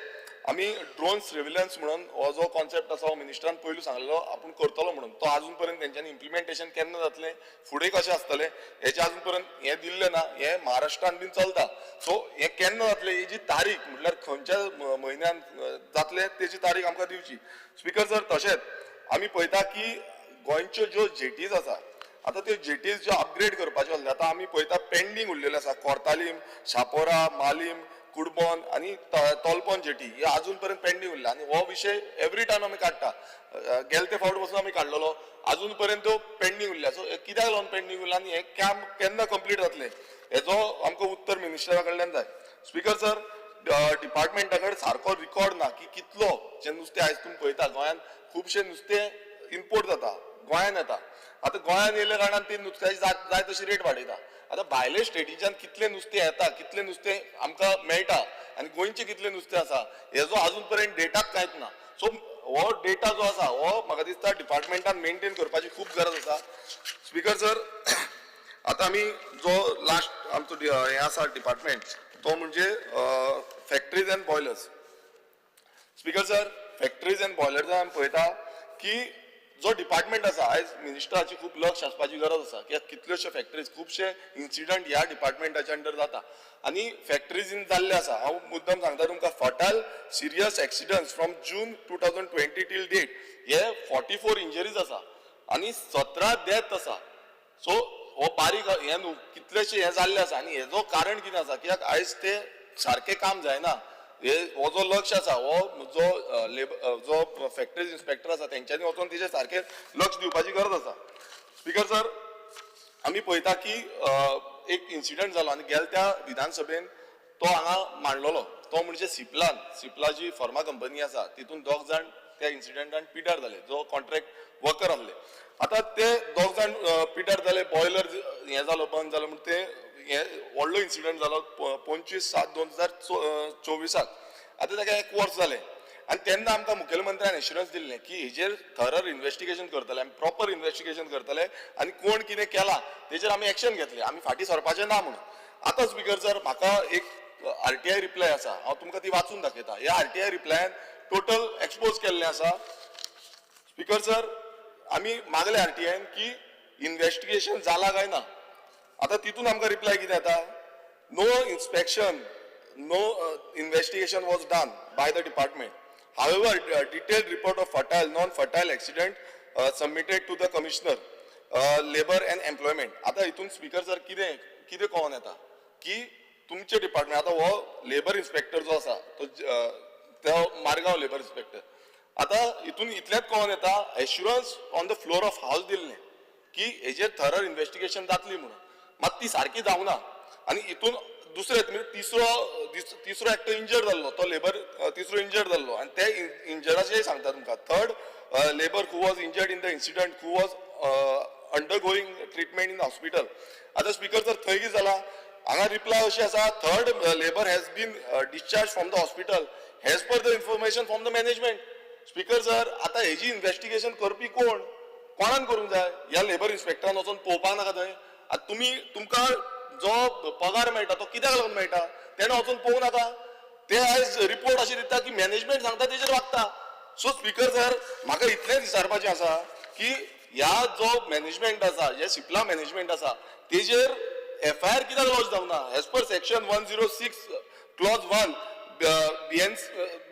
आमी ड्रोन सर्विलन्स म्हणून हो जो कॉन्सेप्ट आसा हो मिनिस्टरान पयलू सांगलेलो आपूण करतलो म्हणून तो आजून पर्यंत तेंच्यांनी इम्प्लिमेंटेशन केन्ना जातलें फुडें कशें आसतलें हेचे आजून पर्यंत हें दिल्लें ना हें महाराष्ट्रान बीन चलता सो हें केन्ना जातलें हेजी तारीख म्हटल्यार खंयच्या म्हयन्यान जातलें तेजी तारीख आमकां दिवची स्पीकर सर तशेंच आमी पळयता की गोंयच्यो ज्यो जेटीज आसा आतां त्यो जेटीज ज्यो अपग्रेड करपाच्यो आसल्यो आतां आमी पळयता पेंडींग उरलेल्यो आसा कोर्तालीम शापोरा मालीम कुडबॉन आणि तोलपॉन जेटी हे अजून पर्यंत पेंडींग उरला आणि हो विषय एवरी टायम आमी काडटा गेले ते फावट पासून आमी काडलेलो अजून पर्यंत तो पेंडींग उरला सो कित्याक लागून पेंडींग उरला आनी हे काम केन्ना कंप्लीट जातले हेजो आमकां उत्तर मिनिस्टरा कडल्यान जाय स्पीकर सर डिपार्टमेंटा कडेन सारको रिकॉर्ड ना की कितलो जे नुस्तें आयज तुमी पळयता गोंयान खुबशें नुस्तें इम्पोर्ट जाता गोंयान येता आतां गोंयान येयल्या कारणान ती नुस्त्याची जाय तशी रेट वाडयता आतां भायले स्टेटीच्यान कितलें नुस्तें येता कितलें नुस्तें आमकां मेळटा आनी गोंयचें कितलें नुस्तें आसा हेजो आजून पर्यंत डेटाच कांयच ना सो हो डेटा जो आसा हो म्हाका दिसता डिपार्टमेंटान मेंटेन करपाची खूब गरज आसा स्पीकर सर आतां आमी जो लास्ट आमचो हें आसा डिपार्टमेंट तो म्हणजे factories and boilers speaker sir factories and बॉयलर्सान आमी पळयता की जो डिपार्टमेंट आसा आयज मिनिस्टराची खूब लक्ष आसपाची गरज आसा कित्याक कितल्योश्यो फॅक्टरीज खुबशे इन्सिडंट ह्या डिपार्टमेंटाच्या अंडर जाता आनी फॅक्टरीजीन जाल्ले आसा हांव मुद्दम सांगता तुमकां fatal serious accidents from June 2020 till date हे 44 इंजरीज आसा आनी 17 डेथ आसा सो हो बारीक हे न्हू कितलेशे हे जाल्ले आसा आनी हेजो कारण कितें आसा कित्याक आयज ते सारकें काम जायना हो जो लक्ष आसा हो जो फॅक्टरीज इन्स्पेक्टर आसा तेंच्यांनी वचून तेजेर सारकें लक्ष दिवपाची गरज आसा स्पीकर सर आमी पळयता की एक इन्सिडंट जालो आनी गेल्या त्या विधानसभेन तो हांगा मांडलेलो तो म्हणजे सिप्ला जी फर्मा कंपनी आसा तितून 2 जाण त्या इन्सिडंटान पिड्यार जाले जो कॉन्ट्रॅक्ट वर्कर आसले आतां ते 2 जाण पिड्यार जाले बॉयलर हें जालो बंद जालो म्हणून ते हे व्हडलो इन्सिडंट जालो 25/7/2024 आतां ताका 1 वर्स जालें आनी तेन्ना आमकां मुखेलमंत्र्यान एश्युरन्स दिल्लें की हेजेर थरर इन्व्हेस्टिगेशन करतले आमी प्रॉपर इन्व्हेस्टिगेशन करतले आनी कोण कितें केलां तेजेर आमी एक्शन घेतले आमी फाटीं सरपाचें ना म्हणून आतां स्पीकर सर म्हाका एक RTI रिप्लाय आसा हांव तुमकां ती वाचून दाखयता ह्या RTI रिप्लायान टोटल एक्सपोज केल्लें आसा स्पीकर सर आमी मागले RTIन की इन्व्हेस्टिगेशन जाला काय ना आतां तितून आमकां रिप्लाय कितें येता no inspection no investigation was done by the department however detailed report of fatal non fatal accident submitted to the commissioner labour and employment आतां हितून स्पीकर सर कितें कळोन येता की तुमचे डिपार्टमेंट आतां हो लेबर इन्स्पेक्टर जो आसा तो मारगांव लेबर इन्स्पेक्टर आतां हितून इतलेंच कळोन येता assurance on the floor of हावस दिल्लें की हेजेर थरर इन्व्हेस्टिगेशन जातली म्हणून मात ती सारकी जावना आनी हितून दुसरे म्हणजे तिसरो एकटो इंजर्ड जाल्लो तो लेबर तिसरो इंजर्ड जाल्लो आनी ते इंजर्डाचें सांगता तुमकां third labour who was injured in the incident who was undergoing treatment in hospital आतां स्पीकर सर थंय कितें जालां हांगा रिप्लाय अशी आसा, third labour has been discharge from the hospital as per the information from the management. Speaker sir, आतां हेजी investigation करपी कोणान करूंक जाय? ह्या लेबर इन्स्पेक्टरान वचून पळोवपाक नाका थंय? आतां तुमकां जो पगार मेळटा तो कित्याक लागून मेळटा तेणें वचून पळोवंक नाका? ते आयज रिपोर्ट अशी दिता की मॅनेजमेंट सांगता तेजेर वागता. सो स्पीकर सर, म्हाका इतलेंच विचारपाचें आसा की ह्या जो मॅनेजमेंट आसा, जे सिप्ला मॅनेजमेंट आसा, तेजेर FIR कित्याक लॉन्च जावना? As per section 106 clause 1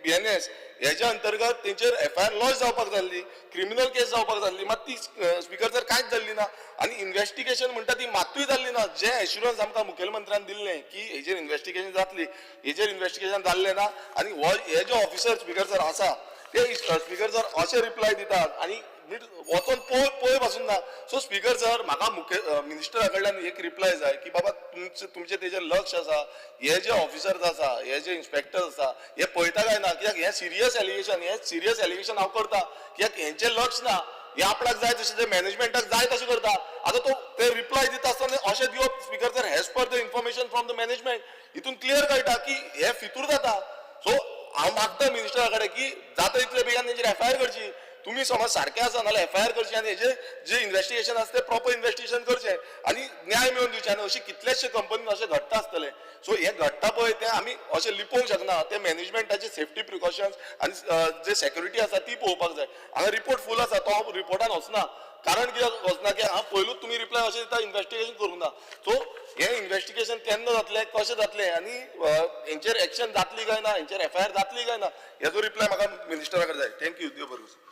BNS हेच्या अंतर्गत तेंचेर FIR लॉन्च जावपाक जाल्ली, क्रिमिनल केस जावपाक जाल्ली, मात ती स्पीकर सर कांयच जाल्ली ना. आनी इन्व्हेस्टिगेशन म्हणटा ती मातूय जाल्ली ना. जे एश्युरन्स आमकां मुखेलमंत्र्यान दिल्लें की हेजेर इन्व्हेस्टिगेशन जातली, हेजेर इन्व्हेस्टिगेशन जाल्लें ना. आनी हे जे ऑफिसर स्पीकर सर आसा ते स्पीकर सर अशे रिप्लाय दितात आनी वचून पळय पासून ना. सो स्पीकर सर, म्हाका मिनिस्टरा कडल्यान एक रिप्लाय जाय की बाबा तुमचे तेजेर लक्ष आसा, हे जे ऑफिसर्स आसा, हे जे इन्स्पेक्टर्स आसा, हे पळयता काय ना? कित्याक हे सिरियस एलिगेशन हांव करता. कित्याक हेंचें लक्ष ना, हे आपणाक जाय तशें जे मॅनेजमेंटाक जाय तशें करता. आतां ते रिप्लाय दिता आसतना अशें दिवप speaker sir, as per the information from the management, हितून क्लियर कळटा की हे फितूर जाता. सो हांव मागता मिनिस्टरा कडेन की जाता तितले बेगीन तेंचेर FIR करची. तुम्ही समज सारखे आसा नाल्यार FIR करची आनी हेजे जे इन्व्हेस्टिगेशन आसा ते प्रॉपर इन्व्हेस्टिगेशन करचें आनी न्याय मेळोवन दिवचे. आनी अशी कितलेशे कंपनीन अशें घडटा आसतलें. सो हे घडटा पळय ते आमी अशें लिपोवंक शकना. ते मॅनेजमेंटाचे सेफ्टी प्रिकॉशन्स आनी जे सेक्युरिटी आसा ती पळोवपाक जाय. हांगा रिपोर्ट फूल आसा, तो हांव रिपोर्टान वचना. कारण कित्याक वचना की हांव पयलूच तुमी रिप्लाय अशें दिता इन्व्हेस्टिगेशन करूंक ना. सो हे इन्व्हेस्टिगेशन केन्ना जातलें, कशें जातलें आनी हेंचेर एक्शन जातली काय ना, हेंचेर FIR जातली काय ना, हेजो रिप्लाय म्हाका मिनिस्टरा कडेन जाय. थँक्यू. देव बरें करूं.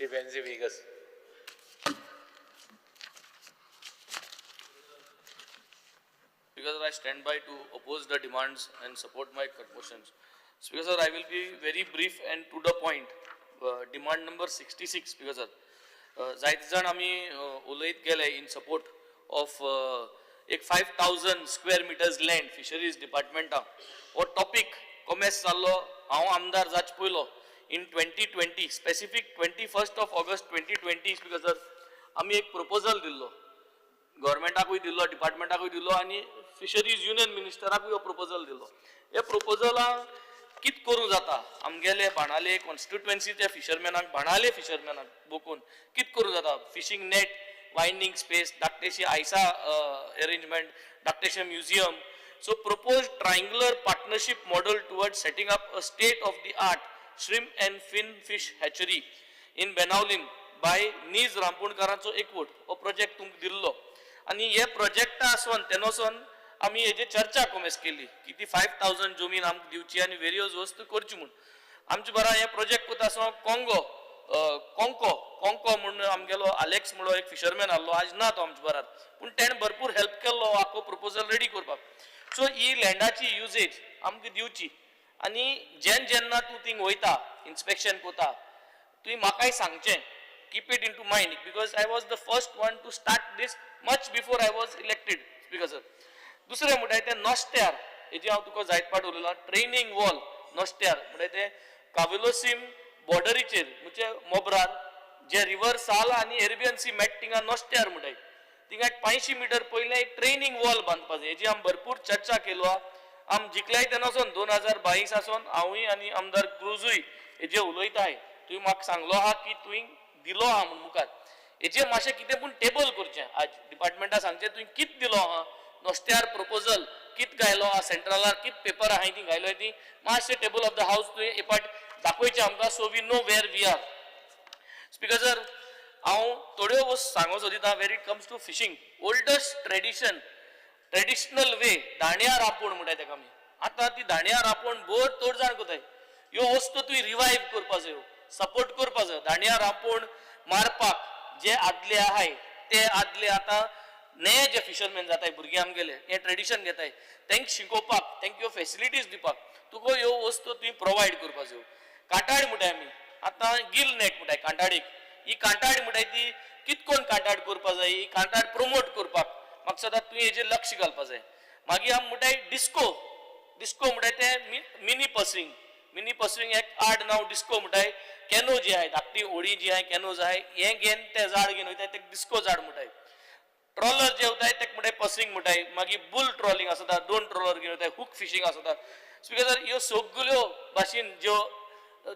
Benzi Vegas. Because I stand by to oppose the demands and support my cut motions. Speaker sir, I will be very brief and to the point. Demand number 66, Speaker sir. जायते जाण आमी उलयत गेले in support of एक 5,000 square meters land fisheries department. हो topic कॉमेस जाल्लो, हांव आमदार जाच पयलो. In 2020, specific 21st of August 2020, Speaker sir, आमी एक proposal दिल्लो, गव्हर्मेंटाकूय दिल्लो, डिपार्टमेंटाकूय दिल्लो आनी फिशरीज युनियन मिनिस्टराकूय हो प्रपोजल दिल्लो. हे प्रपोजलाक कित करूं जाता? आमगेले बाणाले कॉन्स्टिट्युएन्सीच्या फिशरमॅनाक, बाणाले फिशरमॅनाक बघून कित करूं जाता? फिशींग नेट, वायंडींग स्पेस, धाकटेशी आयसा अरेंजमेंट, धाकटेशें museum. So proposed triangular partnership model towards setting up a state-of-the-art shrimp and fish hatchery in Benaulim by Niz Rampunkarancho एकवट हो प्रोजेक्ट तुमकां दिल्लो. आनी हे प्रोजेक्ट आसोन तेनोसन आमी हेजे चर्चा कॉमेस केली की ती 5,000 जमीन आमकां दिवची आनी वेरियस वस्तू करची म्हूण. आमचे बरा हे प्रोजेक्ट कोता आसो कोंको म्हणून आमगेलो अलेक्स म्हणून एक फिशरमॅन आहलो, आज ना तो आमचे बरार, पूण तेणें भरपूर हेल्प केल्लो आख्खो प्रपोजल रेडी करपाक. सो ही लँडाची युजेज आमकां दिवची आनी जेन्ना तूं थिंग वयता इन्स्पेक्शन कोता तुवें म्हाकाय सांगचें. Keep it into mind because I was the first one to start this much before I was elected. Speaker sir, दुसरें म्हणटाय तें नोस्त्यार, हेजी हांव तुका जायत पाट उलयलां. ट्रेनिंग वॉल नोस्त्यार म्हणटाय तें कावेलोसीम बॉर्डरीचेर म्हणजे मोब्रार जे रिवर साल आनी एरबियन सी मेट थिंगा नोस्त्यार म्हणटाय. थिंगा 500 मीटर पयलें एक ट्रेनिंग वॉल बांदपाचें. हेजी आमी भरपूर चर्चा केलो. आम जिखल्याय तेन्नासून 2022 आसून हांवूय आनी आमदार क्रुजूय हेजे उलयताय. तुवें म्हाका सांगलो आहा की तुवें दिलो आहा म्हूण मुखार. हेजे मातशें कितें पूण टेबल करचें. आज डिपार्टमेंटाक सांगचें तुवें कित दिलो आहा नोस्त्यार प्रपोजल, कित घायलो आहा सेंट्रलार, कित पेपर आहाय ती घायलोय ती मातशें टेबल ऑफ द हावस तुवें एक पाट दाखोवचें आमकां. So we know where we are. Speaker sir, हांव थोड्यो वस्त सांगो सोदिता. Where it comes to fishing, oldest traditional way दांड्या रापण म्हणटाय तेका आमी. आतां ती दांड्या रापण भर तोड जाण कोताय. ह्यो वस्तू तुवें रिवायव करपा जायो, सपोर्ट करपा जायो. दांड्या रापण मारपाक जे आदले आहाय ते आदले आतां नये जे फिशरमॅन जाताय भुरगे आमगेले हे ट्रेडिशन घेताय तांकां शिकोवपाक, तांकां ह्यो फेसिलिटीज दिवपाक तुका ह्यो वस्तू तुवें प्रोवायड करपा जायो. कांटाळ म्हणटाय आमी आतां गिल नेट म्हणटाय कांटाळीक. ही कांटाळ म्हणटाय ती कितकोन कांटाळ करपा जाय, ही कांटाळ प्रमोट करपाक म्हाका सदां तुवें हेजेर लक्ष घालपा जाय. मागीर आमी म्हणटाय डिस्को म्हणटाय ते मिनी पर्सिंग एक आड नांव डिस्को म्हणटाय. कॅनो जी आहाय धाकटी होडी जी आहाय कॅनोज आहाय हे घेवन ते झाड घेवन वयताय ते डिस्को झाड म्हणटाय. ट्रॉलर जे वताय ते म्हणटाय पसिंग म्हणटाय मागीर बुल ट्रॉलिंग आसता 2 ट्रॉलर घेवन वताय हुक फिशींग आसता स्पीकर सर ह्यो सगल्यो भाशेन ज्यो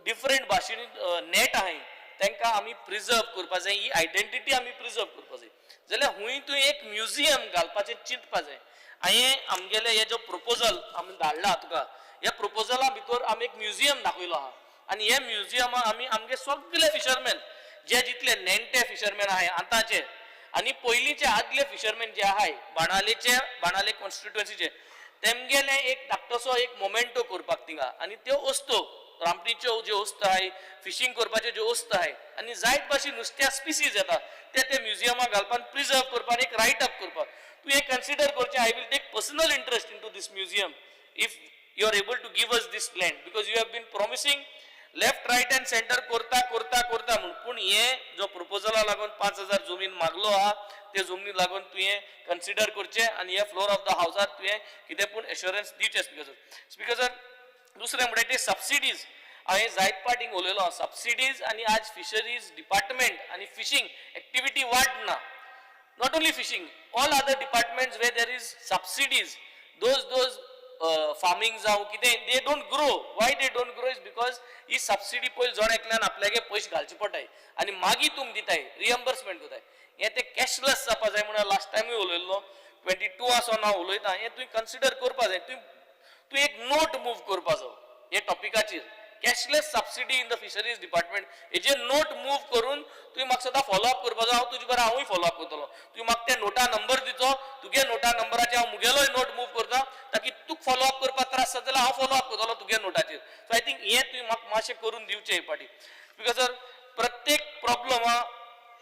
डिफरंट भाशेन नेट आहाय तांकां आमी प्रिजर्व करपा जाय ही आयडेंटिटी आमी प्रिजर्व करपा जाय जाल्यार हुंय तूं एक म्युजियम घालपाचें चिंतपा जाय हांवें आमगेले हे जो प्रपोजल आमी धाडला तुका ह्या प्रपोजला भितर आमी एक म्युजियम दाखयलो आहा आनी हे म्युजियमा आमी आमगे सगळे फिशरमॅन जे जितले नेणटे फिशरमॅन आहाय आतांचे आनी पयलींचे आदले फिशरमॅन जे आहाय बाणाले कॉन्स्टिट्युएन्सीचे तेमगेले एक धाकटोसो एक मोमेंटो करपाक थिंगा आनी त्यो वस्तू रामटीच्यो ज्यो वस्त आहाय फिशींग करपाच्यो ज्यो वस्त आहाय आनी जायत भाशेन नुस्त्या स्पिसीज येता ते म्युजियमाक घालपाक प्रिजर्व करपाक एक रायट अप करपाक तूं एक कन्सिडर करचें I will take personal interest into this museum if you are able to give us this land because you have been promising left right and centre करता म्हणून पूण हे जो प्रपोजला लागून 5,000 जमीन मागलो आहा ते जमनी लागून तुवें कन्सिडर करचें आनी हे फ्लोर ऑफ द हावसार तुवें कितें पूण एश्युरन्स दिवचें स्पीकर सर दुसरें म्हणटा ते सबसिडीज हांवें जायत पाटींक उलयलो सबसिडीज आनी आज फिशरीज डिपार्टमेंट आनी फिशींग एक्टिविटी वाडना not only fishing all other departments where there is subsidies those farming जावं कितें they don't grow why they don't grow is because he subsidy पयलीं जोण एकल्यान आपल्यागे पयशे घालचे पडटाय आनी मागीर तुम दिताय रिएम्बर्समेंट कोताय हे ते कॅशलेस जावपा जाय म्हणून लास्ट टायमूय उलयल्लो 22 आसोन हांव उलयतां हें तुवें कन्सिडर करपा जाय तूं एक नोट मूव करपाचो हे टॉपिकाचेर cashless subsidy in the fisheries department हेजेर नोट मूव करून तुवें म्हाका सदां फॉलोअप करपाचो हांव तुजे बरोबर हांवूय फॉलोअप करतलो तुवें म्हाका त्या नोटा नंबर दिचो तुगे नोटा नंबराचेर हांव मुगेलोय नोट मूव करता ताकी तुका फॉलोअप करपाक त्रास जाता जाल्यार हांव फॉलोअप करतलो तुगे नोटाचेर सो आय थिंक हें तुवें म्हाका मातशें करून दिवचें हे पाटी बिकॉज सर प्रत्येक प्रॉब्लम हा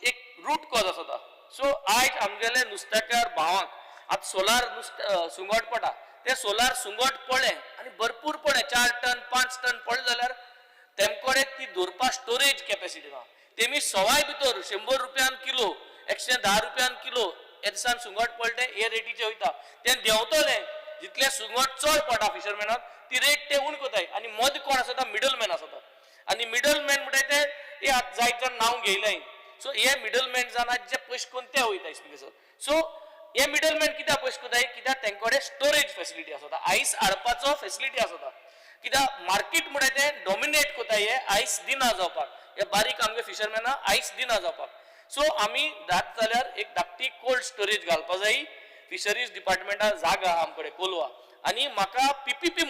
एक रूट कॉज आसता सो आयज आमगेले नुस्तेकार भावांक आतां सोलार सुंगट पडटा ते सोलार सुंगट पडले आनी भरपूर पडले 4 टन 5 टन पडले जाल्यार तेमकोडे ती दवरपा स्टोरेज कॅपॅसिटी ना तेमी सवाय भितर 100 रुपयान किलो 110 रुपयान किलो हे दिसान सुंगट पडले हे रेटीचे वयता ते देंवतले जितले सुंगट चड पडटा फिशरमॅनाक ती रेट ते उण कोताय आनी मद कोण आसता मिडलमॅन आसता आनी मिडलमॅन म्हणटाय ते जायत जाण नांव घेयलें सो हे मिडलमॅन जावन आज जे पयशे कोण ते वयताय स्पीकर सो हे मिडलमॅन कित्याक पयशे कोताय कित्याक तेंकोडे स्टोरेज फॅसिलिटी आसता आयस हाडपाचो फॅसिलिटी आसता कित्याक मार्केट म्हणटा ते डॉमिनेट कोताय हे आयस दिना जावपाक हे बारीक आमगे फिशरमॅना आयस दिना जावपाक सो आमी जाता जाल्यार एक धाकटी कोल्ड स्टोरेज घालपा जाय फिशरीज डिपार्टमेंटान जागा आहा आमकडे कोलवा आनी म्हाका पीपीपी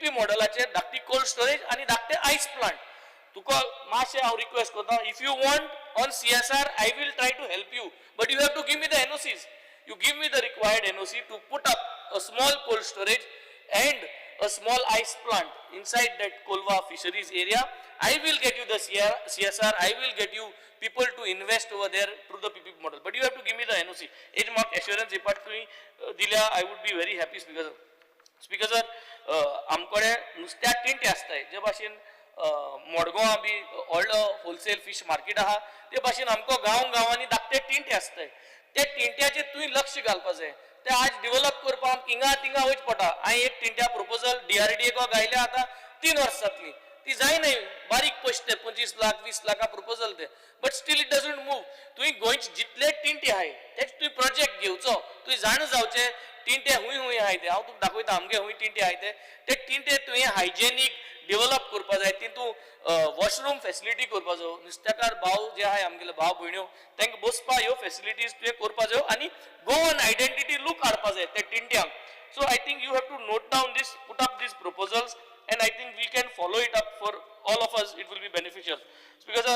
मॉडेलाचेर धाकटी कोल्ड स्टोरेज आनी धाकटे आयस प्लांट तुका मातशें हांव रिक्वेस्ट करता if you want on CSR I will try to help you but you have to give me the NOCs you give me the required NOC to put up a small cold storage and a small ice plant inside that Kolva fisheries area I will get you the CSR I will get you people to invest over there through the PPP model but you have to give me the NOC age mark assurance part तुम्ही दिल्या I would be very happy speaker sir आमकडे नुस्त्या टिंटे आसताय जे भाशेन मडगांव बी व्हडलो wholesale fish market आहा ते भाशेन आमकां गांवांनी धाकटे टिंटे आसताय ते टिंट्याचेर तुवें लक्ष घालपा जाय ते आज डेव्हलप करपाक हिंगा तिंगा वयच पडटा हांवें एक टिंट्या प्रपोजल DRDA गायल्या आतां 3 वर्सां जातलीं ती जायनाय बारीक पयशे ते 25 लाख 20 लाखा प्रपोजल ते but still it doesn't move तुवें गोंयचे जितले टिंटे आहाय तेच तुवें प्रोजेक्ट घेवचो तुवें जाण जावचें टिंटे हुंय आहाय ते हांव तुका दाखयता आमगे हुंय टिंटे आहाय ते टिंटे तुवें हायजेनीक डेव्हलप करपा जाय तितू वॉशरूम फॅसिलिटी करपाचो नुस्तेकार भाव जे आहाय आमगेले भाव भयण्यो तांकां बसपा ह्यो फॅसिलिटीज तुवें करपा जायो आनी गोवन आयडेंटिटी लूक हाडपा जाय ते टिंट्यांक so I think you have to note down this put up this proposals and I think we can follow it up for all of us it will be beneficial because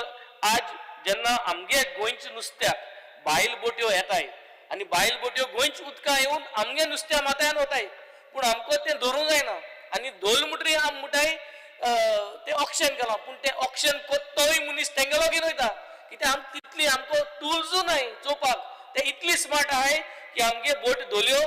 आज जेन्ना आमगे गोंयच्या नुस्त्याक बायल बोट्यो येताय आनी बायल बोट्यो गोंयच्या उदकां येवन आमगे नुस्त्या माथ्यान वताय पूण आमकां तें धरूंक जायना आनी धोल म्हणटरी आम म्हणटाय ते ऑक्शन केलां पूण ते ऑक्शन कोत्तोय मनीस तेंगेलो घेवन वयता कित्याक आमकां तितली आमकां टुल्सूय नाय चोवपाक ते इतली स्मार्ट आहाय की आमगे बोट धोल्यो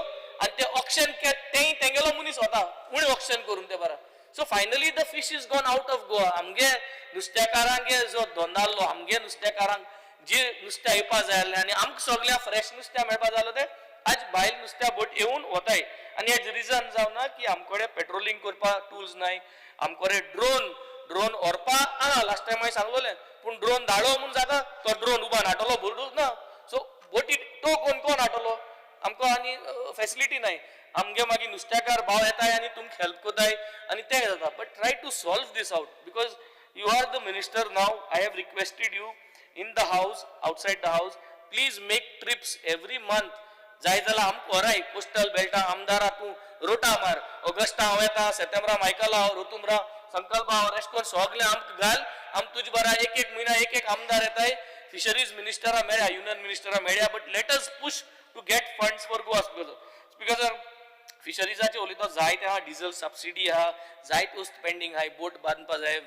आनी ते ऑक्शन तेंय तेंगेलो मनीस वता उणें ऑक्शन करून ते बरा so finally the fish is gone out of Goa आमगे नुस्तेकारांगे जो धंदो आसलो आमगे नुस्तेकारांक जी नुस्तें येवपा जाय आसलें आनी आमकां सगळ्या फ्रेश नुस्तें मेळपा जाय आसलें तें आज भायल नुस्त्या बोट येवन वताय आनी हेज रिजन जावना की आमकोडे पेट्रोलिंग करपाक टूल्स नाय आमकोडे ड्रोन व्हरपा लास्ट टायम हांवें सांगलोलें पूण ड्रोन धाडो म्हूण जाता तो ड्रोन उबा नाटलो भरडूच ना सो बोटी तो कोण कोण हाडटलो आमकां आनी फॅसिलिटी नाय आमगे मागीर नुस्तेकार भाव येताय आनी तुमकां हेल्प कोताय आनी ते जाता but try to solve this out because you are the minister now I have requested you in the house outside the house please make trips every month जाय जाल्यार आमकां व्हराय कोस्टल बेल्टा आमदारा तूं रोटा मार ऑगस्टा हांव येता सप्टेंबरा मायकला हांव ऋतुंबरा संकल्पा हांव रेस्ट कोन्न सगळें आमकां घाल आम तुजे बरा एक एक म्हयन्या एक एक आमदार येताय फिशरीज मिनिस्टरा मेळ्या युनियन मिनिस्टरा मेळ्या but let us push to get funds for Goa speaker फिशरीजाचे उलयता जायते आहा डिझल सबसिडी आहा जायत वस्त पेंडींग आहाय बोट बांदपा जाय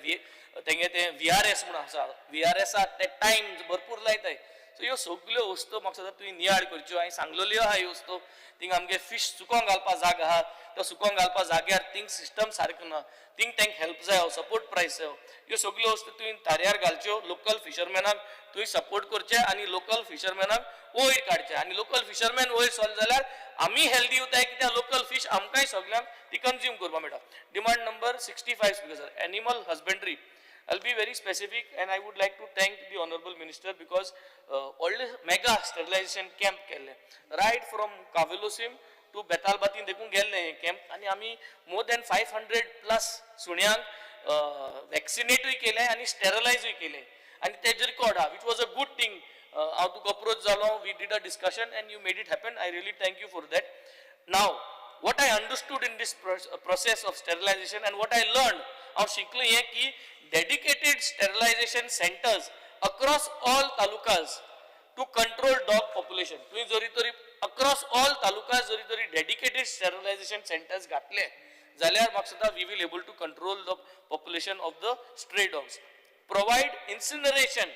तेंगे ते VRS म्हणून आसा VRS ते टायम भरपूर लायताय सो ह्यो सगळ्यो वस्तू म्हाका सदां तुवें नियाळ करच्यो हांवें सांगलेल्यो आहा ह्यो वस्तू थिंग आमगे फीश सुकोवंक घालपा जागो आहा तो सुकोवंक घालपा जाग्यार थिंग सिस्टम सारको ना थिंग तांकां हेल्प जायो सपोर्ट प्रायस जायो ह्यो सगळ्यो वस्तू तुवें तार्यार घालच्यो लोकल फिशरमॅनाक तुवें सपोर्ट करचें आनी लोकल फिशरमॅनाक वयर काडचें आनी लोकल फिशरमॅन वयर सरले जाल्यार आमी हेल्दी उरताय कित्याक लोकल फीश आमकांय सगळ्यांक ती कंज्यूम करपाक मेळटा demand number 65 speaker sir animal husbandry I'll be very specific and I would like to thank the Honorable Minister because all the mega sterilization camp केले right from Kavelosim to Betalbatin देखून गेल्ले हे camp आणि आम्ही more than 500 plus सुण्यांक वॅक्सिनेटूय केले आणि स्टेरिलायजूय केले आणि तेजे रिकॉर्ड हा which was a good thing हांव तुका अप्रोच जालो we did a discussion and you made it happen I really thank you for that now what I understood in this process of sterilization and what I learned हांव शिकलो हे की dedicated sterilization centers across all talukas to control dog population. तुम्ही जरी तरी across all talukas जरी तरी dedicated sterilization centers घातले जाल्यार म्हाका सुद्दां we will able to control the population of the stray dogs. Provide incineration,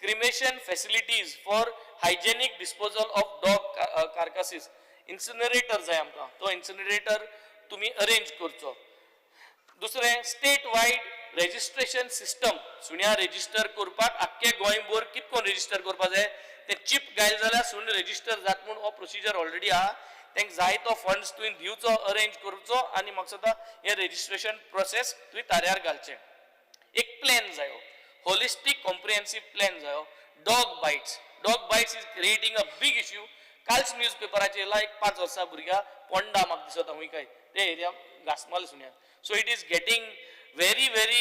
cremation facilities for hygienic disposal of dog carcasses. Incinerator जाय आमकां तो incinerator तुम्ही arrange करचो. दुसरें स्टेट वायड रेजिस्ट्रेशन सिस्टम सुण्या रेजिस्टर करपाक आख्खे गोंयभर कितकोन रेजिस्टर करपा जाय ते चिप घायल जाल्यार सुण रेजिस्टर जात म्हूण हो प्रोसिजर ऑलरेडी आहा तांकां जाय तो फंड्स तुवें दिवचो अरेंज करचो आनी म्हाका सुद्दां हे रेजिस्ट्रेशन प्रोसेस तुवें तार्यार घालचें एक प्लॅन जायो होलिस्टीक कॉम्प्रिहेन्सीव प्लॅन जायो dog bites is creating a big issue कालच न्यूज पेपराचेर येयला एक 5 वर्सां भुरग्या पोंडा म्हाका दिसता हूंय काय ते एरिया घासमाल सुण्या so it is getting very very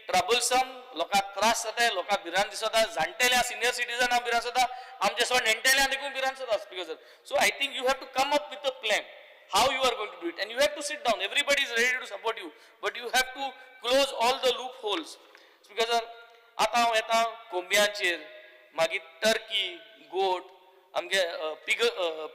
troublesome लोकांक त्रास जाता लोकांक भिरांत दिसता जाणटेल्या सिनियर सिटीजनांक भिरांत जाता आमचे सो नेण्टेल्यांक देखून भिरांत जाता speaker so I think you have to come up with a plan how you are going to do it and you have to sit down everybody is ready to support you but you have to close all the loopholes speaker आतां हांव येता कोंबयांचेर मागीर Turkey गोट आमगे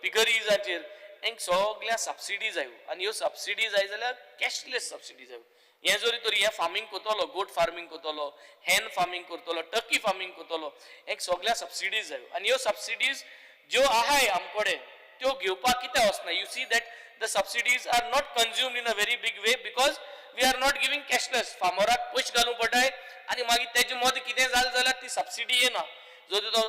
पिगरीजांचेर हेंक सगळ्या subsidy जायो आनी ह्यो सबसिडी जाय जाल्यार कॅशलेस सबसिडी जायो हे जरी तरी हे फार्मिंग करतलो गोट फार्मिंग करतलो हेन फार्मिंग करतलो टर्की फार्मिंग करतलो एक सगळ्या सबसिडीज जायो आनी ह्यो सबसिडीज ज्यो आहाय आमकोडे त्यो घेवपाक कित्याक वचना you see that the subsidies are not consumed in a very big way because we are not giving cashless फार्मराक पयशे घालूंक पडटाय आनी मागीर तेजे मद कितें जालें जाल्यार ती सबसिडी येना जरी तो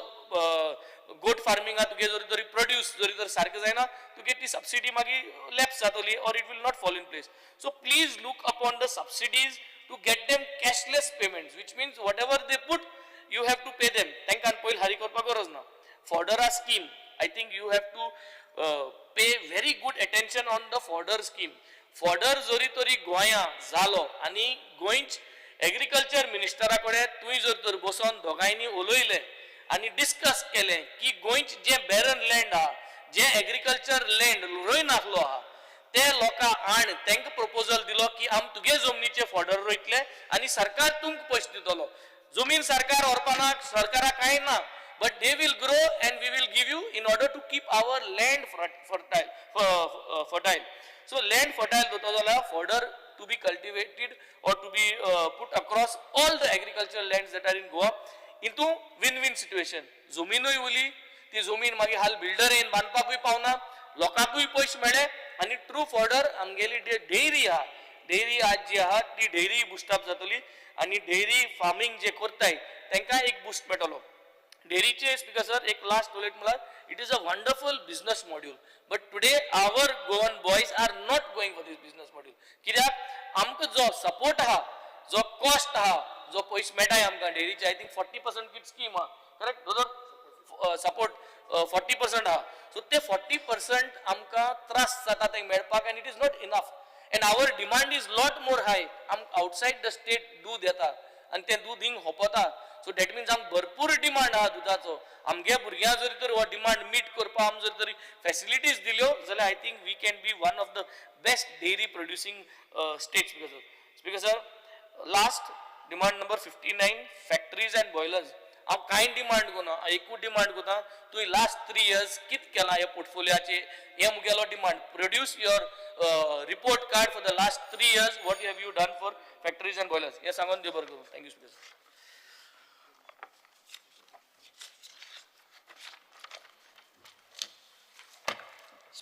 गोट फार्मिंगाक तुगे जरी तरी प्रोड्यूस जरी तर सारकें जायना तुगे ती सबसिडी मागीर लॅप्स जातली और it will not fall in place so please look upon the subsidies to get them cashless payments which means whatever they put you have to pay them तांकां पयलीं हारी करपाक गरज ना फॉर्डरा scheme I think you have to pay very good attention on the fodder scheme fodder जरी तरी गोंयां जालो आनी गोंयच एग्रीकल्चर मिनिस्टरा कडेन तुवें जर तर बसोन दोगांयनी उलयलें आनी डिस्कस केलें की गोंयच जे बॅरन लँड आहा जे एग्रीकल्चर लँड रोय नासलो आहा ते लोकां आण तांकां प्रपोजल दिलो की आम तुगे जमनीचे फॉर्डर रोयतले आनी सरकार तुमकां पयशे दितलो जमीन सरकार व्हरपाना सरकाराक कांय ना but they will grow and we will give you in order to keep our land fertile so land fertile जाता जाल्यार fodder to be cultivated or to be put across all the agricultural lands that are in Goa into win-win situation. जमीनूय उली ती जमीन मागीर हाल builder येवन बांदपाकूय पावना लोकांकूय पयशे मेळे आनी ट्रू फॉर्डर आमगेली डेयरी आहा डेयरी आज जी आहा ती डेयरी बुस्टअप जातली आनी डेयरी फार्मिंग जे करताय तांकां एक बूस्ट मेळटलो डेयरीचे स्पीकर सर एक लास्ट उलयत म्हळ्यार it is a wonderful business module but today our Goan boys are not going for this business module कित्याक आमकां जो सपोर्ट आहा जो कॉस्ट आहा जो पयशे मेळटाय आमकां डेयरीचे आय थिंक 40% किट स्कीम आहा करेक्ट दोतोर सपोर्ट 40% आहा सो ते 40% आमकां त्रास जाता ते मेळपाक and it is not enough and our demand is lot more high outside the state दूद येता आनी तें दूद हिंग होपता सो डॅट मिन्स आमकां भरपूर डिमांड आहा दुदाचो आमगे भुरग्यां जर तर हो डिमांड मीट करपाक आमी जर तरी फॅसिलिटीज दिल्यो जाल्यार I think we can be one of the best dairy producing states speaker sir last demand number 59 factories and boilers हांव कांय डिमांड कोना एकूच डिमांड कोता तुवें लास्ट 3 years कित केलां ह्या पोर्टफोलियोचे हे मुगेलो demand produce your report card for the last 3 years what have you done for factories and boilers हे सांगून देव बरें करूं thank you speaker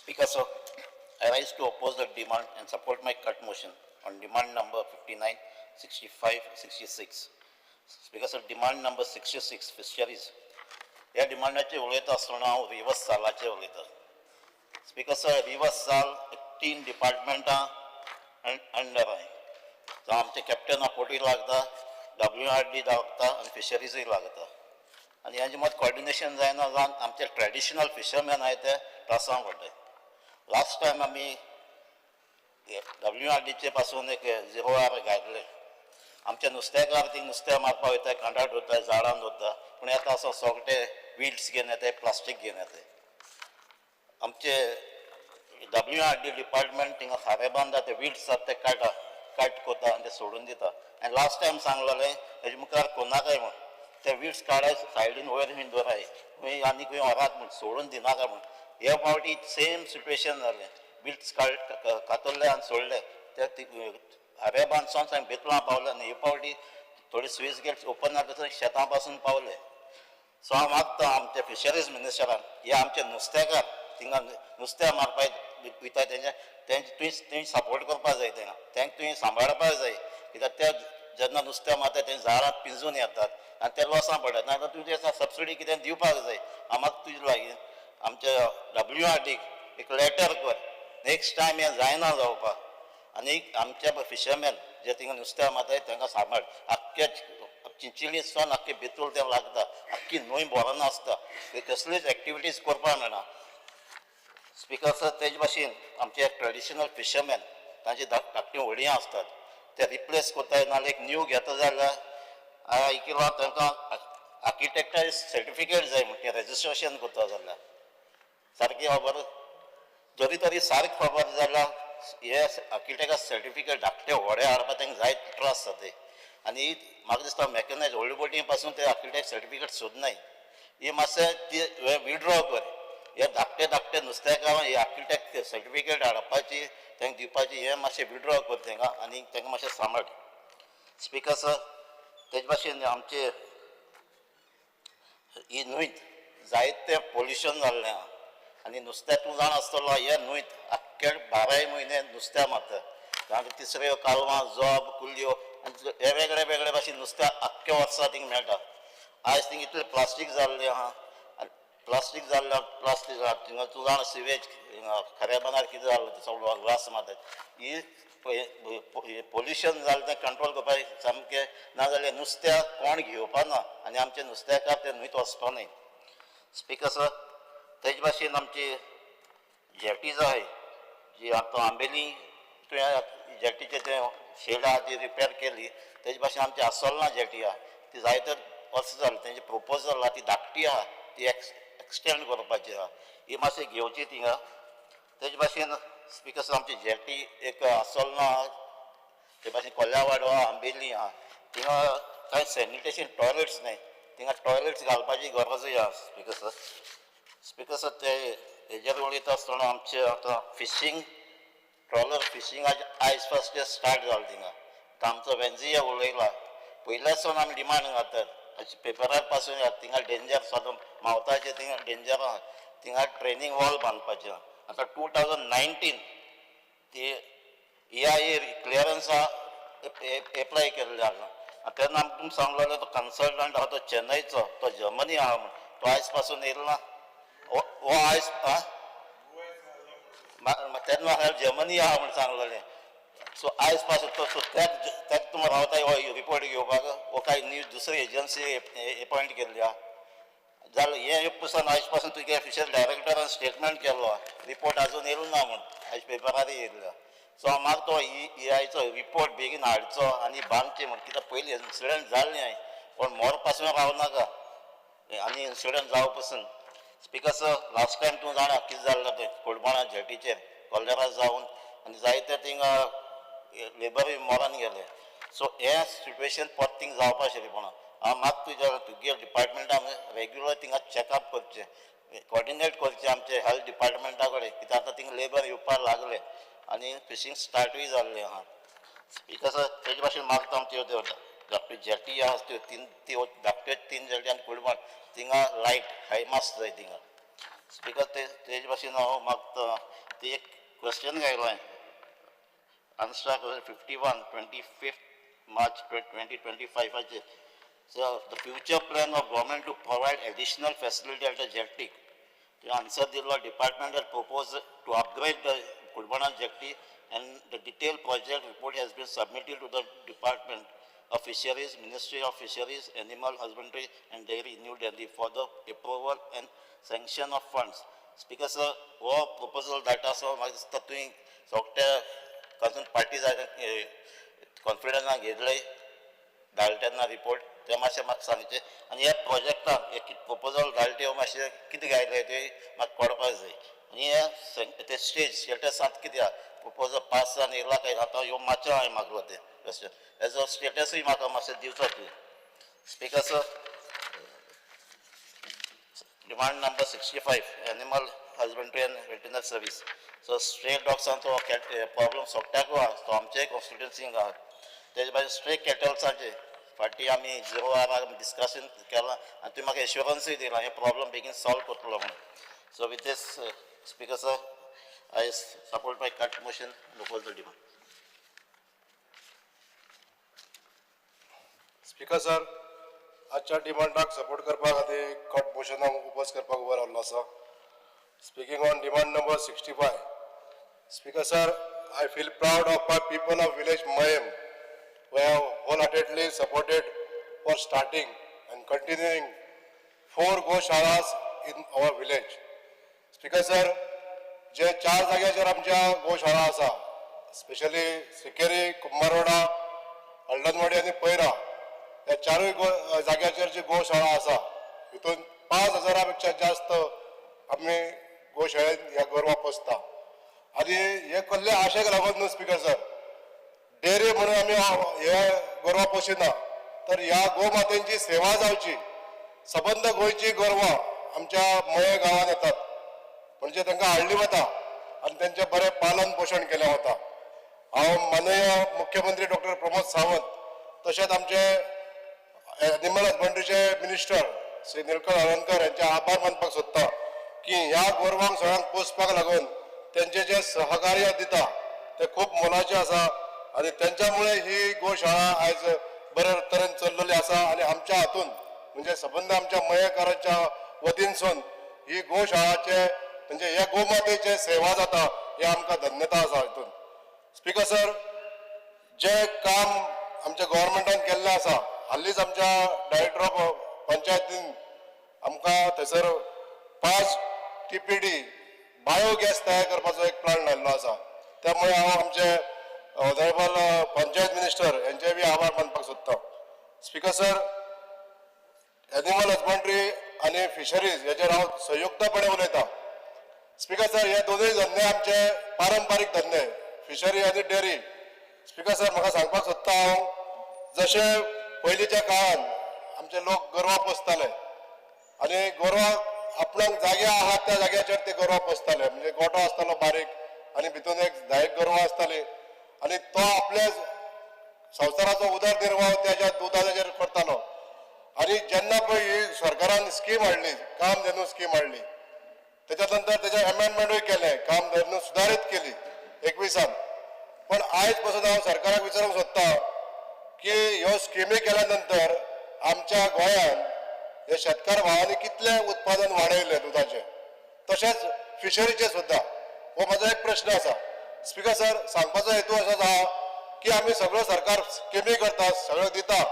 Speaker, sir, I rise to oppose the demand and support my cut motion on demand number 59, 65, 66. Speaker, sir, demand number 66, fisheries. या डिमांडाचे उलयता आसतना हांव reverse सालाचे उलयता. स्पीकर सर, रिवर्स साल 3 डिपार्टमेंटां अंडर आहे. जावं आमचे कॅप्टन पोटी लागता, WRD लागता आनी फिशरीजूय लागता. आनी हाजे मत कॉर्डिनेशन जायना जावन आमचे ट्रेडिशनल फिशरमॅन आहाय ते त्रासांक पडटाय. लास्ट टायम आमी WRDचे पासून एक 0R घातले. आमचे नुस्तेकार ती नुस्तें मारपाक वयताय, कांटाट वयताय, झाडांत वता, पूण येता असो सोगटे विड्स घेवन येताय, प्लास्टीक घेवन येताय. आमचे WRD डिपार्टमेंट थिंगा खारे बांदा ते विड्स आसात ते कट कोता आनी ते सोडून दिता. आनी लास्ट टायम सांगलेलें हेजे मुखार कोनाकाय म्हण ते विड्स काडाय सायडीन वयर बीन दवराय खंय आनी खंय व्हरात म्हण सोडून दिनाका म्हण. हे फावटी सेम सिट्युएशन जालें. विड्स कातरले आनी सोडले ते हारे बांदसोन थंय बेतलां पावले आनी हे फावटी थोडी स्विस गेट्स ओपन जाता थंय शेतां पासून पावले. सो हांव मागता आमचे फिशरीज मिनिस्टरान हे आमचे नुस्तेकार थिंगा नुस्तें मारपाक वयता तुवें सपोर्ट करपाक जाय तेंका तांकां तुवें सांबाळपाक जाय कित्याक ते जेन्ना नुस्तें मारता ते झाडां पिंजून येतात आनी ते लॉसां पडटात. नाजाल्यार तुवें सबसिडी कितें दिवपाक जाय. हांव मागता तुजे लागीं आमच्या WRDक एक लेटर कर नेक्स्ट टायम हें जायना जावपाक आनी आमचे फिशरमॅन जे थिंगा नुस्तें मारताय तांकां सांबाळ. आख्खे चिंचिलीसान आख्खे बेतूळ ते लागता, आख्खी न्हंय भरना आसता, कसलीच एक्टिविटीज करपाक मेळना. स्पीकर सर, तेजे भाशेन आमचे ट्रेडिशनल फिशरमॅन तांची धाकटीं व्हडीं आसतात ते रिप्लेस कोत्ताय नाल्यार एक न्यू घेता जाल्यार हांवें आयकलां तांकां आर्किटेक्चर सर्टिफिकेट जाय म्हणटा रेजिस्ट्रेशन कोत्ता जाल्यार सारकी खबर जरी तरी सारकी खबर जाल्यार हे आर्किटेक्चर सर्टिफिकेट धाकटे व्हडे हाडपाक तांकां जायत त्रास जाता. आनी म्हाका दिसता मॅकनायज व्हडले बोटी पासून ते आर्किटेक्ट सर्टिफिकेट सोदनाय. ही मातशें ती विड्रॉ कर. हे धाकटे नुस्तेकारांक हे आर्किटेक्ट सर्टिफिकेट हाडपाची तांकां दिवपाची हे मातशें विड्रॉ कर तांकां आनी तांकां मातशें सांबाळ. स्पीकर सर, तेजे भाशेन आमचे ही न्हंयत जायतें पोल्युशन जाल्लें आहा आनी नुस्तें तूं जाण आसतलो हे न्हंयत आख्खे 12 म्हयने नुस्तें मारतात. तांकां तिसऱ्यो, कालवां, जोब, कुल्ल्यो हे वेगळे वेगळे भाशेन नुस्तें आख्खे वर्सा थिंगा मेळटा. आयज थिंगा इतलें प्लास्टीक जाल्लें आहा आनी प्लास्टीक थिंगा तूं जाण सिवेज खऱ्या बांदार कितें जाल्लो तो सगळो ग्लास मारतात. ही पोल्युशन जालें तें कंट्रोल करपाक सामकें नाजाल्यार नुस्तें कोण घेवपा ना आनी आमचे नुस्तेकार ते न्हंयत वचपा न्हय. स्पीकर सर, तेजे भाशेन आमची जेटीज आहाय जी आतां आंबेली तुवें जेटीचे तें शेड आहा ती रिपेर केली. तेजे भाशेन आमची आसोलना जेटी आहा ती जायते वर्स जाली तेंचे प्रोपोजल आहा ती धाकटी आहा ती एक्सटेंड करपाची आहा. ही मातशी घेवची थिंगा. तेजे भाशेन स्पीकर सर, आमची जेटी एक आसोलना आहा ते भाशेन कोल्यावाडो आहा, आंबेली आहा थिंगा कांय सॅनिटेशन टॉयलेट्स न्हय. थिंगा टॉयलेट्स घालपाची गरजूय आहा. स्पीकर सर, ते हेजेर उलयता आसतना आमचे आतां फिशींग ट्रॉलर फिशींगाचे आयज फर्स्ट डे स्टार्ट जालें थिंगा. आतां आमचो वेंजिया उलयला पयल्यासून आमी डिमांड घालतात पेपरार पासून थिंगा डेंजर सोदून मावताचे थिंगा डेंजर आहा थिंगा ट्रेनींग वॉल बांदपाचें. आतां 2019 ती EIA क्लियरन्स एप्लाय केल्ले आहा. तेन्ना तुमकां सांगलेलो तो कन्सल्टंट आहा तो चेन्नईचो तो जर्मनी आहा म्हण तो आयज पासून येयलो ना. हो आयज तेन्ना हांवें जर्मनी आहा म्हण सांगलेलें. सो आयज पासून तो तेक तुमी रावताय हो रिपोर्ट घेवपाक वो कांय न्यू दुसरी एजन्सी एपॉयंट केल्ली आहा. जालें हे पासून आयज पासून तुगे फिशरी डायरेक्टरान स्टेटमेंट केलो रिपोर्ट अजून येयलो ना म्हूण आयज पेपरार येयल्लो सो म्हाका तो EIचो रिपोर्ट बेगीन हाडचो आनी बांदचें म्हण कित्याक पयलीं इन्सिडंट जालें न्ही पण मोर पासून रावनाका आनी इन्सिडंट जावं पासून स्पीकर सर लास्ट टायम तूं जाणा कितें जाल्लें थंय कोडमाळा जेटीचेर कॉलेरा जावन आनी जायते थिंगा लेबरूय मोरान गेले सो हे सिट्युएशन परत थिंग जावपा शिरपणा हांव मागता तुगे डिपार्टमेंटान रेग्युलर थिंगा चॅकअप करचें कॉर्डिनेट करचें आमचे हेल्थ डिपार्टमेंटा कडेन कित्याक आतां थिंगा लेबर येवपाक लागले आनी फिशींग स्टार्टूय जाल्लें आहा स्पीकर सर तेजे भाशेन मागता आमच्यो धाकट्यो जेटी आहा त्यो धाकट्यो 3 जेटी आनी कुडमण थिंगा लायट हाय मास्ट जाय थिंगा स्पीकर तेजे भाशेन हांव मागता ती एक क्वेश्चन घायलो हांवें answer 51 25 March 2025 so the future plan of government to provide additional facility at the jetty the answer the department has proposed to upgrade the Kudbana jetty and the detailed project report has been submitted to the Department of Fisheries, Ministry of Fisheries, Animal Husbandry and Dairy, New Delhi for the approval and sanction of funds. Speaker sir, all proposal that are so much doing cousin parties are confidence घेतले धाडले तेन्ना report ते मातशें म्हाका सांगचे आनी ह्या प्रोजेक्टाक एक प्रपोजल धाडले ते मातशें कितें गायले ते म्हाका कळपाक जाय आनी हे ते स्टेटसांत कितें आहा प्रपोजल पास जावन येयला काय आतां ह्यो मातशें हांवें मागलो ते हेजो स्टेटसूय म्हाका मातशें दिवचो तुवें speaker sir demand number 65 animal husbandry and veterinary service so stray डॉग्सांचो प्रॉब्लम सोंपट्याक आहा तो आमचे कॉन्स्टिट्युएन्सीक आहा तेजे भायर स्ट्रे कॅटल्सांचे फाटीं आमी 0 आर डिस्कशन केलां आनी तुवें म्हाका एश्युरन्सूय दिला हे प्रॉब्लम बेगीन सॉल्व करतलो म्हणून so with this speaker sir I support my cut motion oppose the demand speaker sir आजच्या डिमांडाक सपोर्ट करपा खातीर कट मोशनाक ओपोज करपाक उबो रावल्लो आसा speaking on demand number 65 speaker sir I feel proud of my people of village Mayam who have wholeheartedly supported for starting and continuing 4 goshalas in our village. Speaker sir, जे 4 जाग्याचेर आमच्या गोशाळा आसा specially Sikeri Kumbharwada हळदनवाडी आनी पैरा ह्या 4 जाग्याचेर जी गोशाळा आसा हितून 5000 पेक्षा जास्त आमी गोशाळेंत ह्या गोरवां पोसता आनी हे कसले आशेक लागून न्हू स्पीकर सर डेअरी म्हणून आमी हे गोरवां पोशिना तर ह्या गोमातेची सेवा जावची सबंद गोंयची गोरवां आमच्या मये गांवांत येतात म्हणजे तांकां हाडली वता आनी तेंचें बरें पालन पोशण केलें वता हांव माननीय मुख्यमंत्री डॉक्टर प्रमोद सावंत तशेंच आमचे एनिमल हजबंड्रीचे मिनिस्टर श्री निलकंठ हळर्णकर यांचे आभार मानपाक सोदता की ह्या गोरवांक सगळ्यांक पोसपाक लागून तेंचे जे सहकार्य दिता ते खूब मोलाचे आसा आनी तेंच्यामुळे ही गोशाळा आयज बरे तरेन चल्लेली आसा आनी आमच्या हातून म्हणजे सबंद आमच्या मयेकारांच्या वतीनसून ही गोशाळाचे म्हणजे ह्या गोमातेचे सेवा जाता हे आमकां धन्यता आसा हितून स्पीकर सर जे काम आमच्या गव्हर्मेंटान केल्लें आसा हाल्लीच आमच्या डायरेक्टर ऑफ पंचायतीन आमकां थंयसर 5 TPD बायोगॅस तयार करपाचो एक प्लान लायल्लो आसा त्यामुळे हांव आमचे ऑनरेबल पंचायत मिनिस्टर यांचे बी आभार मानपाक सोदता स्पीकर सर एनिमल हजबंड्री आनी फिशरीज हेचेर हांव संयुक्तपणे उलयता स्पीकर सर हे दोनूय धंदे आमचे पारंपारीक धंदे फिशरी आनी डेअरी स्पीकर सर म्हाका सांगपाक सोदता हांव जशे पयलींच्या काळांत आमचे लोक गोरवां पोसताले आनी गोरवां आपणाक जागे आहात त्या जाग्याचेर ते गोरवां पोसताले म्हणजे गोठो आसतालो बारीक आनी भितून एक 10 गोरवां आसताली आनी तो आपल्या संवसाराचो उदरनिर्वाह त्याच्या दुधाचेर करतालो आनी जेन्ना पळय ही सरकारान स्कीम हाडली कामधेनू स्कीम हाडली त्याच्या नंतर तेजे अमेंडमेंटूय केलें कामधेनू सुदारीत केली 21 पण आयज पासून हांव सरकाराक विचारूंक सोदता की ह्यो स्किमी केल्या नंतर आमच्या गोंयांत हे शेतकार भावांनी कितले उत्पादन वाडयले दुधाचे तशेंच फिशरीचे सुद्दां हो म्हजो एक प्रश्न आसा स्पीकर सर सांगपाचो हेतू असोच आहा की आमी सगळो सरकार स्किमी करता सगळो दिता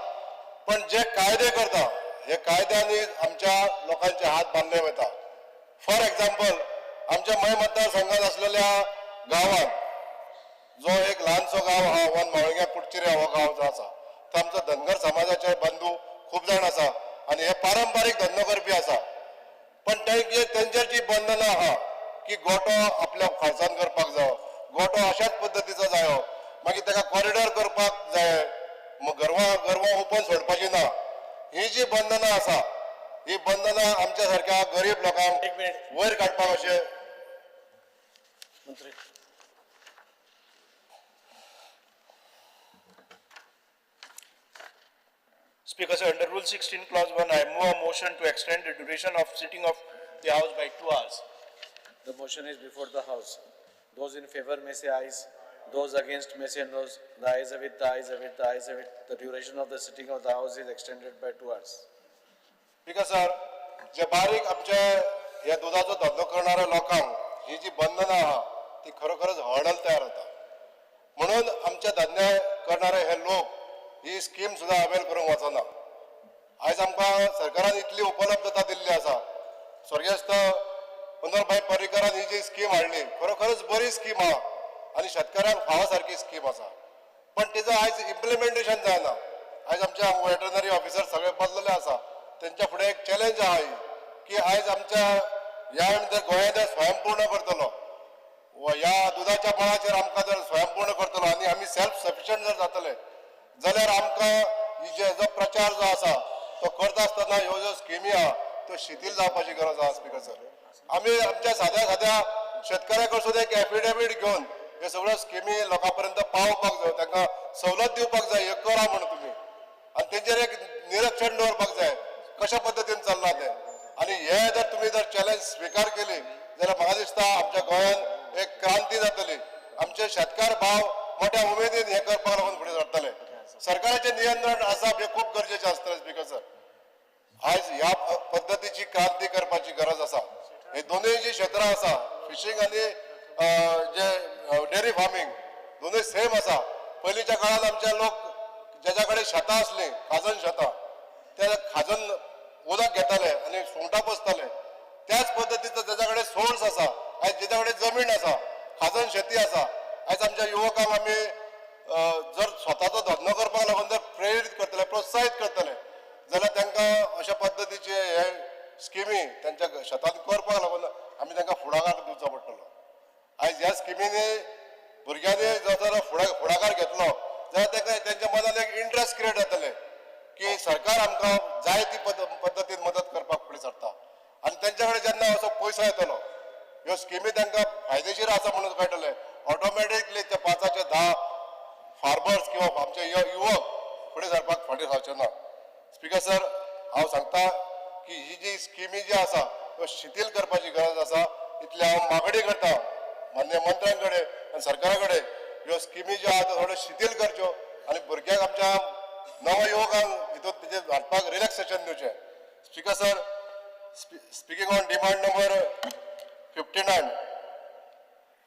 पण जे कायदे करता हे कायद्याने आमच्या लोकांचे हात बांधले वता. फॉर एक्झाम्पल आमच्या मय मतदारसंघात असलेल्या गावात जो एक ल्हानसो गाव हा वन मावळग्या कुडचिरे हो गाव जो आसा तो आमचो धनगर समाजाचे बंधू खूप जाण आसा आणि हे पारंपारीक धंदो करपी आसा. पण तेंचेर जी बंधनां आहा की गोठो आपल्या खर्चान करपाक जायो, गोठो अशाच पद्दतीचो जायो, मागीर ताका कॉरिडॉर करपाक जाय, गरवां ओपन सोडपाची ना, ही जी बंधनां आसा ही बंधनां आमच्या सारख्या गरीब लोकांक वयर काडपाक अशें मंत्री Speaker, sir, under Rule 16, Clause 1, I move a motion to extend the duration of sitting of the House by 2 hours. The motion is before the House. Those in favor may say ayes. Those against may say noes. The ayes have it, the ayes have it, the ayes have it. The duration of the sitting of the House is extended by 2 hours. Speaker sir, जे बारीक आमचे ह्या दुधाचो धंदो करणाऱ्या लोकांक ही जी बंधनां आहा ती खरोखरच हर्डल तयार जाता. म्हणून आमचे धंदे करणारे हे लोक ही स्कीम सुद्धा अवेल करूंक वचना. आयज आमकां सरकारान इतली उपलब्धता दिल्ली आसा. स्वर्गेस्त पंदरभाई पर्रीकरान ही जी स्कीम हाडली खरोखरच बरी स्कीम आहा आनी शेतकऱ्यांक फावो सारकी स्कीम आसा. पण तिचं आयज इम्प्लिमेंटेशन जायना. आयज आमचे वेटरनरी ऑफिसर सगळे बदलले आसा. त्यांच्या फुडें एक चॅलेंज आहा ही की आयज आमच्या ह्या गोंयांत स्वयंपूर्ण करतलो ह्या दुधाच्या मळाचेर आमकां जर स्वयंपूर्ण करतलो आनी आमी सेल्फ सफिशियंट जर जातले जाल्यार आमकां जो प्रचार जो आसा तो करता आसतना ह्यो ज्यो स्किमी आहा त्यो शिथील जावपाची गरज आहा. स्पीकर सर, आमी आमच्या साद्या शेतकऱ्या कडसून एक एफिडेवीट घेवन हे सगळ्यो स्किमी लोकां पर्यंत पावोवपाक जाय, तांकां सवलत दिवपाक जाय, हे करा म्हणून तुमी आनी तेंचेर एक निरीक्षण दवरपाक जाय कशा पद्दतीन चल्ला तें. आनी हे जर तुमी जर चॅलेंज स्विकार केली जाल्यार म्हाका दिसता आमच्या गोंयांत एक क्रांती जातली. आमचे शेतकार भाव मोठ्या उमेदीन हे करपाक लागून फुडें सरतले. सरकाराचें नियंत्रण आसप हे खूप गरजेचें आसतलें. स्पीकर सर, आयज ह्या पद्दतीची क्रांती करपाची गरज आसा. हे दोनूय जी क्षेत्रां आसा फिशींग आनी जे डेअरी फार्मिंग दोनूय सेम आसा. पयलींच्या काळांत आमचे लोक जेच्या कडेन शेतां आसलीं खाजन शेतां ते खाजन उदक घेताले आनी सुंगटां पोसताले. त्याच पद्दतीचो जेच्या कडेन सोर्स आसा, आयज जेच्या कडेन जमीन आसा, खाजन शेती आसा, आयज आमच्या युवकांक आमी जर स्वताचो धंदो करपाक लागून जर प्रेरीत करतले, प्रोत्साहीत करतले जाल्यार तांकां अशा पद्दतीचे हे स्किमी त्यांच्या शेतांत करपाक लागून आमी तांकां फुडाकार दिवचो पडटलो. आयज ह्या स्किमीनी भुरग्यांनी जर फुडाकार घेतलो जाल्यार तांकां तेंच्या मनात एक इंट्रस्ट क्रिएट जातले की सरकार आमकां जाय ती पद्दतीन मदत करपाक फुडें सरता. आनी तेंच्या कडेन जेन्ना असो पयसो येतलो ह्यो स्किमी तांकां फायदेशीर आसा म्हणून कळटले ऑटोमॅटिकली ते 5चे 10 फार्मर्स किंवा आमचे युवक फुडें सरपाक फाटीं रावचे ना. स्पीकर सर, हांव सांगता की ही जी स्किमी जी आसा त्यो शिथील करपाची गरज आसा. इतली हांव मागणी करता मान्य मंत्र्यां कडेन आनी सरकारा कडेन ह्यो स्किमी ज्यो आहा त्यो थोड्यो शिथील करच्यो आनी भुरग्यांक आमच्या नव युवकांक हितून तेजेर हाडपाक रिलॅक्सेशन दिवचें. Speaker sir, speaking on demand number 59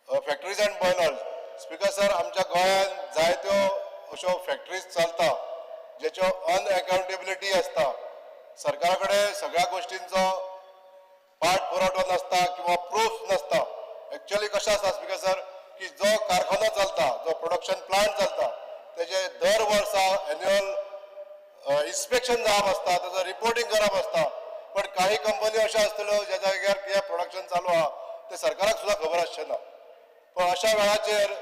factories and boilers. Speaker sir, आमच्या गोंयांत जायत्यो अश्यो फॅक्टरीज चलता जेच्यो अनएकाउंटेबिलिटी आसता. सरकारा कडेन सगळ्या गोश्टींचो पाठपुरावो नासता किंवा प्रूफ नासता. एक्चुअली कशें आसा स्पीकर सर की जो कारखानो चलता, जो प्रोडक्शन प्लांट चलता तेजे दर वर्सा एन्युअल इन्स्पेक्शन जावप आसता, तेजो रिपोर्टिंग करप आसता. पण काही कंपनी अश्यो आसतल्यो ज्या जाग्यार कितें प्रोडक्शन चालू आहा ते सरकाराक सुद्दां खबर आसचें ना. पण अशा वेळाचेर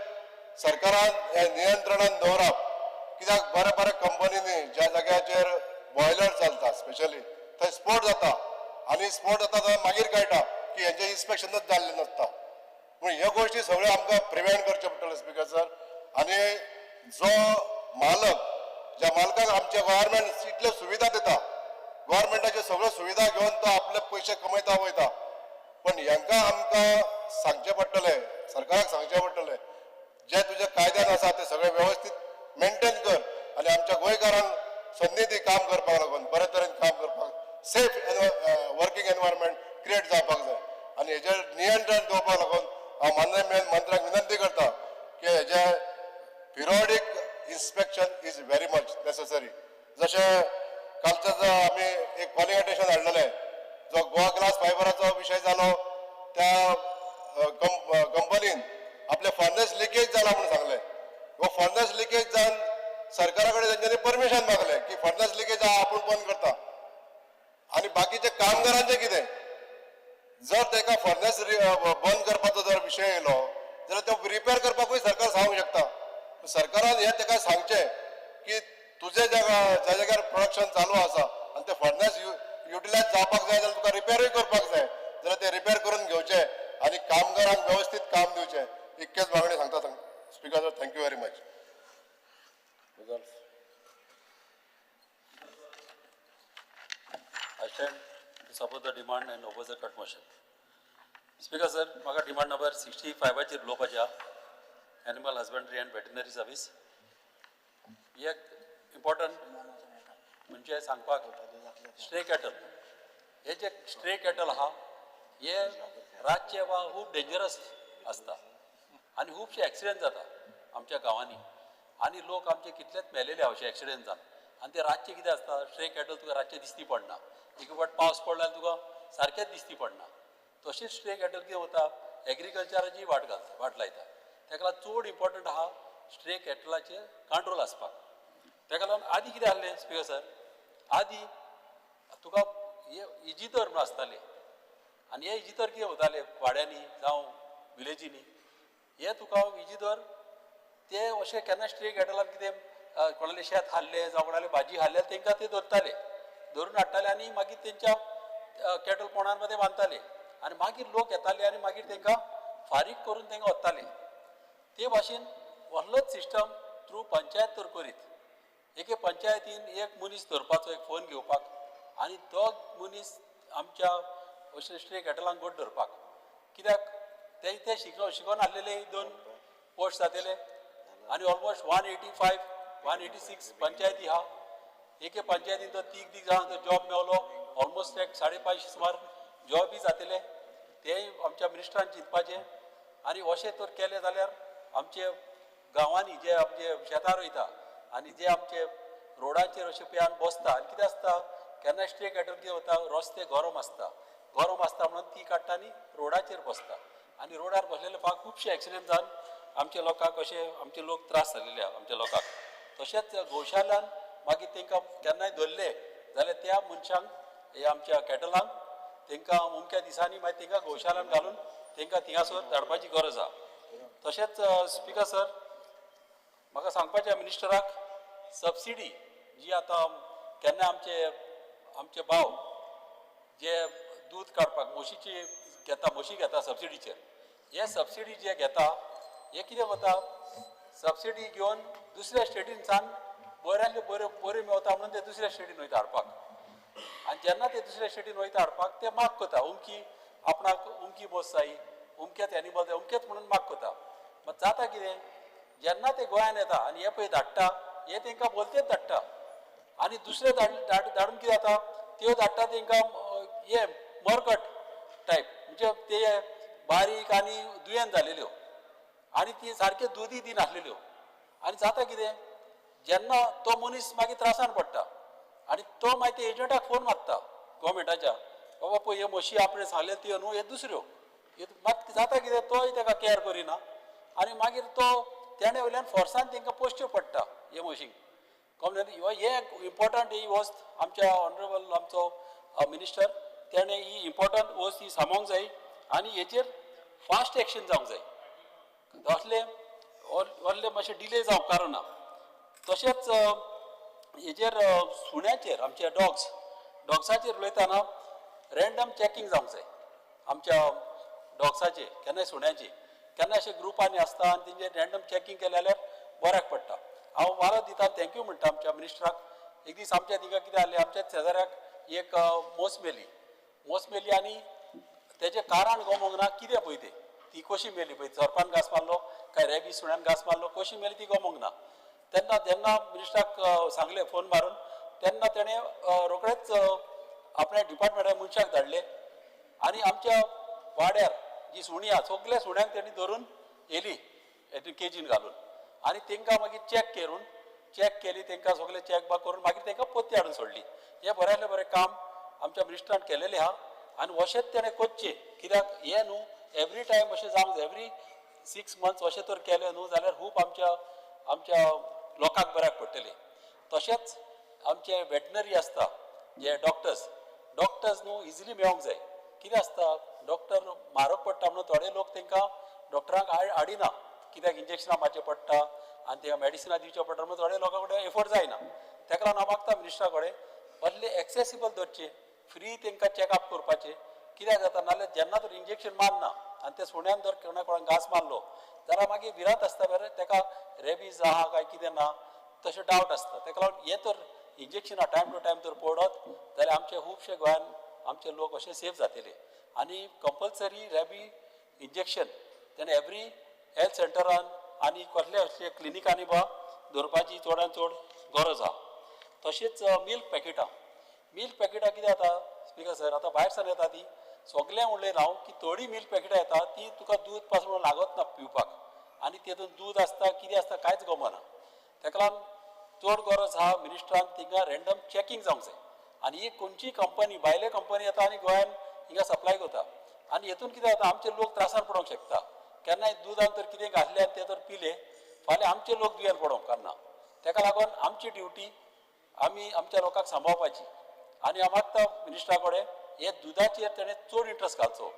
सरकारान हे नियंत्रणान दवरप, कित्याक बऱ्या बऱ्या कंपनींनी ज्या जाग्याचेर बॉयलर चलता स्पेशली थंय स्फोट जाता आनी स्फोट जाता थंय मागीर कळटा की हेंचें इन्स्पेक्शनच जाल्लें नासता. पूण ह्यो गोश्टी सगळ्यो आमकां प्रिव्हेंट करच्यो पडटल्यो स्पीकर सर. आनी जो मालक, ज्या मालकाक आमचे गव्हर्मेंट इतल्यो सुविधा दिता, गव्हर्मेंटाच्यो सगळ्यो सुविधा घेवन तो आपले पयशे कमयता वयता. पण हांकां आमकां सांगचें पडटलें, सरकाराक सांगचें पडटलें जे तुजे कायद्यान आसा ते सगळे व्यवस्थीत मेंटेन कर आनी आमच्या गोंयकारांक संदी दी काम करपाक लागून बरे तरेन काम करपाक सेफ वर्किंग एनवायरमेंट क्रिएट जावपाक जाय. आनी हेजेर नियंत्रण दवरपाक लागून हांव मान्य मंत्र्याक विनंती करता की हेजे periodic inspection is very much necessary. जशें कालचो जो आमी एक कॉलिंग अटेन्शन हाडलेले जो गोवा ग्लास फायबराचो विशय जालो त्या कंपनीन आपले फर्नेस लिकेज जाला म्हणून सांगले वो फर्नेस लिकेज जावन सरकारा कडेन तेंच्यांनी परमिशन मागले की फर्नेस लिकेज आपूण बंद करता आनी बाकीचे कामगारांचे कितें जर ताका फर्नेस बंद करपाचो जर विशय येयलो जाल्यार तो रिपेर करपाकूय सरकार सांगूंक शकता सरकारान हे ताका सांगचें की तुझे ज्या जाग्यार प्रोडक्शन चालू आसा आनी ते फर्नेस युटिलायज जावपाक जाय जाल्यार तुका रिपेरूय करपाक जाय जाल्यार ते रिपेर करून घेवचे आनी कामगारांक व्यवस्थीत काम दिवचें इतकेच मागणी सांगता speaker sir thank you very much. I stand to support the demand and oppose the cut motion. Speaker sir, म्हाका डिमांड नंबर 65 उलोवपाच्या animal husbandry and veterinary service एक इम्पॉर्टंट म्हणजे सांगपाक स्ट्रे कॅटल हे जे स्ट्रे कॅटल आहा हे रातचे वा खूब डेंजरस आसता आनी खुबशे एक्सिडेंट जाता आमच्या गांवांनी आनी लोक आमचे कितलेच मेलेले अशे एक्सिडेंट जावन आनी ते रातचे कितें आसता स्ट्रे कॅटल तुका रातचे दिसती पडना एक फावट पावस पडल्यार तुका सारकेंच दिसती पडना तशेंच स्ट्रे कॅटल कितें वता एग्रीकल्चराची वाट लायता ताका लागून चड इम्पॉर्टंट आहा स्ट्रे कॅटलाचे कंट्रोल आसपाक ताका लागून आदी कितें आहलें स्पीकर सर आदी तुका हे इजितर म्हण आसताले आनी हे इजितर कितें वताले वाड्यांनी जावं विलेजींनी हे तुका इजितर ते अशें केन्ना स्ट्रे कॅटलान कितें कोणालें शेत हाडलें जावं कोणालें भाजी हाडलें तांकां ते धरताले धरून हाडटाले आनी मागीर तेंच्या कॅटल पोंडार मध्ये बांदताले आनी मागीर लोक येताले आनी मागीर तांकां फारीक करून तांकां व्हरताले ते भाशेन व्हडलोच सिस्टम थ्रू पंचायत तर करीत एके पंचायतीन एक मनीस धरपाचो एक फोन घेवपाक आनी तो मनीस आमच्या अशें स्ट्रे कॅटलांक गोट धरपाक कित्याक ते शिकोन हाडलेले 2 पोस्ट जातले आनी ऑलमोस्ट 185 186 पंचायती आहा एके पंचायतीन तो तीग जाणांक जॉब मेवलो ऑलमोस्ट एक 550 सुमार जॉबय जातले तेय आमच्या मिनिस्टरान चिंतपाचें आनी अशें तर केलें जाल्यार आमचे गांवांनी जे आमचे शेतां रोयता आनी जे आमचे रोडाचेर अशें पेयान बसता आनी कितें आसता केन्ना स्ट्रे कॅटल कितें वता रस्ते गरम आसता म्हणून ती काडटा आनी रोडाचेर बसता आनी रोडार बसलेले पाक खुबशे एक्सिडेंट जावन आमच्या लोकांक अशें आमचे लोक त्रास जाल्ले आमच्या लोकांक तशेंच गोशालान मागीर तांकां केन्नाय धरले जाल्यार त्या मनशांक हे आमच्या कॅटलांक तांकां अमक्या दिसांनी मागीर तांकां गोशालान घालून तांकां थिंगासर धाडपाची गरज आहा तशेंच स्पीकर सर म्हाका सांगपाचें मिनिस्टराक सबसिडी जी आतां केन्ना आमचे भाव जे दूद काडपाक म्हशी घेता सबसिडीचेर हे सबसिडी जे घेता हे कितें वता सबसिडी घेवन दुसऱ्या स्टेटीनसान बऱ्यांतले बऱ्यो मेवता म्हणून ते दुसऱ्या स्टेटीन वयता हाडपाक आनी जेन्ना ते दुसऱ्या स्टेटीन वयता हाडपाक ते माग करता आपणाक उमकी बस जायी उमकेच एनिमल जाय उमकेच म्हणून माग करता मात जाता कितें जेन्ना ते गोंयान येता आनी हे पळय धाडटा हे तांकां बोलतेच धाडटा आनी दुसरे धाडून कितें जाता त्यो धाडटा तांकां हे मरकट टायप म्हणजे ते बारीक आनी दुयेंत जालेल्यो आनी ती सारक्यो दुदी दी नासलेल्यो आनी जाता कितें जेन्ना तो मनीस मागीर त्रासान पडटा आनी तो मागीर ते एजंटाक फोन मारता गव्हर्मेंटाच्या बाबा पळय हे म्हशी आपणे सांगले त्यो न्हू हे दुसऱ्यो मात जाता कितें तोय ताका केअर करिना आनी मागीर तो तेणे वयल्यान फोर्सान तांकां पोसच्यो पडटा हे म्हशींक हे इम्पॉर्टंट ही वस्त आमच्या ऑनरेबल आमचो मिनिस्टर तेणे ही इम्पॉर्टंट वस्त ही सांगूंक जाय आनी हेचेर फास्ट एक्शन जावंक जाय असले व्हडले मातशे डिले जावंक कारण ना तशेंच हेचेर सुण्याचेर आमचे डॉग्साचेर उलयतना रँडम चॅकींग जावंक जाय आमच्या डॉग्साचे केन्नाय सुण्याचे केन्ना अशे ग्रुपांनी आसता आनी तेंचे रँडम चॅकींग केलें जाल्यार बऱ्याक पडटा हांव वारत दिता थँक्यू म्हणटा आमच्या मिनिस्टराक एक दीस आमच्या थिंगा कितें जालें आमच्या शेजाऱ्याक एक मोस मेली आनी तेजें कारण गमोंक ना कितें पळय तें ती कशी मेली पळय चरपान घास मारलो काय रेबीज सुण्यान घास मारलो कशी मेली ती गमोंक ना तेन्ना जेन्ना मिनिस्टराक सांगलें फोन मारून तेन्ना तेणें रोखडेच आपल्या डिपार्टमेंटा मनशाक धाडले आनी आमच्या वाड्यार जी सुणी आहा सगल्या सुण्यांक तेणी धरून येली केजीन घालून आनी तांकां मागीर चॅक केली तांकां सगळे चॅक बाक करून मागीर तांकां पोत्ती हाडून सोडली हे बऱ्यांतलें बरें काम आमच्या मिनिस्टरान केलेले आहा आनी अशेंच तेणें कोच्चे कित्याक हे न्हू एवरी टायम अशें जावंक जाय एवरी 6 months अशें तर केलें न्हू जाल्यार खूब आमच्या लोकांक बऱ्याक पडटलें. तशेंच आमचे वेटनरी आसता जे डॉक्टर्स न्हू इजिली मेळोंक जाय. कितें आसता डॉक्टर म्हारग पडटा म्हणून थोडे लोक तांकां डॉक्टरांक आडिना कित्याक इंजेक्शनां मारचें पडटा आनी तांकां मेडिसिनां दिवचें पडटा म्हणून थोडे लोकां कडेन एफोर्ड जायना. ताका लागून हांव मागता मिनिस्टरा कडेन असले एक्सेसिबल दवरचे फ्री तांकां चॅकअप करपाचें. कित्याक जाता नाजाल्यार जेन्ना तर इंजेक्शन मारना आनी ते सुण्यान जर कोणाक घास मारलो जाल्यार मागीर भिरांत आसता बरें ताका रेबीज आहा काय कितें ना तशें डावट आसता. ताका लागून हे तर इंजेक्शनां टायम टू टायम तर पडत जाल्यार आमचे खुबशे गोंयान आमचे लोक अशे सेफ जातले. आनी कंपल्सरी रेबी इंजेक्शन तेणें एवरी हेल्थ सेंटरान आनी कसले अशे क्लिनिकांनी दवरपाची चडांत चड गरज आहा. तशेंच मिल्क पॅकेटां कितें जाता स्पिकर सर आतां भायर सावन येता ती सगळें उलयन हांव की थोडी मिल्क पॅकेटां येता ती तुका दूद पासून लागत ना पिवपाक आनी तेतून दूद आसता कितें आसता कांयच गमना. ताका लागून चड गरज आहा मिनिस्टरान थिंगा रँडम चॅकींग जावंक जाय. आनी ही खंयचीय कंपनी भायले कंपनी येता आनी गोंयान हिंगा सप्लाय करता आनी हेतून कितें जाता आमचे लोक त्रासान पडोवंक शकता. केन्नाय दुदान तर कितें घातलें आनी ते तर पिले फाल्यां आमचे लोक दुयेंत पडोवंक काडना. ताका लागून आमची ड्युटी आमी आमच्या लोकांक सांबाळपाची. आनी हांव मागता मिनिस्टरा कडेन हे दुदाचेर तेणें चड इंट्रस्ट घालचो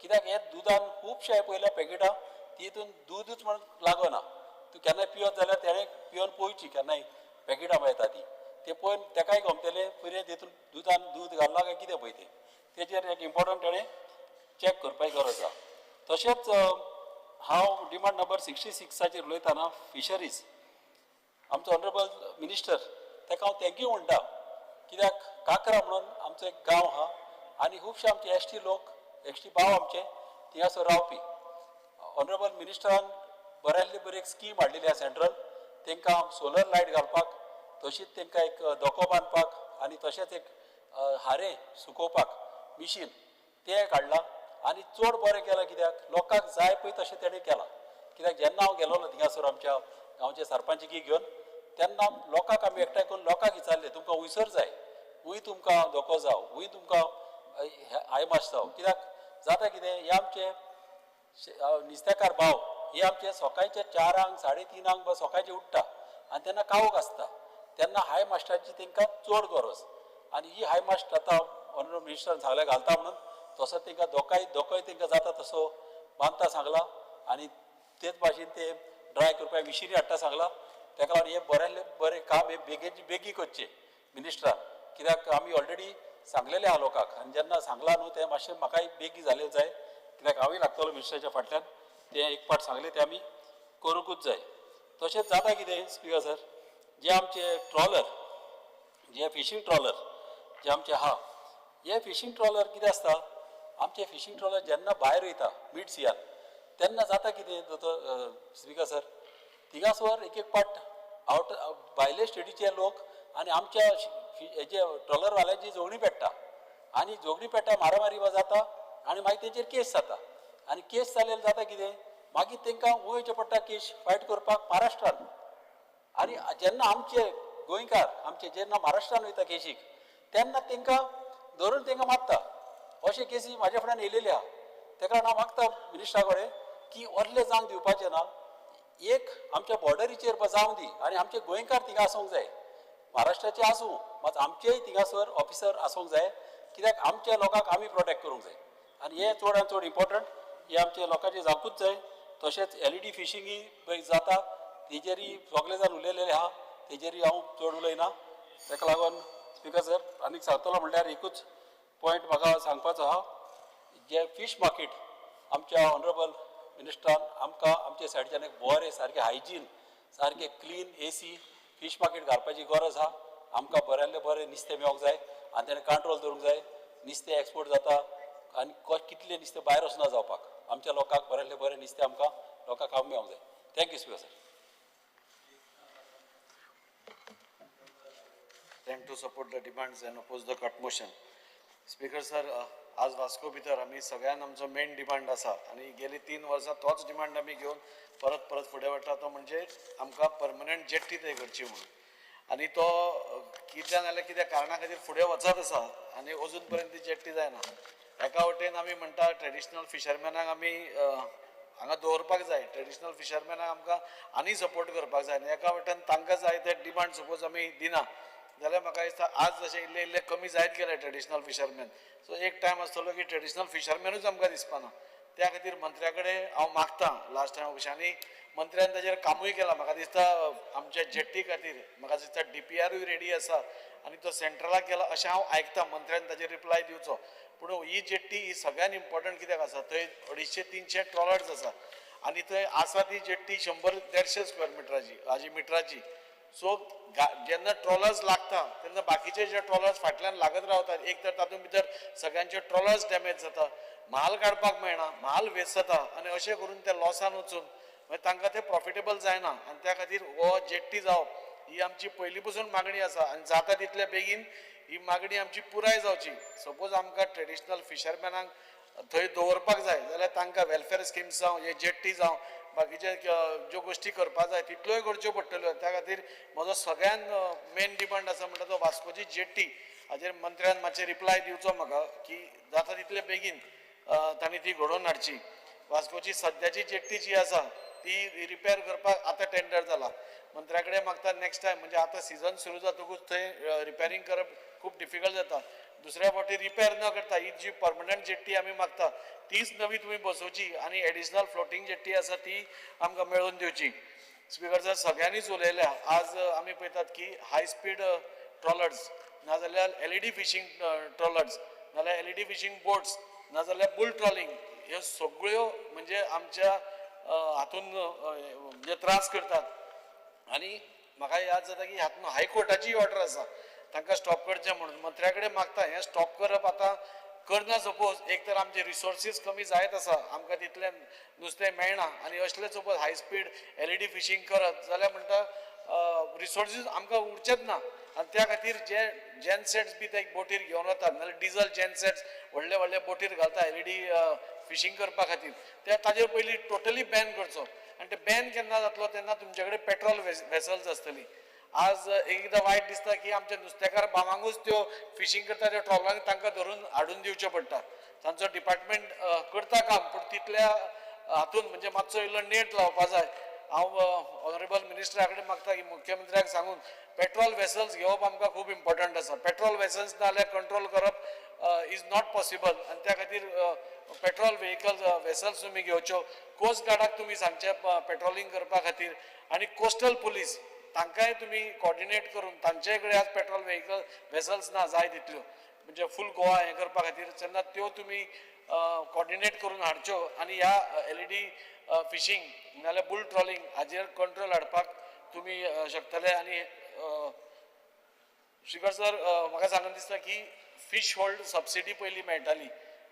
कित्याक हे दुदान खुबशे पयल्या पॅकेटां तितून दूदच म्हण लागना. तूं केन्नाय पियत जाल्यार तेणें पिवन पळोवची केन्नाय पॅकेटां मेळटा ती ते पळोवन ताकाय गमतलें पयलें तितून दुदान दूद घालना काय कितें पळय तें तेजेर एक इम्पॉर्टंट तेणें चॅक करपाची गरज आहा. तशेंच हांव डिमांड नंबर 66 उलयतना फिशरीज आमचो ऑनरेबल मिनिस्टर ताका हांव थँक्यू म्हणटा कित्याक काकरा म्हणून आमचो एक गांव आहा आनी खुबशे आमचे एसटी भाव आमचे थिंगासर रावपी. ऑनरेबल मिनिस्टरान बऱ्यांतली बरी एक स्कीम हाडलेली आहा सेंट्रल तांकां सोलर लायट घालपाक तशीच तांकां एक धोको बांदपाक आनी तशेंच एक हारे सुकोवपाक मिशीन तें काडलां आनी चड बरें केलां कित्याक लोकांक जाय पळय तशें तेणें केलां. कित्याक जेन्ना हांव गेलोलो थिंगासर आमच्या गांवचे सरपंचकी घेवन तेन्ना लोकांक आमी एकठांय करून लोकांक विचारलें तुमकां हुंयसर जाय हुंय तुमकां धोको जावं हुंय तुमकां हायमास्ट जावं कित्याक जाता कितें हे आमचे नुस्तेकार भाव हे आमचे सकाळचे 4 3 सकाळचे उठटा आनी तेन्ना कावोक आसता तेन्ना हाय मास्टाची तांकां चड गरज आनी ही हाय मास्ट आतां ऑनरेबल मिनिस्टरान सांगलें घालता म्हणून तसो तांकां दोकाय तांकां जाता तसो बांदता सांगला आनी तेच भाशेन ते ड्राय करपाक मिशिनी हाडटा सांगला. ताका लागून हे बऱ्यांतले बरें काम हे बेगी करचें मिनिस्टरान कित्याक आमी ऑलरेडी सांगलेलें आहा लोकांक आनी जेन्ना सांगलां न्हू तें मातशें म्हाकाय बेगी जालें जाय कित्याक हांवूय लागतलो मिनिस्टराच्या फाटल्यान तें एक पाट सांगलें तें आमी करूंकूच जाय. तशेंच जाता कितें स्पिकर सर जे आमचे ट्रॉलर जे फिशींग ट्रॉलर जे आमचे आहा हे फिशींग ट्रॉलर कितें आसता आमचे फिशींग ट्रॉलर जेन्ना भायर वयता मिड सियान तेन्ना जाता कितें स्पिकर सर थिंगासर एक पाट भायले स्टेटीचे लोक आनी आमच्या हेजे ट्रॉलरवाल्यांची झगडी पेट्टा आनी झगडी पेट्टा मारामारी जाता आनी मागीर तेचेर केस जाता आनी केस जालें जाता कितें मागीर तांकां वयचें पडटा केस फायट करपाक महाराष्ट्रान आनी जेन्ना आमचे गोंयकार आमचे जेन्ना महाराष्ट्रान वयता केसीक तेन्ना तांकां धरून तांकां मारता अशे केसी म्हाज्या फुड्यान येयलेले आहा. ताका लागून हांव मागता मिनिस्टरा कडेन की असले जावंक दिवपाचें ना एक आमच्या बॉर्डरीचेर जावं दी आनी आमचे गोंयकार थिंगा आसूंक जाय महाराष्ट्राचे आसूं मात आमचेय थिंगासर ऑफिसर आसूंक जाय कित्याक आमच्या लोकांक आमी प्रोटेक्ट करूंक जाय आनी हे चडांत चड इम्पॉर्टंट हे आमचे लोकांचे जावपूच जाय. तशेंच LED फिशींगूय जाता तेजेरूय सगळे जाण उलयलेले आहा तेजेरूय हांव चड उलयना. ताका लागून स्पिकर सर आनीक सांगतलो म्हणल्यार एकूच पॉयंट म्हाका सांगपाचो आहा जे फीश मार्केट आमच्या ऑनरेबल मिनिस्टरान आमकां आमचे सायडीच्यान एक बरें सारकें हायजीन सारकें क्लीन AC फीश मार्केट घालपाची गरज आहा. आमकां बऱ्यांतलें बरें नुस्तें मेळोंक जाय आनी तेणें कंट्रोल दवरूंक जाय. नुस्तें एक्सपोर्ट जाता आनी कितलें नुस्तें भायर वचना जावपाक आमच्या लोकांक बऱ्यांतलें बरें नुस्तें आमकां लोकांक हांव मेळोंक जाय. Thank you speaker sir. Thank to support the demands and oppose the cut motion. Speaker sir, आज वास्को भितर आमी सगळ्यान आमचो मेन डिमांड आसा आनी गेली 3 वर्सां तोच डिमांड आमी घेवन परत फुडें वता तो म्हणजे आमकां परमनंट जेट्टी थंय करची म्हणून आनी तो कितें नाल्यार कित्या कारणा खातीर फुडें वचत आसा आनी अजून पर्यंत ती जेट्टी जायना. एका वटेन आमी म्हणटा ट्रेडिशनल फिशरमॅनाक आमी हांगा दवरपाक जाय, ट्रेडिशनल फिशरमॅनाक आमकां आनी सपोर्ट करपाक जाय आनी एका वटेन तांकां जाय ते डिमांड सपोज आमी दिना जाल्यार म्हाका दिसता आज जशें इल्ले इल्ले कमी जायत गेले ट्रेडिशनल फिशरमॅन. सो एक टायम आसतलो की ट्रेडिशनल फिशरमॅनूच आमकां दिसपाना. त्या खातीर मंत्र्या कडेन हांव मागतां लास्ट टायम अशें आनी मंत्र्यान ताजेर कामूय केलां. म्हाका दिसता आमच्या जेट्टी खातीर म्हाका दिसता DPRूय रेडी आसा आनी तो सेंट्रलाक गेला अशें हांव आयकतां. मंत्र्यान ताजेर रिप्लाय दिवचो. पूण ही जेट्टी ही सगळ्यान इम्पॉर्टंट कित्याक आसा थंय 250-300 ट्रॉलर्स आसा आनी थंय आसा ती जेट्टी 100-150 स्क्वेअर मिटराची हाजी मिटराची. सो जेन्ना ट्रॉलर्स लागता तेन्ना बाकीचे जे ट्रॉलर्स फाटल्यान लागत रावतात एक तर तातूंत भितर सगळ्यांचे ट्रॉलर्स डॅमेज जाता, म्हाल काडपाक मेळना, म्हाल वेस्ट जाता आनी अशें करून ते लॉसान वचून मागीर तांकां ते प्रॉफिटेबल जायना आनी त्या खातीर हो जेट्टी जावप ही आमची पयली पसून मागणी आसा आनी जाता तितले बेगीन ही मागणी आमची पुराय जावची. सपोज आमकां ट्रेडिशनल फिशरमॅनांक थंय दवरपाक जाय जाल्यार तांकां वेलफेअर स्किम्स जावं हे जेट्टी जावं बाकीचे ज्यो गोश्टी करपाक जाय तितल्योय करच्यो पडटल्यो. त्या खातीर म्हजो सगळ्यान मेन डिमांड आसा म्हणटा तो वास्कोची जेट्टी. हाजेर मंत्र्यान मातशें रिप्लाय दिवचो म्हाका की जाता तितले बेगीन तांणी ती घडोवन हाडची. वास्कोची सद्याची जेट्टी जी आसा ती रिपेर करपाक आतां टेंडर जाला. मंत्र्या कडेन मागता नेक्स्ट टायम म्हणजे आतां सिजन सुरू जातकूच थंय रिपेरींग करप खूब डिफिकल्ट जाता. दुसऱ्या फावटी रिपेर न करता ही जी परमनंट जेट्टी आमी मागता तीच नवी तुमी बसोवची आनी एडिशनल फ्लोटींग जेट्टी आसा ती आमकां मेळोवन दिवची. स्पिकर सर सगळ्यांनीच उलयल्या. आज आमी पळयतात की हाय स्पीड ट्रॉलर्स नाजाल्यार LED फिशींग ट्रॉलर्स नाजाल्यार LED फिशींग बोट्स नाजाल्यार बुल ट्रॉलिंग ह्यो सगळ्यो म्हणजे आमच्या हातून म्हणजे त्रास करतात. आनी म्हाका याद जाता की हातून हायकोर्टाची ऑर्डर आसा तांकां स्टॉप करचें म्हणून. मंत्र्या कडेन मागता हें स्टॉप करप आतां करना. सपोज एक तर आमचे रिसोर्सीस कमी जायत आसा आमकां तितलें नुस्तें मेळना आनी असलें suppose high speed LED fishing करत जाल्यार म्हणटा रिसोर्सीस आमकां उरचेच ना आनी त्या खातीर जे जेनसेट्स बी ते बोटीर घेवन वतात नाल्यार डिझल जेनसेट्स व्हडले व्हडले बोटीर घालता LED फिशींग करपा खातीर ते ताजेर पयलीं टोटली बॅन करचो आनी ते बॅन केन्ना जातलो तेन्ना तुमचे कडेन पेट्रोल वेसल्स आसतली. आज एकदां वायट दिसता की आमच्या नुस्तेकार भावांकूच त्यो फिशींग करता त्या ट्रॉलांक तांकां धरून हाडून दिवचें पडटा. तांचो डिपार्टमेंट करता काम पूण तितल्या हातून म्हणजे मातसो इल्लो नेट लावपा जाय. हांव ऑनरेबल मिनिस्टरा कडेन मागता की मुख्यमंत्र्याक सांगून पेट्रोल वेसल्स घेवप आमकां खूब इम्पॉर्टंट आसा. पेट्रोल वेसल्स ना जाल्यार कंट्रोल करप इज नॉट पॉसिबल आनी त्या खातीर पेट्रोल व्हेकल्स वेसल्स तुमी घेवच्यो. कोस्ट गार्डाक तुमी सांगचे पेट्रोलिंग करपा खातीर आनी कोस्टल पुलीस तांकांय तुमी कॉर्डिनेट करून तांचे कडेन आज पेट्रोल व्हेकल वेसल्स ना जाय तितल्यो म्हणजे फूल गोवा हें करपा खातीर तेन्ना त्यो तुमी कॉर्डिनेट करून हाडच्यो आनी ह्या LED फिशींग नाल्यार बुल ट्रॉलिंग हाजेर कंट्रोल हाडपाक तुमी शकतले. आनी श्रीकर सर म्हाका सांगून दिसता की फीश होल्ड सबसिडी पयलीं मेळटाली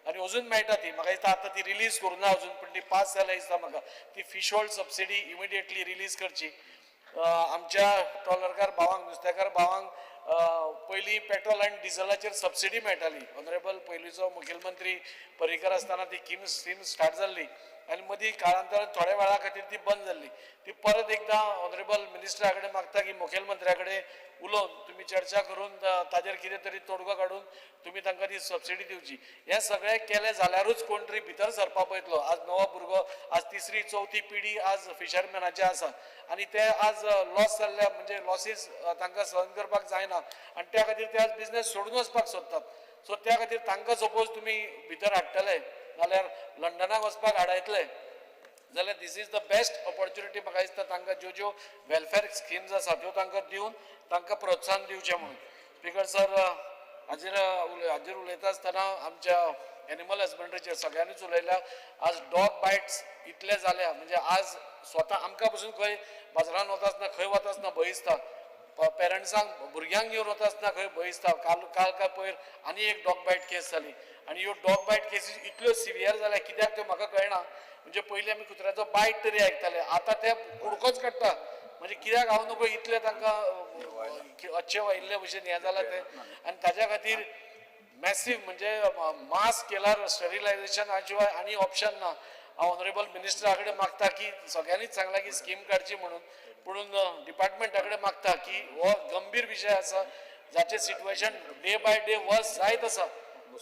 आनी अजून मेळटा ती. म्हाका दिसता आतां ती रिलीज करूं ना अजून पूण ती पास जाल्या दिसता म्हाका. ती fish hold subsidy immediately release करची. आमच्या ट्रॉलरकार भावांक नुस्तेकार भावांक पयलीं पेट्रोल आनी डिझलाचेर सबसिडी मेळटाली. ऑनरेबल पयलींचो मुखेलमंत्री पर्रीकर आसतना ती स्कीम स्टार्ट जाल्ली आनी मदीं काळांतरान थोड्या वेळा खातीर ती बंद जाल्ली. ती परत एकदां ऑनरेबल मिनिस्टरा कडेन मागता की मुखेलमंत्र्या कडेन उलोवन तुमी चर्चा करून ताजेर कितें तरी तोडगो काडून तुमी तांकां ती सबसिडी दिवची. हें सगळें केलें जाल्यारूच कोण तरी भितर सरपा पळयतलो. आज नवो भुरगो आज 3री-4थी पिढी आज फिशरमॅनाची आसा आनी ते आज लॉस जाल्ल्या म्हणजे लॉसीस तांकां सहन करपाक जायना आनी त्या खातीर ते आज बिझनेस सोडून वचपाक सोदतात. सो त्या खातीर तांकां सपोज तुमी भितर हाडटले नाल्यार लंडनाक वचपाक हाडयतले जाल्यार this is the best opportunity म्हाका दिसता तांकां ज्यो ज्यो वेलफेअर स्किम्स आसा त्यो तांकां दिवन तांकां प्रोत्साहन दिवचें म्हणून. स्पिकर सर हाजेर उलयता आसतना आमच्या एनिमल हजबंड्रीचेर सगळ्यांनीच उलयल्या. आज डॉग बायट्स इतले जाल्या म्हणजे आज स्वता आमकां पसून खंय बाजारान वता आसतना खंय वता आसतना भंय दिसता. पेरंट्सांक भुरग्यांक घेवन वता आसतना खंय भंय दिसता. काल काय पयर आनी एक डॉग बायट केस जाली आनी ह्यो डॉग बायट केसीस इतल्यो सिवियर जाल्या कित्याक त्यो म्हाका कळना. म्हणजे पयलीं आमी कुत्र्याचो बायट तरी आयकताले आतां ते कुडकोच काडटा. म्हणजे कित्याक हांव नको इतले तांकां अच्छे वायिल्ले भशेन हें जालां तें आनी ताज्या खातीर मॅसीव म्हणजे मास केल्यार स्टरिलायझेशन शिवाय आनी ऑप्शन ना. हांव ऑनरेबल मिनिस्टरा कडेन मागता की सगळ्यांनीच सांगलां की स्कीम काडची म्हणून म्हणून डिपार्टमेंटा कडेन मागता की हो गंभीर विशय आसा जाचे सिच्युएशन डे बाय डे वर्स जायत आसा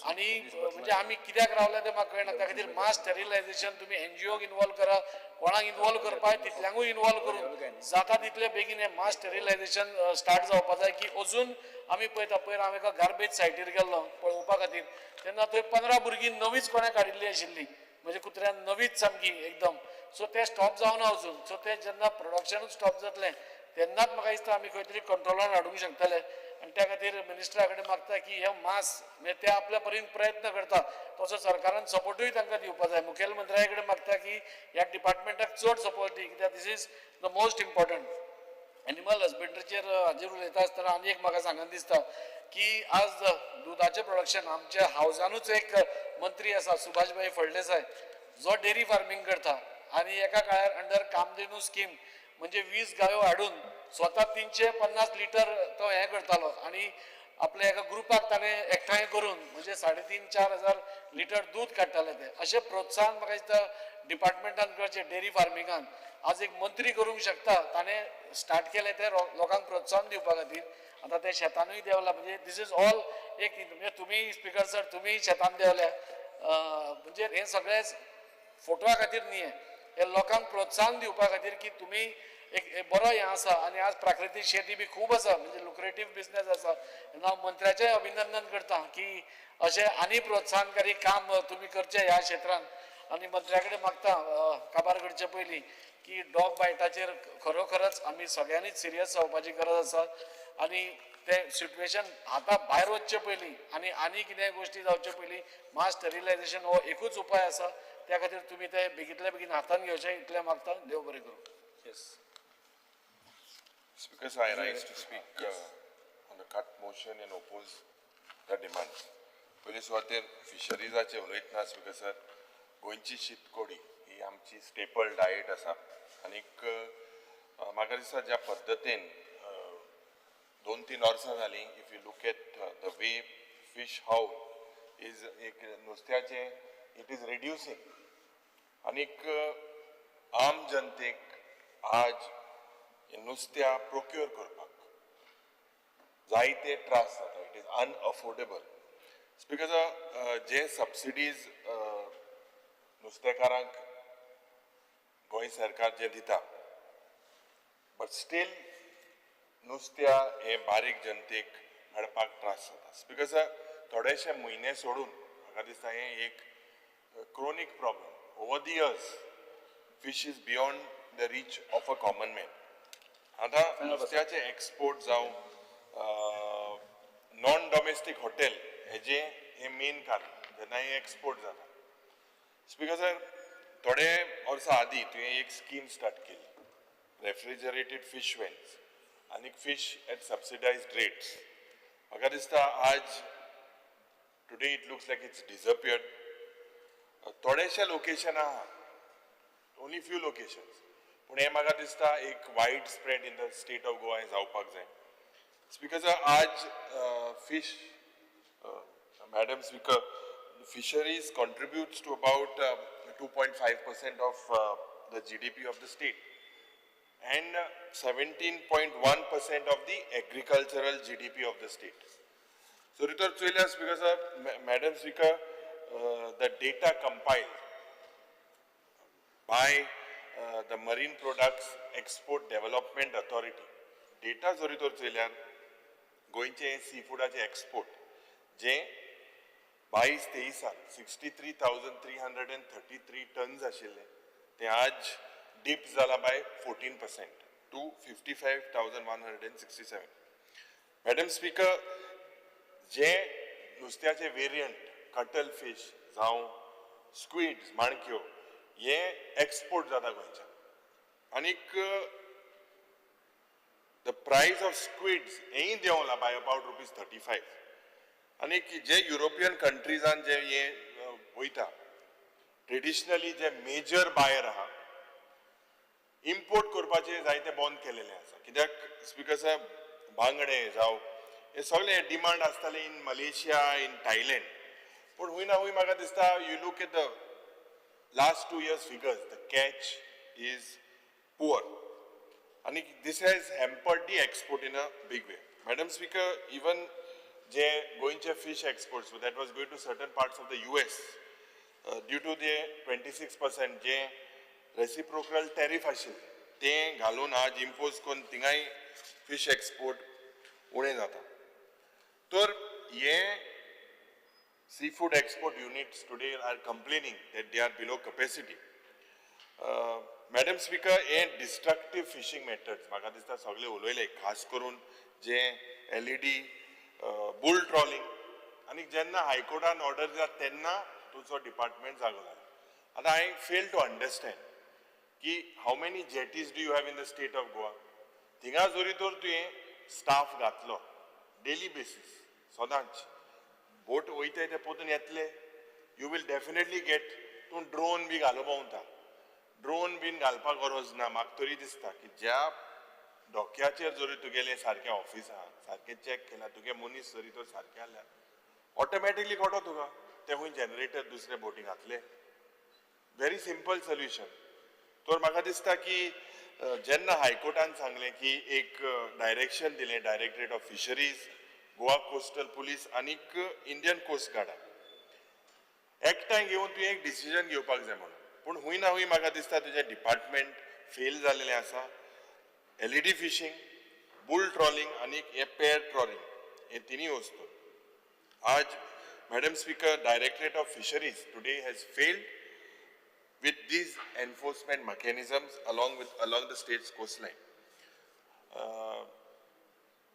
आणि म्हणजे आमी कित्याक रावल्या ते म्हाका कळना. त्या खातीर मास स्टेरिलायझेशन तुमी एनजीओक इनवॉल्व करा, कोणाक इनवॉल्व करपाक तितल्यांकूय इनवॉल्व करून जाता तितले बेगीन हे मास स्टेरिलायझेशन स्टार्ट जावपाक जाय की अजून आमी पळयता पयर हांव एका गार्बेज सायटीर गेल्लो पळोवपा खातीर तेन्ना थंय 15 भुरगीं नवीच कोणें काडिल्लीं आशिल्लीं म्हणजे कुत्र्यान नवीच सामकी एकदम. सो ते स्टॉप जावना अजून. सो ते जेन्ना प्रोडक्शनूच स्टॉप जातलें तेन्नाच म्हाका दिसता आमी खंय तरी कंट्रोलान हाडूंक शकतले. आणि त्या खातीर मिनिस्टरा कडेन मागता की हे मास म्हणजे ते आपल्या परीन प्रयत्न करता तसो सरकारान सपोर्टूय तांकां दिवपाक जाय. मुखेलमंत्र्या कडेन मागता की ह्या डिपार्टमेंटाक चड सपोर्ट दी कित्याक this is the most important. Animal हजबंड्रीचेर हाजेर उलयता आसतना आनी एक म्हाका सांगन दिसता की आज दुधाचें प्रोडक्शन आमच्या हावजानूच एक मंत्री आसा सुभाषभाई फळदेसाय जो डेरी फार्मिंग करता आनी एका काळार अंडर कामधेनू स्कीम म्हणजे 20 गायो हाडून स्वता 350 लिटर तो हें करतालो आणि आपल्या एका ग्रुपाक ताणें एकठांय करून म्हणजे 3,500-4 हजार लिटर दूध काडटाले ते. अशें प्रोत्साहन म्हाका दिसता डिपार्टमेंटान करचें डेरी फार्मिंगान. आज एक मंत्री करूंक शकता ताणें स्टार्ट केलें ते लोकांक प्रोत्साहन दिवपा खातीर. आतां ते शेतानूय देंवला म्हणजे दीस इज ऑल एक म्हणजे तुमी स्पिकर सर तुमी शेतान देंवल्या म्हणजे हे सगळें फोटवा खातीर न्ही हे लोकांक प्रोत्साहन दिवपा खातीर की तुमी एक बरो हें आसा आनी आज प्राकृतीक शेती बी खूब आसा म्हणजे लुक्रेटीव बिझनेस आसा. हांव मंत्र्याचें अभिनंदन करता की अशें आनी प्रोत्साहनकारी काम तुमी करचें ह्या क्षेत्रांत आनी मंत्र्या कडेन मागता काबार करचे पयलीं की डॉग बायटाचेर खरोखरच आमी सगळ्यांनीच सिरियस जावपाची गरज आसा आनी ते सिच्युएशन हाता भायर वचचे पयलीं आनी कितें गोश्टी जावचे पयलीं मास स्टेरिलायझेशन हो एकूच उपाय आसा. त्या खातीर तुमी ते बेगींतल्या बेगीन हातान घेवचें इतलें मागता. देव बरें करूं. Yes. Speakers, I rise to speak on the cut motion and oppose the demand. पयली सुवातेर फिशरीजाचे उलयतना स्पीकर सर गोंयची शीतकोडी ही आमची स्टेपल डायट आसा आनीक म्हाका दिसता ज्या पद्दतीन 2-3 वर्सां जालीं if you look at the way fish haulm is एक नुस्त्याचें इट इज रिड्युसींग आनीक आम जनतेक आज नुस्त्या प्रोक्योर करपाक जायते त्रास जाता. It is unaffordable. बिकॉज जे सबसिडीज नुस्तेकारांक गोंय सरकार जे दिता बट स्टील नुस्त्या हे बारीक जनतेक हाडपाक त्रास जाता. बिकॉज थोडेशे म्हयने सोडून म्हाका दिसता हें एक chronic problem over the years. Fish is beyond the reach of a common man. आतां नुस्त्याचे एक्सपोर्ट जावं नॉन डॉमेस्टीक हॉटेल हेजे हे मेन कारण जेन्ना हे एक्सपोर्ट जाता. बिकॉज थोडे वर्सां आदीं तुवें एक स्कीम स्टार्ट केली रेफ्रिजरेटेड फिश वेन्स आनी फिश एट सबसिडायज्ड रेट्स. म्हाका दिसता आज today it looks like it's disappeared. थोडेशे लोकेशन आहा ओनली फ्यू लोकेशन्स पूण हे म्हाका दिसता एक wide spread in the state of Goa जावपाक जाय. बिकॉज आज fish madam speaker fisheries contributes to about 2.5% of the GDP of the state and 17.1% of the agricultural GDP of the state. So, Ritor Chuilas, because Madam Speaker, the data compiled by the Marine Products Export Development Authority, data Ritor Chuilas, going to seafood export, जे 22-23 63,333 tonnes आशिल्ले ते आज deep जाला bye 14% to 55,167. Madam speaker, जे नुस्त्याचे variant cuttle fish जावं squids माणक्यो हे एक्सपोर्ट जाता गोंयच्यान आनीक द प्रायस ऑफ स्क्विड्स हेय देंवला बाय अबाउट ₹35. आनी जे युरोपियन कंट्रीजान जे हे वयता ट्रेडिशनली जे मेजर बायर आहा इम्पोर्ट करपाचे जायते बंद केलेले आसा. कित्याक स्पीकर साहेब बांगडे जावं हे सगळे डिमांड आसताले इन मलेशिया इन थायलंड पूण हूंय ना हूंय म्हाका दिसता you look at the last 2 years figures the catch is poor आणि this has hampered the export in a big way. Madam Speaker, even जे गोयचे fish exports, so that was going to certain parts of the US, due to the 26% जे reciprocal tariff आशिल्ले ते घालून आज impose करून थिंगाय fish export उणे जाता. तर हे seafood export units today are complaining that they are below capacity. Madam Speaker, हे destructive fishing methods म्हाका दिसता सगळे उलयले, खास करून जे LED bull trawling आणि जेन्ना हायकोर्टान ऑर्डर जाता तेन्ना तुजो डिपार्टमेंट जागो जाला. आता I fail to understand की how many jetties do you have in the state of Goa? थिंगा जोरी तर तुवें स्टाफ घातलो डेली बेसिस सदांच बोट वयताय ते पोतून येतले, यू विल डेफिनेटली गेट तूं ड्रोन बी घालो पावता. ड्रोन बीन घालपाक गरज ना. म्हाका तरी दिसता की ज्या डोक्याचेर जरी तुगेले सारकें ऑफिसान सारकें चॅक केला, तुगे मनीस जरी तर सारकें आसल्यार ऑटोमॅटिकली कळटा तुका ते खूंय जनरेटर दुसरे बोटी घातले. Very simple solution. तर म्हाका दिसता की जेन्ना हायकोर्टान सांगलें की एक डायरेक्शन दिलें directorate of fisheries, Goa coastal police आनीक इंडियन कोस्ट गार्डान एकठांय घेवन तुवें एक डिसिजन घेवपाक जाय म्हणून. पूण हूंय ना हूंय म्हाका दिसता तुजें डिपार्टमेंट फेल जाल्लें आसा. LED फिशींग, बुल ट्रॉलिंग आनी हे पेर ट्रॉलिंग हे तिनी वस्तू. आज madam speaker, directorate of fisheries today has failed with these enforcement mechanisms along the state's coastline.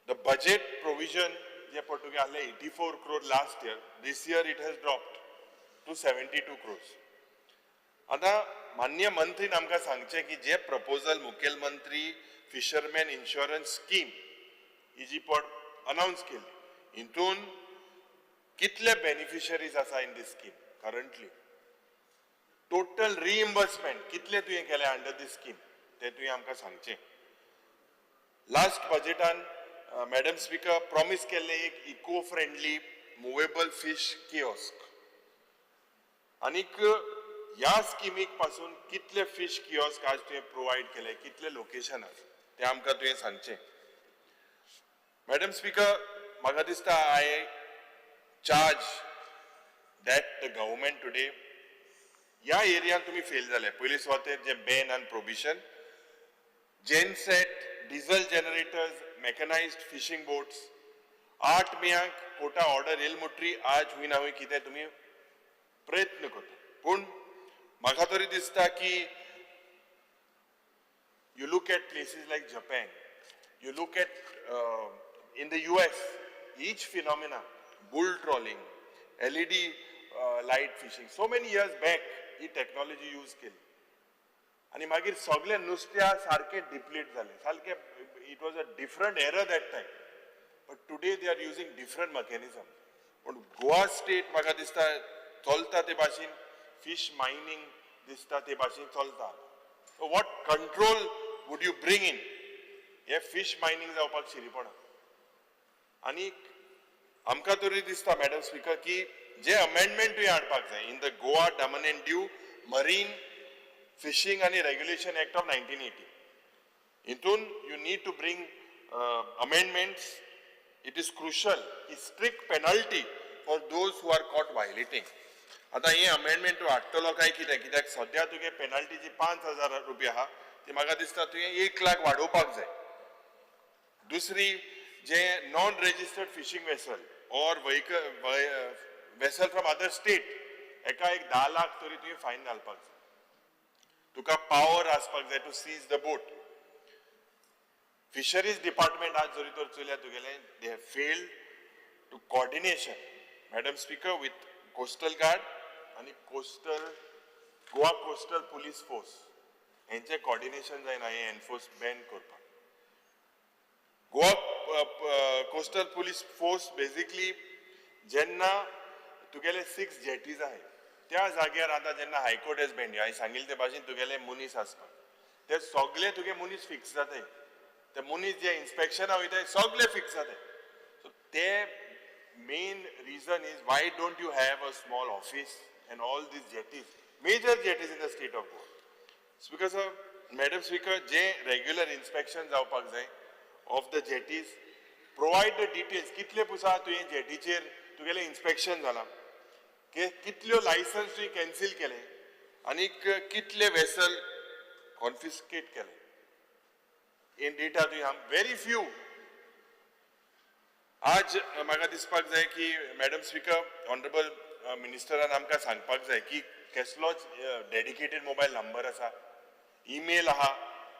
The budget provision जे पडटुगे आहले 84 crore last year, this year it has dropped to 72 crores. आता माननीय मंत्रीन आमकां सांगचे की जे प्रपोजल मुखेलमंत्री फिशरमॅन इन्शुरन्स स्कीम ही जी announce केली, हितून कितले बेनिफिशरीज आसा in this scheme currently, total reimbursement कितले तुवें केले अंडर दिस स्कीम ते तुवें आमकां सांगचें. लास्ट बजेटान मॅडम स्पीकर प्रॉमिस केल्ले एक eco friendly movable fish kiosk, आनीक ह्या स्किमीक पासून कितले फिश किओस्क आज तुवें प्रोवायड केले, कितले लोकेशनाक ते आमकां तुवें सांगचें. मॅडम स्पीकर, म्हाका दिसता I charge that the government today ह्या एरियान तुमी फेल जाले. पयलीं स्वातेर जे ban and prohibition, genset, diesel generators, mechanised fishing boats, 8 मेक कोर्टा ऑर्डर येल मुट्री आज हूंय ना हूंय कितें तुमी प्रयत्न करता. पूण म्हाका तरी दिसता की you look at places like Japan, you look at in the US, each phenomena, bull trawling, LED light fishing, so many years back he technology use केली आणि मागीर सगळे नुस्त्या सारखे डिप्लीट झाले. सारखे it was a different era that time, but today they are using different mechanism. पण Goa state म्हाका दिसता चलता ते भाशेन fish mining दिसता ते भाशेन चलता. So what control would you bring in? हे fish mining जावपाक शिरीपणा. आनी आमकां तरी दिसता मॅडम स्पीकर की जे अमेंडमेंट तुवें हाडपाक जाय in the Goa Daman and Diu marine fishing आनी रेग्युलेशन एक्ट ऑफ 1980, हितून you need to bring amendments. It is crucial की strict penalty for those who are caught violating. आता हे अमेंडमेंट तूं हाडटलो काय कितें, कित्याक सद्या तुगे पेनल्टी जी 5,000 रुपया आहा ती म्हाका दिसता तुवें 1 लाख वाडोवपाक जाय. दुसरी जे नॉन रेजिस्टर्ड फिशिंग वेसल और वेसल फ्रॉम अदर स्टेट एका एक 10 लाख तरी तुवें फायन घालपाक जाय. तुका पावर आसपाक जाय to seize the boat. Fisheries department आज जरी तर चलया तुगेले they have failed to coordination madam speaker with coastal guard आणि गोवा कोस्टल पुलीस फोर्स हेंचे कोऑर्डिनेशन जायना हे एनफोर्स बॅन करपाक. Goa coastal police force basically जेन्ना तुगेले 6 जेटीज आहाय त्या जाग्यार आतां जेन्ना हायकोर्ट हेज बॅन्ड, हांवें सांगिल्ले ते भाशेन तुगेले मनीस आसपाक ते सगळे तुगे मनीस फिक्स जाताय. ते मनीस जे इन्स्पेक्शना वयताय सगळे फिक्स जाताय. सो ते main reason is why don't you have a small office and all these jetties, major jetties in the state of Goa? It's because madam speaker, जे रेग्युलर इन्स्पेक्शन जावपाक जाय of the jetties, provide the details कितले पुसा तुवें जेटीचेर तुगेलें inspection जालां, कितल्यो licence तुवें कॅन्सील केले आनी कितले वेसल कॉन्फिस्केट केले इन डेटा तुवें व्हेरी फ्यू. आज म्हाका दिसपाक जाय की मॅडम स्पीकर, ऑनरेबल मिनिस्टरान आमकां सांगपाक जाय की कसलोच डेडिकेटेड मोबायल नंबर आसा, ईमेल आहा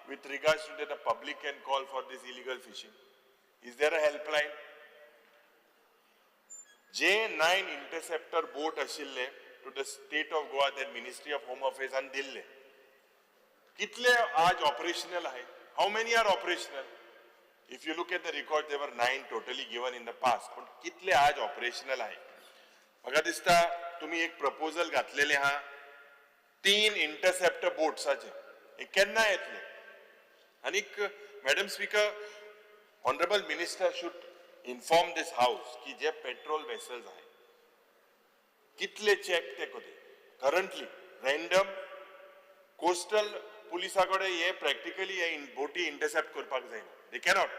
with regards to that the public can call for this illegal fishing. Is there a helpline? J9 interceptor boat ashille to the state of Goa, that Ministry of Home Affairs and dille. Kitle aaj operational hai? How many are operational? If you look at the record, there were 9 totally given in the past. But kitle aaj operational hai? Maga dista tumi ek proposal ghatlele ha 3 interceptor boats aje. He kenna yetle. Anik, Madam Speaker, Honorable Minister should inform this House ki je petrol vessels hai. Kitle check te kode. Currently, random coastal polisakode ye practically ye boati intercept korpak zaina. They cannot.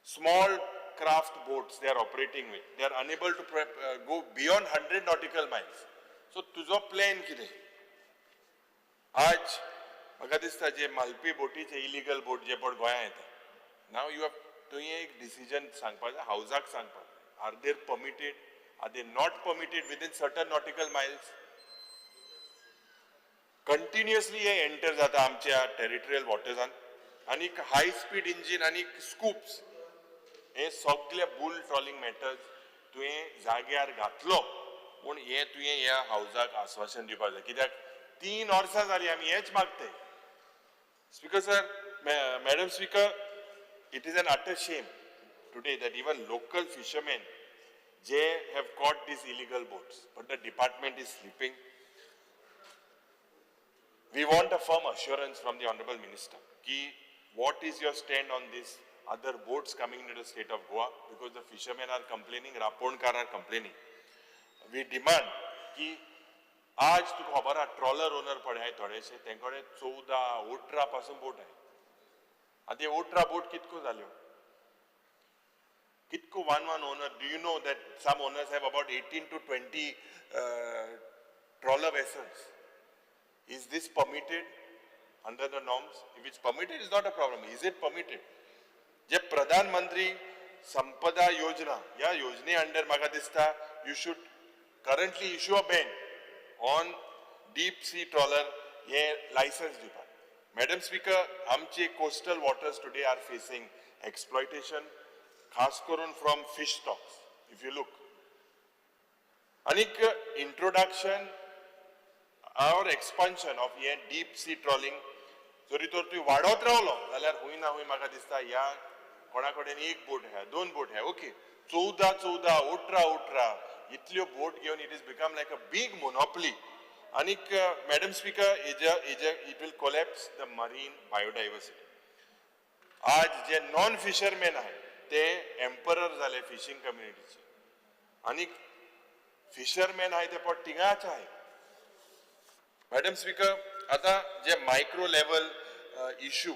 Small craft boats they are operating with. They are unable to go beyond 100 nautical miles. So, tujo plan kide. Aaj म्हाका दिसता जे मालपी बोटीचे illegal बोट जे पड गोंया येता, नाव you have तुवें एक डिसिजन सांगपाक जाय, हावजाक सांगपाक जाय, are there permitted, are they not permitted within certain nautical Miles. Continuously हे एंटर जाता आमच्या टेरिटोरियल वॉटर्सान आनी हाय स्पीड इंजिन आनी स्कूप्स हे सगळे बुल ट्रॉलिंग मॅटर्स तुवें जाग्यार घातलो पूण हे तुवें ह्या हावजाक आश्वासन दिवपाक जाय, कित्याक 3 वर्सां जालीं आमी हेच मागताय. Speaker sir, Madam Speaker, it is an utter shame today that even local fishermen, they have caught these illegal boats, but the department is sleeping. We want a firm assurance from the Honorable Minister. Ki, what is your stand on these other boats coming into the state of Goa? Because the fishermen are complaining, Raponkar are complaining. We demand ki आज तुका खबर आहा trawler owner पडे हाय थोडेशे, तेंकडे 14-18 पासून बोट आहे. आतां 18 बोट कितको जाल्यो, कितको one owner. Do you know that some owners have about 18 to 20 trawler vessels? Is this permitted under the norms? If it's permitted, it's not a problem. Is it permitted? जे प्रधानमंत्री संपदा योजना, या योजने अंडर म्हाका दिसता you should currently issue a ban on deep sea trawler ye license dipa. Madam Speaker, amche coastal waters today are facing exploitation, khas karun from fish stocks. If you look, anik introduction or expansion of ye deep sea trawling jori tor tu wadot rawlo jalyar hui na hui म्हाका दिसता या कोणा कडेन एक बोट है, 2 बोट है, okay, 14, 18 इतल्यो बोट घेवन it has become like a big monopoly. Anik, Madam Speaker, it will collapse the marine biodiversity. आज जे नॉन फिशरमॅन आहे ते एम्परर झाले फिशिंग कम्युनिटीचे, आनीक फिशरमॅन आहे ते पण तिगाच आहे. मॅडम स्पीकर, आता जे micro level issue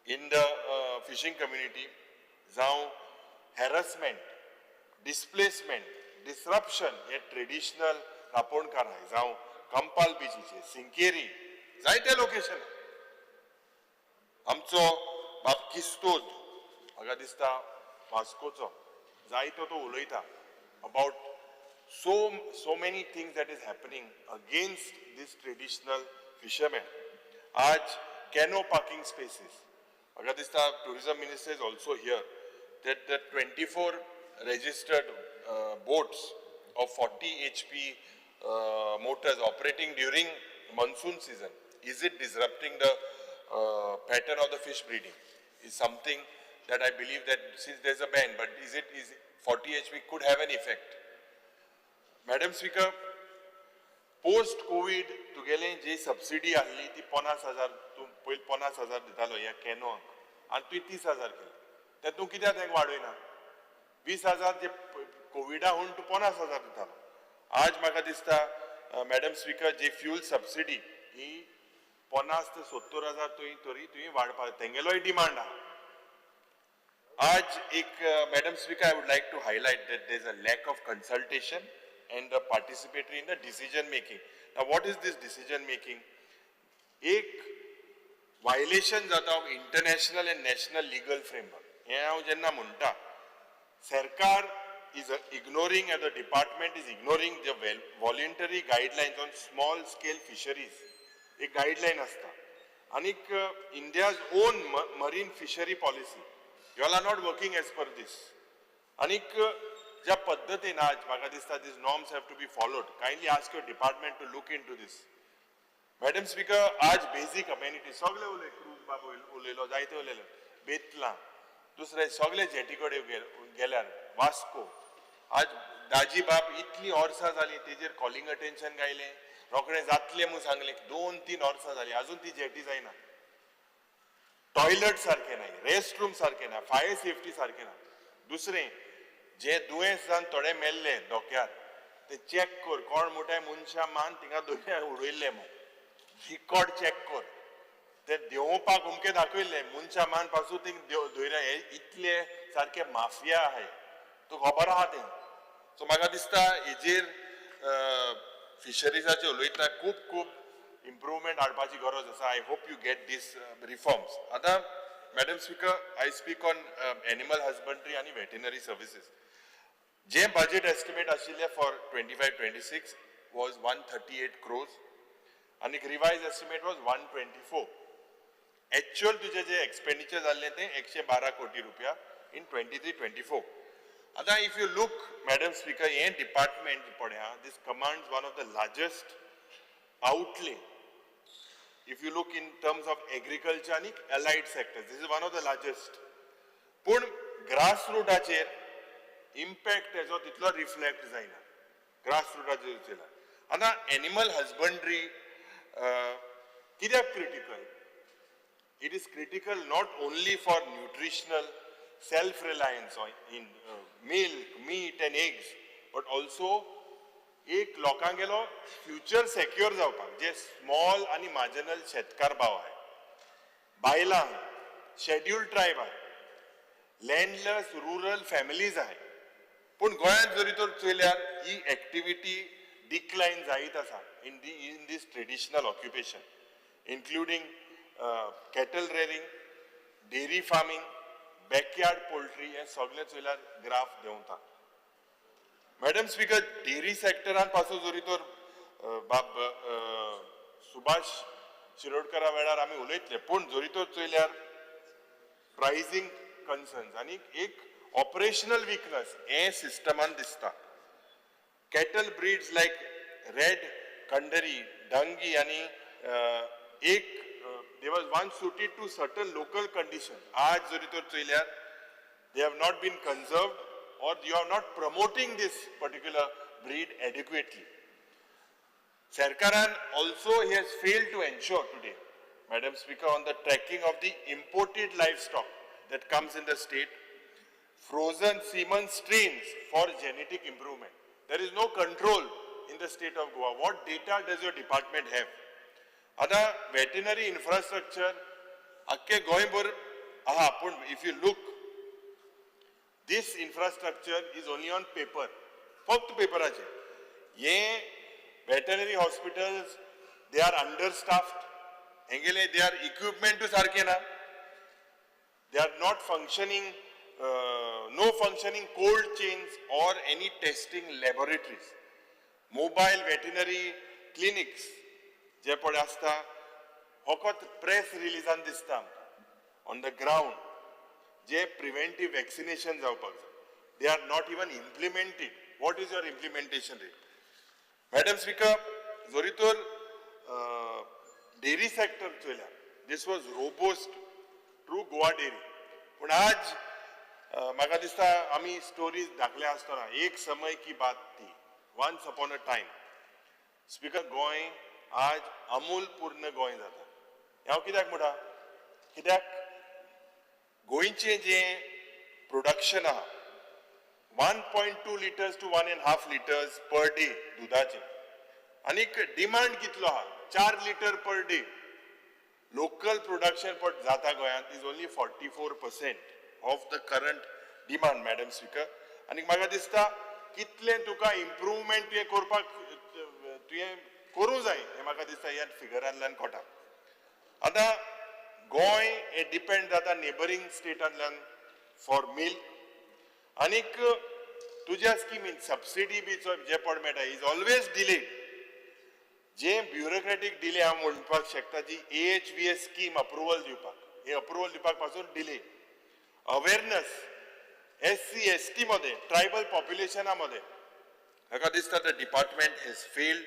in the fishing community जावं हॅरसमेंट, डिस्प्लेसमेंट, डिसरप्शन हे ट्रेडिशनल रापोणकार आहे, जावं कंपाल बीचीचे, सिंकेरी, जायते लोकेशन. आमचो बाप किस्तोद म्हाका दिसता वास्कोचो जायतो तो उलयता about so many things that is happening against this traditional fishermen. आज cano parking spaces, म्हाका दिसता tourism minister is also here, that the 24 registered boats of 40 HP motors operating during monsoon season, is it disrupting the pattern of the fish breeding? Is something that I believe that since there's a ban, but is 40 HP could have an effect. Madam Speaker, post COVID तुगेले जी subsidy आहली ती 50,000, तू पयली 50,000 दितालो ह्या कॅनोक आनी तुवें 30,000 केली, ते तूं कित्याक तेंका वाडयना? 20,000 जे कोविडा होऊन तू 50,000 दितालो. आज म्हाका दिसता मॅडम स्पीकर, जी फ्यूल सबसिडी ही 50 ते 70,000 तरी वाडपाक तेंगेलोय डिमांड आहा. आज एक Madam Speaker, I would like to highlight that there is a lack of consultation and participatory in the decision making. Now what is this decision making? एक violation जाता of international and national legal framework. हे हांव जेन्ना म्हणटा सरकार is ignoring and the department is ignoring the voluntary guidelines on small scale fisheries. एक guideline असता. आनीक India's own marine fishery policy. You all are not working as per this. Anik ज्या पद्धतीन आज म्हाका दिसता these norms have to be followed. Kindly ask your department to look into this. Madam Speaker, आज basic amenities सगळे उलय cruise बाब उलयलो जायते उलयलो बेतला दुसरे सगळे जेटीकडे गेल्यार वास्को आज दाजी बाब इतली वर्सां जाली तेजेर कॉलिंग अटेन्शन गायले रोखडे जातले म्हणून सांगले 2-3 वर्सां जाली अजून ती जेटी जायना. टॉयलेट सारखे नाही, रेस्ट रूम सारखे ना, फायर सेफ्टी सारखे ना. दुसरे जे दुयेंस जावन थोडे मेल्ले धोक्यार ते चेक कर कोण मोठे मनशा मान थिंगा दोऱ्यार उडयल्ले म्हणून रिकॉर्ड चेक कर ते देंवपाक उमके दाखयल्ले मनशा मान पासून थिंग दोऱ्या हे इतले सारखे माफिया आहाय तो खबर आहा ते. सो म्हाका दिसता हेजेर फिशरीजाचे उलयता खूब improvement हाडपाची गरज आसा. I hope you get these reforms. आता Madam Speaker, I speak on animal husbandry and veterinary services. जे budget estimate आशिल्ले for 25-26 was 138 crores and revised estimate was 124. Actual तुझे जे expenditure जाल्ले ते 112 कोटी रुपया in 23-24. आता if you look, Madam Speaker, हे department पळया, this commands one of the largest outlay. If you look in terms of agriculture and allied sectors, this is one of the largest. But grassroots impact as of itlo reflect जायना. Grassroots and animal husbandry कित्याक critical? It is critical not only for nutritional self-reliance in milk, meat and eggs, but also एक लोकांगेलो future secure जावपाक जे small आणि marginal शेतकार भाव आहे बायलां शेड्यूल्ड ट्रायब आहे लँडलेस रुरल फॅमिलीज आहे पण गोंयांत जरी तर चयल्यार ही एक्टिविटी डिक्लायन जायत आसा in this traditional occupation including cattle rearing dairy farming backyard poultry हे सगळे चयल्यार ग्राफ देंवता. मॅडम स्पीकर, डेअरी सेक्टरांपासून जरी तर बाब सुभाष शिरोडकरा वेळार आमी उलयतले पण जरी तर चयल्यार प्रायसींग कन्सर्न्स आनी एक ऑपरेशनल वीकनेस हे सिस्टमान दिसता. Cattle breeds like red Kandhari Dangi आनी एक they was one suited to certain local condition. आज जरी तर चयल्यार they have not been conserved or you are not promoting this particular breed adequately. Sarkaran also has failed to ensure today, Madam Speaker, on the tracking of the imported livestock that comes in the state, frozen semen strains for genetic improvement. There is no control in the state of Goa. What data does your department have? Other veterinary infrastructure, akke goimbur, aha, if you look, this infrastructure is only on paper. फक्त पेपराचे. ये veterinary hospitals, they are understaffed. Engele, they are equipment to सारखे ना. They are not functioning, no functioning cold chains or any testing laboratories. Mobile veterinary clinics, जे पडे आसता, फकत press release an दिसता on the ground. जे preventive vaccination जावपाक जाय. They are not even implemented. What is your implementation rate? Madam Speaker, जरी तर dairy sector चयल्या, this was robust through Goa dairy. पण आज म्हाका दिसता आमी स्टोरीज दाखल्या आसतना एक समय की बात थी, once upon a time. Speaker, Goa आज अमूल पूर्ण गोंय जाता. हांव कित्याक म्हणटा? कित्याक गोंयचे जे प्रोडक्शन आहा 1.2 liters to 1.5 liters per day दुधाचे आनी डिमांड कितलो आहा 4 litre per day. local production पट जाता गोंयांत is only 44% of the current demand, Madam Speaker. आनी म्हाका दिसता कितलें तुका इम्प्रूवमेंट तुवें करपाक तुवें करूं जाय हें म्हाका दिसता ह्या फिगरांतल्यान कळटा. आतां गोंय हे डिपेंड जाता नेबरींग स्टेटांतल्यान फॉर मिल्क आनीक तुज्या स्किमीन सबसिडी बी जे पड मेळटा इज ऑलवेज डिलेड. जे ब्युरोक्रेटीक डिले हांव म्हणपाक शकता जी AHVS स्कीम अप्रुवल दिवपाक हे अप्रुवल दिवपाक पासून डिले. अवेरनेस SC ST मध्ये ट्रायबल पॉप्युलेशना मध्ये म्हाका दिसता the department hedge failed.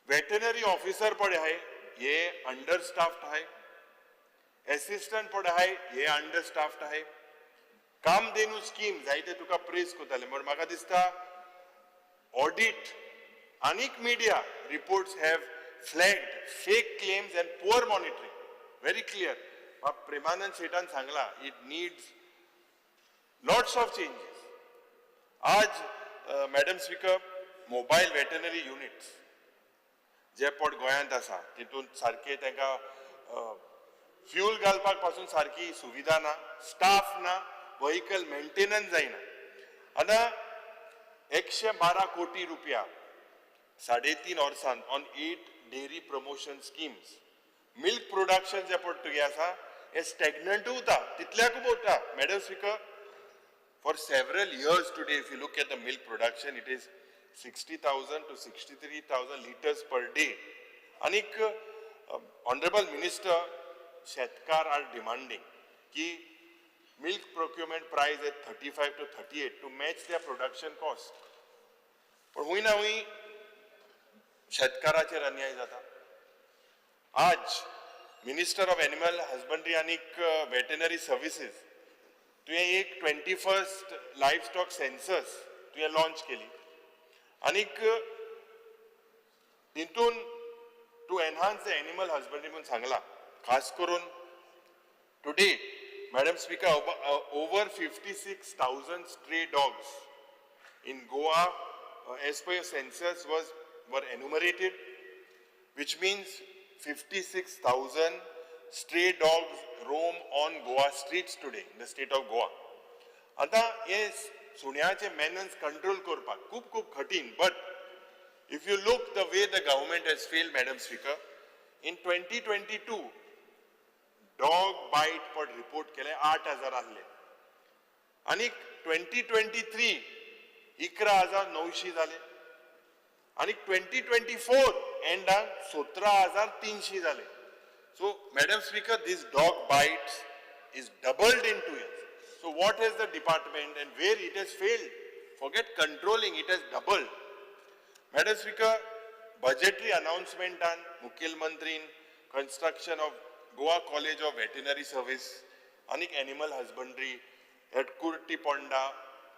Veterinary officer पडे आहाय हे अंडरस्टाफ्ड आहाय. असिस्टंट पडे आहाय हे अंडरस्टाफ्ड आहाय. कामधेनू स्कीम जायते तुका प्रेस करताले पण म्हाका दिसता ऑडिट आनीक media reports have flagged fake claims and poor monitoring. Very clear. Premanand शेटान सांगला it needs lots of changes. आज madam speaker mobile veterinary units जे पट गोंयांत आसा तितून सारखे तांकां फ्यूल घालपाक पासून सारकी सुविधा ना, स्टाफ ना, व्हेकल मेंटेनन्स जायना. आतां 112 कोटी रुपया 3.5 वर्सांत on 8 dairy promotion schemes. Milk production जे पट तुगे आसा हे स्टॅग्नंट उरता तितल्याकूच उरता. Madam speaker for several years today if you look at the milk production it is 60,000 to 63,000 liters per day. anik honorable minister shetkar are demanding ki milk procurement price at 35 to 38 to match their production cost. पण हुई ना हुई शेतकाराचेर अन्याय जाता. आज minister of animal husbandry आनीक veterinary services तुवें एक 21st लायफस्टॉक सेन्सस तुवें लॉन्च केली आनीक तितून to enhance the animal husbandry म्हणून सांगला. खास करून today madam speaker over 56,000 stray dogs in Goa as per your census were enumerated, which means 56,000 stray dogs roam on Goa streets today in the state of Goa. आता हे सुण्याचे मेनन्स control करपाक खूप कठीण. but if you look the way the government has failed, Madam Speaker, in 2022 dog bite per report केले 8,000 आहले आणि 2023 11,900 झाले आणि 2024 एंडाक 17,300 झाले. So, Madam Speaker, this dog bites is doubled in 2 years. So, what has the department and where it has failed? Forget controlling, it has doubled. Madam Speaker, budgetary announcement done, Mukhil Mantri in construction of Goa College of Veterinary Service, anik animal husbandry at Kurti Ponda,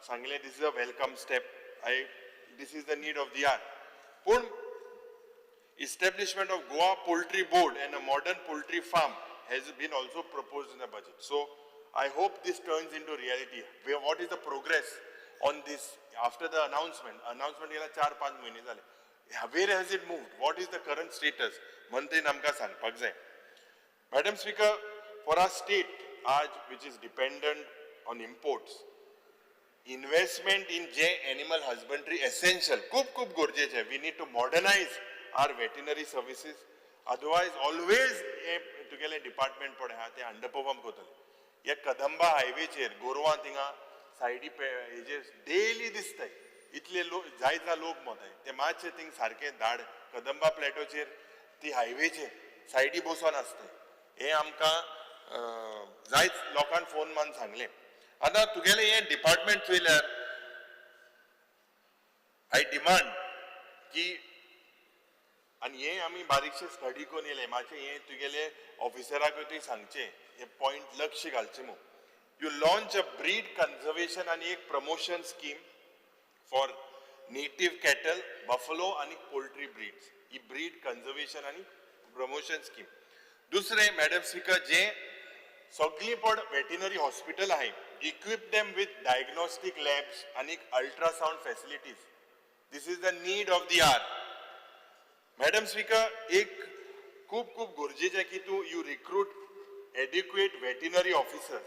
Sangle, this is a welcome step. This is the need of the hour. Pun establishment of Goa Poultry Board and a modern poultry farm has been also proposed in the budget. So, I hope this turns into reality. What is the progress on this after the announcement? Announcement gela 4-5 mahine zale. Where has it moved? What is the current status? Mantri namka सांगपाक जाय. Madam Speaker, for our state, which is dependent on imports, investment in animal husbandry essential. खूप गरजेचे. We need to modernize our veterinary services. Otherwise, always तुगेले department पडे हा ते underperform करतले. या कदंबा हायवेचेर गोरवां थिंगा सायडी हेजे डेली दिसताय इतले लोक जायता लोक मोताय ते मातशे थिंग सारखे धाड कदंबा प्लॅटोचेर ती हायवेचेर सायडी बसोन आसताय. हे आमकां जायत लोकांक फोन मान सांगले. आतां तुगेले हे डिपार्टमेंट चोयल्यार आय डिमांड की आणि हे आम्ही बारीकशे स्टडी करून येले मातशे हे तुगेले ऑफिसराक तुवें सांगचे हे पॉइंट लक्ष घालचे मग. You launch a breed conservation आणि एक promotion scheme for native cattle buffalo आणि पोल्ट्री ब्रीड्स. ही ब्रीड कन्झर्वेशन आणि प्रमोशन स्कीम. दुसरे मॅडम स्पीकर जे सगळी पण वेटनरी हॉस्पिटल आहे equip them with diagnostic labs आणि ultrasound facilities. This is the need of the hour. Madam speaker एक खूप खूप गरजेचें की तूं you recruit educate veterinary officers,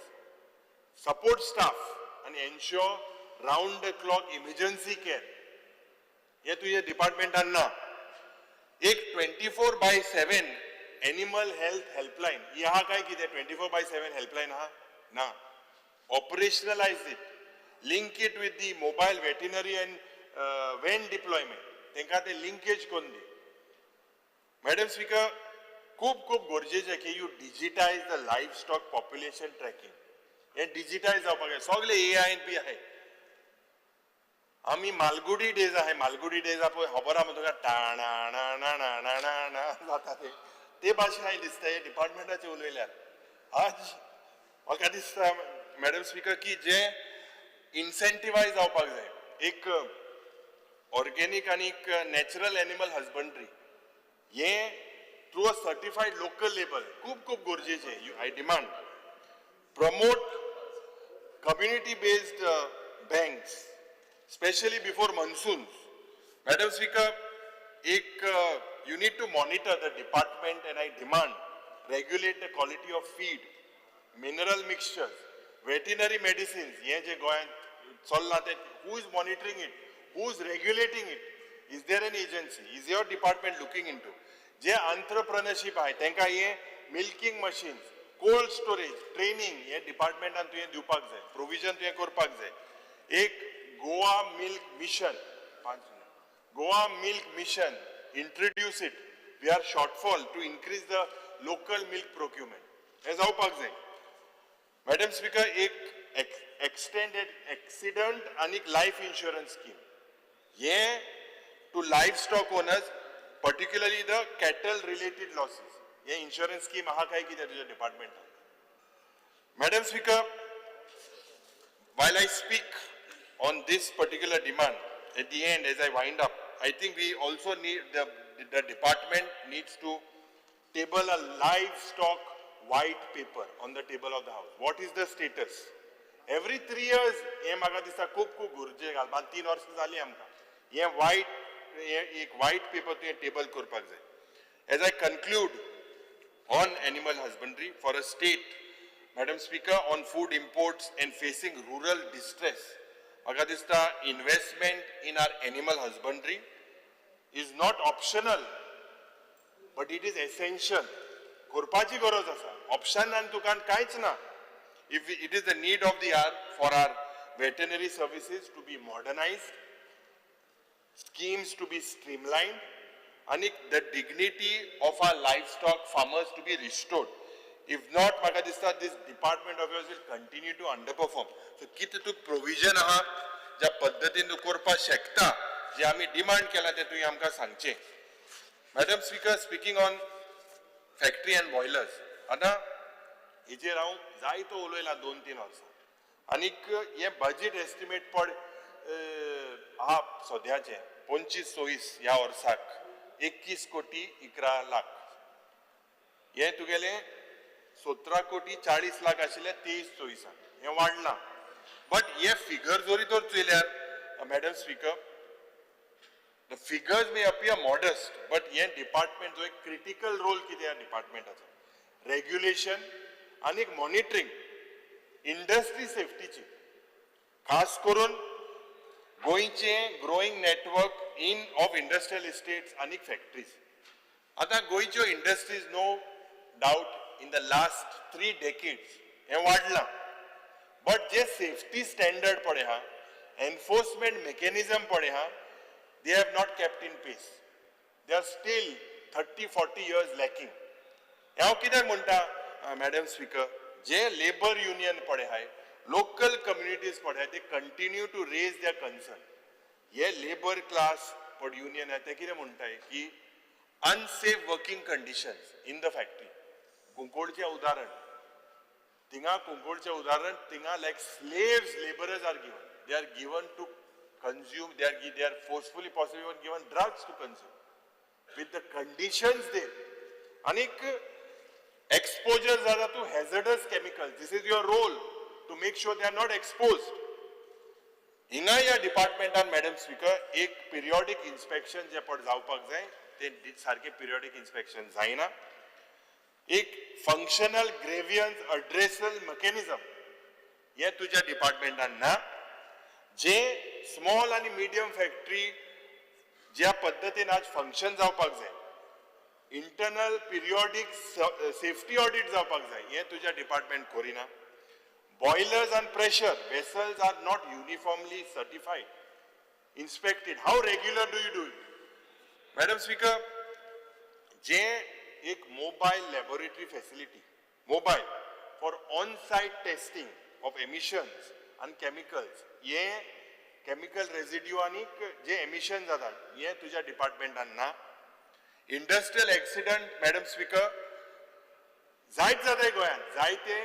support staff आणि ensure round the clock emergency care. हे तुझ्या डिपार्टमेंटान ना. एक 24/7 एनिमल हेल्थ हेल्पलायन ही आहा काय कितें 24/7 हेल्पलायन आहा ना. Operationalise it, link it with the mobile veterinary and van deployment, तांकां ते लिंकेज करून दी. मॅडम स्पीकर, खूप खूप गरजेचें की you digitise the livestock population tracking. हे डिजिटायज जावपाक जाय. सगळे AI बी आहे. आमी मालगुडी डेज आहे, मालगुडी डेज पळय खबर आहा तुका टाणा ना ना ना ना ना ना जाता ते भाशेन हांवें दिसता हे डिपार्टमेंटाचे उलयल्यार. आज म्हाका दिसता मॅडम स्पीकर की जे इन्सेंटिवायज जावपाक जाय. एक ऑर्गेनीक आनी नॅचरल एनिमल हजबंड्री हे through a certified local label खूप खूप गरजेचें. I demand promote community based banks, especially before monsoons. Madam Speaker, you need to monitor the department and I demand regulate the quality of feed, mineral mixtures, veterinary medicines. Ye je goyan chalna te who is monitoring it, who is regulating it? Is there an agency? Is your department looking into? Je entrepreneurship hai tenka ye milking machines, cold storage training हे डिपार्टमेंटान तुवें दिवपाक जाय, provision तुवें करपाक जाय. एक Goa milk mission, Goa milk mission introduce it. We are shortfall to increase the local milk procurement. हे जावपाक जाय. मॅडम स्पीकर, एक एक्सटेंडेड एक्सिडंट आनी लायफ इन्शुरन्स स्कीम हे to livestock owners, particularly the cattle related losses. हे insurance scheme आहा काय कितें तुझ्या डिपार्टमेंटान? Madam speaker, while I speak on this particular demand, at the end, as I wind up, I think we also need the department needs to table a livestock white paper on the table of the house. What is the status? Every 3 years, हे म्हाका दिसता खूप खूप गरजे घालपाक 3 वर्सां जालीं आमकां. हे एक white paper तुवें टेबल करपाक जाय. As I conclude on animal husbandry for a state, Madam Speaker, on food imports and facing rural distress, म्हाका दिसता investment in our animal husbandry is not optional, but it is essential. करपाची गरज आसा. ऑप्शनान तुका कांयच ना. If it is the need of the hour for our veterinary services to be modernized, schemes to be streamlined, and the dignity of our livestock farmers to be restored. If not, म्हाका दिसता this department of yours will continue to underperform. So कितें तूं provision आहा ज्या पद्धतीन तूं करपाक शकता, जे आमी डिमांड केला ते तुवें आमकां सांगचें. Madam speaker, speaking on factory end boilers, आतां हेजेर हांव जायतो उलयला 2-3 वर्सां. आनीक हे बजेट एस्टिमेट पड आहा सद्याचें 25-26 ह्या वर्साक 21 कोटी 11 लाख. हे तुगेले 17 कोटी 40 लाख आशिल्ले 23-24. हे वाडलां. बट हे फिगर जोरी तर चोयल्यार madam speaker, the figures may appear modest, but हे डिपार्टमेंट जो एक क्रिटिकल रोल कितें ह्या डिपार्टमेंटाचो, रेग्युलेशन आनी मॉनिटरिंग, इंडस्ट्री सेफ्टीची, खास करून गोंयचे growing network of industrial estates आनी फॅक्टरीज. आतां गोंयच्यो industries no doubt in the last 3 decades हे वाडलां. बट जे सेफ्टी स्टँडर्ड पळय हा, एन्फोर्समेंट मेकॅनिझम पळय हा, they have not kept in pace. They are still 30-40 years lacking. हांव कित्याक म्हणटा मॅडम स्पीकर, जे लेबर युनियन पळय हाय, लोकल कम्युनिटीज पळय हाय, they continue to raise their concern. हे लेबर क्लास पड युनियन आहे ते कितें म्हणटाय की unsafe working conditions in the factory. कुंकोडचें उदाहरण, थिंगा कुंकोडचें उदाहरण, थिंगा like slaves labourers are given. They are given to consume, they are forcefully possibly even given drugs to consume with the conditions there. Anik exposures are to hazardous chemicals. This is your role to make sure they are not exposed. Hinga ya department and Madam Speaker, ek periodic inspection je pad जावपाक जाय, ते सारखे periodic inspection जायना. एक functional ग्रेव्हियन्स अड्रेसल mechanism हे तुझ्या डिपार्टमेंटान ना, जे स्मॉल आणि मिडियम फॅक्टरी ज्या पद्धतीन आज फंक्शन जावपाक जाय, इंटरनल पिरियोडीक सेफ्टी ऑडिट जावपाक जाय, हे तुझ्या डिपार्टमेंट करिना. Boilers and pressure vessels are not uniformly certified, inspected. How regular do you do it? Madam Speaker, जे एक mobile laboratory facility, mobile for on-site testing of emissions and chemicals, ये chemical residue आणि जे emissions जातात, ये तुझ्या डिपार्टमेंटान ना. Industrial accident, Madam Speaker, जायत जाताय गोंयान, जायते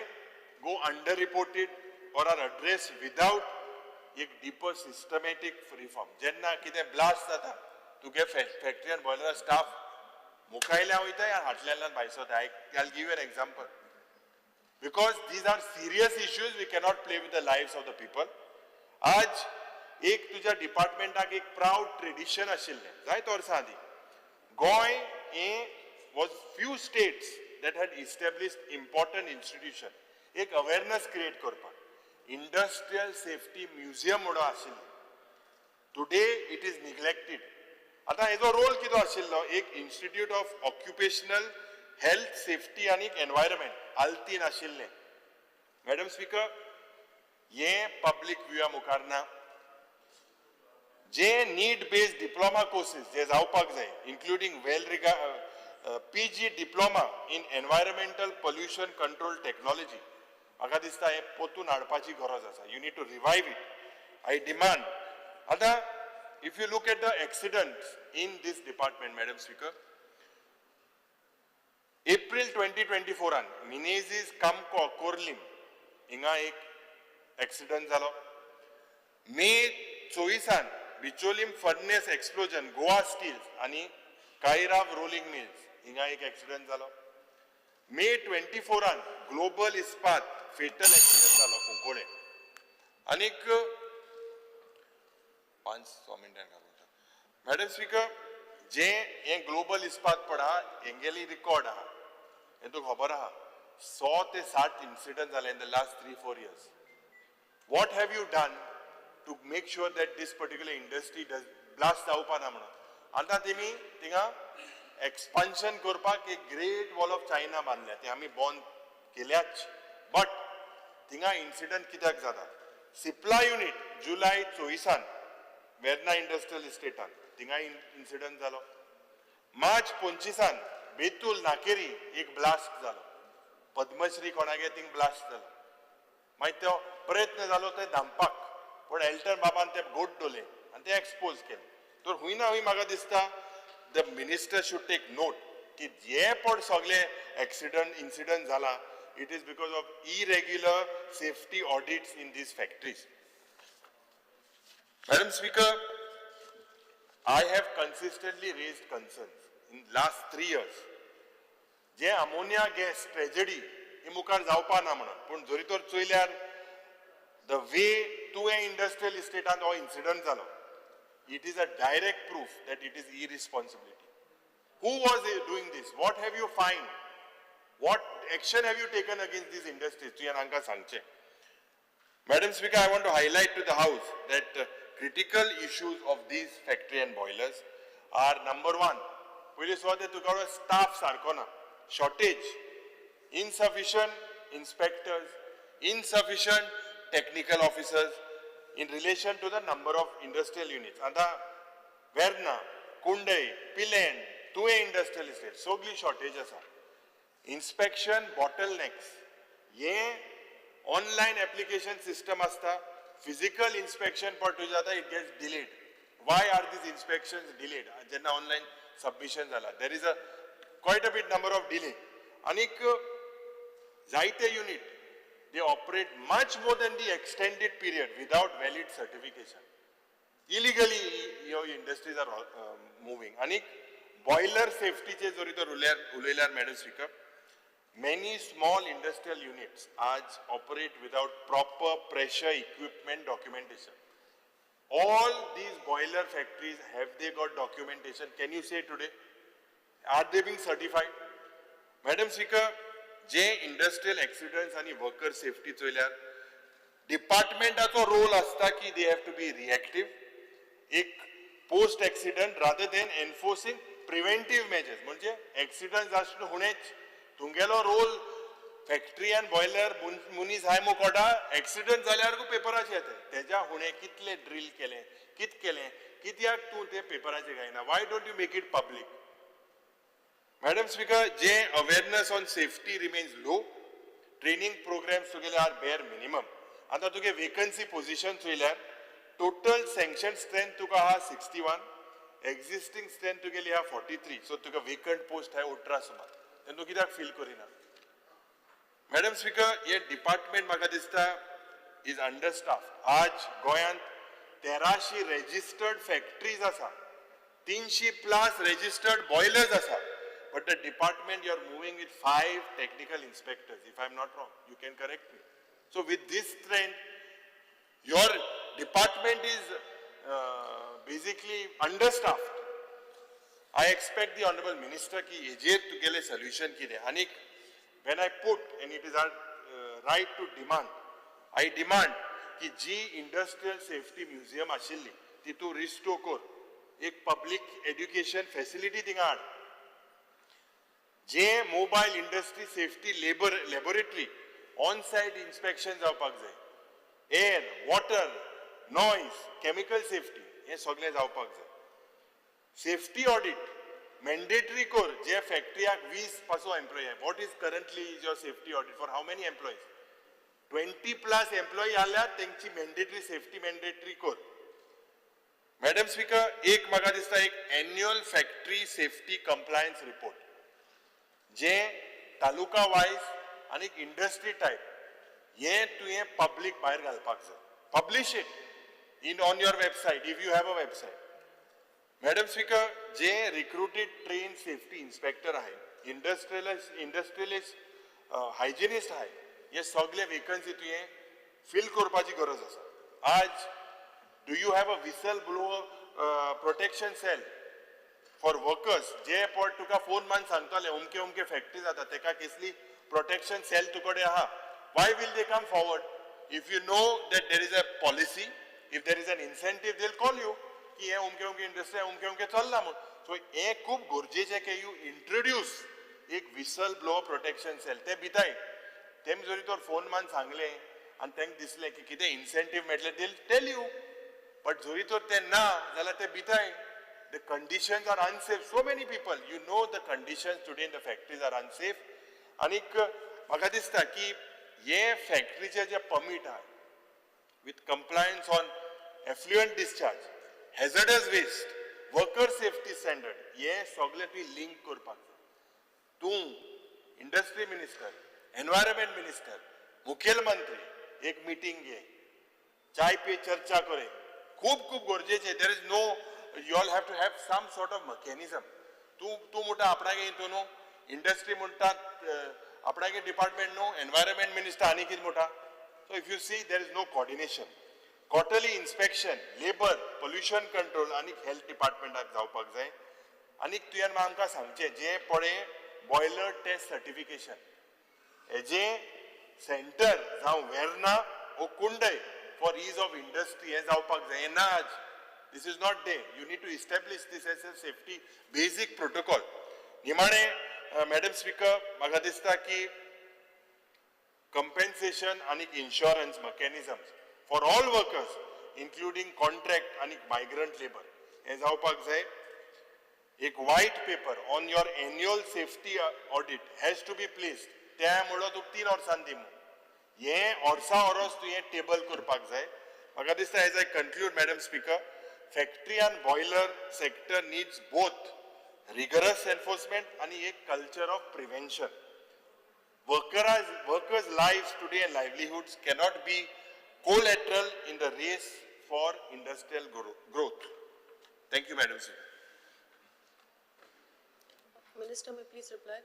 go underreported or are addressed without एक deeper systematic reform. जेन्ना कितें blast जाता, तुगे factory and boiler staff मुखायल्या वयताय आनी हाटल्यान भायर वता. I'll give you an example. Because these are serious issues, we cannot play with the lives of the people. आज एक तुझ्या डिपार्टमेंटाक एक प्राउड ट्रेडिशन आशिल्लें जायत वर्सां आदी. Goa was few states that had established important institution. एक अवेअरनेस क्रिएट करपाक इंडस्ट्रियल सेफ्टी म्युझियम म्हणून आशिल्लें. Today it is neglected. आतां हेजो रोल कितें आशिल्लो, एक institute of occupational health safety आनी एनवायरमेंट आल्तीन आशिल्लें. मॅडम स्पीकर, हें पब्लीक व्ह्यूआ मुखार ना. जे नीड बेस्ड डिप्लोमा कोर्सेस जे जावपाक जाय, including PG diploma in environmental pollution control technology, म्हाका दिसता हे पोतून हाडपाची गरज आसा. You need to revive it. I demand. आतां if you look at the accidents in this department, madam speaker, April 2024 Menezes कामको कोर्लिम हिंगा एक एक्सिडंट जालो. May 24 Bicholim furnace explosion Goa steels आनी कायराव रोलिंग मिल्स हिंगा एक एक्सिडंट जालो. May 24 global Ispat fatal accident जालो कुंकोळे. आनीक 5 मिनटां मॅडम स्पीकर, जे हे ग्लोबल इस्पात पडा हेंगेली रिकॉर्ड आहा, हे तुका खबर आहा 100 ते 60 इन्सिडंट जाले in the last 3-4 years. What have you done to make sure that this particular industry does blast जावपा ना म्हणून? आतां तेमी थिंगा एक्सपान्शन करपाक एक ग्रेट वॉल ऑफ चायना बांदल्या, ते आमी बंद केल्याच. बट थिंगा इन्सिडंट कित्याक जाता? सिप्ला युनिट जुलय 24 वेर्ना इंडस्ट्रियल इस्टेटान थिंगा इन्सिडंट जालो. मार्च 25 बेतूल नाकेरी एक ब्लास्ट जालो. पद्मश्री कोणागे थिंग ब्लास्ट जालो. मागीर तो प्रयत्न जालो ते धांपपाक, पण एल्टन बाबान ते गोट दोले आनी ते एक्सपोज केले. तर हुंय ना हुंय म्हाका दिसता the minister should take note की जे पण सगळे इन्सिडंट जाला, it is because of irregular safety audits in these factories. Madam Speaker, I have consistently raised concerns in last 3 years. जे ammonia gas tragedy ही मुखार जावपा ना म्हणून, पण जरी तर चोयल्यार the way to a industrial estate हो incident जालो, it is a direct proof that it is irresponsibility. Who was doing this? What have you find? What action have you taken against these industries? तुयेन आमकां सांगचें. Madam Speaker, I want to highlight to the House that critical issues of these factory and boilers are number 1. पयली सुवात तुका staff सारको ना, shortage, insufficient inspectors, insufficient technical officers in relation to the number of industrial units. आता वेर्ना, कुंडय, पिलेन, तुवें industrial estate सगळी shortage आसा. Inspection bottlenecks. ये online application system asta, physical inspection पर तुझे जाता it gets delayed. Why are these inspections delayed? जेन्ना online submission जाला, there is a quite a bit number of delay. Anik जायते unit, they operate much more than the extended period without valid certification. Illegally, your industries are moving. Anik boiler safety चे जरी तो उलयल्यार Madam Speaker, many small industrial units operate without proper pressure equipment documentation. All these boiler factories, have they got documentation? Can you say today? Are they being certified? Madam speaker, जे industrial accidents आणि worker safety चोयल्यार डिपार्टमेंटाचो role असता की they have to be reactive एक post accident rather than enforcing preventive measures. म्हणजे accident जास्त हुणेच तुमगेलो रोल फॅक्टरी अँड बॉयलर मुनीस हाय मुकोटा एक्सिडंट जाल्यार पेपराचेर येता तेज्या हुणे कितले ड्रील केले कित केले कित्याक तूं ते पेपराचेर घायना. Why don't you make it public. Madam speaker, जे awareness on safety remains low, training programmes तुगेले आर बेअर मिनिमम. आता तुगे वेकन्सी पोझिशन चोयल्यार टोटल सँक्शन स्ट्रेंथ तुका आहा 61, एक्झिस्टिंग स्ट्रेंथ तुगेली आहा 43. सो तुका वेकंट पोस्ट आहा 18 सुमार. तेन्ना तूं कित्याक फील करिना. मॅडम स्पीकर, हे डिपार्टमेंट म्हाका दिसता इज अंडरस्टाफ. आज गोंयांत 1300 रेजिस्टर्ड फॅक्टरीज आसा, 300+ रेजिस्टर्ड बॉयलर्स आसा. But the department you are moving with 5 technical inspectors, if I am not wrong, you can correct me. So with this trend, your department is basically understaffed. I expect the Honorable Minister ki ejer tugele solution ki de. Anik, when I put, and it is our right to demand, I demand ki ji industrial safety museum ashilli, titu restore kor, ek public education facility tingaad. जे mobile industry safety laboratory on site inspection जावपाक जाय. Air, water, noise, chemical safety हे सगळें जावपाक जाय. Safety audit mandatory core जे फॅक्टरीक 20 पासो employee आहे. What is currently is your safety audit for how many employees? 20+ employee आल्यार तेंची mandatory safety mandatory core. Madam speaker, एक म्हाका दिसता एक annual factory safety compliance report जे तालुका वायज आणि इंडस्ट्री टाइप हे तुवें पब्लीक भायर घालपाक जाय. Publish it in on your website if you have a website. Madam speaker, जे रिक्रुटेड ट्रेन सेफ्टी इन्स्पेक्टर आहे, इंडस्ट्रियलिस्ट हायजिनिस्ट आहे, हे सगळे वेकन्सी तुवें फिल करपाची गरज आसा. आज do you have a whistle blower protection cell for workers जे पॉट तुका फोन मान सांगतले अमके अमके फॅक्टरी जाता तेका कसली प्रोटेक्शन सेल तुकडे आहा. Y will they come forward? If you know that there is a policy, if there is an incentive they call you की हे अमके अमके इंडस्ट्री अमके अमके चल्ला म्हणून. सो हे खूब गरजेचे की यू इंट्रोड्यूस एक विसल ब्लोअर प्रोटेक्शन सेल. ते भिताय तेम जरी तर फोन मान सांगले आनी तांकां दिसलें की कितें इन्सेंटिव्ह मेळटलें दे टेल यू. बट जरी तर ते ना जाल्यार ते भिताय. The conditions are unsafe. So many people, you know, the conditions today in the factories are unsafe. Anik म्हाका दिसता की हे फॅक्टरीचे जे परमीट आहे with compliance on effluent discharge, hazardous waste, worker safety standard, हे सगळे तुवें लिंक करपाक जाय. तूं इंडस्ट्री मिनिस्टर, एनवायरमेंट मिनिस्टर, मुखेलमंत्री एक मीटिंग घे, चाय पे चर्चा करे. खूब खूब गरजेचे. There is no you all have to have some sort of mechanism. तू म्हणटा आपणागे हितू न्हू, इंडस्ट्री म्हणटात आपणागे डिपार्टमेंट न्हू, एनवायरमेंट मिनिस्टर आनी कितें म्हणटा. So if you see there is no coordination. Quarterly inspection, labour, pollution control आनी हेल्थ डिपार्टमेंटाक जावपाक जाय. आनी तुवें आमकां सांगचें जे पळय बॉयलर टेस्ट सर्टिफिकेशन हेजे सेंटर जावं वेर्ना वो Kundaim for ease of industry हे जावपाक जाय. हे ना आज. This is not there. You need to establish this as a safety basic protocol. निमाणे मॅडम स्पीकर, म्हाका दिसता की compensation आणि insurance mechanisms for all workers including contract आणि migrant labor हे जावपाक जाय. एक white paper on your annual safety audit has to be placed. त्या म्हणून तुका 3 वर्सांनी दिमू. हे वर्सा वरोस तुवें टेबल करपाक जाय. म्हाका दिसता as I conclude madam speaker, factory and boiler sector needs both rigorous enforcement and a culture of prevention. Workers' lives today and livelihoods cannot be collateral in the race for industrial growth. Thank you, Madam Speaker. Minister, may please reply.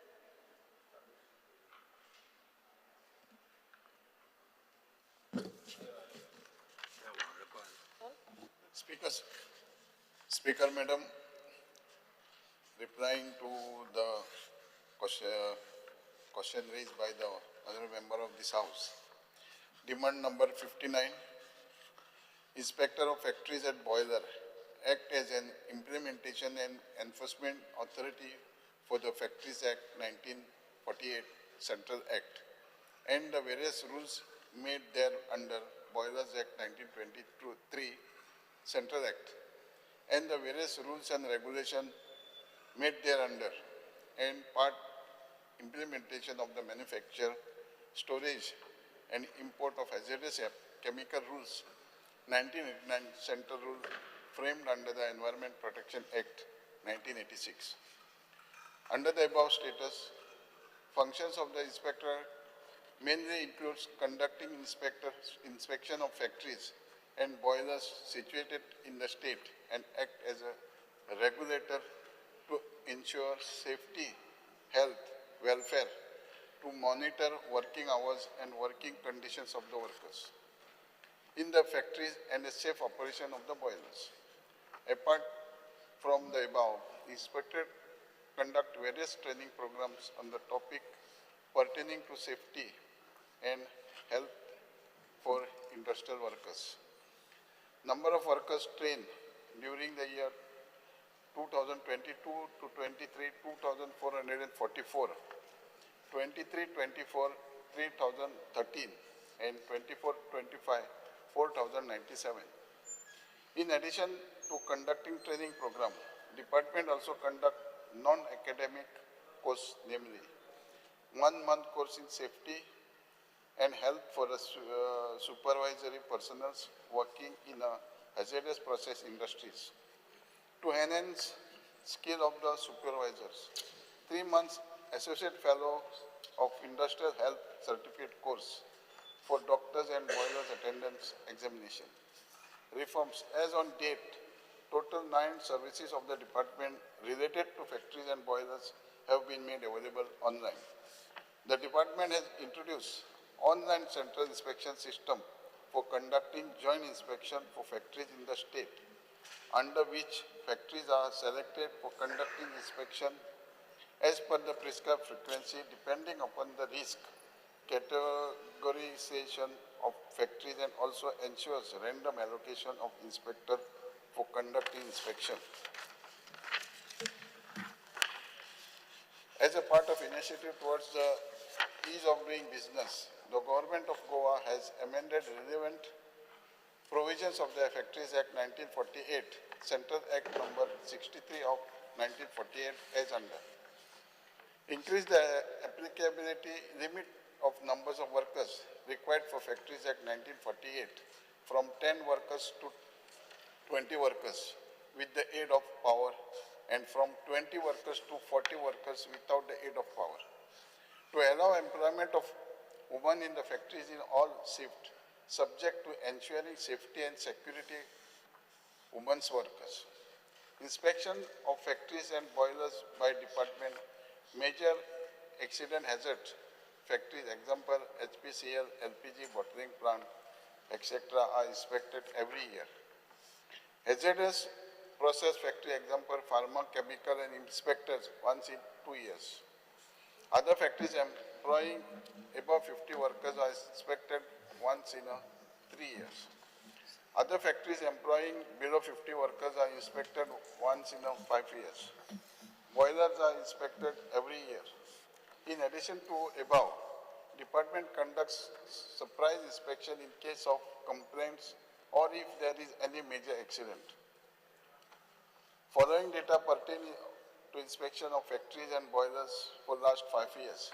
Speaker Madam, replying to the question, question raised by the honorable member of this House. Demand number 59, Inspector of Factories at Boiler act as an implementation and enforcement authority for the Factories Act 1948 Central Act and the various rules made there under Boilers Act 1923 Central Act and the various rules and regulations made thereunder and part implementation of the manufacture, storage and import of hazardous chemical rules 1989 Central Rule framed under the Environment Protection Act 1986. Under the above status, functions of the inspector mainly includes conducting inspection of factories and boilers situated in the state and act as a regulator to ensure safety, health, welfare, to monitor working hours and working conditions of the workers in the factories and the safe operation of the boilers. Apart from the above, the inspector conduct various training programs on the topic pertaining to safety and health for industrial workers. Number of workers trained during the year 2022 to 23, 2,444, 23-24, 3,013, and 24-25, 4,097. In addition to conducting training program, department also conduct non-academic course, namely 1 month course in safety and health for the supervisory personnel working in a hazardous process industries. To enhance skill of the supervisors, 3 months associate fellow of industrial health certificate course for doctors and boilers attendance examination. Reforms as on date, total 9 services of the department related to factories and boilers have been made available online. The department has introduced online central inspection system for conducting joint inspection for factories in the state, under which factories are selected for conducting inspection as per the prescribed frequency depending upon the risk categorization of factories and also ensures random allocation of inspector for conducting inspection. As a part of initiative towards the ease of doing business, the government of Goa has amended relevant provisions of the Factories Act 1948, Central Act number 63 of 1948 as under. Increase the applicability limit of numbers of workers required for Factories Act 1948 from 10 workers to 20 workers with the aid of power and from 20 workers to 40 workers without the aid of power. To allow employment of women in the factories in all shifts, subject to ensuring safety and security women's workers. Inspection of factories and boilers by department, major accident hazard factories, example HPCL, LPG bottling plant, etc. are inspected every year. Hazardous process factory, example pharma, chemical and inspectors once in 2 years. Other factories employing above 50 workers are inspected once in 3 years. Other factories employing below 50 workers are inspected once in 5 years. Boilers are inspected every year. In addition to above, department conducts surprise inspection in case of complaints or if there is any major accident. Following data pertaining to inspection of factories and boilers for last 5 years.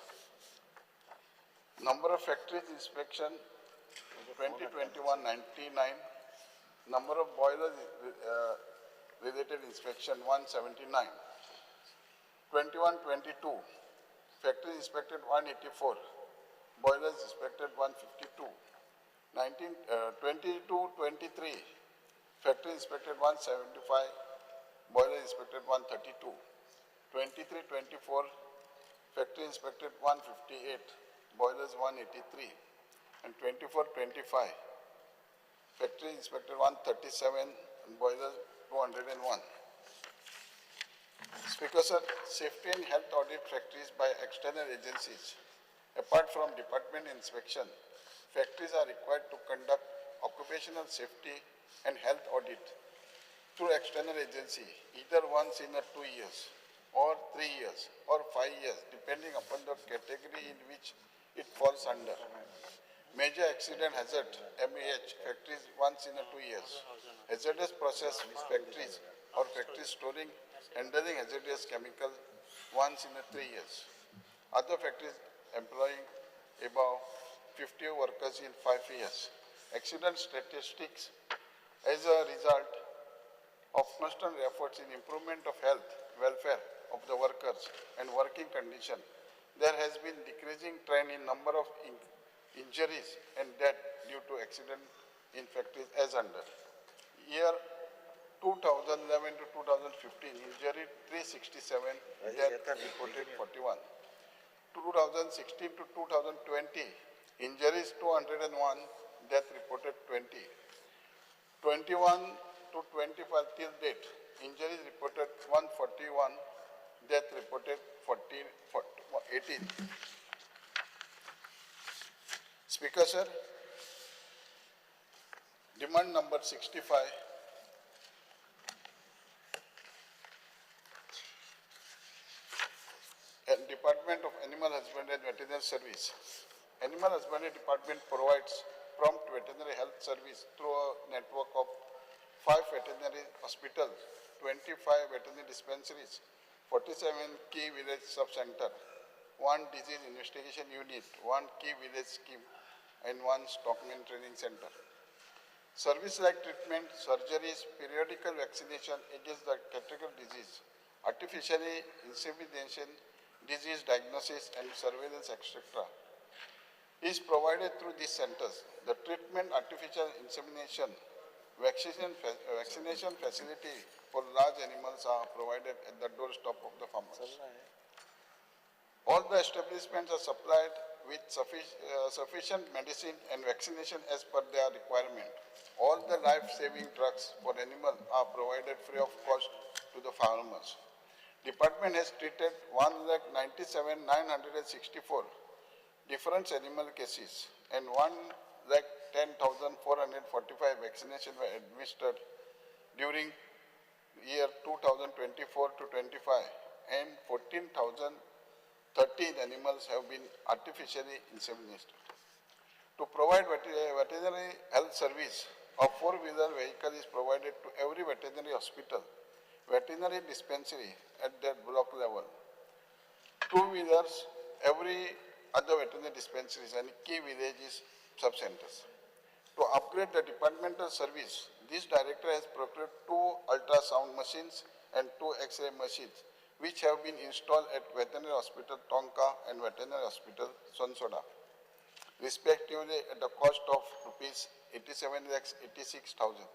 Number of factories inspection 2021 99. Number of boilers related inspection 179. 21-22. Factories inspected 184. Boilers inspected 152. 22-23. Factory inspected 175. Boiler inspected 132. 23-24. Factory inspected 158. Boilers 183. And 24-25. Factory inspected 137 and boilers 201. Speaker sir, safety and health audit factories by external agencies Apart from department inspection, factories are required to conduct occupational safety and health audit through external agency, either once in 2 years, or 3 years, or 5 years, depending upon the category in which it falls under. Major accident hazard, MAH, factories once in 2 years. Hazardous process factories or factories storing, handling hazardous chemical once in 3 years. Other factories employing above 50 workers in 5 years. Accident statistics as a result of constant efforts in improvement of health, welfare of the workers and working condition, there has been decreasing trend in number of injuries and death due to accident in factories as under. Year 2011 to 2015, injury 367, death reported 41. 2016 to 2020, injuries 201, death reported 20. 21 to 25 till date, injuries reported 141, death reported 18. Speaker, sir. Demand number 65. Department of Animal Husbandry and Veterinary Service. Animal Husbandry Department provides prompt veterinary health service through a network of 5 veterinary hospitals, 25 veterinary dispensaries, 47 key village sub-center, 1 disease investigation unit, 1 key village scheme, and 1 stockman training center. Service like treatment, surgeries, periodical vaccination against the categorical disease, artificially insemination, disease diagnosis and surveillance, etc. is provided through these centers. The treatment, artificial insemination, vaccination facility for large animals are provided at the doorstep of the farmers. All the establishments are supplied with sufficient medicine and vaccination as per their requirement. All the life-saving drugs for animals are provided free of cost to the farmers. Department has treated 1,97,964 different animal cases and 1,10,445 vaccinations were administered during year 2024 to 25 and 14,013 animals have been artificially inseminated. To provide veterinary health service, a 4-wheeler vehicle is provided to every veterinary hospital, veterinary dispensary at their block level, 2-wheelers every other veterinary dispensaries and key villages sub-centers. To upgrade the departmental service, this director has procured 2 ultrasound machines and 2 X-ray machines, which have been installed at Veterinary Hospital Tonka and Veterinary Hospital Sonsoda, respectively at the cost of rupees 87,86,000.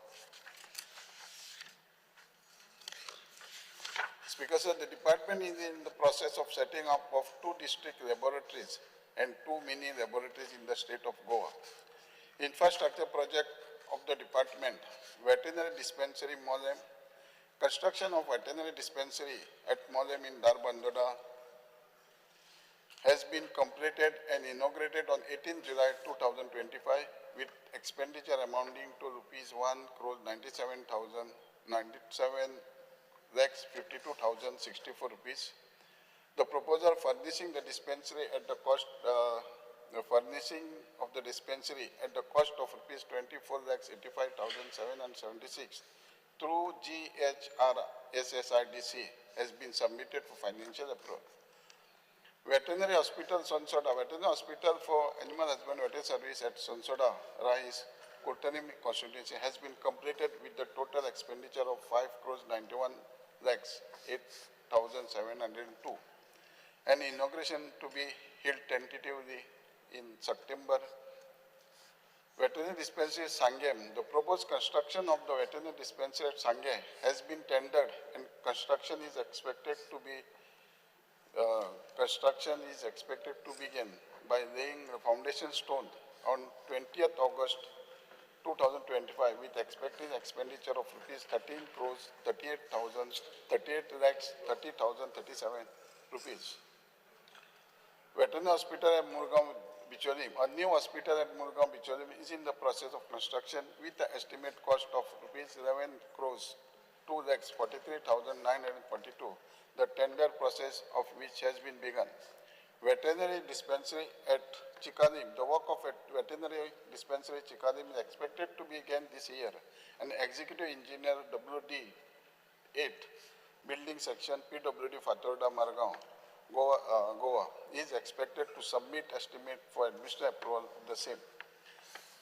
Speaker, sir, the department is in the process of setting up of 2 district laboratories and 2 mini laboratories in the state of Goa. Infrastructure project of the department, veterinary dispensary Molem, construction of veterinary dispensary at Molem in Darbandoda has been completed and inaugurated on 18 July 2025 with expenditure amounting to rupees 1,97,52,064 rupees. The proposal furnishing the dispensary at the cost, furnishing of the dispensary at the cost of rupees 24,85,776 through GHRSSIDC has been submitted for financial approval. Veterinary Hospital Sonsoda, Veterinary Hospital for Animal Husbandry Veterinary Service at Sonsoda, Rais, Kottani constituency has been completed with the total expenditure of 5,91,08,702 and inauguration to be held tentatively in September. Veterinary Dispensary Sangem, the proposed construction of the veterinary dispensary at Sangem has been tendered and construction is expected to begin by laying the foundation stone on 20th August 2025 with expected expenditure of rupees 13 crores 38 lakhs 30,037 rupees. Veterinary hospital at Murgaon Bicholim, a new hospital at Murgaon Bicholim is in the process of construction with the estimate cost of rupees 11 crores, 2,43,942. The tender process of which has been begun. Veterinary dispensary at Chikadim, the work of veterinary dispensary Chikadim is expected to begin this year. An executive engineer WD 8, building section PWD Fatorda Margaon, Goa, is expected to submit estimate for administrative approval of the same.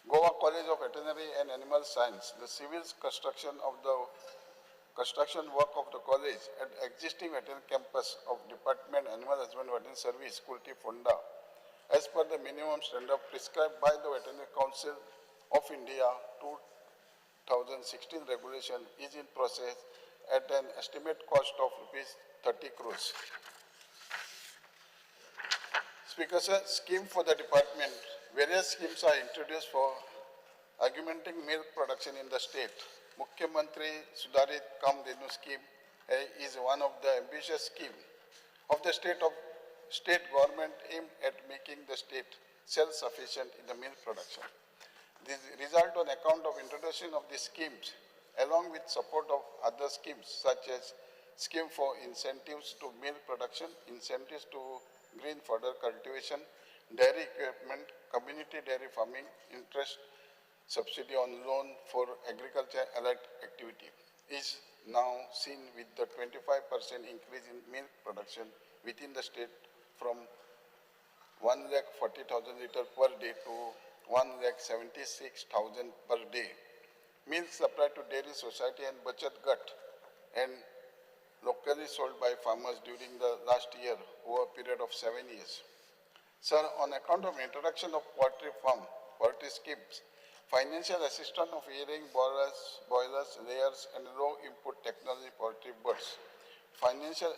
Goa College of Veterinary and Animal Science, the civil construction work of the college at existing veterinary campus of Department Animal Husbandry Veterinary Service, Kulti Fonda, as per the minimum standard prescribed by the Veterinary Council of India 2016 regulation, is in process at an estimate cost of rupees 30 crores. Speaker, sir, scheme for the department. Various schemes are introduced for augmenting milk production in the state. Mukhyamantri Sudarit Kam Denu scheme is one of the ambitious schemes of the state government aimed at making the state self-sufficient in the milk production. This result on account of introduction of these schemes, along with support of other schemes such as scheme for incentives to milk production, incentives to green fodder cultivation, dairy equipment, community dairy farming, interest subsidy on loan for agriculture allied activity, is now seen with the 25% increase in milk production within the state from 1,40,000 liters per day to 1,76,000 per day. Milk supplied to dairy society and Bachat Gut and locally sold by farmers during the last year over a period of 7 years. Sir, on account of introduction of poultry schemes, financial assistance of hearing boilers, layers, and low input technology poultry birds, financial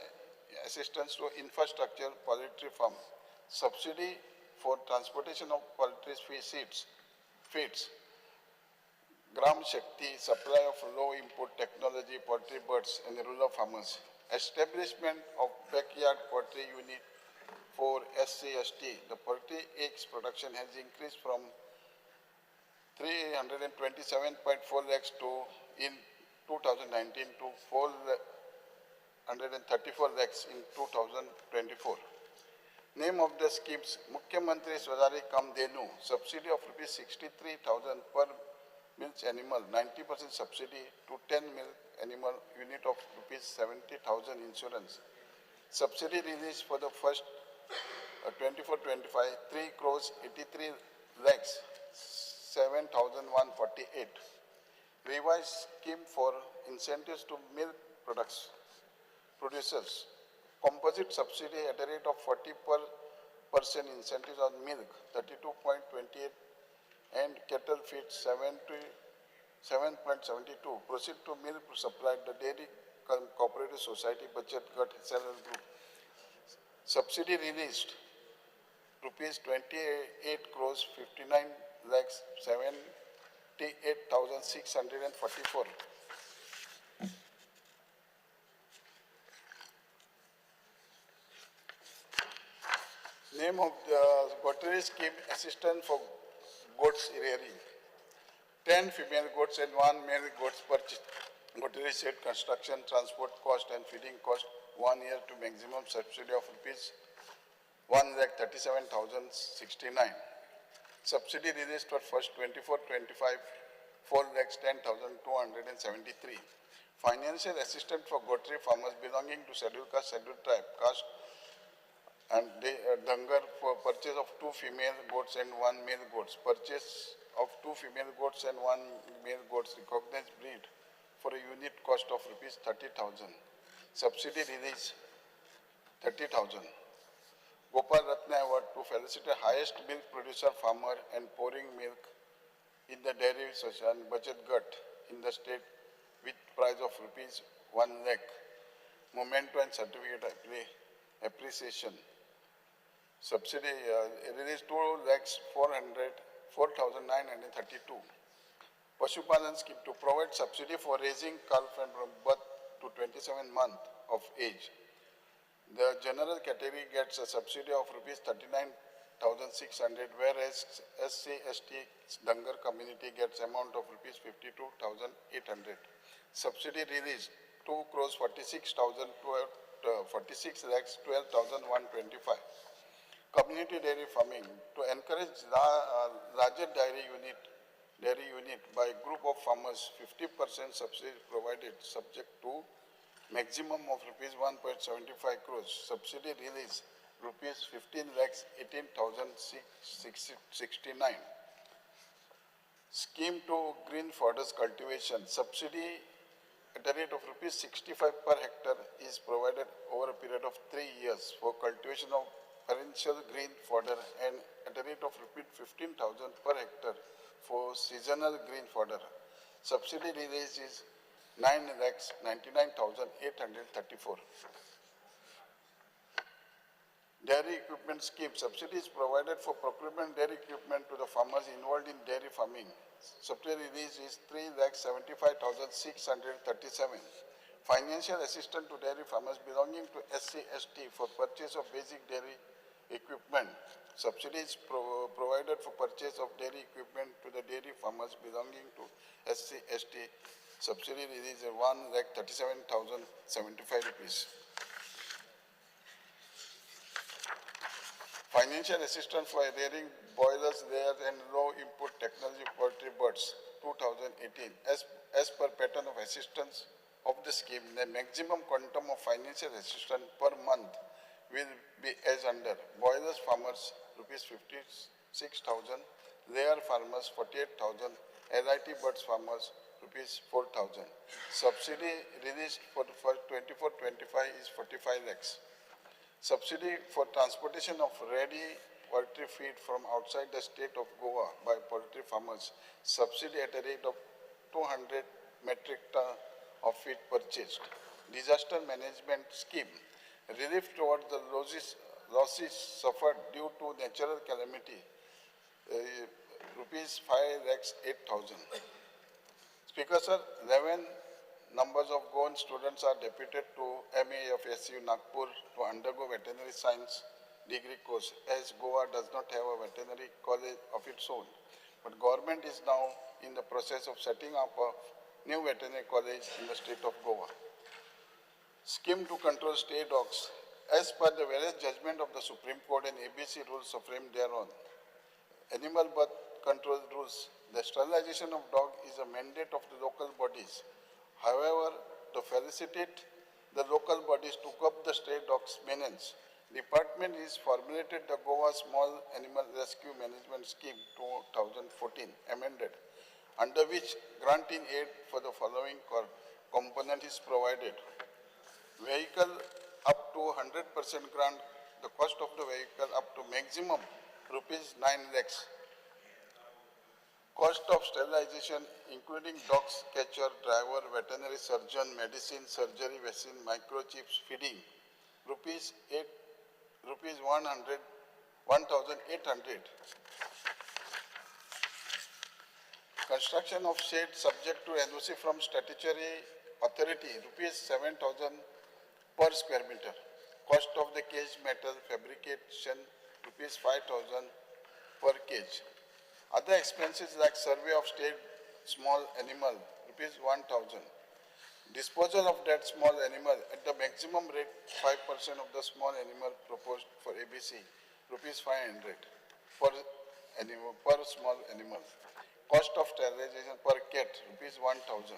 assistance to infrastructure poultry farm, subsidy for transportation of poultry feeds, Gram Shakti, supply of low input technology poultry birds and rural farmers, establishment of backyard poultry unit for SC/ST. The poultry eggs production has increased from 327.4 lakhs in 2019 to 434 lakhs in 2024. Name of the schemes: Mukhyamantri Swadhari Kam Denu, subsidy of rupees 63,000 per milk animal, 90% subsidy to 10 milk animal, unit of rupees 70,000 insurance. Subsidy release for the first 24-25, 3 crores 83 lakhs 7,148. Revised scheme for incentives to milk producers. Composite subsidy at a rate of 40% incentives on milk, 32.28, and cattle feed 7.72. Proceed to milk supplied the Dairy Cooperative Society Bachat Gut SLL Group. Subsidy released rupees 28 crores 59 lakhs 78,644. Name of the Gottery scheme: assistant for goats rearing. 10 female goats and 1 male goats per Gottery set, construction, transport cost and feeding cost 1 year to maximum subsidy of rupees 1,37,069. Subsidy released for first 24-25, 4,10,273. Financial assistance for Gottery farmers belonging to scheduled caste, scheduled tribe, caste and Dangar for purchase of 2 female goats and 1 male goats. Purchase of 2 female goats and 1 male goats recognized breed for a unit cost of rupees 30,000. Subsidy release 30,000. Gopal Ratna Award to felicitate highest milk producer farmer and pouring milk in the dairy association Bachat Gut in the state with prize of rupees 1 lakh. Memento and certificate appreciation. Subsidy release 2,04,932. Pashupalan scheme to provide subsidy for raising calf and from birth to 27 months of age. The general category gets a subsidy of rupees 39,600, whereas SC/ST Dangar community gets amount of rupees 52,800. Subsidy released 2 crores 46 lakhs 12,125. Community dairy farming to encourage larger dairy unit by group of farmers, 50% subsidy provided subject to maximum of rupees 1.75 crores. Subsidy release rupees 15 lakhs 18,669. Scheme to green fodder cultivation. Subsidy at a rate of rupees 65 per hectare is provided over a period of 3 years for cultivation of perennial green fodder and at a rate of rupees 15,000 per hectare for seasonal green fodder. Subsidy release is 9,99,834. Dairy equipment scheme. Subsidy is provided for procurement dairy equipment to the farmers involved in dairy farming. Subsidy release is 3,75,637. Financial assistance to dairy farmers belonging to SC/ST for purchase of basic dairy equipment. Subsidy is provided for purchase of dairy equipment to the dairy farmers belonging to SC/ST. Subsidy release is 1,37,075 rupees. Financial assistance for rearing boilers, layers and low input technology poultry birds, 2018. As per pattern of assistance of the scheme, the maximum quantum of financial assistance per month will be as under. Boilers farmers, rupees 56,000. Layer farmers, 48,000. LIT birds farmers, rupees 4,000. Subsidy released for 24-25 is 45 lakhs. Subsidy for transportation of ready poultry feed from outside the state of Goa by poultry farmers. Subsidy at a rate of 200 metric ton of feed purchased. Disaster management scheme. Relief towards the losses suffered due to natural calamity. Rupees 5 lakhs 8,000. Speaker sir, 11 numbers of Goan students are deputed to MAFSU Nagpur to undergo veterinary science degree course, as Goa does not have a veterinary college of its own. But government is now in the process of setting up a new veterinary college in the state of Goa. Scheme to control stray dogs. As per the various judgment of the Supreme Court and ABC rules of framed thereon, animal birth control rules, the sterilization of dog is a mandate of the local bodies. However, to facilitate the local bodies took up the stray dogs maintenance, department is formulated the Goa Small Animal Rescue Management Scheme 2014 amended, under which granting aid for the following component is provided. Vehicle up to 100% grant, the cost of the vehicle up to maximum rupees 9 lakhs. Cost of sterilization, including dogs, catcher, driver, veterinary surgeon, medicine, surgery, vaccine, microchips, feeding, rupees 1,800. Construction of shed subject to NOC from statutory authority, rupees 7,000 per square meter. Cost of the cage metal fabrication, rupees 5,000 per cage. Other expenses like survey of state small animal, rupees 1,000. Disposal of that small animal at the maximum rate, 5% of the small animal proposed for ABC, rupees 500 per small animal. Cost of sterilization per cat, rupees 1,000.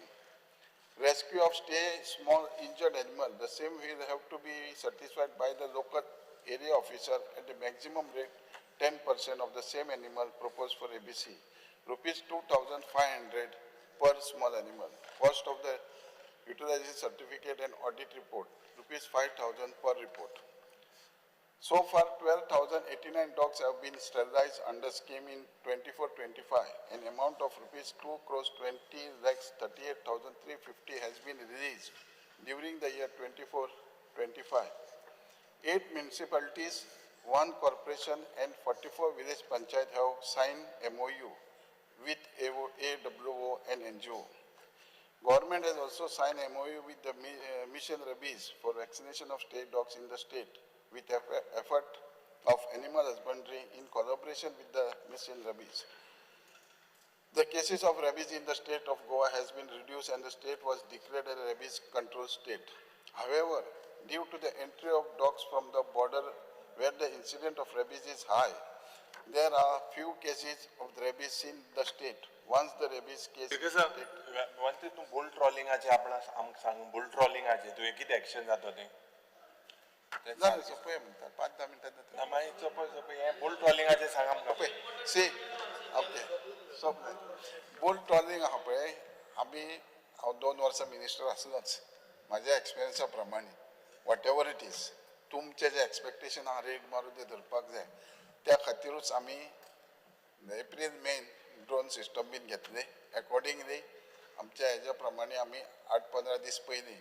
Rescue of stray small injured animal, the same will have to be satisfied by the local area officer at the maximum rate, 10% of the same animal proposed for ABC, rupees 2,500 per small animal. Cost of the utilization certificate and audit report, rupees 5,000 per report. So far, 12,089 dogs have been sterilized under scheme in 24-25. An amount of rupees 2 crores 20 lakhs 38,350 has been released during the year 24-25. 8 municipalities, 1 corporation and 44 village panchayat have signed MOU with AWO and NGO. Government has also signed MOU with the Mission Rabies for vaccination of stray dogs in the state with effort of animal husbandry in collaboration with the Mission Rabies. The cases of rabies in the state of Goa has been reduced and the state was declared a rabies control state. However, due to the entry of dogs from the border where the incidence of rabies is high, there are few cases of rabies in the state. Once the rabies case Because one thing, bull trolling aje आपला सांग bull trolling aje तू किती action जातो ते जालें सोपय म्हणतात 5-10 मिनिटात जाता मागीर सोपय हे bull trolling aje सांग आमकां सी ओके सोपय बुल ट्रॉलिंग आहा पळय आमी हांव 2 वर्सां मिनिस्टर आसलोच म्हाज्या एक्सपिरियन्सा प्रमाणे वॉट एवर इट इज तुमचे जे एक्सपेक्टेशन आहा रेड मारून ते धरपाक जाय त्या खातीरूच आमी एप्रील मे ड्रोन सिस्टम बीन घेतले अकॉर्डिंगली आमच्या हेज्या प्रमाणे आमी 8-15 दीस पयलीं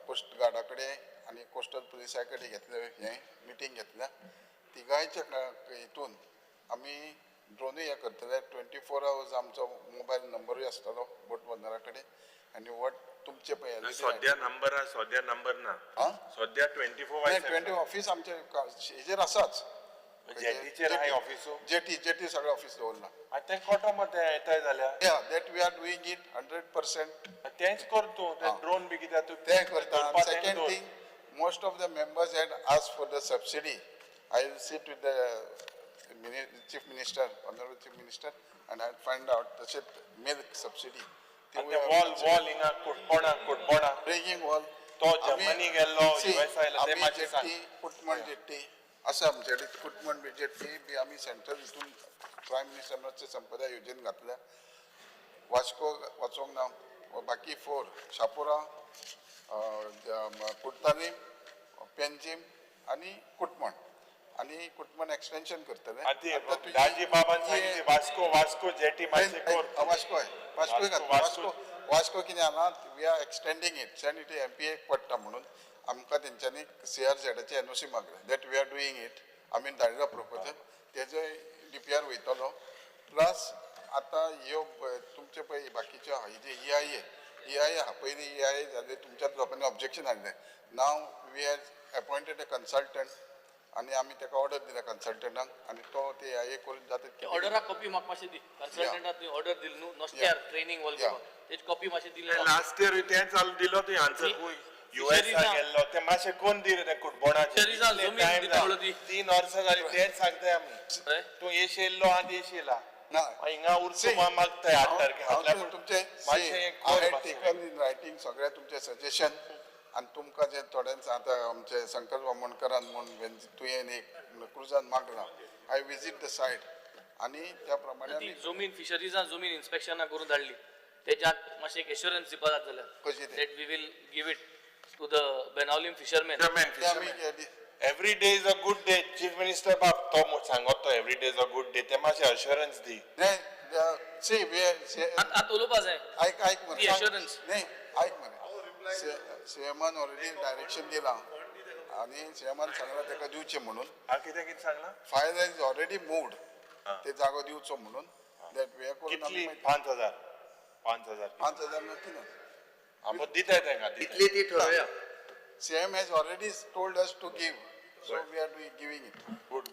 कोस्ट गार्डा कडेन आनी कोस्टल पुलिसा कडेन घेतले हें मिटींग घेतल्या तिगायच्या हितून आमी ड्रोनूय हे करतले 24 hours आमचो मोबायल नंबरूय आसतलो बोट बंदरा कडेन आनी वॉट तुमचे पळय सद्या नंबर ना सद्या 24 ऑफिस आमचे हेजेर आसाच जेटीचेर हाय ऑफिसो जेटी सगळे ऑफिस दवरला आतां कोटो मते येताय जाल्यार या that we are doing it 100%. तेंच कर तूं ते ड्रोन बी कित्याक तूं ते करता second thing most of the members had asked for the subsidy. I will sit with the Chief Minister, Honorable Chief Minister, and I'll find out the milk subsidy. And the wall inga kutbona. Breaking wall. To Germany gello, USA la te machi jetty कुटमण jetty असं आमच्याकडे कुटमण jetty बी आम्ही central हितून prime मिनिस्टराचे संपदा योजन घातल्या वास्को वचोंक ना बाकी 4 शापोरा कुट्टानी पेंजीम आणि कुटमण एक्सटेंशन करतले दाजी बाबान सांगितले वास्को जेटी मातशे कर वास्को कितें आला वी आर एक्सटेंडिंग इट सॅनिटी एमपीए पडटा म्हणून आमकां तेंच्यांनी CRZची एनओसी मागले that we are doing it आमी धाडिल्लो प्रपोजल तेजो DPR वयतलो प्लस आतां ह्यो तुमचे पळय बाकीच्यो आहा जे EIA आहा पयलीं EIA जाले तुमच्याच लोकांनी ऑब्जेक्शन हाडलें now we has अपॉयंटेड a consultant आनी आमी ताका ऑर्डर दिला कन्सल्टंटाक आनी तो ते EIA करून जाता ऑर्डराक कॉपी म्हाका मातशी दी कन्सल्टंटाक तुवें ऑर्डर दिली न्हू नोस्त्यार ट्रेनिंग वॉल तेजी कॉपी मातशी दिली लास्ट इयर तें चालू दिलो तुवें आन्सर USA गेल्लो ते मातशें कोण दिले ते कुटबोणाचे 3 वर्सां जाली तेच सांगताय आमी तूं येशेल्लो आनी येशेला ना हिंगा उरसू मागताय 8 तारखेक तुमचे टेकन इन रायटिंग सगळे तुमचे सजेशन आनी तुमकां जे थोड्यांच आतां आमचे संकल्प वामणकरान म्हूण तुवें एक क्रुजान मागला आय विजीट द सायट आनी त्या प्रमाणे जमीन फिशरीजान जमीन इन्स्पेक्शनां करून धाडली तेज्यात मातशें एक एश्युरन्स दिवपा जातलें कशी that we will give it to the Benaulim fishermen. Every day is a good day. Chief Minister Bab, to सांगतो every day is a good day. ते मातशें assurance दी. See, आता उलोवपा जाय. ऐक ती assurance. नाही, ऐक मरे. सीएमान ऑलरेडी डायरेक्शन दिला आणि सीएमान सांगला ताका दिवचे म्हणून. कितें सांगला? File is already moved. ते जागो दिवचो म्हणून. दॅट वे करून कितली 5000 नक्की ना. आपण दिताय ताका इतली ती ठरवया CM has already told us to give so we are giving it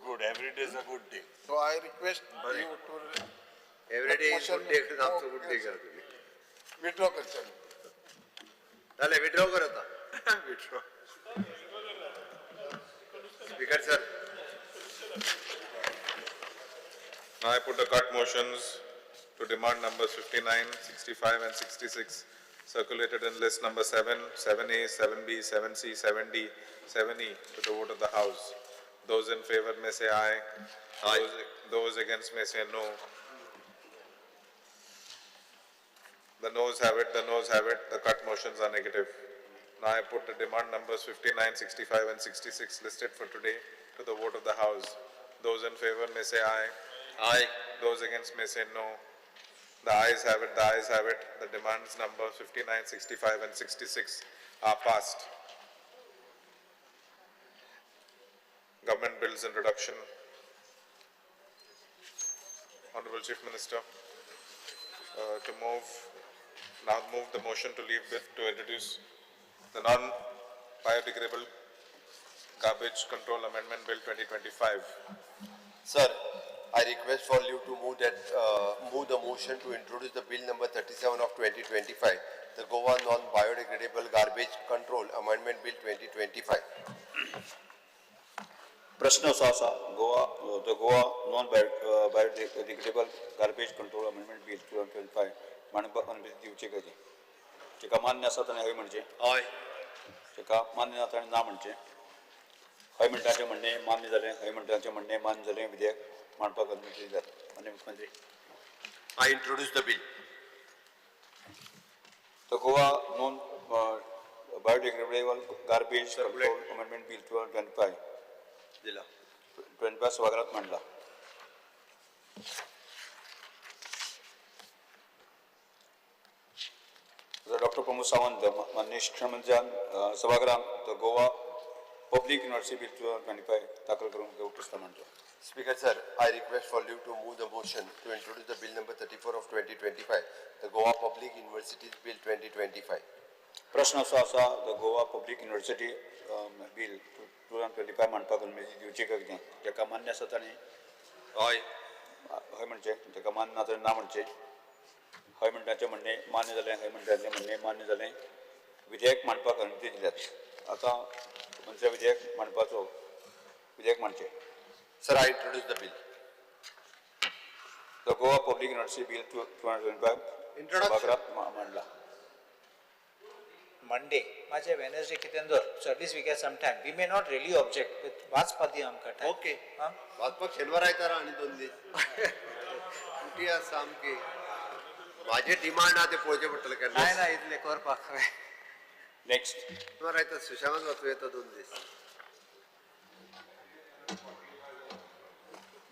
good every day is a good day so I request you to every day is good day आमचं good day करा तुम्ही withdraw करचा झाले withdraw कर आता withdraw speaker sir now I put the cut motions to demand numbers 59 65 and 66 circulated in list number 7, 7A, 7B, 7C, 7D, 7E to the vote of the House. Those in favor may say aye. Aye. Those against may say no. The noes have it, the noes have it. The cut motions are negative. Now I put the demand numbers 59, 65 and 66 listed for today to the vote of the House. Those in favor may say aye. Aye. Those against may say no. The ayes have it, the ayes have it. The demands number 59, 65 and 66 are passed. Government bills introduction. Honorable Chief Minister, to move now move the motion to leave it to introduce the non-biodegradable garbage control amendment bill 2025. Sir, I request for you to move that, move the motion to introduce the bill number 37 of 2025, the Goa non-biodegradable garbage control amendment bill 2025. प्रश्न असो आसा Goa non biodegradable garbage control amendment bill 2025 मांडपाक अनुमती दिवची कधी जेका मान्य आसा ताणें हय म्हणचे हय जेका मान्य ना ताणें ना म्हणचे हय म्हणटाचें म्हणणें मान्य जालें हय म्हणटाचें म्हणणें मान्य जालें विधेयक मांडपाक अनुमती दिल्यात माननीय मुख्यमंत्री I introduce the bill. The Goa non biodegradable garbage control amendment bill 2025 दिला 25 सभागृहात मांडला डॉक्टर प्रमोद सावंत माननीय शिक्षण मंत्र्यान सभागृहात गोवा पब्लिक युनिव्हर्सिटी बिल 2025 दाखल करून उपस्थित मांडलो Speaker sir, I request for you to move the motion to introduce the bill number 34 of 2025, the Goa Public Universities Bill 2025. प्रश्न असो आसा the Goa public university bill 2025 मांडपाक अनुमती दिवची काय कितें जेका मान्य आसा ताणें हय हय म्हणचे जेका मान्य ना ताणें ना म्हणचे हय म्हणटाचें म्हणणें मान्य जालें हय म्हणटाचें म्हणणें मान्य जालें विधेयक मांडपाक अनुमती दिल्यात आतां मंत्र्या विधेयक मांडपाचो विधेयक मांडचें Sir, I introduce the bill. The Goa Public University Bill 2025 सभागृहात मांडला Monday, माझे Wednesday कितें दर, so at least we get some time. We may not really object with वाचपादी आमकां time. Okay. वाचपाक शेनवार आयतारा आनी 2 दीस. कुटी आसा सामकी. माझे डिमांड आहा ते पळोवचे पडटले केन्ना. नाही नाही इतले करपाक. नेक्स्ट शेनवार आयता सुशांत वाचूं येता 2 दीस.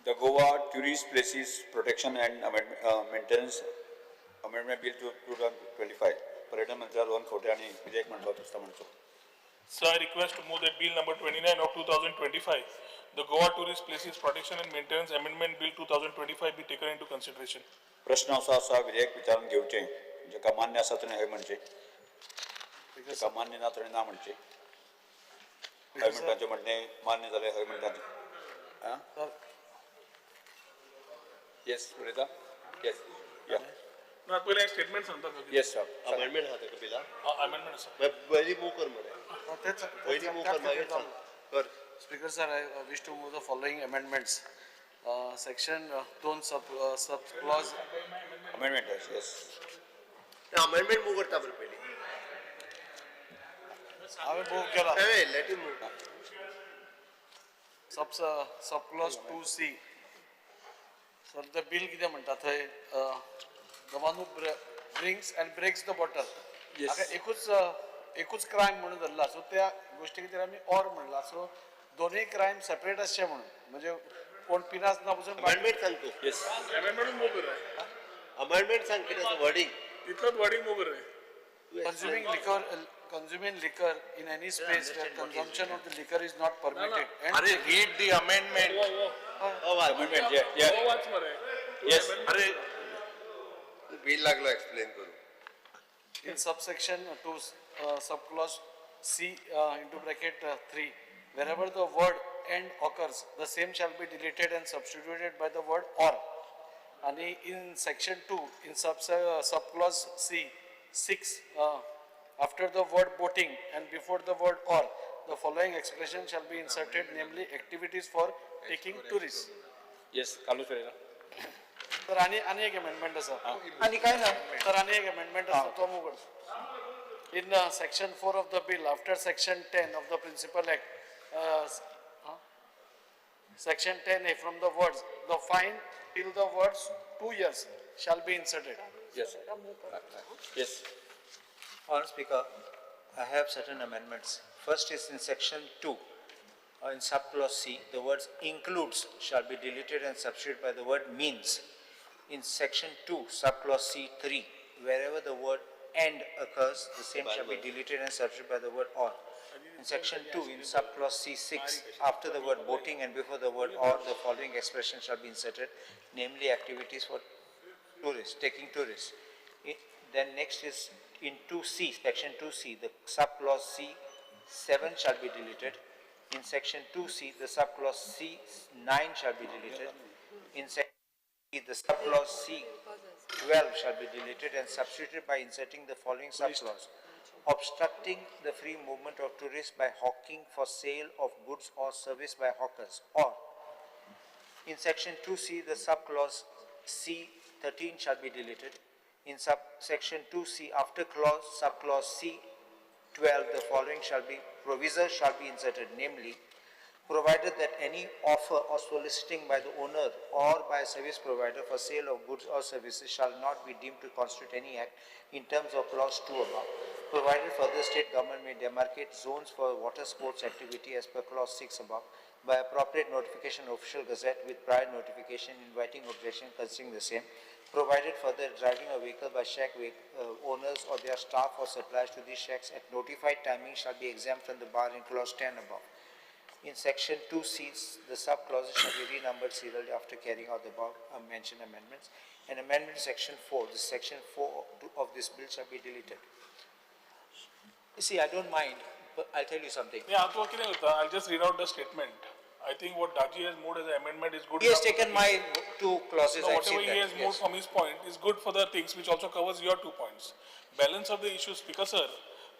The Goa Tourist Places Protection and Maintenance Amendment Bill 2025 पर्यटन मंत्री रोहन खंवटे आणि विधेयक मांडपाक प्रस्ताव मांडचो So I request to move that bill number 29 of 2025, the Goa Tourist Places Protection and Maintenance Amendment Bill 2025 be taken into consideration. प्रश्न असो आसा विधेयक विचारून घेवचें जेका मान्य आसा ताणें हय म्हणचें जेका मान्य ना ताणें ना म्हणचें हय म्हणटाचें म्हणणें मान्य जालें हय म्हणटाचें येस उलयता येस या ना पहिले एक स्टेटमेंट सांगता का येस सर अमेंडमेंट आहा तेका बिला अमेंडमेंट आसा पयली मूव कर मरे पयली मूव कर मागीर सांग कर Speaker sir, I wish to move the following amendments. Section 2 sub clause. Amendment yes. Amendment move करता बरं पयली. हांवें मूव केला. Hey, let him move. Sub clause 2C. So the bill कितें म्हणटा थंय the one who brings and breaks the bottle. Yes. एकूच crime म्हणून धरला सो त्या गोष्टी खातीर आमी ऑर म्हणला सो दोनूय क्रायम सेपरेट आसचे म्हणून म्हणजे कोण पिनास ना पसून अमेंडमेंट सांग तू येस अमेंडमेंट मूव कर अमेंडमेंट सांग कितें वर्डिंग इतलोच वर्डिंग मूव कर consuming liquor in any space where consumption of the liquor is not permitted. Are read the amendment. Amendment yeah. वाच मरे. Yes. अरे बिल लागलो एक्सप्लेन करू. In subsection 2, subclause C into bracket 3, wherever the word end occurs, the same shall be deleted and substituted by the word or. And in section 2, in subclause C, 6, after the word boating and before the word or, the following expression shall be inserted, namely activities for taking tourists. Yes, Carlos Pereira. तर आणि एक amendment आसा आणि काय ना तर आणि एक अमेंडमेंट आसा तो मूव कर in section 4 of the bill after section 10 of the principal act section 10A from the words the fine till the words 2 years shall be inserted. Yes. Yes. Honourable Speaker, I have certain amendments. First is in section 2, in subclause C, the words includes shall be deleted and substituted by the word means. In section 2, subclause C3, wherever the word and occurs, the same shall be deleted and substituted by the word or. In section 2, in subclause C6, after the word boating and before the word or, the following expression shall be inserted, namely activities for tourists, taking tourists. Then next is in 2C, section 2C, the subclause C7 shall be deleted. In section 2C, the subclause C9 shall be deleted. In section C, the subclause C12 shall be deleted and substituted by inserting the following subclause. Obstructing the free movement of tourists by hawking for sale of goods or service by hawkers. Or in section 2C, the subclause C13 shall be deleted. In subsection 2C, after subclause C12, the following proviso shall be inserted, namely, provided that any offer or soliciting by the owner or by a service provider for sale of goods or services shall not be deemed to constitute any act in terms of clause 2 above. Provided further, state government may demarcate zones for water sports activity as per clause 6 above by appropriate notification of official gazette with prior notification inviting objection concerning the same. Provided further, driving a vehicle by shack owners or their staff or suppliers to these shacks at notified timing shall be exempt from the bar in clause 10 above. In section 2C, the sub-clauses shall be renumbered serially after carrying out the above mentioned amendments. An amendment to section 4, the section 4 of this bill shall be deleted. You see, I don't mind, but I'll tell you something. Yeah, I'll just read out the statement. I think what Daji has moved as an amendment is good. He has taken my two clauses. No, whatever he has moved from his point is good for the things which also covers your 2 points. Balance of the issue, Speaker sir.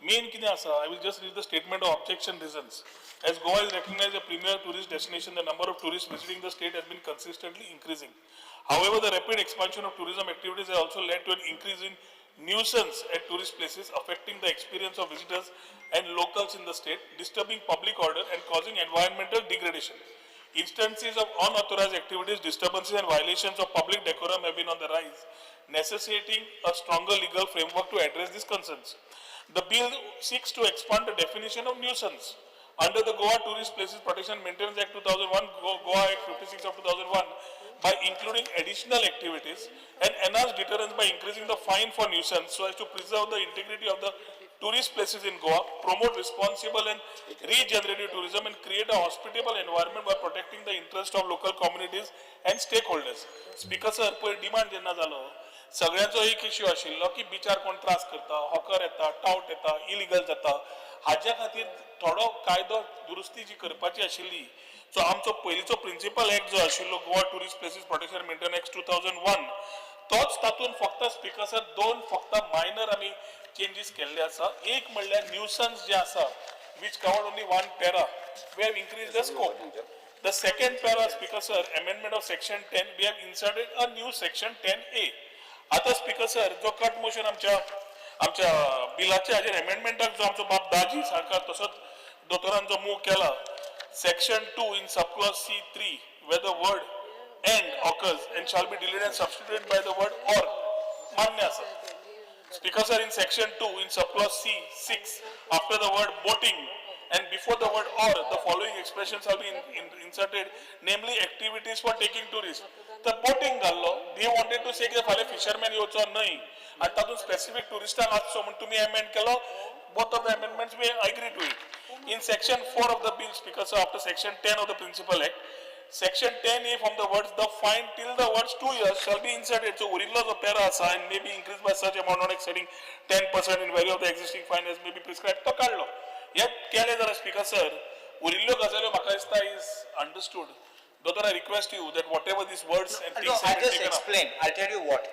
Main kine asa, I will just read the statement of objection reasons. As Goa is recognized a premier tourist destination, the number of tourists visiting the state has been consistently increasing. However, the rapid expansion of tourism activities has also led to an increase in nuisance at tourist places, affecting the experience of visitors and locals in the state, disturbing public order and causing environmental degradation. Instances of unauthorized activities, disturbances and violations of public decorum have been on the rise, necessitating a stronger legal framework to address these concerns. The bill seeks to expand the definition of nuisance. Under the Goa Tourist Places Protection and Maintenance Act 2001, Goa Act 56 of 2001, by including additional activities and enhance deterrence by increasing the fine for nuisance so as to preserve the integrity of the tourist places in Goa, promote responsible and regenerative tourism and create a hospitable environment by protecting the interest of local communities and stakeholders. Speaker sir, पयर demand जेन्ना जालो सगळ्यांचो एक issue आशिल्लो की बिचार कोण त्रास करता, हॉकर येता, टाउट येता, इलिगल जाता, हाज्या खातीर थोडो कायदो दुरुस्ती जी करपाची आशिल्ली. सो आमचो पयलींचो प्रिंसिपल एक्ट जो आशिल्लो Goa tourist places protection end maintenance act 2001 तोच तातून फक्त स्पीकर सर दोन फक्त मायनर आमी चेंजीस केल्ले आसा. एक म्हणल्यार न्यूसन्स जे आसा which covered only one para, we have increased the scope. The second para, Speaker sir, amendment of section 10, we have inserted a new section 10A. आता Speaker sir, जो कट मोशन आमच्या बिलाच्या हाजेर अमेंडमेंटाक जो आमचो बाप दाजी सरकार तसोच दोतोरान जो मूव केला, section 2 in subclause C3, where the word and occurs and shall be deleted and substituted by the word or. मान्य आसा. Speaker sir, in section 2 in subclause C6, after the word boating and before the word or, the following expressions shall be inserted, namely activities for taking tourists. The boating gallo, they wanted to say that fale fishermen yocho nahi, and tatun specific touristan also to me amend kelo. Both of the amendments we agree to it. In section 4 of the bill, Speaker sir, after section 10 of the Principal Act, section 10A from the words the fine till the words 2 years shall be inserted. So urillo the para and may be increased by such amount not exceeding 10% in value of the existing fine as may be prescribed. To kadlo. Yet kele jara Speaker sir, urillo gazalo makaista is understood. Doctor, I request you that whatever these words and things I just explain. I'll tell you what.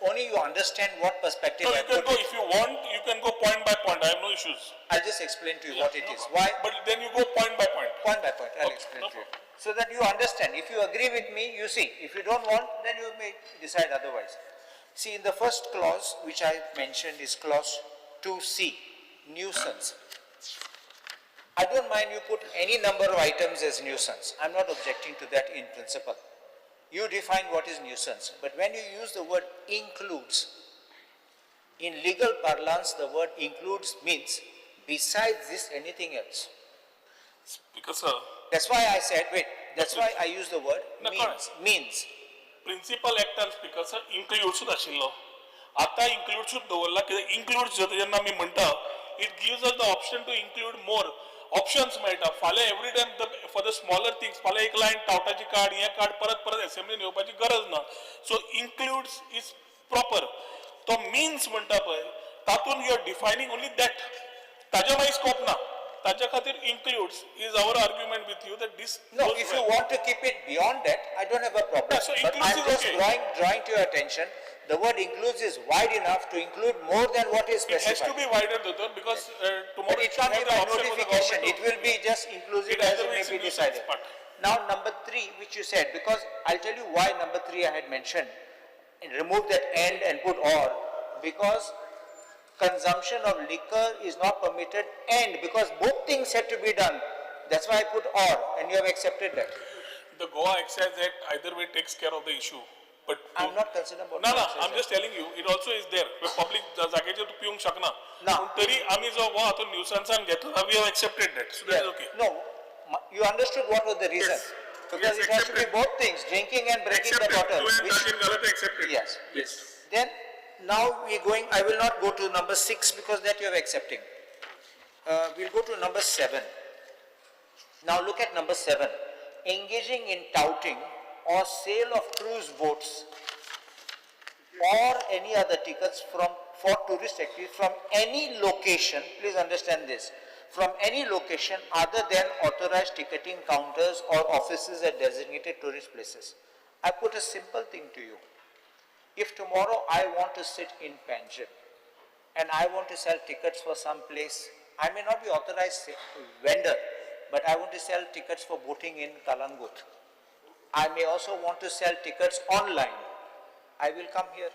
Only you understand what perspective. No, you can go if you want. You can go point by point. I have no issues. I'll just explain to you what it is. Why? But then you go point by point. Point by point. I'll explain to you. So that you understand. If you agree with me, you see. If you don't want, then you may decide otherwise. See, in the first clause, which I mentioned is clause 2C, nuisance. I don't mind you put any number of items as nuisance. I'm not objecting to that in principle. You define what is nuisance. But when you use the word includes, in legal parlance, the word includes means besides this anything else. Because sir, that's why I said, wait, that's why I use the word means. Principal act and Speaker sir includes ashillo. Ata includes dovarla includes jenna mi manta, it gives us the option to include more options मेळटा. फाल्यां every time for the smaller things फाल्यां एक line टावटाची card हे card परत assembly नेवपाची गरज ना. So includes is proper. तो means म्हणटा पळय तातून you are defining only that. ताज्या मागीर scope ना. ताज्या खातीर includes is our argument with you that this. No, goes if well. you want to keep it beyond that, I don't have a problem. Yeah, so But includes I'm is just okay. drawing to your attention, the word includes is wide enough to include more than what is It has specified. to be wider, Dr. because tomorrow But it can't be have the by option for the notification, government it will be just inclusive It as either it may makes be it nuisance decided. part. Now, number 3, which you said, because I'll tell you why number 3 I had mentioned, remove that and put or, because consumption of liquor is not permitted and because both things had to be done. That's why I put or, and you have accepted that. The Goa Excise Act either way takes care of the issue. But I'm not concerned about No, the no, Excise I'm just telling you, it also is there. where public जागेचेर तूं पिवंक शकना. Now, पूण तरी आमी जो हो हातून न्यूसन्सान घेतला, we have accepted that, so that is okay. No, you understood what was the reason. Yes. Because Yes, it has to be accepted. both things, drinking and breaking Accepted. the bottle. You and which- Rajin Galat accepted. Yes. Yes. Then, now we're going, I will not go to number 6 because that you are accepting. We'll go to number 7. Now look at number 7. Engaging in touting or sale of cruise boats or any other tickets for tourist activities from any location, please understand this, from any location other than authorized ticketing counters or offices at designated tourist places. I put a simple thing to you. If tomorrow I want to sit in Panjim and I want to sell tickets for some place, I may not be authorized vendor, but I want to sell tickets for boating in Kalangut. I may also want to sell tickets online. I will come here.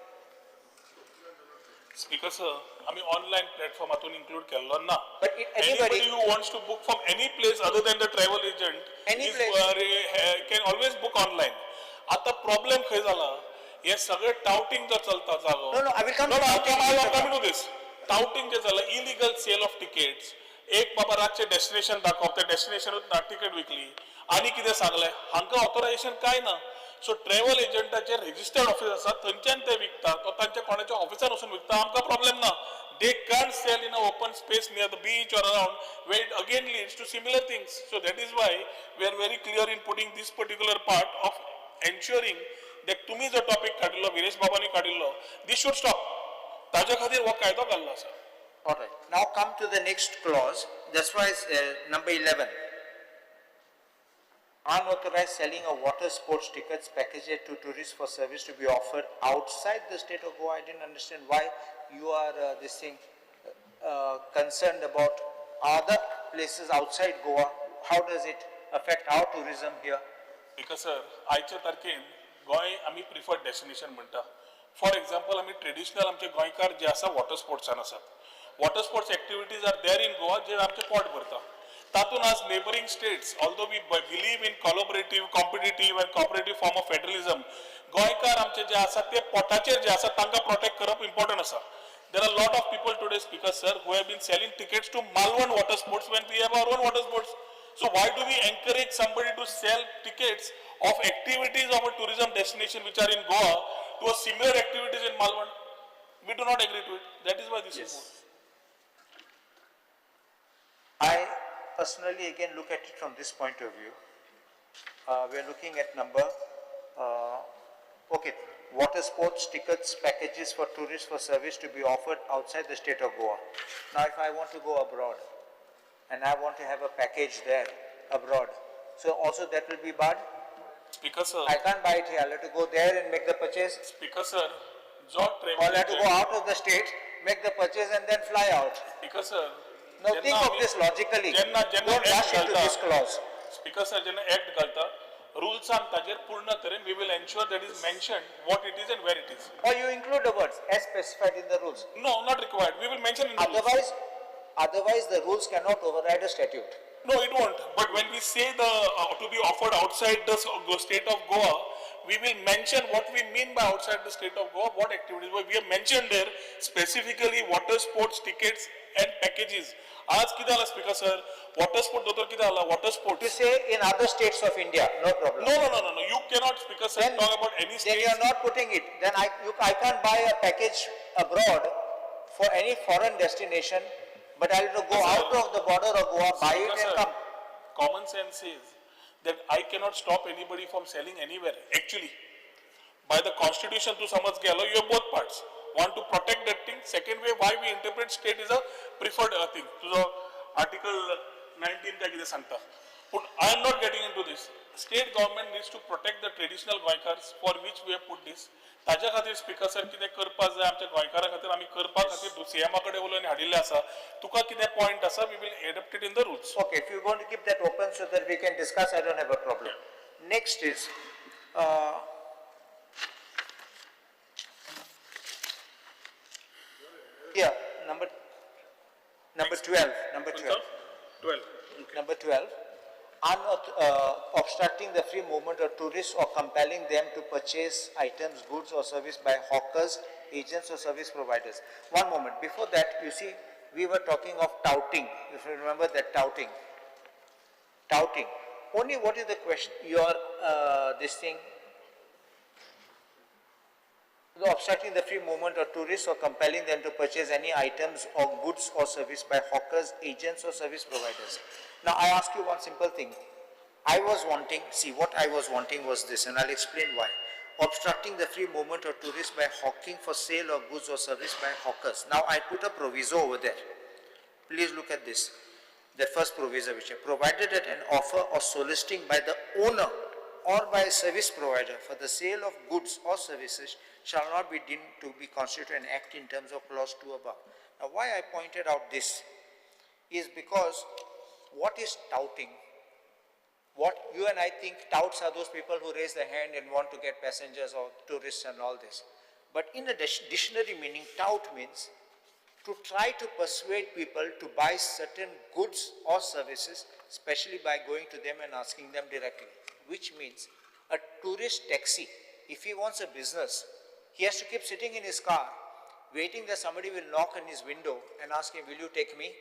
Speaker sir, आमी online platform हातून include केल्लो ना. But Anybody who wants to book from any place other than the travel agent Any is, place. can always book online. आता problem खंय जाला? हे सगळे touting जो चलता जागो. No, I will come No, to no, touting. I will come to this. Touting जे जाला illegal sale of tickets. एक बाबा रातचे डेस्टिनेशन दाखवप त्या डेस्टिनेशनूच तिकेट विकली आनी कितें सांगलें हांकां ऑथरायझेशन काय ना सो ट्रॅव्हल एजंटाचे रजिस्टर्ड ऑफिस आसा थंयच्यान ते विकता तो तांच्या कोणाच्या ऑफिसान वचून विकता आमकां प्रॉब्लेम ना they can sell in a open space near the beach or around where it again leads to similar things so that is why we are very clear in putting this particular part of ensuring that तुमी जो topic काडिल्लो विरेश बाबांनी काडिल्लो दीस should stop ताच्या खातीर हो कायदो घाल्लो आसा. All right. Now come to the next clause. That's why it's number 11. Unauthorized selling of water sports tickets packages to tourists for service to be offered outside the state of Goa. I didn't understand why you are concerned about other places outside Goa. How does it affect our tourism here? Because sir, आयच्या तारखेन गोंय आमी preferred destination म्हणटा. For example आमी traditional आमचे गोंयकार जे आसा water स्पोर्ट्सान आसात. Water sports activities are there in Goa जे आमचे पोट भरता. तातून आज neighboring states, although we believe in collaborative, competitive and cooperative form of federalism, गोंयकार आमचे जे आसा ते पोटाचेर जे आसा तांकां प्रोटेक्ट करप इम्पॉर्टंट आसा. There are a lot of people today, Speaker sir, who have been selling tickets to Malvan water sports when we have our own water sports. So why do we encourage somebody to sell tickets of activities of a tourism destination which are in Goa to a similar activities in Malvan? We do not agree to it. That is why this is moved. I personally again look at it from this point of view. We are looking at number, water sports tickets packages for tourists for service to be offered outside the state of Goa. Now if I want to go abroad and I want to have a package there abroad, so also that will be barred? Speaker sir. I can't buy it here, I'll have to go there and make the purchase. Speaker sir, Or I'll have to go out of the state, make the purchase and then fly out. Speaker sir. Now think of this logically. Don't rush into this clause. Speaker sir, जेन्ना act घालता, rules and ताजेर पूर्ण तरेन we will ensure that is mentioned what it is and where it is. Or you include the words as specified in the rules. No, not required. We will mention in the rules. Otherwise the rules cannot override a statute. No, it won't. But when we say the to be offered outside the state of Goa, we will mention what we mean by outside the state of Goa, what activities. We have mentioned there specifically water sports tickets and packages. आज किती आला Speaker sir? Water sport दोतर किती आला? Water sports. To say in other states of India, no problem. No. You cannot, Speaker sir, talk about any state. Then you are not putting it. Then I can't buy a package abroad for any foreign destination, but I have to go out of the border of Goa, buy it and come. Common sense says that I cannot stop anybody from selling anywhere. Actually, by the constitution तू समज गेलो, you have both parts. Want to protect that thing. Second way, why we interpret state is a preferred thing. तुझं article 19 काय किती सांगता. But I am not getting into this. State government needs to protect the traditional goikars for which we have put this. ताज्या खातीर speaker sir कितें करपाक जाय आमच्या गोंयकारां खातीर आमी करपा खातीर सीएमा कडेन उलोवन हाडिल्लें आसा. तुका कितें पॉइंट आसा, we will adapt it in the rules. Okay, if you want to keep that open so that we can discuss, I don't have a problem. Next is, yeah, number 12, number 12. 12. Number 12, obstructing the free movement of tourists or compelling them to purchase items, goods or service by hawkers, agents or service providers. One moment, before that, you see, we were talking of touting, if you remember that touting. Touting. Only what is the question, this thing, obstructing the free movement of tourists or compelling them to purchase any items or goods or service by hawkers, agents or service providers. Now I ask you one simple thing. I was wanting was this, and I'll explain why. Obstructing the free movement of tourists by hawking for sale of goods or service by hawkers. Now I put a proviso over there. Please look at this. The first proviso which I provided at an offer or soliciting by the owner or by a service provider for the sale of goods or services shall not be deemed to be constitute an act in terms of clause 2 above. Now why I pointed out this is because what is touting? What you and I think touts are those people who raise their hand and want to get passengers or tourists and all this. But in a dictionary meaning, tout means to try to persuade people to buy certain goods or services, especially by going to them and asking them directly. Which means a tourist taxi, if he wants a business, he has to keep sitting in his car, waiting that somebody will knock on his window and ask him, will you take me?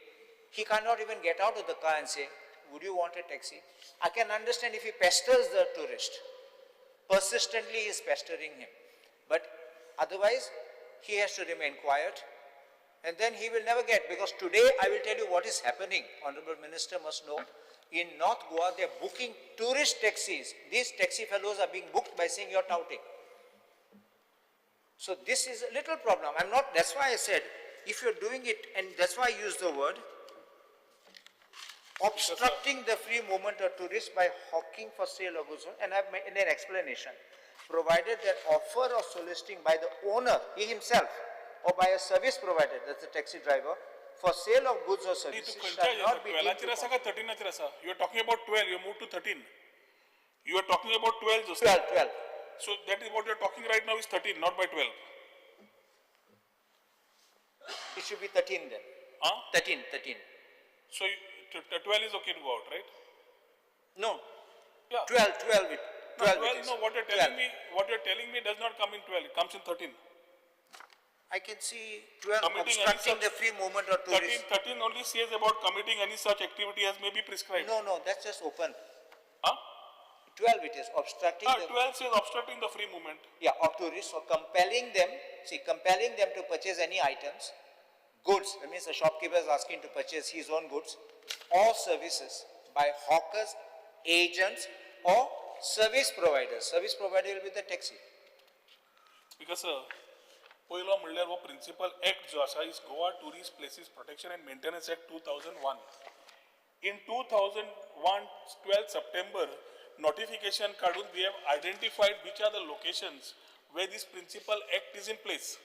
He cannot even get out of the car and say, would you want a taxi? I can understand if he pesters the tourist. Persistently he is pestering him. But otherwise, he has to remain quiet. And then he will never get, because today I will tell you what is happening. Honorable Minister must know. In North Goa, they are booking tourist taxis. These taxi fellows are being booked by saying you're touting. So this is a little problem. That's why I said, if you're doing it, and that's why I used the word, obstructing the free movement of tourists by hawking for sale of goods, and I've made an explanation, provided that offer or soliciting by the owner, he himself, or by a service provider, that's the taxi driver, for sale of goods or services shall not be deemed to 13 you are talking about 12, you moved to 13. You are talking about 12. 12. So that is what you are talking right now is 13, not by 12. It should be 13 then. 13. So 12 is okay to go out, right? No. Yeah. 12. 12, no, what you are telling me does not come in 12, it comes in 13. I can see 12 obstructing the free movement of tourists. 13 only says about committing any such activity as may be prescribed. No, that's just open. 12 it is, obstructing 12 says obstructing the free movement. Yeah, of tourists, or compelling them to purchase any items, goods, that means the shopkeeper is asking to purchase his own goods, or services by hawkers, agents, or service providers. Service provider will be the taxi. Because पहिलो म्हणल्यार वो principal act जो आसा is Goa tourist places protection end maintenance act 2001. In 2001, 12 September, notification काढून we have identified which are the locations where this principal act is in place.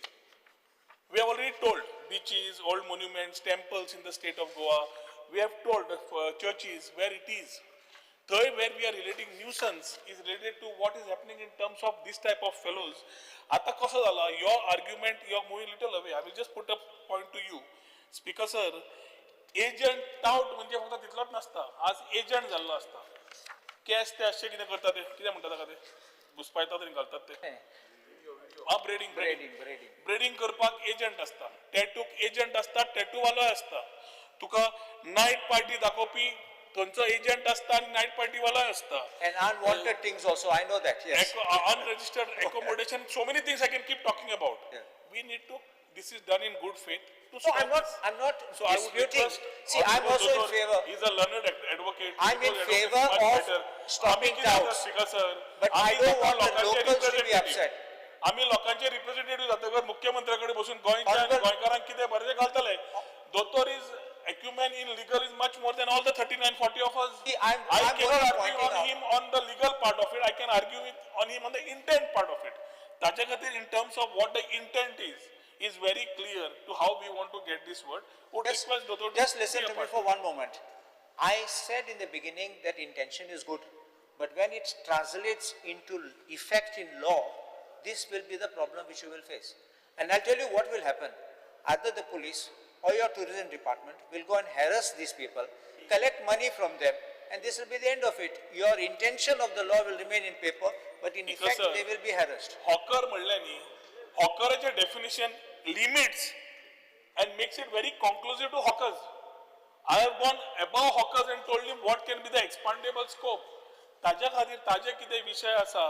We have already told beaches, old monuments, temples in the state of Goa. We have told churches where it is. Third, where we are relating nuisance is related to what is happening in terms of this type of fellows. आता कसं झालं, your argument, you are moving little away. I will just put a point to you. Speaker sir, agent tout म्हणजे फक्त तितलोच नसता. आज agent जाल्लो असता. कॅश ते अशें कितें करता ते, कितें म्हणटा ताका ते? घुसपायतात आनी घालतात ते. ब्रेडिंग करपाक एजंट असता. टॅटूक एजंट असता, टॅटू वालो असता. तुका नाईट पार्टी दाखोवपी थंयचो एजंट असता आणि नाईट पार्टी वाला असता. And unwanted things also, I know that, yes. Unregistered accommodation, so many things I can keep talking about. Yeah. We need to, this is done in good faith. No, I'm not so disputing. See, I'm also in favor. He's a learned advocate. I'm in favor of stopping touts. But I don't want the locals to be upset. आम्ही लोकांचे representative जातकर मुख्यमंत्र्याकडे बसून गोंयकारांक कितें बरें घालतले दोतोर is acumen in legal is much more than all the 39, 40 of us. I cannot argue on him on the legal part of it. I can argue on him on the intent part of it. ताचे खातीर in terms of what the intent is very clear to how we want to get this word. Just listen to me for one moment. I said in the beginning that intention is good, but when it translates into effect in law, this will be the problem which you will face. And I'll tell you what will happen. Either the police or your tourism department will go and harass these people, collect money from them, and this will be the end of it. Your intention of the law will remain in paper, but in effect they will be harassed. Hawker म्हणले न्ही, hawkerचे definition limits and makes it very conclusive to hawkers. I have gone above hawkers and told him what can be the expandable scope. ताज्या खातीर ताजे कितें विषय आसा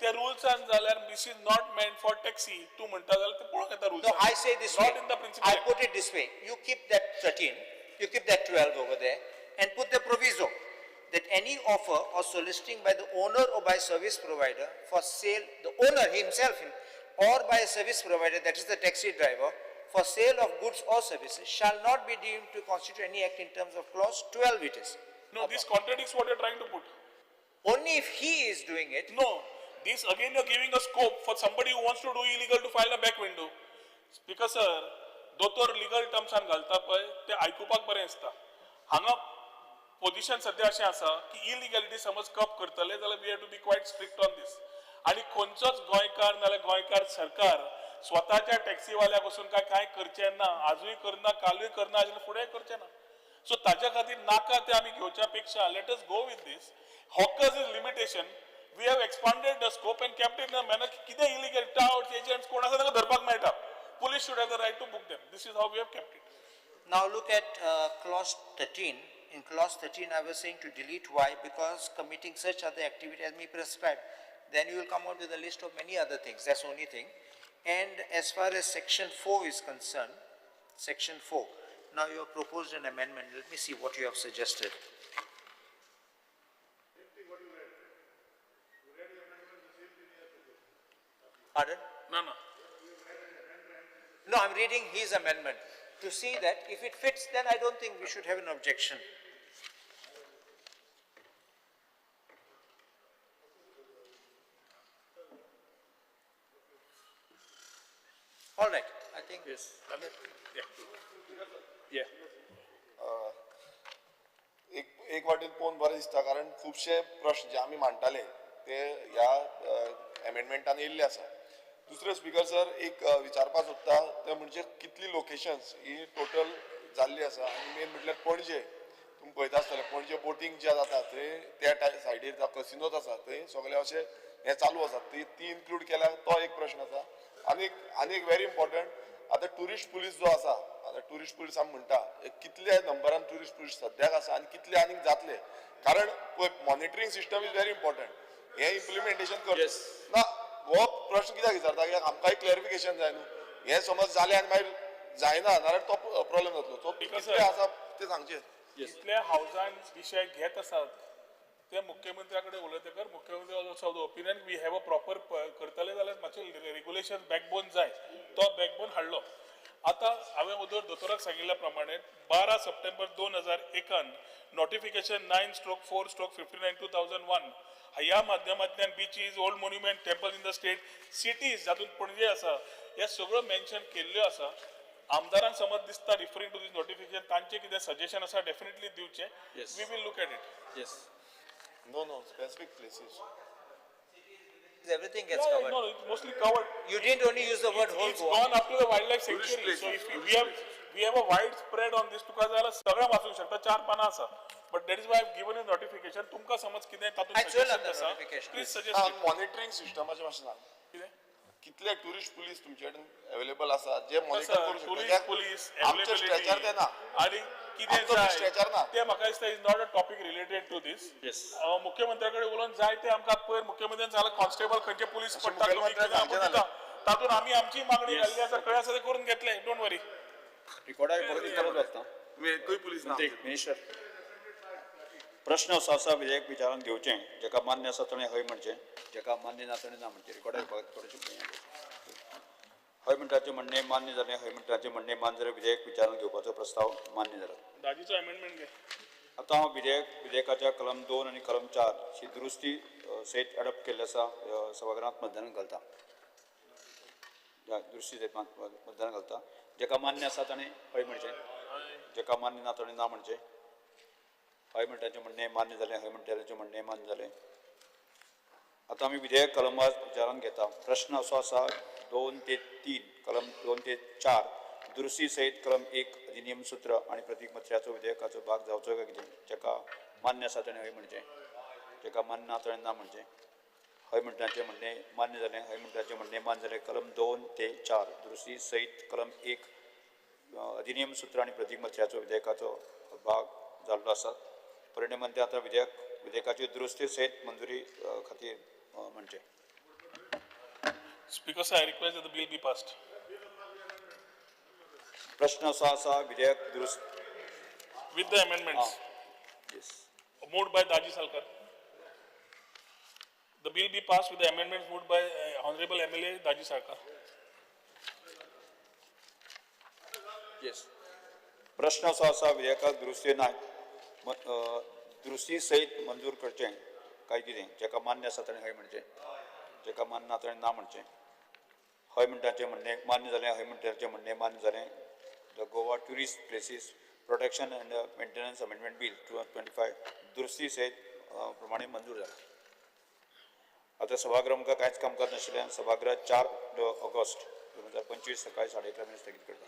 ते रुल्सान जाल्यार this is not meant for taxi तू म्हणटा जाल्यार ते पळोवंक येता rules. No, I say this way. I put it this way. You keep that 13, you keep that 12 over there, and put the proviso that any offer or soliciting by the owner or by service provider for sale, the owner himself or by a service provider, that is the taxi driver, for sale of goods or services shall not be deemed to constitute any act in terms of clause 12 it is. No, this contradicts what you're trying to put. Only if he is doing it. No. This again you're giving a scope for somebody who wants to do illegal to file a back window. Because sir, दोतोर legal terms आन घालता पळय ते आयकुपाक बरें दिसता. हांगा position सध्या अशें आसा की इलिगॅलिटी समज कप करतले जाल्यार we have to be quite strict on this. आनी खंयचोच गोंयकार नाल्यार गोंयकार सरकार स्वताच्या टॅक्सीवाल्याक वचून काय करचें ना, आजूय करना, कालूय करना, आनी फुडेंय करचें ना. सो ताच्या खातीर नाका ते आमी घेवच्या पेक्षा let us go with this. Hawkers is limitation. We have expanded the scope and kept it in a manner किती illegal touts, agents कोण आसा ताका धरपाक मेळटा. Police should have the right to book them. This is how we have kept it. Now look at clause 13. In clause 13 I was saying to delete why, because committing such other activity as may prescribed, then you will come out with a list of many other things. That's the only thing. And as far as section 4 is concerned, section 4, now you have proposed an amendment. Let me see what you have suggested. Pardon? No. No, I'm reading his amendment to see that if it fits, then I don't think we should have an objection. All right, I think. Yes. Yeah. एक वाटेन पळोवन बरें दिसता कारण खुबशे प्रश्न जे आमी मांडटाले ते ह्या एमेंडमेंटान येयल्ले आसा. दुसरे स्पीकर सर एक विचारपाक सोदता ते म्हणजे कितली लोकेशन्स ही टोटल जाल्ली आसा आनी मेन म्हटल्यार पणजे तुमी पळयता आसतले पणजे बोटींग जे जाता थंय त्या सायडीर कसिनोज आसा थंय सगळे अशें हें चालू आसा ती इन्क्लूड केल्यार तो एक प्रश्न आसा. आनी एक व्हेरी इम्पॉर्टंट आतां ट्युरिस्ट पुलीस जो आसा आतां ट्युरिस्ट पुलीस आमी म्हणटा कितल्या नंबरान ट्युरिस्ट पुलीस सद्याक आसा आनी कितले आनीक जातले कारण पळय monitoring system is very important हें इम्प्लिमेंटेशन कर ना हो प्रश्न कित्याक विचारता कित्याक आमकांय क्लॅरिफिकेशन जाय न्हू हें समज जालें आनी मागीर जायना जाल्यार तो प्रॉब्लेम जातलो सो कितले आसा ते सांगचे इतल्या हावजान विषय घेत आसात ते मुख्यमंत्र्याकडे उलयतकर मुख्यमंत्री also the opinion we have a proper करतले जाल्यार मातशें रेग्युलेशन बॅकबोन जाय तो बॅकबोन हाडलो. आतां हांवें दोतोराक सांगिल्ल्या प्रमाणे 12 सप्टेंबर 2001 नोटिफिकेशन 9/4/59/2001 ह्या माध्यमांतल्यान beaches old monument temple in the state cities जातून पणजे आसा हे सगळं मेन्शन केल्ल्यो आसा. आमदारांक समज दिसता रिफरिंग टू दीस नोटिफिकेशन तांचे कितें सजेशन आसा डेफिनेटली दिवचे. We will look at it. Yes no specific places everything gets covered. No, it's mostly covered. You didn't only use the word whole It's gone up to the wildlife sanctuary. So if we have a wide spread on this तुका जाल्यार सगळं वाचूंक शकता 4 पानां आसा. But that is why I've given you notification. तुमकां समज कितें तातूंत सजेशन आसा प्लीज सजेस्ट. मॉनिटरींग सिस्टमाचें मातशें सांग कितले टुरिस्ट पुलीस तुमचे कडेन अवेलेबल आसा जे मॉनिटर करू शकता. टुरिस्ट पुलीस आमचे स्ट्रेचर ते ना आनी कितें जाय स्ट्रेचर ना ते म्हाका दिसता is not a topic related to this. मुख्यमंत्र्या कडेन उलोवन जाय ते आमकां पयर मुख्यमंत्र्यान सांगलें कॉन्स्टेबल खंयचे पुलीस पडटा तातूंत आमी आमची मागणी घाल्ली आसा खंय आसा ते करून घेतले. डोंट वरी. रिकॉर्डार परत वाचता खंय पुलीस मिनिस्टर प्रश्न असो आसा विधेयक विचारान घेवचें जेका मान्य आसा ताणें हय म्हणचें जेका मान्य ना ताणें ना म्हणचें रिकॉर्डार थोडेशें हय म्हणटाचे म्हणणे मान्य जालें. हय म्हणटाचे म्हणणे मान्य जाल्यार विधेयक विचारान घेवपाचो प्रस्ताव मान्य जाला. दाजीचो अमेंडमेंट घे. आता हांव विधेयकाच्या कलम 2 आणि कलम 4 ची दुरुस्ती सयत अडॉप्ट केल्ली आसा सभागृहांत मतदानाक घालता. दुरुस्ती सयत मतदानाक घालता. जेका मान्य आसा ताणें हय म्हणचें, जेका मान्य ना ताणें ना म्हणचें. हय म्हणटाचें म्हणणें मान्य जालें. हय म्हणटाचें म्हणणें मान्य जालें. आता आमी विधेयक कलमवार विचारान घेता. प्रश्न असो आसा 2 ते 3 कलम 2 ते 4 दुरुस्ती सयत कलम 1 अधिनियम सूत्र आणि प्रतीकपत्राचो विधेयकाचो भाग जावचो काय कितें. जेका मान्य आसा ताणें हय म्हणचें, जेका मान्य ना ताणें ना म्हणचें. हय म्हणटाचें म्हणणें मान्य जालें. हय म्हणटाचें म्हणणें मान्य जालें. कलम 2 ते 4 दुरुस्ती सयत कलम 1 अधिनियम सूत्र आणि प्रतीकपत्राचो विधेयकाचो भाग जाल्लो आसा. परिणामान ते आतां विधेयकाची दुरुस्ती सयत मंजुरी खातीर म्हणचें. Speaker sir, I request that the bill be passed. प्रश्न असो आसा विधेयक दुरुस्त With the amendments. Yes. Moved by Daji Salkar. The bill be passed with the amendments moved by Honorable MLA Daji Salkar. Yes. प्रश्न असो आसा विधेयकाक दुरुस्ती ना दुरुस्ती सयत मंजूर करचें काय कितें. जेका मान्य आसा ताणें हय म्हणचें, जेका मान्य ना ताणें ना म्हणचें. हय म्हणटाचें म्हणणें मान्य जालें. हय म्हणटाचें म्हणणें मान्य जालें. The Goa tourist places protection end maintenance amendment bill 2025 दुरुस्ती सयत प्रमाणे मंजूर जाला. आता सभागृह आमकां कांयच कामकाज नाशिल्ल्यान सभागृह 4 ऑगस्ट 2025 सकाळी 11:30 स्थगीत करता.